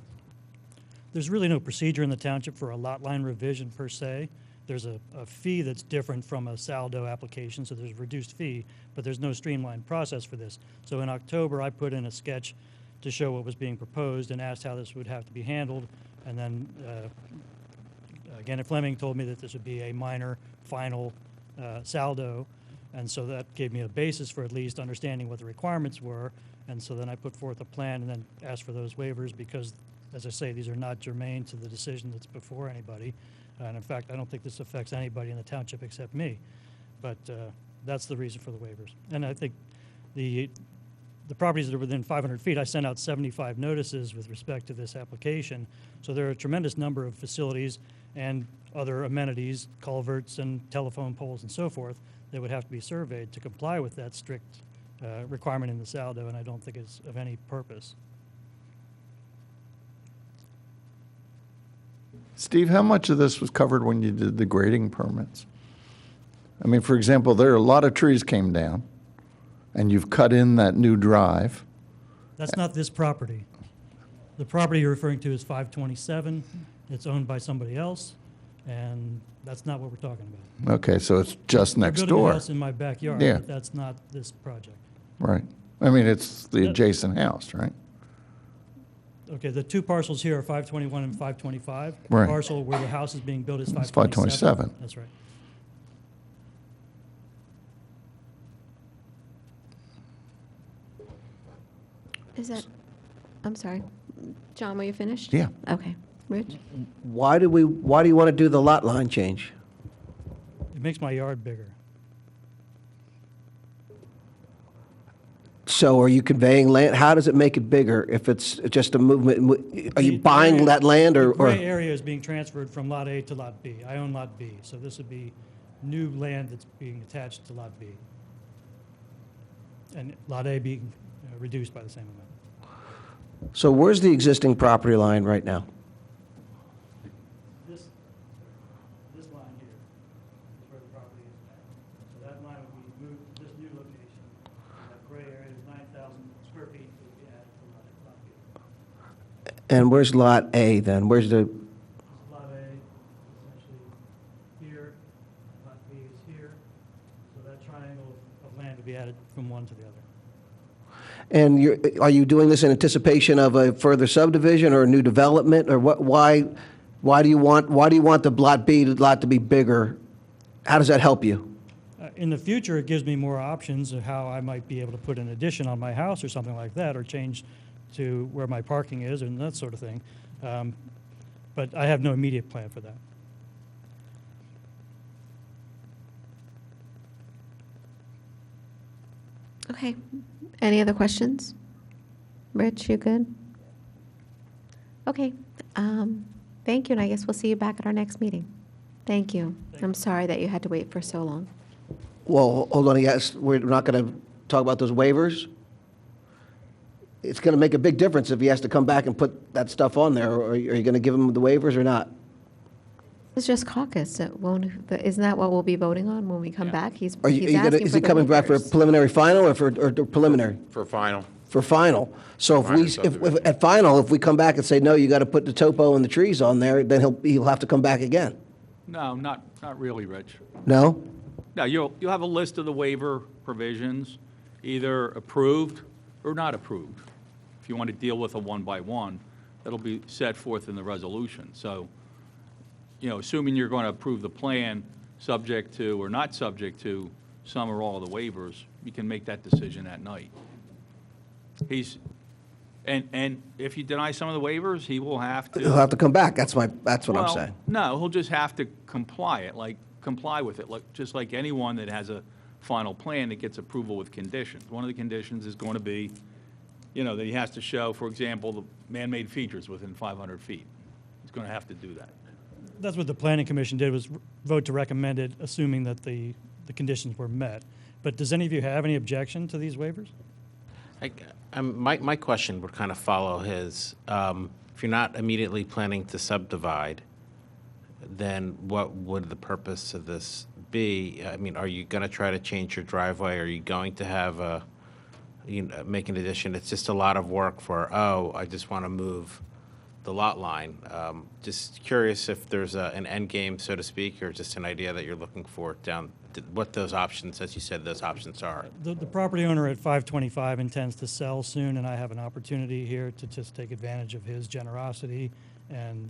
There's really no procedure in the township for a lot line revision per se. There's a fee that's different from a saldo application, so there's a reduced fee, but there's no streamlined process for this. So in October, I put in a sketch to show what was being proposed and asked how this would have to be handled. And then Gannett Fleming told me that this would be a minor final saldo. And so that gave me a basis for at least understanding what the requirements were. And so then I put forth a plan and then asked for those waivers because, as I say, these are not germane to the decision that's before anybody. And in fact, I don't think this affects anybody in the township except me. But that's the reason for the waivers. And I think the the properties that are within 500 feet, I sent out 75 notices with respect to this application. So there are a tremendous number of facilities and other amenities, culverts and telephone poles and so forth, that would have to be surveyed to comply with that strict requirement in the SALDO, and I don't think it's of any purpose. Steve, how much of this was covered when you did the grading permits? I mean, for example, there are a lot of trees came down, and you've cut in that new drive. That's not this property. The property you're referring to is 527. It's owned by somebody else, and that's not what we're talking about. Okay, so it's just next They're building door. a house in my backyard, Yeah. but that's not this project. Right. I mean, it's the adjacent house, right? Okay, the two parcels here are 521 and 525. Right. The parcel where the house is being built is It's 527. 527. That's right. Is that, I'm sorry. John, were you finished? Yeah. Okay. Rich? Why do you want to do the lot line change? It makes my yard bigger. So are you conveying land? How does it make it bigger if it's just a movement? Are you buying that land or? The gray area is being transferred from Lot A to Lot B. I own Lot B, so this would be new land that's being attached to Lot B. And Lot A being reduced by the same amount. So where's the existing property line right now? This line here is where the property is now. So that line would be moved to this new location. That gray area is 9,000 square feet that would be added to Lot B. And where's Lot A then? Where's the, Lot A is essentially here, Lot B is here. So that triangle of land would be added from one to the other. and are you doing this in anticipation of a further subdivision or a new development? Or what, why do you want the Lot B lot to be bigger? How does that help you? In the future, it gives me more options of how I might be able to put an addition on my house or something like that, or change to where my parking is and that sort of thing. But I have no immediate plan for that. Okay. Any other questions? Rich, you good? Okay. Thank you, and I guess we'll see you back at our next meeting. Thank you. I'm sorry that you had to wait for so long. Well, hold on, yes, we're not going to talk about those waivers? It's going to make a big difference if he has to come back and put that stuff on there, or are you going to give him the waivers or not? It's just caucus. Isn't that what we'll be voting on when we come back? He's Are you asking gonna, for is he the coming back for a waivers. preliminary final or for preliminary? For final. For final. So if Minor we, subdivision. if at final, if we come back and say, no, you got to put the topo and the trees on there, then he'll have to come back again. No, not really, Rich. No? No, you'll have a list of the waiver provisions, either approved or not approved. If you want to deal with a one-by-one, that'll be set forth in the resolution. So, assuming you're going to approve the plan, subject to or not subject to some or all of the waivers, you can make that decision that night. And if you deny some of the waivers, he will have to. He'll have to come back. That's what I'm Well, saying. No, he'll just have to comply with it, just like anyone that has a final plan that gets approval with conditions. One of the conditions is going to be, that he has to show, for example, the man-made features within 500 feet. He's going to have to do that. That's what the Planning Commission did, was vote to recommend it, assuming that the conditions were met. But does any of you have any objection to these waivers? My question would kind of follow his. If you're not immediately planning to subdivide, then what would the purpose of this be? I mean, are you going to try to change your driveway? Are you going to have make an addition? It's just a lot of work for, I just want to move the lot line. Just curious if there's an end game, so to speak, or just an idea that you're looking for down, what those options, as you said, those options are. The property owner at 525 intends to sell soon, and I have an opportunity here to just take advantage of his generosity and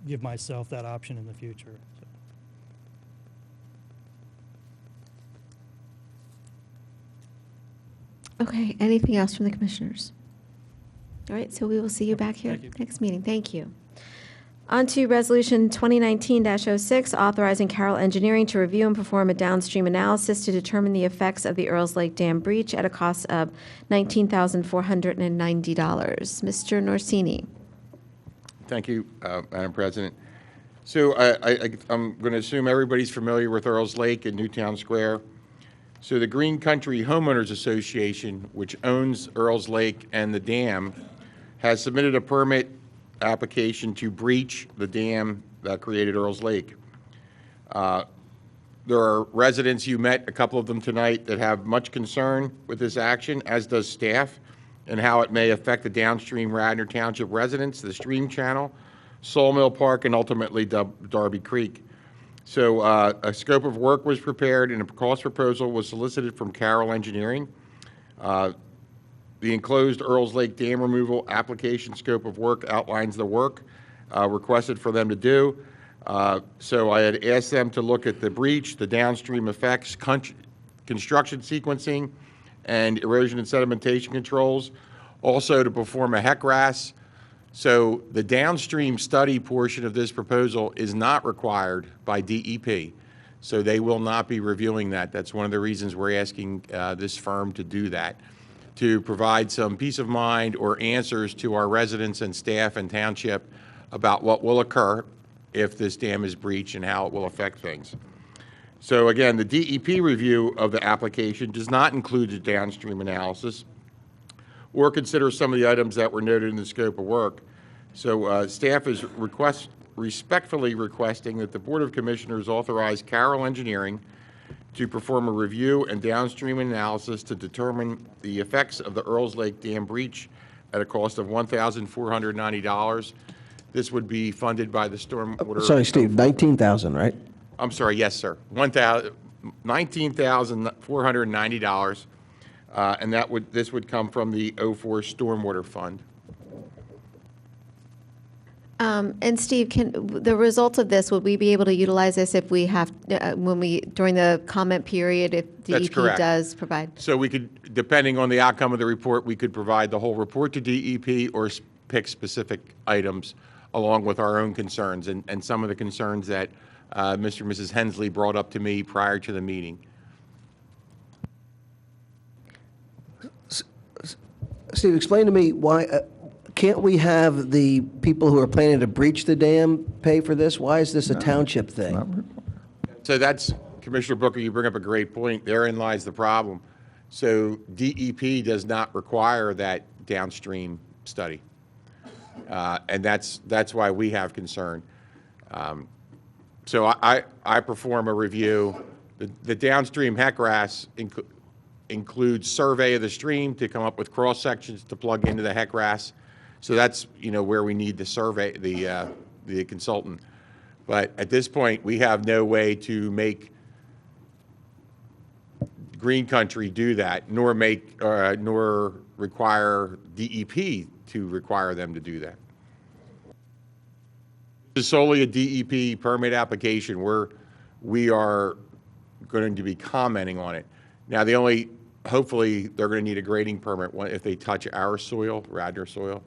give myself that option in the future. So. Okay, anything else from the commissioners? All right, so we will see you back here Thank you. next meeting. Thank you. On to Resolution 2019-06, authorizing Carroll Engineering to review and perform a downstream analysis to determine the effects of the Earls Lake Dam breach at a cost of $19,490. Mr. Norsini. Thank you, Madam President. So I'm going to assume everybody's familiar with Earls Lake and Newtown Square. So the Green Country Homeowners Association, which owns Earls Lake and the dam, has submitted a permit application to breach the dam that created Earls Lake. There are residents, you met a couple of them tonight, that have much concern with this action, as does staff, and how it may affect the downstream Radnor Township residents, the stream channel, Sawmill Park, and ultimately Darby Creek. So a scope of work was prepared and a cost proposal was solicited from Carroll Engineering. The enclosed Earls Lake Dam removal application scope of work outlines the work requested for them to do. So I had asked them to look at the breach, the downstream effects, construction sequencing, and erosion and sedimentation controls. Also to perform a HECRAS. So the downstream study portion of this proposal is not required by DEP. So they will not be reviewing that. That's one of the reasons we're asking this firm to do that, to provide some peace of mind or answers to our residents and staff and township about what will occur if this dam is breached and how it will affect things. So again, the DEP review of the application does not include the downstream analysis or consider some of the items that were noted in the scope of work. So staff is respectfully requesting that the Board of Commissioners authorize Carroll Engineering to perform a review and downstream analysis to determine the effects of the Earls Lake Dam breach at a cost of $1,490. This would be funded by the Stormwater... Sorry, Steve, $19,000, right? I'm sorry, yes, sir. $19,490. And this would come from the 04 Stormwater Fund. And Steve, the result of this, would we be able to utilize this if we have, during the comment period, if That's DEP correct. does provide? So we could, depending on the outcome of the report, we could provide the whole report to DEP or pick specific items along with our own concerns and some of the concerns that Mr. and Mrs. Hensley brought up to me prior to the meeting. Steve, explain to me why, can't we have the people who are planning to breach the dam pay for this? Why is this a township thing? So that's, Commissioner Booker, you bring up a great point. Therein lies the problem. So DEP does not require that downstream study. And that's why we have concern. So I perform a review. The downstream HECRAS includes survey of the stream to come up with cross sections to plug into the HECRAS. So that's where we need the survey, the consultant. But at this point, we have no way to make Green Country do that, nor require DEP to require them to do that. This is solely a DEP permit application. We are going to be commenting on it. Now, hopefully, they're going to need a grading permit if they touch our soil, Radnor soil.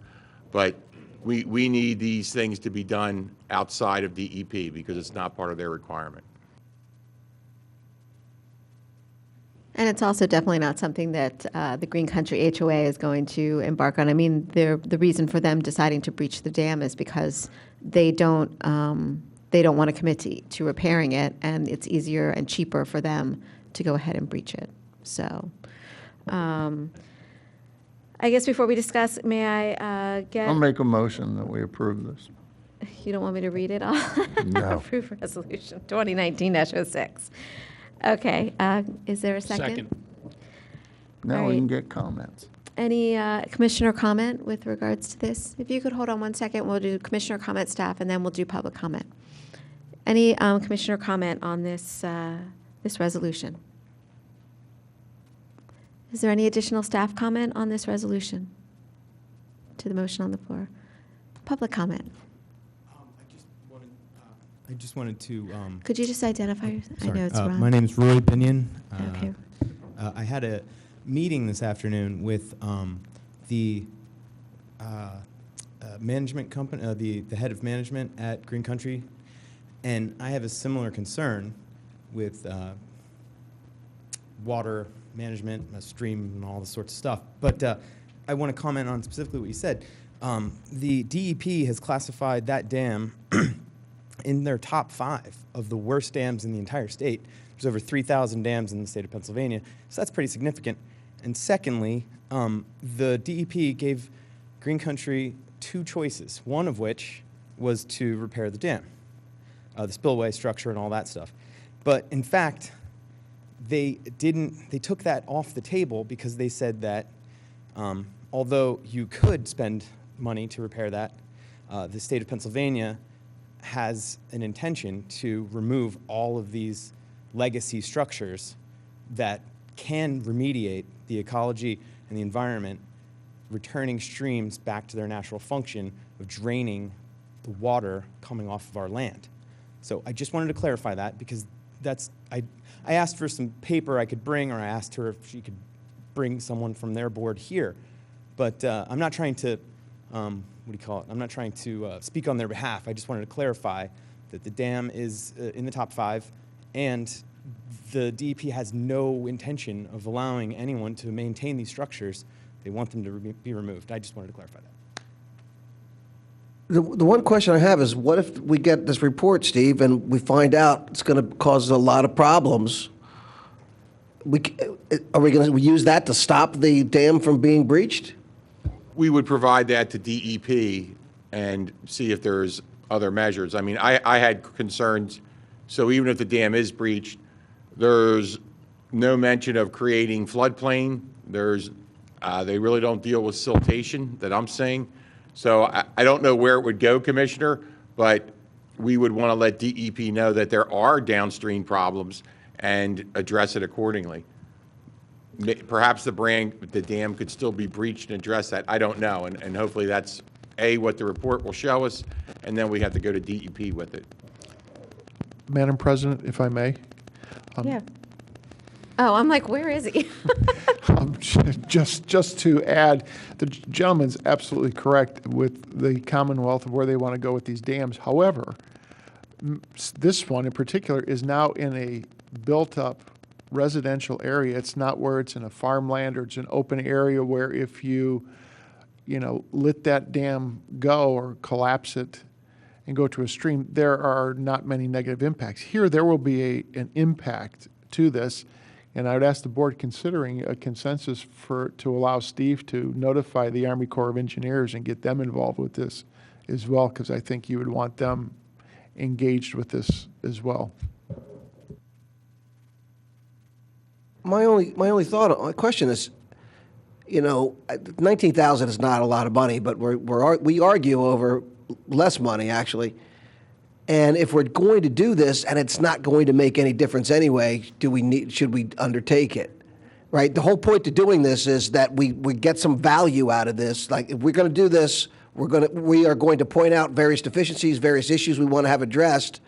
But we need these things to be done outside of DEP because it's not part of their requirement. And it's also definitely not something that the Green Country HOA is going to embark on. I mean, the reason for them deciding to breach the dam is because they don't want to commit to repairing it, and it's easier and cheaper for them to go ahead and breach it. So, I guess before we discuss, may I get? I'll make a motion that we approve this. You don't want me to read it? I'll No. approve resolution 2019-06. Okay, is there a second? Now All we can right. get comments. Any commissioner comment with regards to this? If you could hold on one second, we'll do commissioner comment, staff, and then we'll do public comment. Any commissioner comment on this this resolution? Is there any additional staff comment on this resolution to the motion on the floor? Public comment. I just wanted to. Could you just identify yourself? I know it's Ron. My name is Roy Binion. Okay. I had a meeting this afternoon with the management company, the head of management at Green Country, and I have a similar concern with water management, stream, and all this sorts of stuff. But I want to comment on specifically what you said. The DEP has classified that dam in their top 5 of the worst dams in the entire state. There's over 3,000 dams in the state of Pennsylvania, so that's pretty significant. And secondly, the DEP gave Green Country 2 choices, one of which was to repair the dam, the spillway structure and all that stuff. But in fact, they took that off the table because they said that although you could spend money to repair that, the state of Pennsylvania has an intention to remove all of these legacy structures that can remediate the ecology and the environment, returning streams back to their natural function of draining the water coming off of our land. So I just wanted to clarify that because I asked for some paper I could bring, or I asked her if she could bring someone from their board here. But I'm not trying to, I'm not trying to speak on their behalf. I just wanted to clarify that the dam is in the top 5, and the DEP has no intention of allowing anyone to maintain these structures. They want them to be removed. I just wanted to clarify that. The one question I have is, what if we get this report, Steve, and we find out it's going to cause a lot of problems? Are we going to use that to stop the dam from being breached? We would provide that to DEP and see if there's other measures. I mean, I had concerns, so even if the dam is breached, there's no mention of creating floodplain. They really don't deal with siltation that I'm seeing. So I don't know where it would go, Commissioner, but we would want to let DEP know that there are downstream problems and address it accordingly. Perhaps the dam could still be breached and address that. I don't know, and hopefully that's what the report will show us, and then we have to go to DEP with it. Madam President, if I may. Yeah. Oh, I'm like, where is he? Just to add, the gentleman's absolutely correct with the Commonwealth of where they want to go with these dams. However, this one in particular is now in a built-up residential area. It's not where it's in a farmland or it's an open area where if you let that dam go or collapse it and go to a stream, there are not many negative impacts. Here, there will be an impact to this, and I would ask the board considering a consensus to allow Steve to notify the Army Corps of Engineers and get them involved with this as well, because I think you would want them engaged with this as well. My only thought, my question is, $19,000 is not a lot of money, but we argue over less money actually. And if we're going to do this and it's not going to make any difference anyway, should we undertake it? Right? The whole point to doing this is that we get some value out of this. Like, if we're going to do this, we are going to point out various deficiencies, various issues we want to have addressed,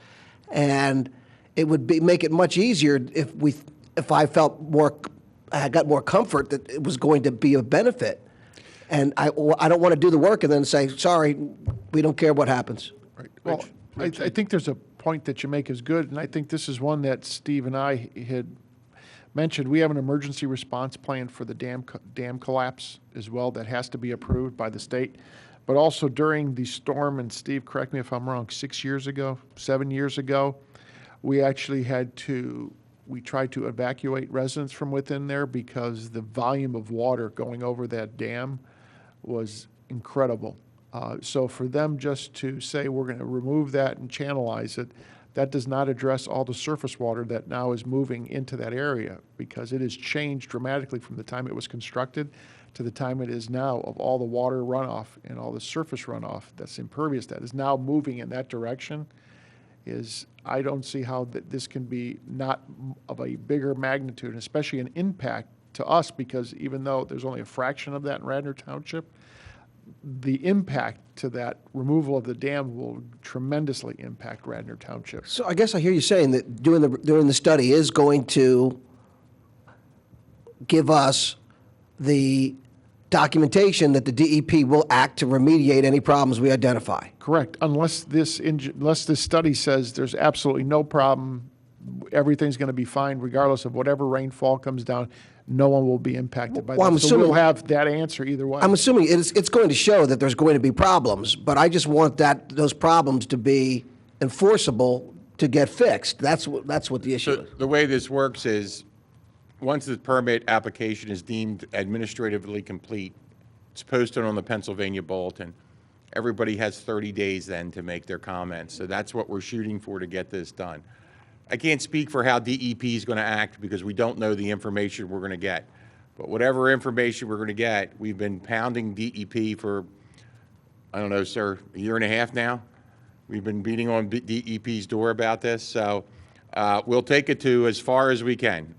and it would make it much easier if I got more comfort that it was going to be of benefit. And I don't want to do the work and then say, sorry, we don't care what happens. Right. Well, I think there's a point that you make is good, and I think this is one that Steve and I had mentioned. We have an emergency response plan for the dam collapse as well that has to be approved by the state. But also during the storm, and Steve, correct me if I'm wrong, 7 years ago, we actually we tried to evacuate residents from within there because the volume of water going over that dam was incredible. So for them just to say we're going to remove that and channelize it, that does not address all the surface water that now is moving into that area, because it has changed dramatically from the time it was constructed to the time it is now, of all the water runoff and all the surface runoff that's impervious that is now moving in that direction. I don't see how this can be not of a bigger magnitude, and especially an impact to us, because even though there's only a fraction of that in Radnor Township, the impact to that removal of the dam will tremendously impact Radnor Township. So I guess I hear you saying that doing the study is going to give us the documentation that the DEP will act to remediate any problems we identify. Correct, unless this study says there's absolutely no problem, everything's going to be fine regardless of whatever rainfall comes down, no one will be impacted by Well, that. I'm So we'll assuming- have that answer either way. I'm assuming it's going to show that there's going to be problems, but I just want those problems to be enforceable to get fixed. That's what the issue So is. the way this works is, once the permit application is deemed administratively complete, it's posted on the Pennsylvania Bulletin. Everybody has 30 days then to make their comments. So that's what we're shooting for to get this done. I can't speak for how DEP is going to act because we don't know the information we're going to get. But whatever information we're going to get, we've been pounding DEP for, I don't know, sir, a year and a half now. We've been beating on DEP's door about this. So we'll take it to as far as we can.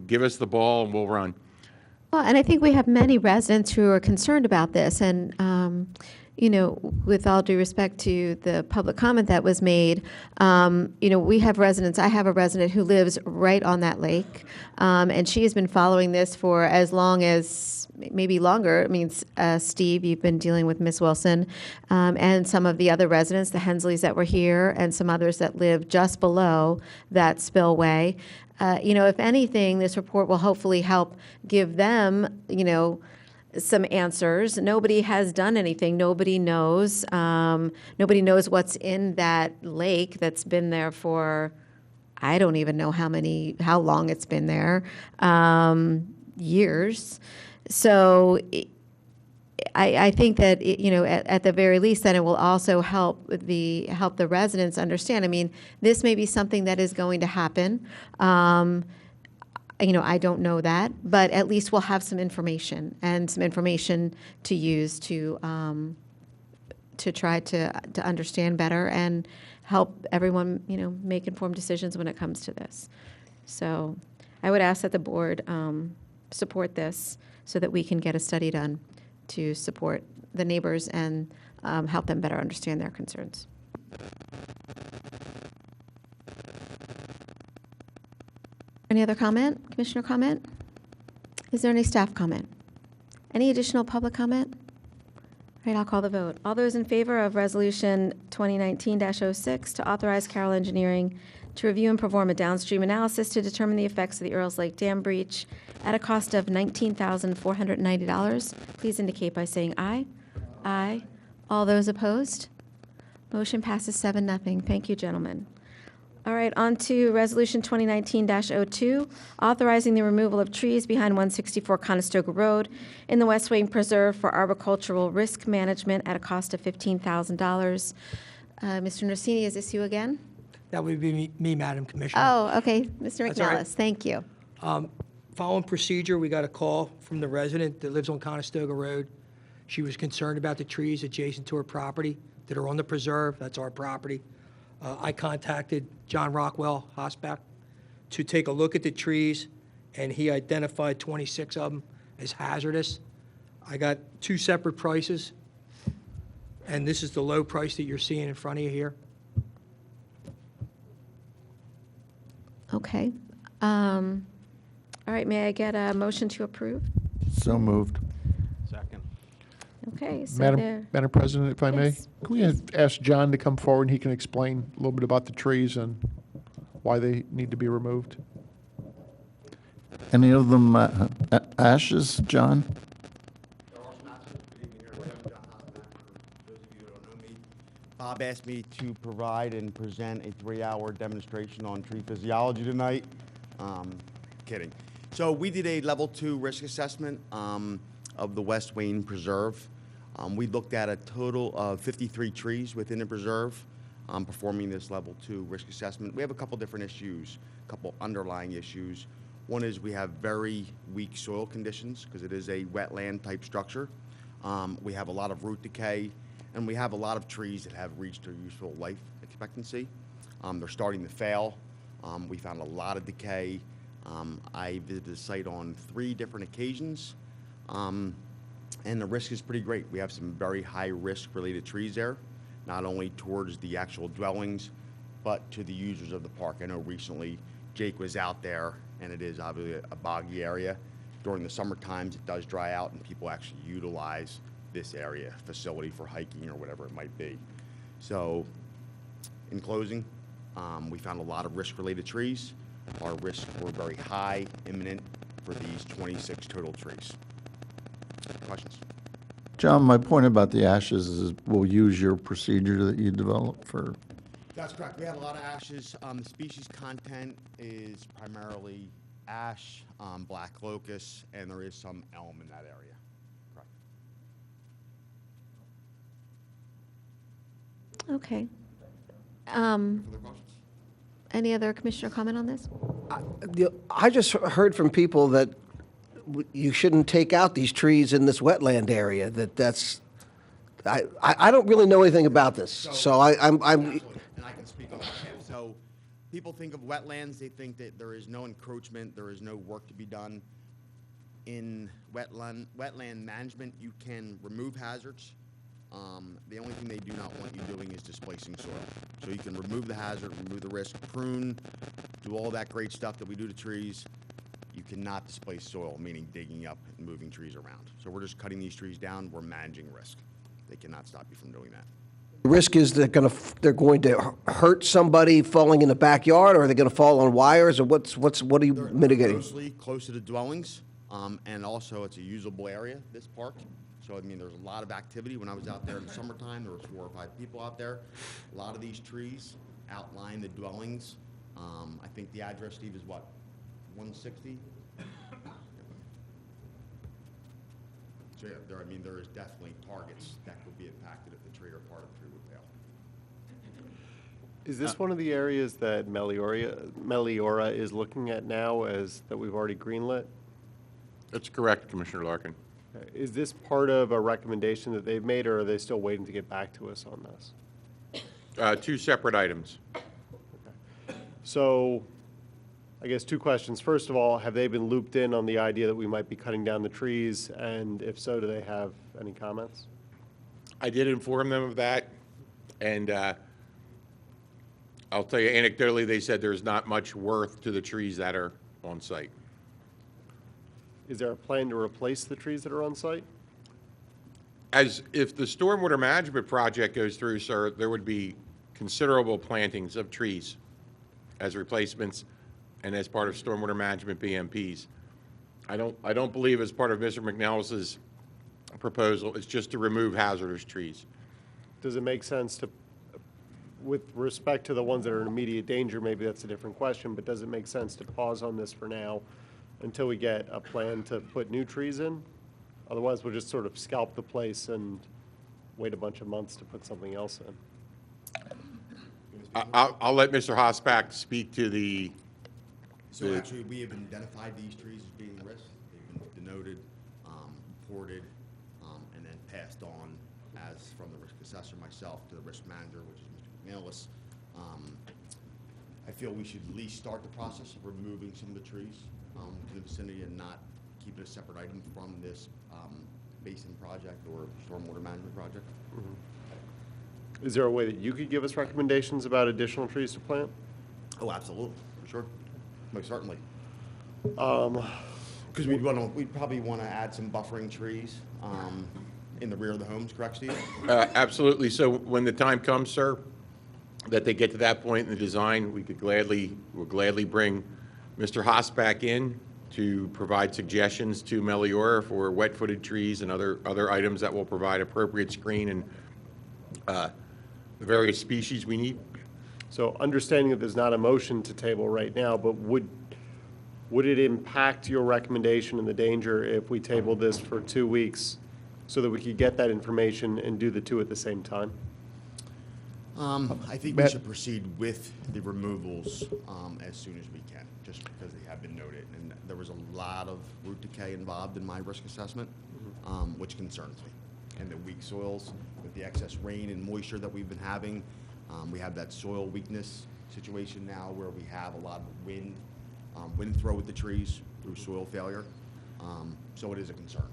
Give us the ball and we'll run. Well, and I think we have many residents who are concerned about this. And, with all due respect to the public comment that was made, we have residents. I have a resident who lives right on that lake, and she has been following this for as long as, maybe longer. I mean, Steve, you've been dealing with Miss Wilson, and some of the other residents, the Hensleys that were here, and some others that live just below that spillway. If anything, this report will hopefully help give them, some answers. Nobody has done anything. Nobody knows. Nobody knows what's in that lake that's been there for, I don't even know how long it's been there, years. So I think that at the very least, then it will also help the residents understand. I mean, this may be something that is going to happen. I don't know that, but at least we'll have some information to use to try to understand better and help everyone make informed decisions when it comes to this. So I would ask that the board support this so that we can get a study done to support the neighbors and help them better understand their concerns. Any other comment? Commissioner comment? Is there any staff comment? Any additional public comment? All right, I'll call the vote. All those in favor of Resolution 2019-06 to authorize Carroll Engineering to review and perform a downstream analysis to determine the effects of the Earls Lake Dam breach at a cost of $19,490, please indicate by saying aye. Aye. All those opposed? Motion passes 7-0. Thank you, gentlemen. All right, on to Resolution 2019-02, authorizing the removal of trees behind 164 Conestoga Road in the West Wing Preserve for arboricultural risk management at a cost of $15,000. Mr. Norsini, is this you again? That would be me, Madam Commissioner. Oh, okay. Mr. That's all right. McNellis, thank you. Following procedure, we got a call from the resident that lives on Conestoga Road. She was concerned about the trees adjacent to her property that are on the preserve. That's our property. I contacted John Rockwell, Hosbach, to take a look at the trees, and he identified 26 of them as hazardous. I got two separate prices, and this is the low price that you're seeing in front of you here. Okay. All right, may I get a motion to approve? So moved. Second. Okay, so there. Madam President, if I may, Yes, can we ask John to come forward and he can explain a little bit about the trees and why they need to be removed? Any of them ashes, John? Bob asked me to provide and present a 3-hour demonstration on tree physiology tonight. Kidding. So we did a level 2 risk assessment of the West Wayne Preserve. We looked at a total of 53 trees within the preserve, performing this level 2 risk assessment. We have a couple different issues, a couple underlying issues. One is we have very weak soil conditions because it is a wetland type structure. We have a lot of root decay, and we have a lot of trees that have reached their useful life expectancy. They're starting to fail. We found a lot of decay. I visited the site on 3 different occasions, and the risk is pretty great. We have some very high risk related trees there, not only towards the actual dwellings, but to the users of the park. I know recently Jake was out there, and it is obviously a boggy area, During the summer times, it does dry out, and people actually utilize this area, facility for hiking or whatever it might be. So, in closing, we found a lot of risk-related trees. Our risks were very high, imminent for these 26 total trees. Questions? John, my point about the ashes is we'll use your procedure that you developed for, That's correct. We had a lot of ashes. The species content is primarily ash, black locust, and there is some elm in that area. Correct. Okay. Further questions? Any other commissioner comment on this? I just heard from people that you shouldn't take out these trees in this wetland area, I don't really know anything about this, so I'm Absolutely, and I can speak on that. So people think of wetlands, they think that there is no encroachment, there is no work to be done. In wetland management, you can remove hazards. The only thing they do not want you doing is displacing soil. So you can remove the hazard, remove the risk, prune, do all that great stuff that we do to trees. You cannot displace soil, meaning digging up and moving trees around. So we're just cutting these trees down, we're managing risk. They cannot stop you from doing that. The risk is they're going to hurt somebody falling in the backyard, or are they going to fall on wires, or what are you mitigating? Mostly close to the dwellings, and also it's a usable area, this park. So, I mean, there's a lot of activity. When I was out there in the summertime, there was 4 or 5 people out there. A lot of these trees outline the dwellings. I think the address, Steve, is what, 160? So, yeah, there is definitely targets that could be impacted if the tree or part of the tree would fail. Is this one of the areas that Meliora is looking at now as that we've already greenlit? That's correct, Commissioner Larkin. Is this part of a recommendation that they've made, or are they still waiting to get back to us on this? 2 separate items. So, I guess 2 questions. First of all, have they been looped in on the idea that we might be cutting down the trees? And if so, do they have any comments? I did inform them of that, and I'll tell you anecdotally, they said there's not much worth to the trees that are on site. Is there a plan to replace the trees that are on site? As if the stormwater management project goes through, sir, there would be considerable plantings of trees as replacements and as part of stormwater management BMPs. I don't believe as part of Mr. McNellis's proposal, it's just to remove hazardous trees. Does it make sense to, with respect to the ones that are in immediate danger, maybe that's a different question, but does it make sense to pause on this for now until we get a plan to put new trees in? Otherwise, we'll just sort of scalp the place and wait a bunch of months to put something else in. I'll let Mr. Hosbach speak to the... So actually, we have identified these trees as being risks. They've been denoted, reported, and then passed on as from the risk assessor myself to the risk manager, which is Mr. McNellis. I feel we should at least start the process of removing some of the trees to the vicinity and not keep it a separate item from this basin project or stormwater management project. Mm-hmm. Is there a way that you could give us recommendations about additional trees to plant? Oh, absolutely, sure, most certainly. Because we'd probably want to add some buffering trees in the rear of the homes, correct, Steve? Absolutely. So when the time comes, sir, that they get to that point in the design, we'll gladly bring Mr. Hosbach in to provide suggestions to Meliora for wet-footed trees and other items that will provide appropriate screen and the various species we need. So understanding that there's not a motion to table right now, but would it impact your recommendation in the danger if we table this for 2 weeks so that we could get that information and do the 2 at the same time? I think we should proceed with the removals as soon as we can, just because they have been noted. And there was a lot of root decay involved in my risk assessment, which concerns me. And the weak soils with the excess rain and moisture that we've been having, we have that soil weakness situation now where we have a lot of wind throw with the trees through soil failure. So it is a concern.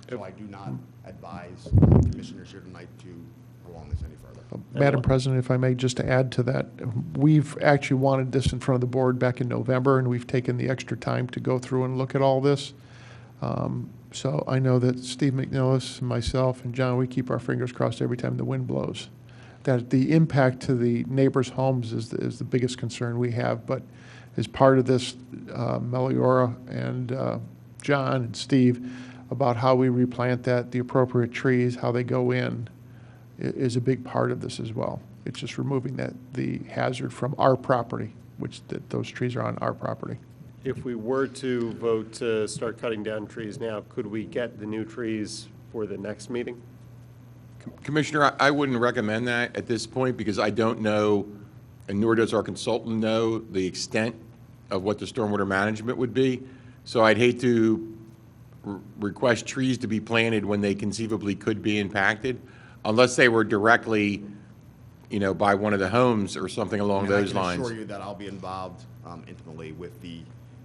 So I do not advise commissioners here tonight to prolong this any further. Madam President, if I may, just to add to that, we've actually wanted this in front of the board back in November, and we've taken the extra time to go through and look at all this. So I know that Steve McNillis and myself and John, we keep our fingers crossed every time the wind blows. That the impact to the neighbors' homes is the biggest concern we have. But as part of this, Meliora and John and Steve, about how we replant that, the appropriate trees, how they go in, is a big part of this as well. It's just removing the hazard from our property, which those trees are on our property. If we were to vote to start cutting down trees now, could we get the new trees for the next meeting? Commissioner, I wouldn't recommend that at this point because I don't know, and nor does our consultant know, the extent of what the stormwater management would be. So I'd hate to request trees to be planted when they conceivably could be impacted, unless they were directly, by one of the homes or something along those lines. I can assure you that I'll be involved intimately with the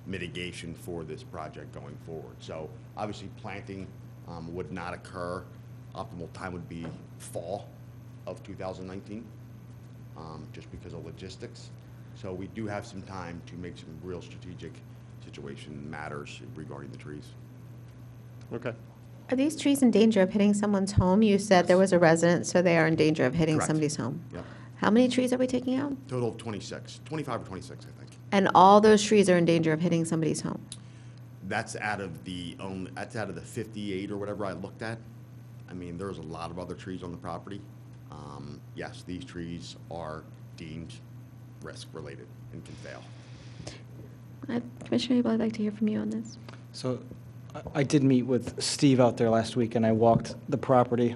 mitigation for this project going forward. So obviously planting would not occur. Optimal time would be fall of 2019, just because of logistics. So we do have some time to make some real strategic situation matters regarding the trees. Okay. Are these trees in danger of hitting someone's home? You said there was a resident, so they are in danger of hitting Correct. somebody's home. Yep. How many trees are we taking out? Total of 26, 25 or 26, I think. And all those trees are in danger of hitting somebody's home? That's out of the 58 or whatever I looked at. I mean, there's a lot of other trees on the property. Yes, these trees are deemed risk-related and can fail. Commissioner Abel, I'd like to hear from you on this. So I did meet with Steve out there last week, and I walked the property.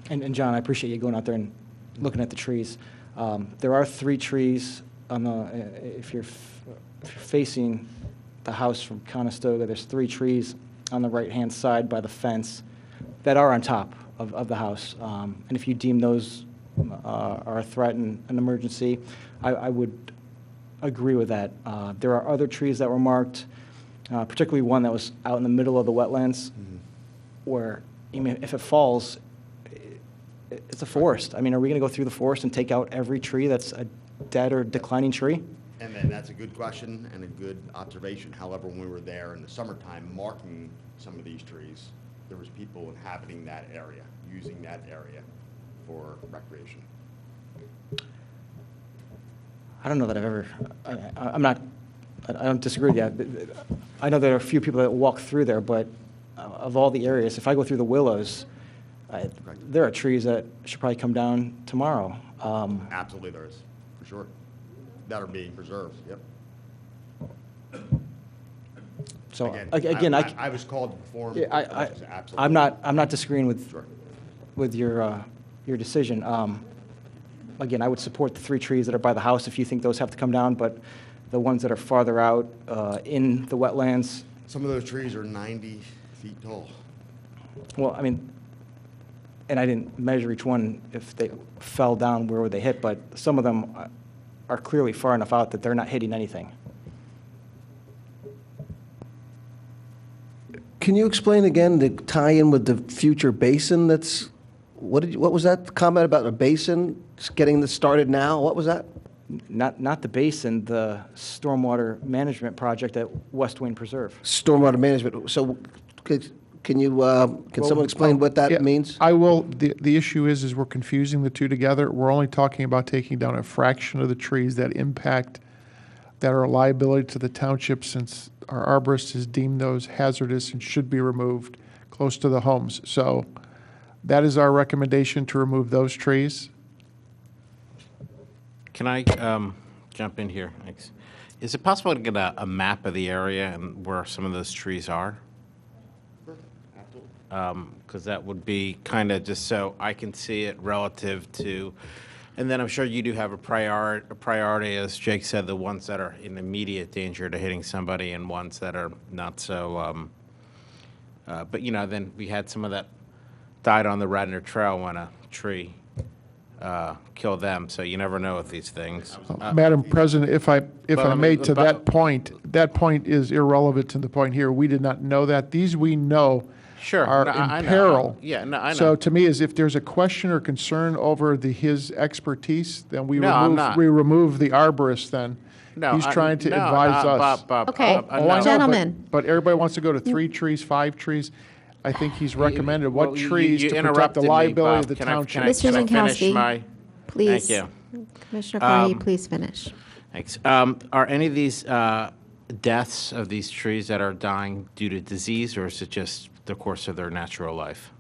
And John, I appreciate you going out there and looking at the trees. There are 3 trees on the, if you're facing the house from Conestoga, there's 3 trees on the right-hand side by the fence that are on top of the house. And if you deem those are a threat and an emergency, I would agree with that. There are other trees that were marked, particularly one that was out in the middle of the wetlands, where even if it falls, it's a forest. I mean, are we going to go through the forest and take out every tree that's a dead or declining tree? And then that's a good question and a good observation. However, when we were there in the summertime marking some of these trees, there was people inhabiting that area, using that area for recreation. I don't know that I've ever, I don't disagree with you. I know there are a few people that walk through there, but of all the areas, if I go through the willows, there are trees that should probably come down tomorrow. Absolutely there is, for sure, that are being preserved, yep. So Again, I was called to perform. Yeah, Absolutely. I'm not disagreeing with Sure. with your decision. Again, I would support the 3 trees that are by the house if you think those have to come down, but the ones that are farther out in the wetlands. Some of those trees are 90 feet tall. Well, I mean, and I didn't measure each one if they fell down, where would they hit, but some of them are clearly far enough out that they're not hitting anything. Can you explain again the tie-in with the future basin that's, what was that comment about a basin, getting this started now? What was that? Not the basin, the stormwater management project at West Wayne Preserve. Stormwater management. So can you, can someone explain what that Yeah, means? I will. The issue is we're confusing the two together. We're only talking about taking down a fraction of the trees that are a liability to the township, since our arborist has deemed those hazardous and should be removed close to the homes. So that is our recommendation, to remove those trees. Can I jump in here? Thanks. Is it possible to get a map of the area and where some of those trees are? Because that would be kind of just so I can see it relative to, and then I'm sure you do have a priority, as Jake said, the ones that are in immediate danger to hitting somebody and ones that are not so, but then we had some of that died on the Radnor Trail when a tree killed them, so you never know with these things. Madam President, if I may, to but- that point is irrelevant to the point here. We did not know that. These we know Sure. are No, I in know. peril. Yeah, no, I know. So to me, is if there's a question or concern over his expertise, then we No, I'm remove not. we remove the arborist then, No, He's trying to no, advise no, us. Bob, Okay, Oh, I know, but- gentlemen. But everybody wants to go to 3 trees, 5 trees. I think he's recommended what Well, trees you to protect interrupted the me, liability Bob. of the Can I- township. Can I Mr. finish Zinkowski, my? please. Thank Commissioner Carney, please finish. Thanks. Are any of these deaths of these trees that are dying due to disease, or is it just the course of their natural life?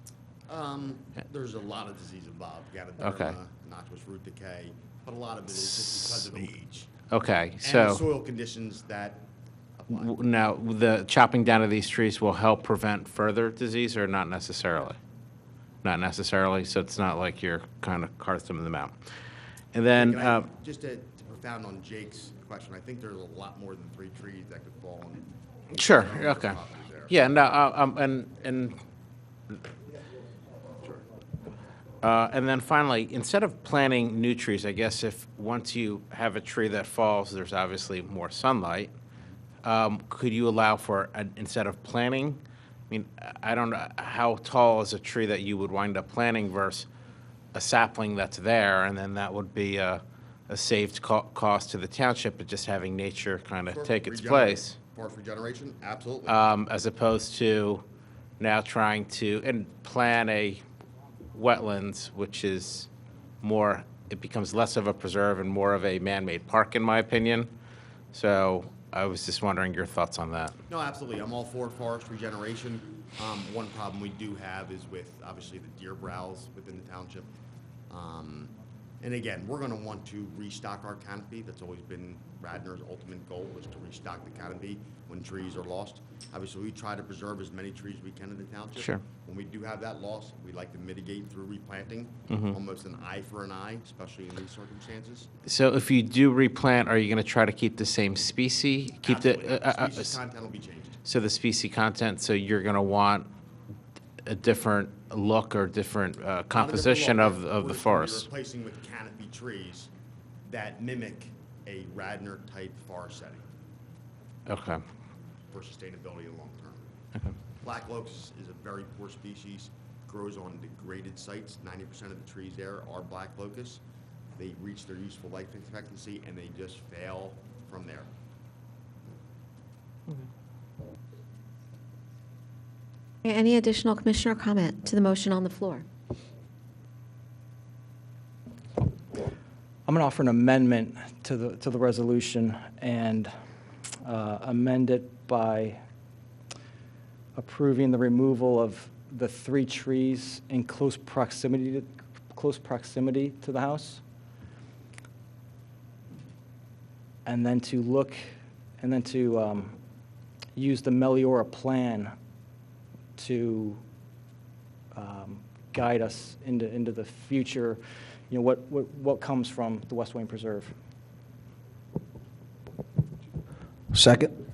There's a lot of disease involved. Okay. Noxious root decay, but a lot of it is just because of age. Okay, And so. the soil conditions that apply. Now, the chopping down of these trees will help prevent further disease, or not necessarily? Not necessarily, so it's not like you're kind of carting them out. And then, Can I- just to profound on Jake's question, I think there's a lot more than 3 trees that could fall on. sure, on okay. properties there. Yeah, no, and then finally, instead of planting new trees, I guess if once you have a tree that falls, there's obviously more sunlight. Could you allow for, instead of planting, I mean, I don't know, how tall is a tree that you would wind up planting versus a sapling that's there, and then that would be a saved cost to the township, but just having nature kind of take its place. Forest regeneration, absolutely. As opposed to now trying to, and plan a wetlands, which is more, it becomes less of a preserve and more of a man-made park, in my opinion. So I was just wondering your thoughts on that. No, absolutely. I'm all for forest regeneration. One problem we do have is with, obviously, the deer browse within the township. And again, we're going to want to restock our canopy. That's always been Radnor's ultimate goal, is to restock the canopy when trees are lost. Obviously, we try to preserve as many trees as we can in the township. Sure. When we do have that loss, we like to mitigate through replanting, Mhm. almost an eye for an eye, especially in these circumstances. So if you do replant, are you going to try to keep the same species? Keep Absolutely. Species content will be changed. So the species content, so you're going to want a different look or different composition Not a of different the look. We're just forest? gonna be replacing with canopy trees that mimic a Radnor-type forest setting Okay. for sustainability in the long term. Okay. Black locust is a very poor species, grows on degraded sites. 90% of the trees there are black locusts. They reach their useful life expectancy and they just fail from there. Any additional commissioner comment to the motion on the floor? I'm going to offer an amendment to the resolution and amend it by approving the removal of the 3 trees in close proximity to the house. And then to use the Meliora plan to guide us into the future, you know, what comes from the West Wayne Preserve. Second?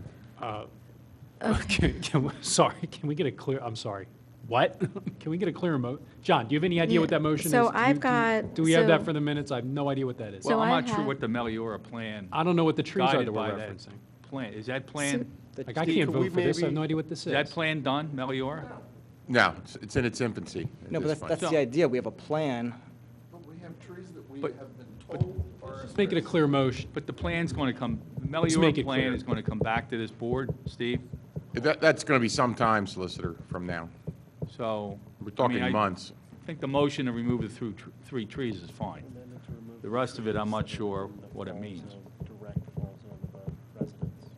Sorry, can we get a clear, I'm sorry, what? Can we get a clear John, do you have any idea what that motion is? So Do I've you- got- Do we have so- that for the minutes? I have no idea what that is. So Well, I'm I not sure have- what the Meliora plan. I don't know what the trees are guided that we're by that referencing. Plan, is that plan? Like, I can't vote for this, I have no idea what this Is is. that plan done, Meliora? No, it's in its infancy. at No, but this that's point. the idea. We have a plan. We have trees that we But- have been told are. Let's make it a clear motion. But the plan's going to come, the Let's make Meliora it plan clear. is going to come back to this board, Steve? That's going to be some time, Solicitor, from now. So. We're I talking mean, I months. think the motion to remove the 3 trees is fine. The rest of it, I'm not sure what it means.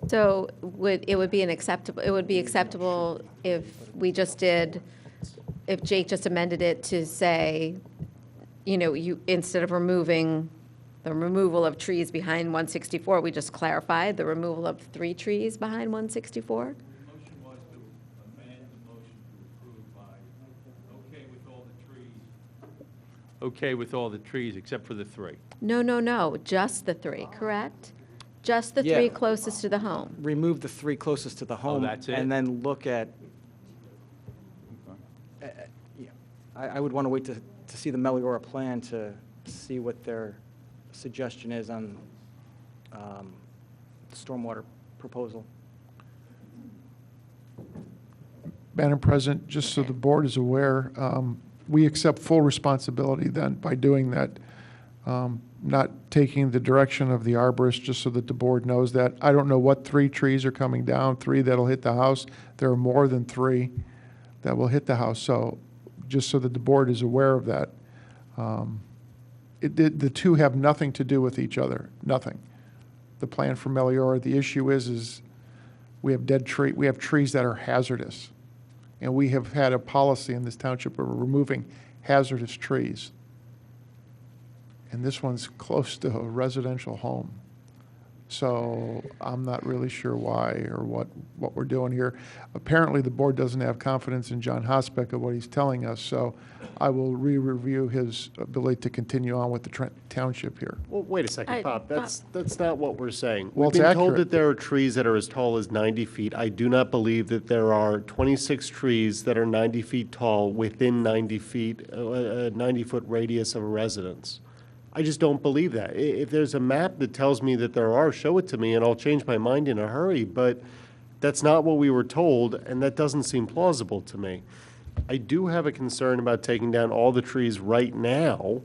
So it would be acceptable if we just did, if Jake just amended it to say, you know, instead of removing the removal of trees behind 164, we just clarified the removal of 3 trees behind 164? The motion was to amend the motion to approve by okay with all the trees. Okay with all the trees except for the 3. No, just the 3, correct? Just the 3 Yeah. closest to the home. Remove the 3 closest to the home. that's it? And then look at, yeah, I would want to wait to see the Meliora plan to see what their suggestion is on the stormwater proposal. Madam President, just so the board is aware, we accept full responsibility then by doing that. not taking the direction of the arborist, just so that the board knows that. I don't know what 3 trees are coming down, 3 that'll hit the house. There are more than 3 that will hit the house, so just so that the board is aware of that. The 2 have nothing to do with each other, nothing. The plan for Meliora, the issue is we have we have trees that are hazardous. And we have had a policy in this township of removing hazardous trees. And this one's close to a residential home. So I'm not really sure why or what we're doing here. Apparently, the board doesn't have confidence in John Hosbeck of what he's telling us, so I will re-review his ability to continue on with the township here. Well, wait a second, Bob. That's not what we're saying. Well, We've it's been told accurate. that there are trees that are as tall as 90 feet. I do not believe that there are 26 trees that are 90 feet tall within 90 feet, a 90-foot radius of a residence. I just don't believe that. If there's a map that tells me that there are, show it to me, and I'll change my mind in a hurry. But that's not what we were told, and that doesn't seem plausible to me. I do have a concern about taking down all the trees right now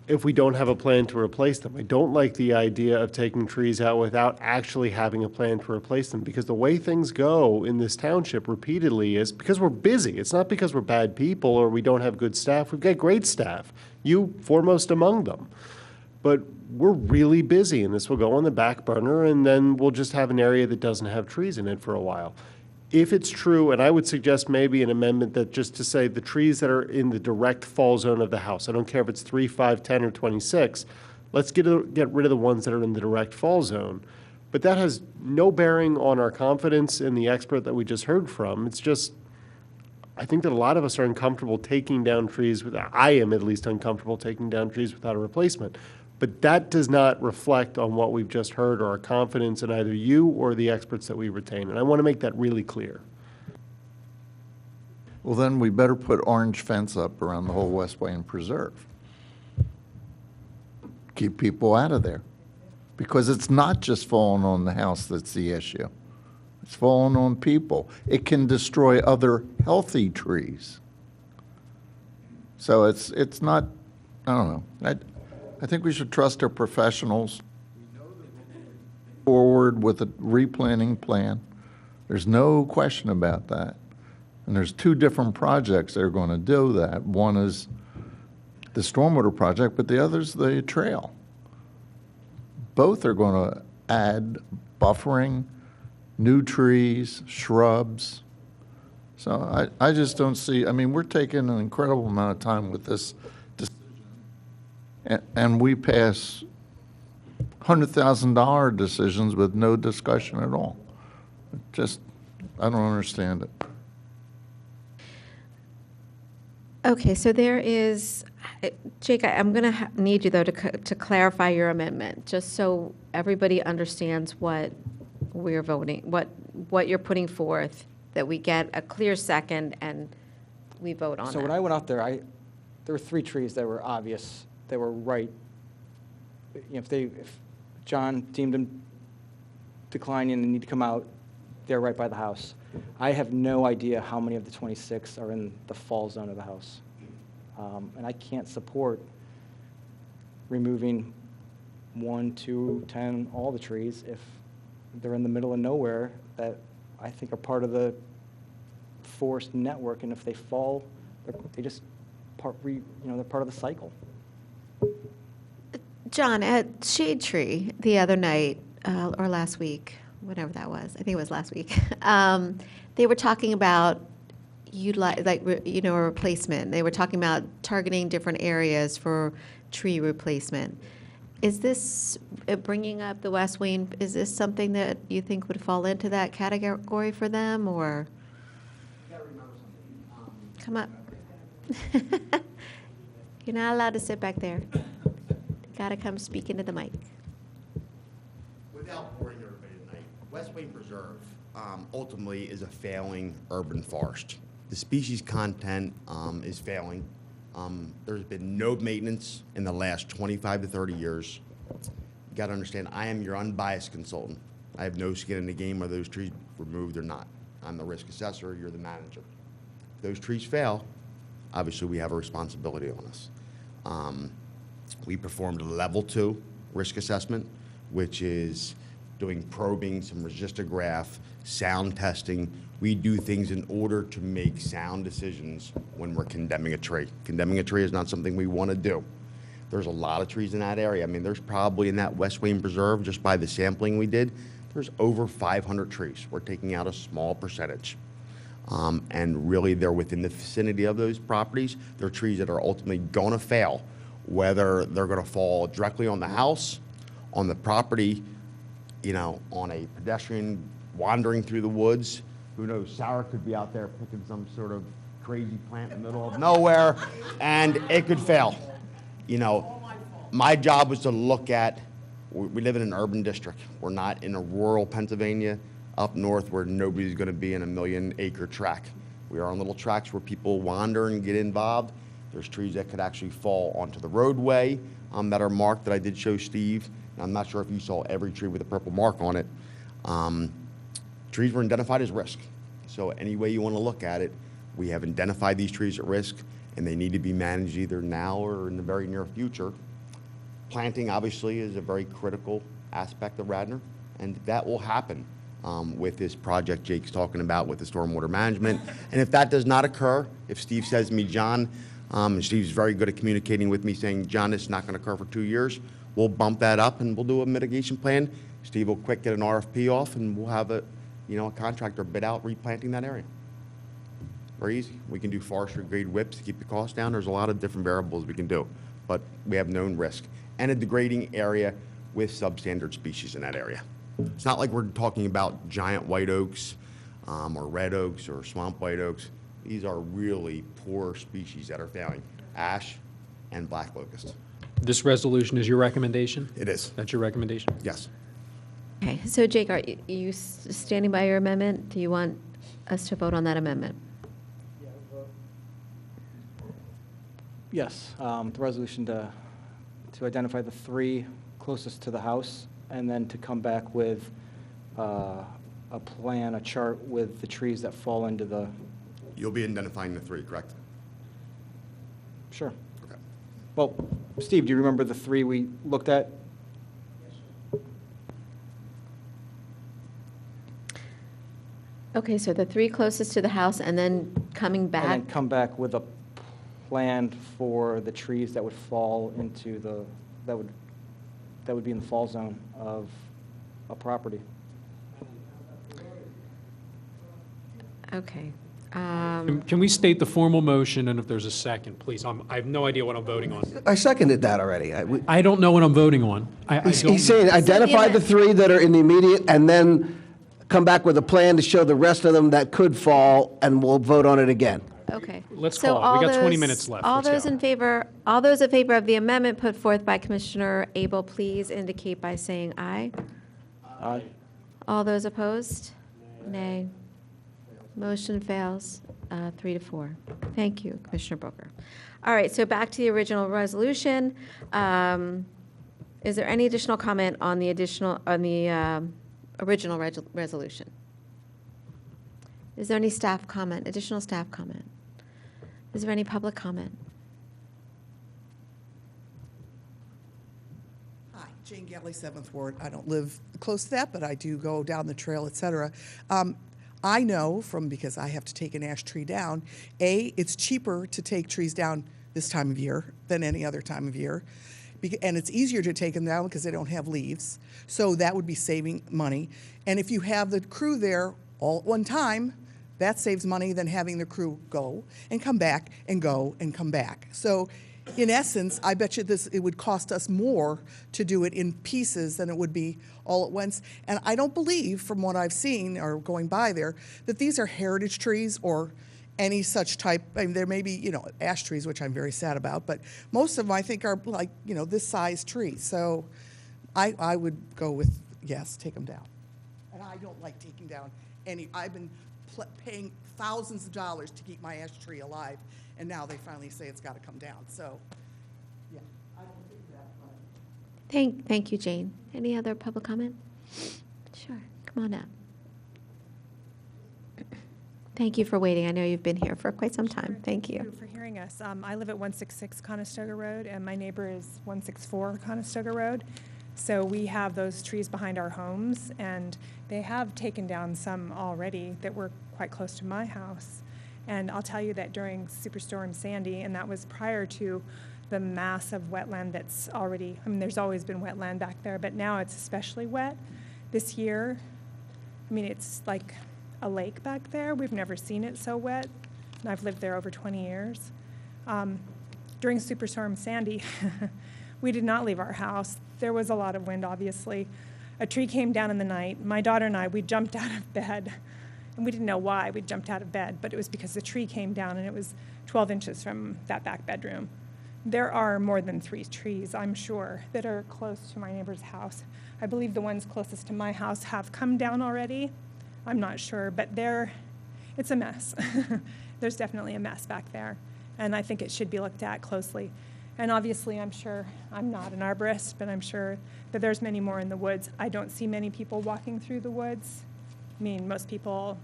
if we don't have a plan to replace them. I don't like the idea of taking trees out without actually having a plan to replace them, because the way things go in this township repeatedly is because we're busy. It's not because we're bad people or we don't have good staff. We've got great staff, you foremost among them. But we're really busy, and this will go on the back burner, and then we'll just have an area that doesn't have trees in it for a while. If it's true, and I would suggest maybe an amendment that just to say the trees that are in the direct fall zone of the house, I don't care if it's 3, 5, 10, or 26, let's get rid of the ones that are in the direct fall zone. But that has no bearing on our confidence in the expert that we just heard from. It's just, I think that a lot of us are uncomfortable taking down trees, I am at least uncomfortable taking down trees without a replacement. But that does not reflect on what we've just heard or our confidence in either you or the experts that we retain. And I want to make that really clear. Well, then we better put orange fence up around the whole West Wayne Preserve. Keep people out of there. Because it's not just falling on the house that's the issue. It's falling on people. It can destroy other healthy trees. So it's not, I don't know. I think we should trust our professionals. Forward with a replanting plan. There's no question about that. And there's 2 different projects that are going to do that. One is the stormwater project, but the other's the trail. Both are going to add buffering, new trees, shrubs. So I just don't see, I mean, we're taking an incredible amount of time with this decision. And we pass $100,000 decisions with no discussion at all. Just, I don't understand it. Okay, so there is, Jake, I'm going to need you, though, to clarify your amendment, just so everybody understands what we're voting, what you're putting forth, that we get a clear second and we vote on So that. when I went out there, there were 3 trees that were obvious. They were right. You know, if John deemed them declining and need to come out, they're right by the house. I have no idea how many of the 26 are in the fall zone of the house. And I can't support removing 1, 2, 10, all the trees if they're in the middle of nowhere that I think are part of the forest network. And if they fall, they just they're part of the cycle. John, at Shade Tree the other night, or last week, whatever that was, I think it was last week, they were talking about a replacement. They were talking about targeting different areas for tree replacement. Is this, bringing up the West Wayne, is this something that you think would fall into that category for them, or? Come up. You're not allowed to sit back there. Got to come speak into the mic. Without boring everybody tonight, West Wayne Preserve ultimately is a failing urban forest. The species content is failing. There's been no maintenance in the last 25 to 30 years. You got to understand, I am your unbiased consultant. I have no skin in the game whether those trees removed or not. I'm the risk assessor, you're the manager. If those trees fail, obviously we have a responsibility on us. We performed a level 2 risk assessment, which is doing probing, some resistograph, sound testing. We do things in order to make sound decisions when we're condemning a tree. Condemning a tree is not something we want to do. There's a lot of trees in that area. I mean, there's probably in that West Wayne Preserve, just by the sampling we did, there's over 500 trees. We're taking out a small percentage. And really, they're within the vicinity of those properties. They're trees that are ultimately going to fail, whether they're going to fall directly on the house, on the property, you know, on a pedestrian wandering through the woods. Who knows? Sarah could be out there picking some sort of crazy plant in the middle of nowhere, and it could fail. You know, my job was to look at, we live in an urban district. We're not in a rural Pennsylvania up north where nobody's going to be in a 1,000,000-acre tract. We are on little tracts where people wander and get involved. There's trees that could actually fall onto the roadway that are marked that I did show Steve. I'm not sure if you saw every tree with a purple mark on it. Trees were identified as risk. So any way you want to look at it, we have identified these trees at risk, and they need to be managed either now or in the very near future. Planting, obviously, is a very critical aspect of Radnor, and that will happen with this project Jake's talking about with the stormwater management. And if that does not occur, if Steve says to me, John, and Steve's very good at communicating with me, saying, John, this is not going to occur for 2 years, we'll bump that up and we'll do a mitigation plan. Steve will quick get an RFP off, and we'll have a contractor bid out replanting that area. Very easy. We can do forestry grade whips to keep the cost down. There's a lot of different variables we can do, but we have known risk. And a degrading area with substandard species in that area. It's not like we're talking about giant white oaks or red oaks or swamp white oaks. These are really poor species that are failing. Ash and black locust. This resolution is your recommendation? It is. That's your recommendation? Yes. Okay, so Jake, are you standing by your amendment? Do you want us to vote on that amendment? Yes, the resolution to identify the 3 closest to the house, and then to come back with a plan, a chart with the trees that fall into the... You'll be identifying the 3, correct? Sure. Okay. Well, Steve, do you remember the 3 we looked at? Okay, so the 3 closest to the house, and then coming back. And then come back with a plan for the trees that would fall into the, that would be in the fall zone of a property. Okay. Can we state the formal motion, and if there's a second, please? I have no idea what I'm voting on. I seconded that already. I don't know what I'm voting on. He's saying identify the 3 that are in the immediate, and then come back with a plan to show the rest of them that could fall, and we'll vote on it again. Okay. Let's So call it. We all got 20 those- minutes left. All Let's those go. in favor of the amendment put forth by Commissioner Abel, please indicate by saying aye. Aye. All those opposed? Nay. Motion fails, 3 to 4. Thank you, Commissioner Booker. All right, so back to the original resolution. Is there any additional comment on the original resolution? Is there any staff comment, additional staff comment? Is there any public comment? Hi, Jane Galley, 7th Ward. I don't live close to that, but I do go down the trail, et cetera. I know because I have to take an ash tree down, it's cheaper to take trees down this time of year than any other time of year. And it's easier to take them down because they don't have leaves. So that would be saving money. And if you have the crew there all at one time, that saves money than having the crew go and come back and go and come back. So in essence, I bet you it would cost us more to do it in pieces than it would be all at once. And I don't believe, from what I've seen or going by there, that these are heritage trees or any such type. I mean, there may be, ash trees, which I'm very sad about, but most of them I think are like, this size tree. So I would go with, yes, take them down. And I don't like taking down any. I've been paying thousands of dollars to keep my ash tree alive, and now they finally say it's got to come down. So, yeah, I don't think that. Thank you, Jane. Any other public comment? Sure, come on up. Thank you for waiting. I know you've been here for quite some time. Thank you. for hearing us. I live at 166 Conestoga Road, and my neighbor is 164 Conestoga Road. So we have those trees behind our homes, and they have taken down some already that were quite close to my house. And I'll tell you that during Superstorm Sandy, and that was prior to the massive wetland that's already, I mean, there's always been wetland back there, but now it's especially wet. This year, I mean, it's like a lake back there. We've never seen it so wet, and I've lived there over 20 years. During Superstorm Sandy, we did not leave our house. There was a lot of wind, obviously. A tree came down in the night. My daughter and I, we jumped out of bed, and we didn't know why we jumped out of bed, but it was because the tree came down, and it was 12 inches from that back bedroom. There are more than 3 trees, I'm sure, that are close to my neighbor's house. I believe the ones closest to my house have come down already. I'm not sure, but it's a mess. There's definitely a mess back there, and I think it should be looked at closely. And obviously, I'm sure, I'm not an arborist, but I'm sure that there's many more in the woods. I don't see many people walking through the woods. I mean, most people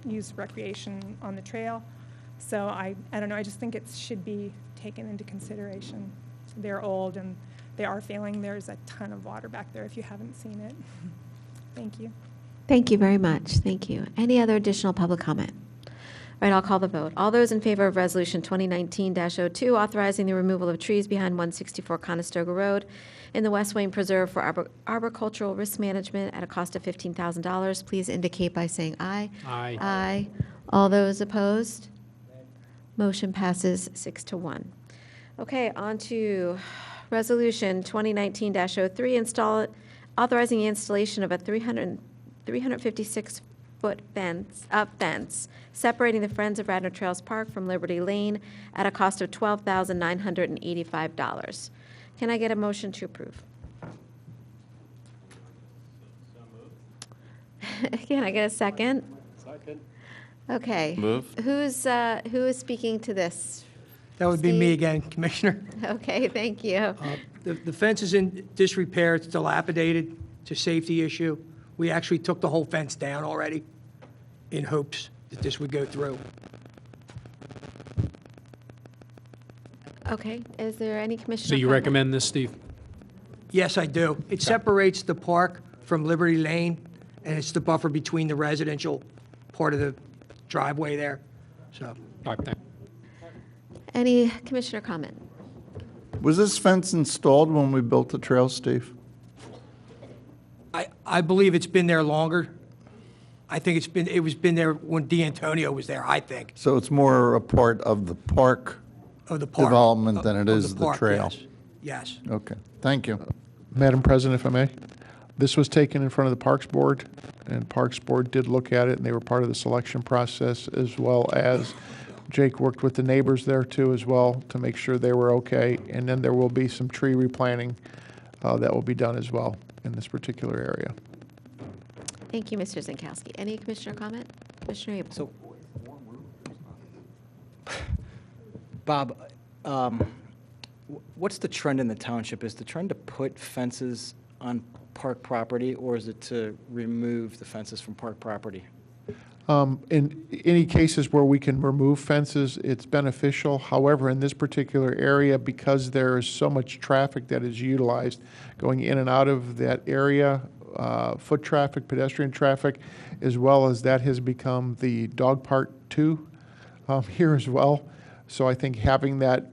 use recreation on the trail. So I don't know, I just think it should be taken into consideration. They're old and they are failing. There's a ton of water back there if you haven't seen it. Thank you. Thank you very much. Thank you. Any other additional public comment? All right, I'll call the vote. All those in favor of Resolution 2019-02, authorizing the removal of trees behind 164 Conestoga Road in the West Wayne Preserve for arboricultural risk management at a cost of $15,000, please indicate by saying aye. Aye. Aye. All those opposed? Motion passes 6-1. Okay, on to Resolution 2019-03, authorizing the installation of a 356-foot fence separating the Friends of Radnor Trails Park from Liberty Lane at a cost of $12,985. Can I get a motion to approve? Can I get a second? Second. Okay. Move. Who is speaking to this? That would be me Steve? again, Commissioner. Okay, thank you. The fence is in disrepair, it's dilapidated, it's a safety issue. We actually took the whole fence down already in hopes that this would go through. Okay, is there any commissioner So you comment? recommend this, Steve? Yes, I do. It separates the park from Liberty Lane, and it's the buffer between the residential part of the driveway there, so. All right, thank you. Any commissioner comment? Was this fence installed when we built the trail, Steve? I believe it's been there longer. I think it was been there when D'Antonio was there, I think, So it's more a part of the park of the park. development than it of is the park, trail? yes. Yes. Okay, thank you. Madam President, if I may, this was taken in front of the Parks Board, and Parks Board did look at it, and they were part of the selection process, as well as Jake worked with the neighbors there too as well to make sure they were okay. And then there will be some tree replanting that will be done as well in this particular area. Thank you, Mr. Zinkowski. Any commissioner comment? Commissioner Abel? So, Bob, what's the trend in the township? Is the trend to put fences on park property, or is it to remove the fences from park property? In any cases where we can remove fences, it's beneficial. However, in this particular area, because there is so much traffic that is utilized going in and out of that area, foot traffic, pedestrian traffic, as well as that has become the dog park too here as well. So I think having that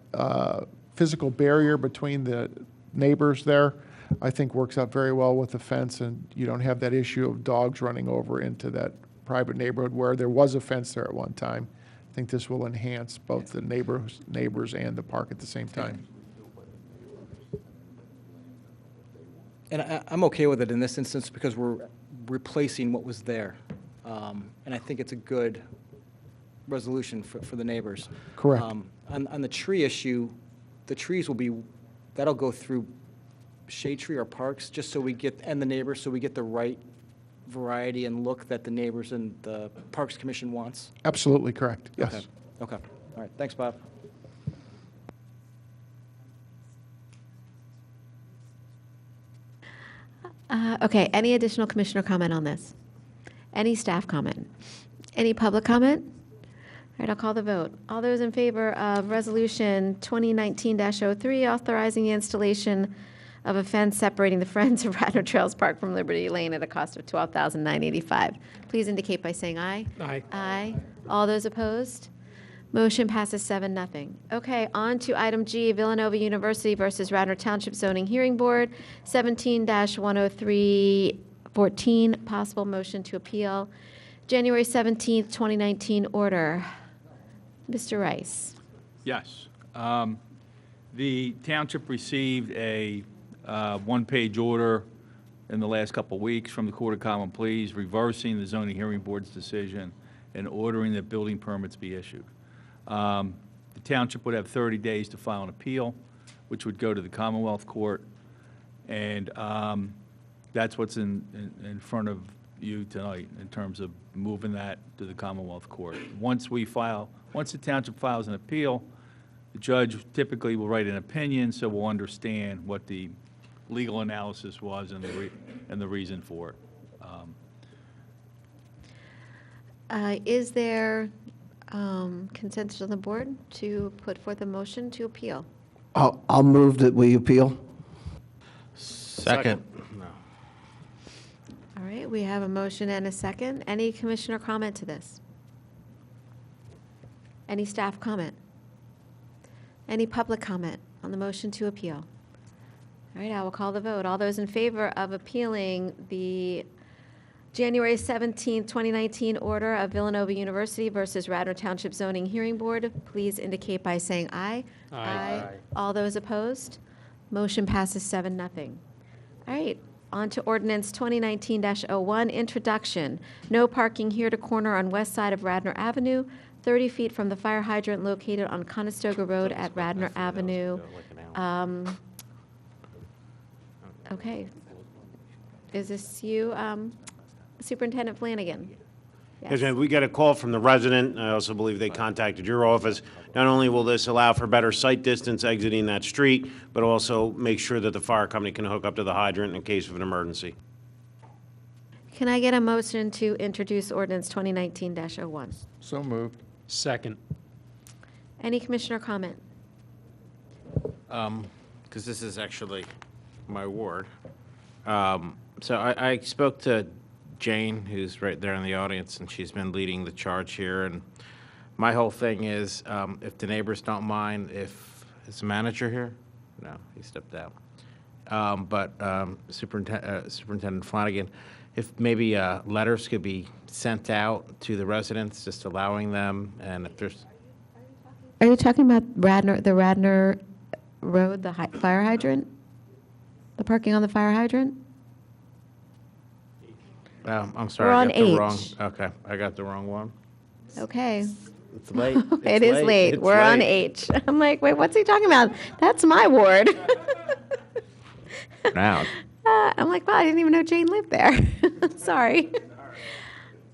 physical barrier between the neighbors there, I think works out very well with the fence, and you don't have that issue of dogs running over into that private neighborhood where there was a fence there at one time. I think this will enhance both the neighbors and the park at the same time. And I'm okay with it in this instance because we're replacing what was there. And I think it's a good resolution for the neighbors. Correct. On the tree issue, the trees will be, that'll go through shade tree or parks, just so we get, and the neighbors, so we get the right variety and look that the neighbors and the Parks Commission wants? Absolutely correct, yes. Okay. Okay. All right. Thanks, Bob. Okay, any additional commissioner comment on this? Any staff comment? Any public comment? All right, I'll call the vote. All those in favor of Resolution 2019-03, authorizing the installation of a fence separating the Friends of Radnor Trails Park from Liberty Lane at a cost of $12,985, please indicate by saying aye. Aye. Aye. All those opposed? Motion passes 7-0. Okay, on to item G, Villanova University versus Radnor Township Zoning Hearing Board, 17-10314, possible motion to appeal. January 17th, 2019 order. Mr. Rice. Yes. The township received a one-page order in the last couple of weeks from the Court of Common Pleas reversing the zoning hearing board's decision and ordering that building permits be issued. The township would have 30 days to file an appeal, which would go to the Commonwealth Court, and that's what's in front of you tonight in terms of moving that to the Commonwealth Court. Once the township files an appeal, the judge typically will write an opinion, so we'll understand what the legal analysis was and the reason for it. Is there consensus on the board to put forth a motion to appeal? I'll move that we appeal. Second. All right, we have a motion and a second. Any commissioner comment to this? Any staff comment? Any public comment on the motion to appeal? All right, I will call the vote. All those in favor of appealing the January 17th, 2019 order of Villanova University versus Radnor Township Zoning Hearing Board, please indicate by saying aye. Aye. All those opposed? Motion passes 7-0. All right, on to ordinance 2019-01, introduction. No parking here to corner on west side of Radnor Avenue, 30 feet from the fire hydrant located on Conestoga Road at Radnor Avenue. Okay. Is this you, Superintendent Flanagan? Yes, ma'am. We got a call from the resident. I also believe they contacted your office. Not only will this allow for better sight distance exiting that street, but also make sure that the fire company can hook up to the hydrant in case of an emergency. Can I get a motion to introduce ordinance 2019-01? So moved. Second. Any commissioner comment? Because this is actually my ward. So I spoke to Jane, who's right there in the audience, and she's been leading the charge here. And my whole thing is, if the neighbors don't mind, if is the manager here? No, he stepped out. Superintendent Flanagan, if maybe letters could be sent out to the residents, just allowing them, and if there's. Are you talking about Radnor, the Radnor Road, the fire hydrant? The parking on the fire hydrant? I'm sorry, We're I on got the wrong. H. Okay, I got the wrong one. Okay. It's late. It is late. It's We're on late. H. I'm like, wait, what's he talking about? That's my ward. Now. I'm like, wow, I didn't even know Jane lived there. Sorry.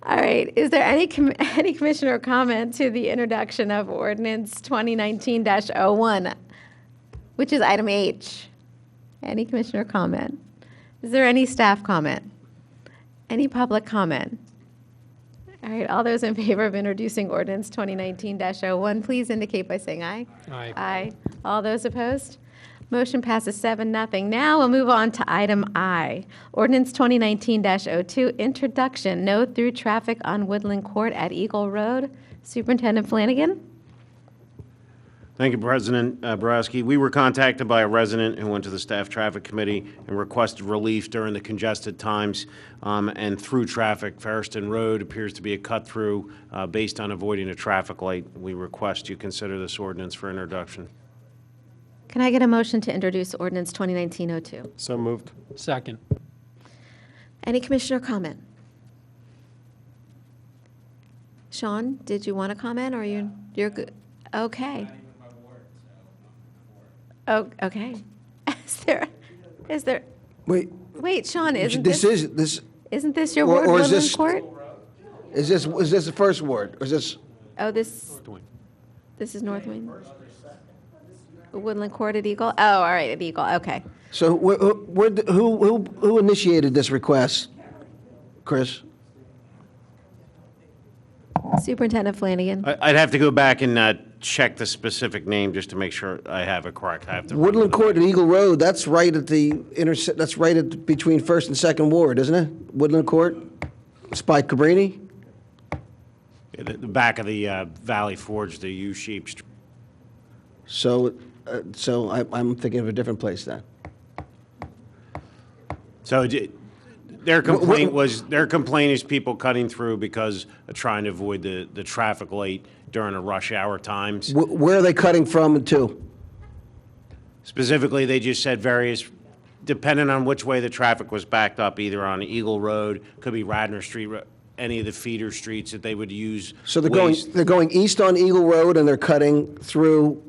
All right. Is there any commissioner comment to the introduction of ordinance 2019-01, which is item H? Any commissioner comment? Is there any staff comment? Any public comment? All right. All those in favor of introducing ordinance 2019-01, please indicate by saying aye. Aye. Aye. All those opposed? Motion passes 7-0. Now we'll move on to item I, ordinance 2019-02, introduction, no through traffic on Woodland Court at Eagle Road. Superintendent Flanagan? Thank you, President Borowski. We were contacted by a resident who went to the Staff Traffic Committee and requested relief during the congested times and through traffic. Ferriston Road appears to be a cut-through based on avoiding a traffic light. We request you consider this ordinance for introduction. Can I get a motion to introduce ordinance 2019-02? So moved. Second. Any commissioner comment? Sean, did you want to comment, or you're good? Okay. Oh, okay. Is there? Wait, Sean, isn't isn't this your ward, or is Woodland this Court? Is this the first ward, or is this? Oh, this is North Wing. Woodland Court at Eagle. Oh, all right, at Eagle. Okay. So who initiated this request, Chris? Superintendent Flanagan. I'd have to go back and check the specific name just to make sure I have it correct. I have to. Woodland Court and Eagle Road, that's right at the that's right at between First and Second Ward, isn't it? Woodland Court? It's by Cabrini? The back of the Valley Forge, the U-shaped. So, I'm thinking of a different place then. So their complaint is people cutting through because of trying to avoid the traffic light during the rush hour times. Where are they cutting from and to? Specifically, they just said various, depending on which way the traffic was backed up, either on Eagle Road, could be Radnor Street, any of the feeder streets that they would use. So they're going east on Eagle Road and they're cutting through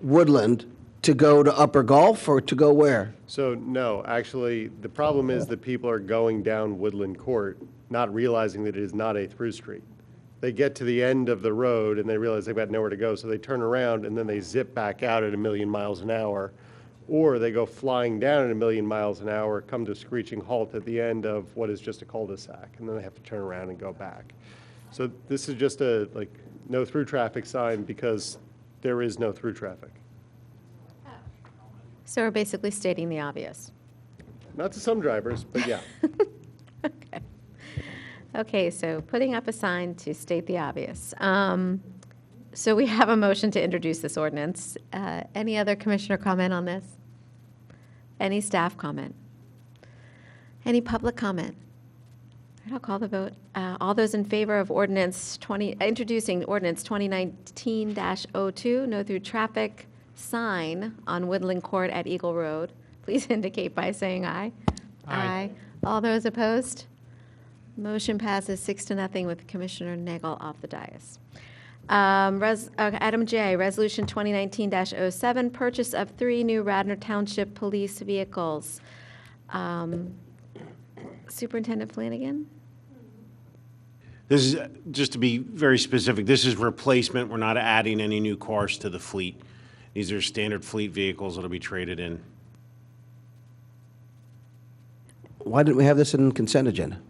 Woodland to go to Upper Gulf or to go where? So, no, actually, the problem is that people are going down Woodland Court, not realizing that it is not a through street. They get to the end of the road and they realize they've got nowhere to go, so they turn around and then they zip back out at 1,000,000 miles an hour, or they go flying down at 1,000,000 miles an hour, come to a screeching halt at the end of what is just a cul-de-sac, and then they have to turn around and go back. So this is just a, no through traffic sign because there is no through traffic. So we're basically stating the obvious. Not to some drivers, but yeah. Okay, so putting up a sign to state the obvious. So we have a motion to introduce this ordinance. Any other commissioner comment on this? Any staff comment? Any public comment? All right, I'll call the vote. All those in favor of introducing ordinance 2019-02, no through traffic sign on Woodland Court at Eagle Road, please indicate by saying aye. Aye. All those opposed? Motion passes 6-0 with Commissioner Nagel off the dais. Item J, Resolution 2019-07, purchase of 3 new Radnor Township police vehicles. Superintendent Flanagan? This is, just to be very specific, this is replacement. We're not adding any new cars to the fleet. These are standard fleet vehicles that'll be traded in. Why didn't we have this in consent agenda?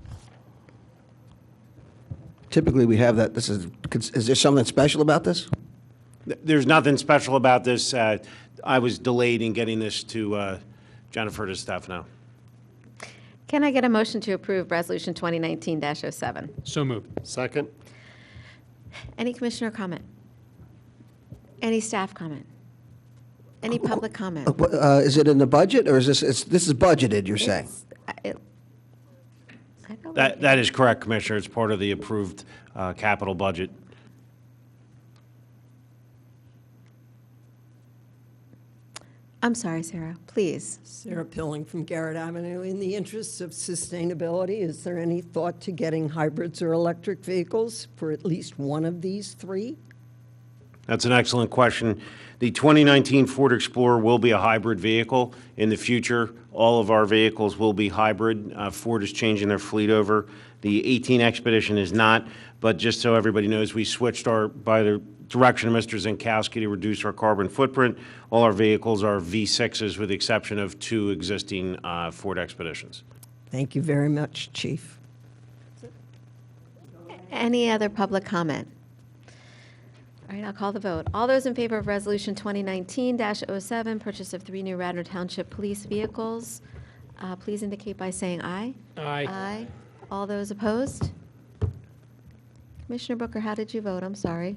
Typically, we have that. Is there something special about this? There's nothing special about this. I was delayed in getting this to Jennifer to Stefano. Can I get a motion to approve Resolution 2019-07? So moved. Second. Any commissioner comment? Any staff comment? Any public comment? Is it in the budget, or is this is budgeted, you're saying? That is correct, Commissioner. It's part of the approved capital budget. I'm sorry, Sarah, please. Sarah Pilling from Garrett Avenue. In the interests of sustainability, is there any thought to getting hybrids or electric vehicles for at least one of these 3? That's an excellent question. The 2019 Ford Explorer will be a hybrid vehicle. In the future, all of our vehicles will be hybrid. Ford is changing their fleet over. The 18 Expedition is not, but just so everybody knows, we switched by the direction of Mr. Zinkowski to reduce our carbon footprint. All our vehicles are V6s with the exception of 2 existing Ford Expeditions. Thank you very much, Chief. Any other public comment? All right, I'll call the vote. All those in favor of Resolution 2019-07, purchase of 3 new Radnor Township police vehicles, please indicate by saying aye. Aye. Aye. All those opposed? Commissioner Booker, how did you vote? I'm sorry.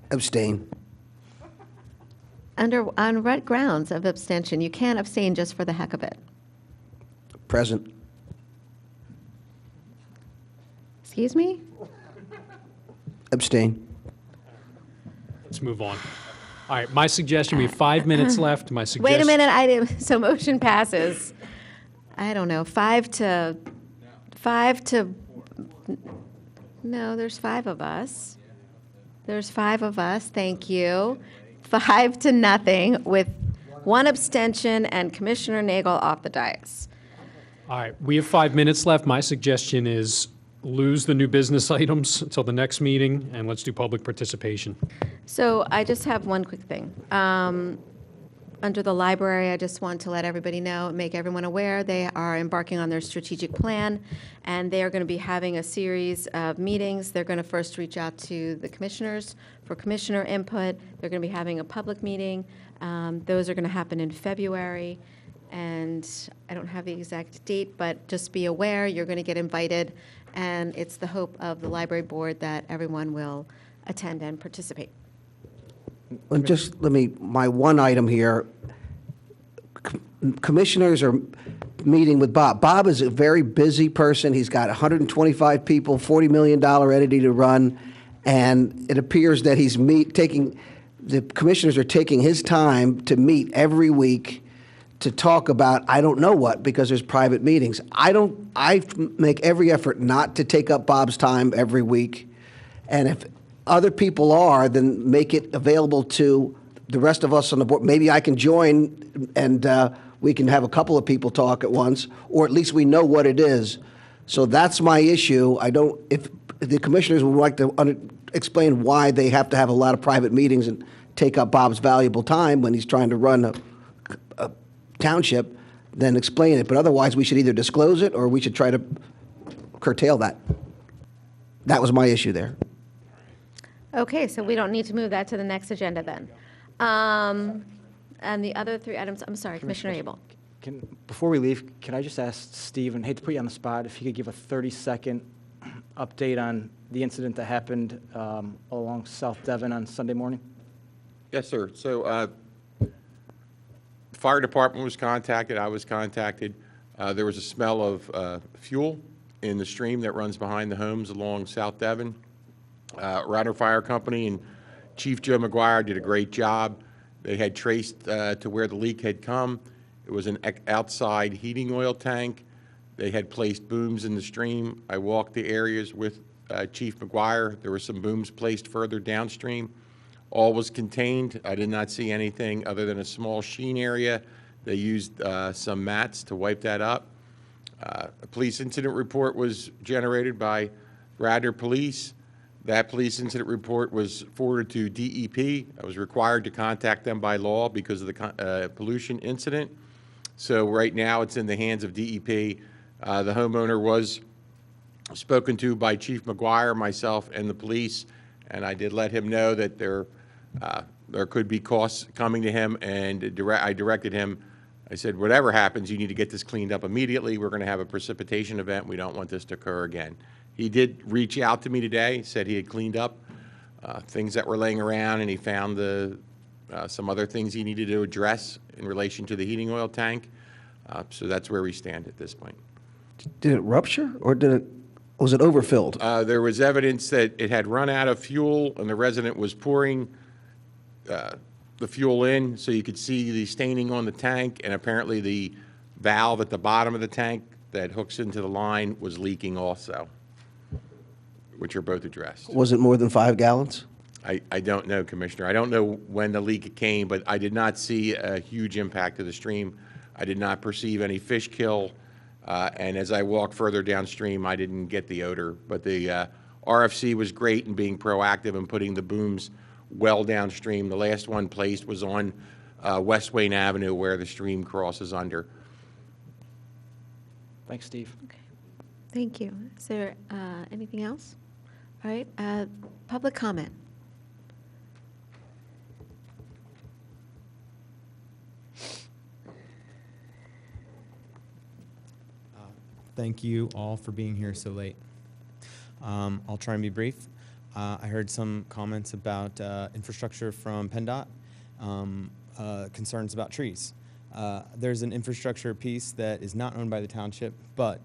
Abstain. On what grounds of abstention? You can't abstain just for the heck of it. Present. Excuse me? Abstain. Let's move on. All right, my suggestion, we have 5 minutes left. My suggestion. Wait a minute, so motion passes. I don't know, 5 to, no, there's 5 of us. There's 5 of us, thank you. 5-0 with 1 abstention and Commissioner Nagel off the dais. All right, we have 5 minutes left. My suggestion is lose the new business items until the next meeting, and let's do public participation. So I just have one quick thing. under the library, I just want to let everybody know, make everyone aware, they are embarking on their strategic plan, and they are going to be having a series of meetings. They're going to first reach out to the commissioners for commissioner input. They're going to be having a public meeting. Those are going to happen in February, and I don't have the exact date, but just be aware, you're going to get invited, and it's the hope of the library board that everyone will attend and participate. And just my one item here, commissioners are meeting with Bob. Bob is a very busy person. He's got 125 people, $40 million entity to run, and it appears that he's the commissioners are taking his time to meet every week to talk about I don't know what, because there's private meetings. I make every effort not to take up Bob's time every week, and if other people are, then make it available to the rest of us on the board. Maybe I can join and we can have a couple of people talk at once, or at least we know what it is. So that's my issue. If the commissioners would like to explain why they have to have a lot of private meetings and take up Bob's valuable time when he's trying to run a township, then explain it. But otherwise, we should either disclose it or we should try to curtail that. That was my issue there. Okay, so we don't need to move that to the next agenda then. And the other three items, I'm sorry, Commissioner Abel. Before we leave, can I just ask Steve, and hate to put you on the spot, if you could give a 30-second update on the incident that happened along South Devon on Sunday morning? Yes, sir. So fire department was contacted. I was contacted. There was a smell of fuel in the stream that runs behind the homes along South Devon. Radnor Fire Company and Chief Joe McGuire did a great job. They had traced to where the leak had come. It was an outside heating oil tank. They had placed booms in the stream. I walked the areas with Chief McGuire. There were some booms placed further downstream. All was contained. I did not see anything other than a small sheen area. They used some mats to wipe that up. A police incident report was generated by Radnor Police. That police incident report was forwarded to DEP. I was required to contact them by law because of the pollution incident. So right now it's in the hands of DEP. The homeowner was spoken to by Chief McGuire, myself, and the police, and I did let him know that there could be costs coming to him, and I directed him. I said, whatever happens, you need to get this cleaned up immediately. We're going to have a precipitation event. We don't want this to occur again. He did reach out to me today, said he had cleaned up things that were laying around, and he found some other things he needed to address in relation to the heating oil tank. So that's where we stand at this point. Did it rupture, or was it overfilled? There was evidence that it had run out of fuel, and the resident was pouring the fuel in, so you could see the staining on the tank, and apparently the valve at the bottom of the tank that hooks into the line was leaking also, which are both addressed. Was it more than 5 gallons? I don't know, Commissioner. I don't know when the leak came, but I did not see a huge impact to the stream. I did not perceive any fish kill, and as I walked further downstream, I didn't get the odor. But the RFC was great in being proactive and putting the booms well downstream. The last one placed was on West Wayne Avenue, where the stream crosses under. Thanks, Steve. Okay. Thank you. Is there anything else? All right. Public comment. Thank you all for being here so late. I'll try and be brief. I heard some comments about infrastructure from PennDOT, concerns about trees. There's an infrastructure piece that is not owned by the township, but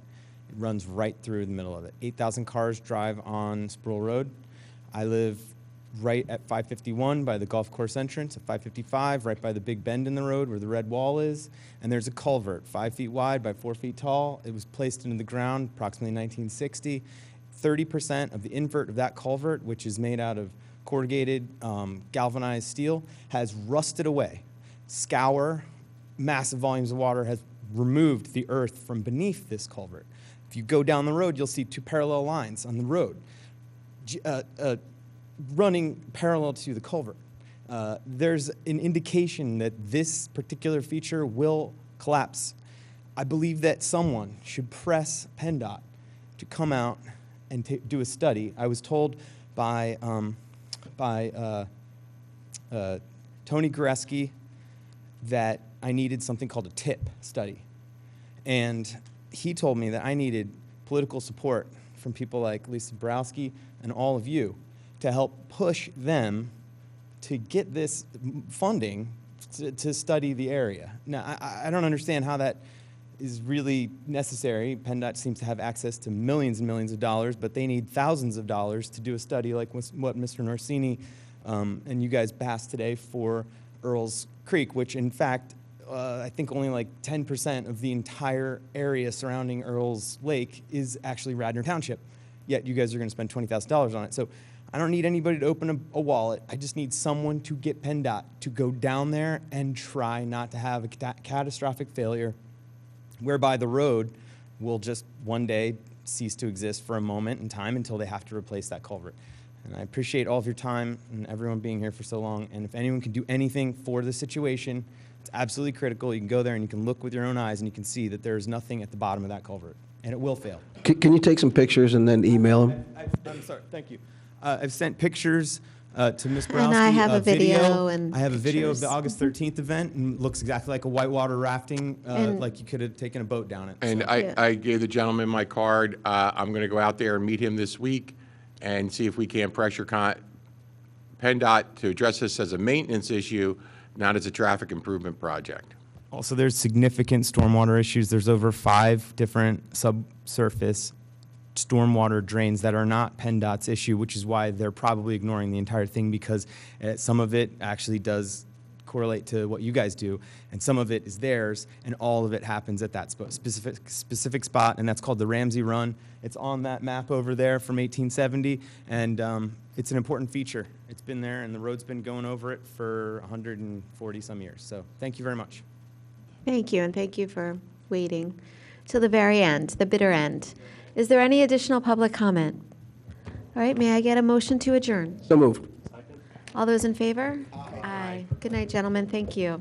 it runs right through the middle of it. 8,000 cars drive on Sproul Road. I live right at 551 by the golf course entrance, at 555 right by the big bend in the road where the red wall is, and there's a culvert 5 feet wide by 4 feet tall. It was placed into the ground approximately 1960. 30% of the invert of that culvert, which is made out of corrugated galvanized steel, has rusted away. Scour, massive volumes of water has removed the earth from beneath this culvert. If you go down the road, you'll see 2 parallel lines on the road running parallel to the culvert. there's an indication that this particular feature will collapse. I believe that someone should press PennDOT to come out and do a study. I was told by Tony Goreski that I needed something called a TIP study. And he told me that I needed political support from people like Lisa Borowski and all of you to help push them to get this funding to study the area. Now, I don't understand how that is really necessary. PennDOT seems to have access to millions and millions of dollars, but they need thousands of dollars to do a study like what Mr. Norsini and you guys passed today for Earls Creek, which in fact, I think only like 10% of the entire area surrounding Earls Lake is actually Radnor Township, yet you guys are going to spend $20,000 on it. So I don't need anybody to open a wallet. I just need someone to get PennDOT to go down there and try not to have a catastrophic failure whereby the road will just one day cease to exist for a moment in time until they have to replace that culvert. And I appreciate all of your time and everyone being here for so long. And if anyone can do anything for the situation, it's absolutely critical. You can go there and you can look with your own eyes and you can see that there's nothing at the bottom of that culvert. And it will fail. Can you take some pictures and then email them? I'm sorry, thank you. I've sent pictures to Ms. Borowski. And I have a video and I have a video of pictures. the August 13th event, and it looks exactly like a whitewater rafting, like you could have taken a boat down it. And So- I gave the gentleman my card. I'm going to go out there and meet him this week and see if we can pressure PennDOT to address this as a maintenance issue, not as a traffic improvement project. Also, there's significant stormwater issues. There's over 5 different subsurface stormwater drains that are not PennDOT's issue, which is why they're probably ignoring the entire thing, because some of it actually does correlate to what you guys do, and some of it is theirs, and all of it happens at that specific spot, and that's called the Ramsey Run. It's on that map over there from 1870, and it's an important feature. It's been there, and the road's been going over it for 140 some years. So thank you very much. Thank you, and thank you for waiting till the very end, the bitter end. Is there any additional public comment? All right, may I get a motion to adjourn? So moved. All those in favor? Aye. Good night, gentlemen. Thank you.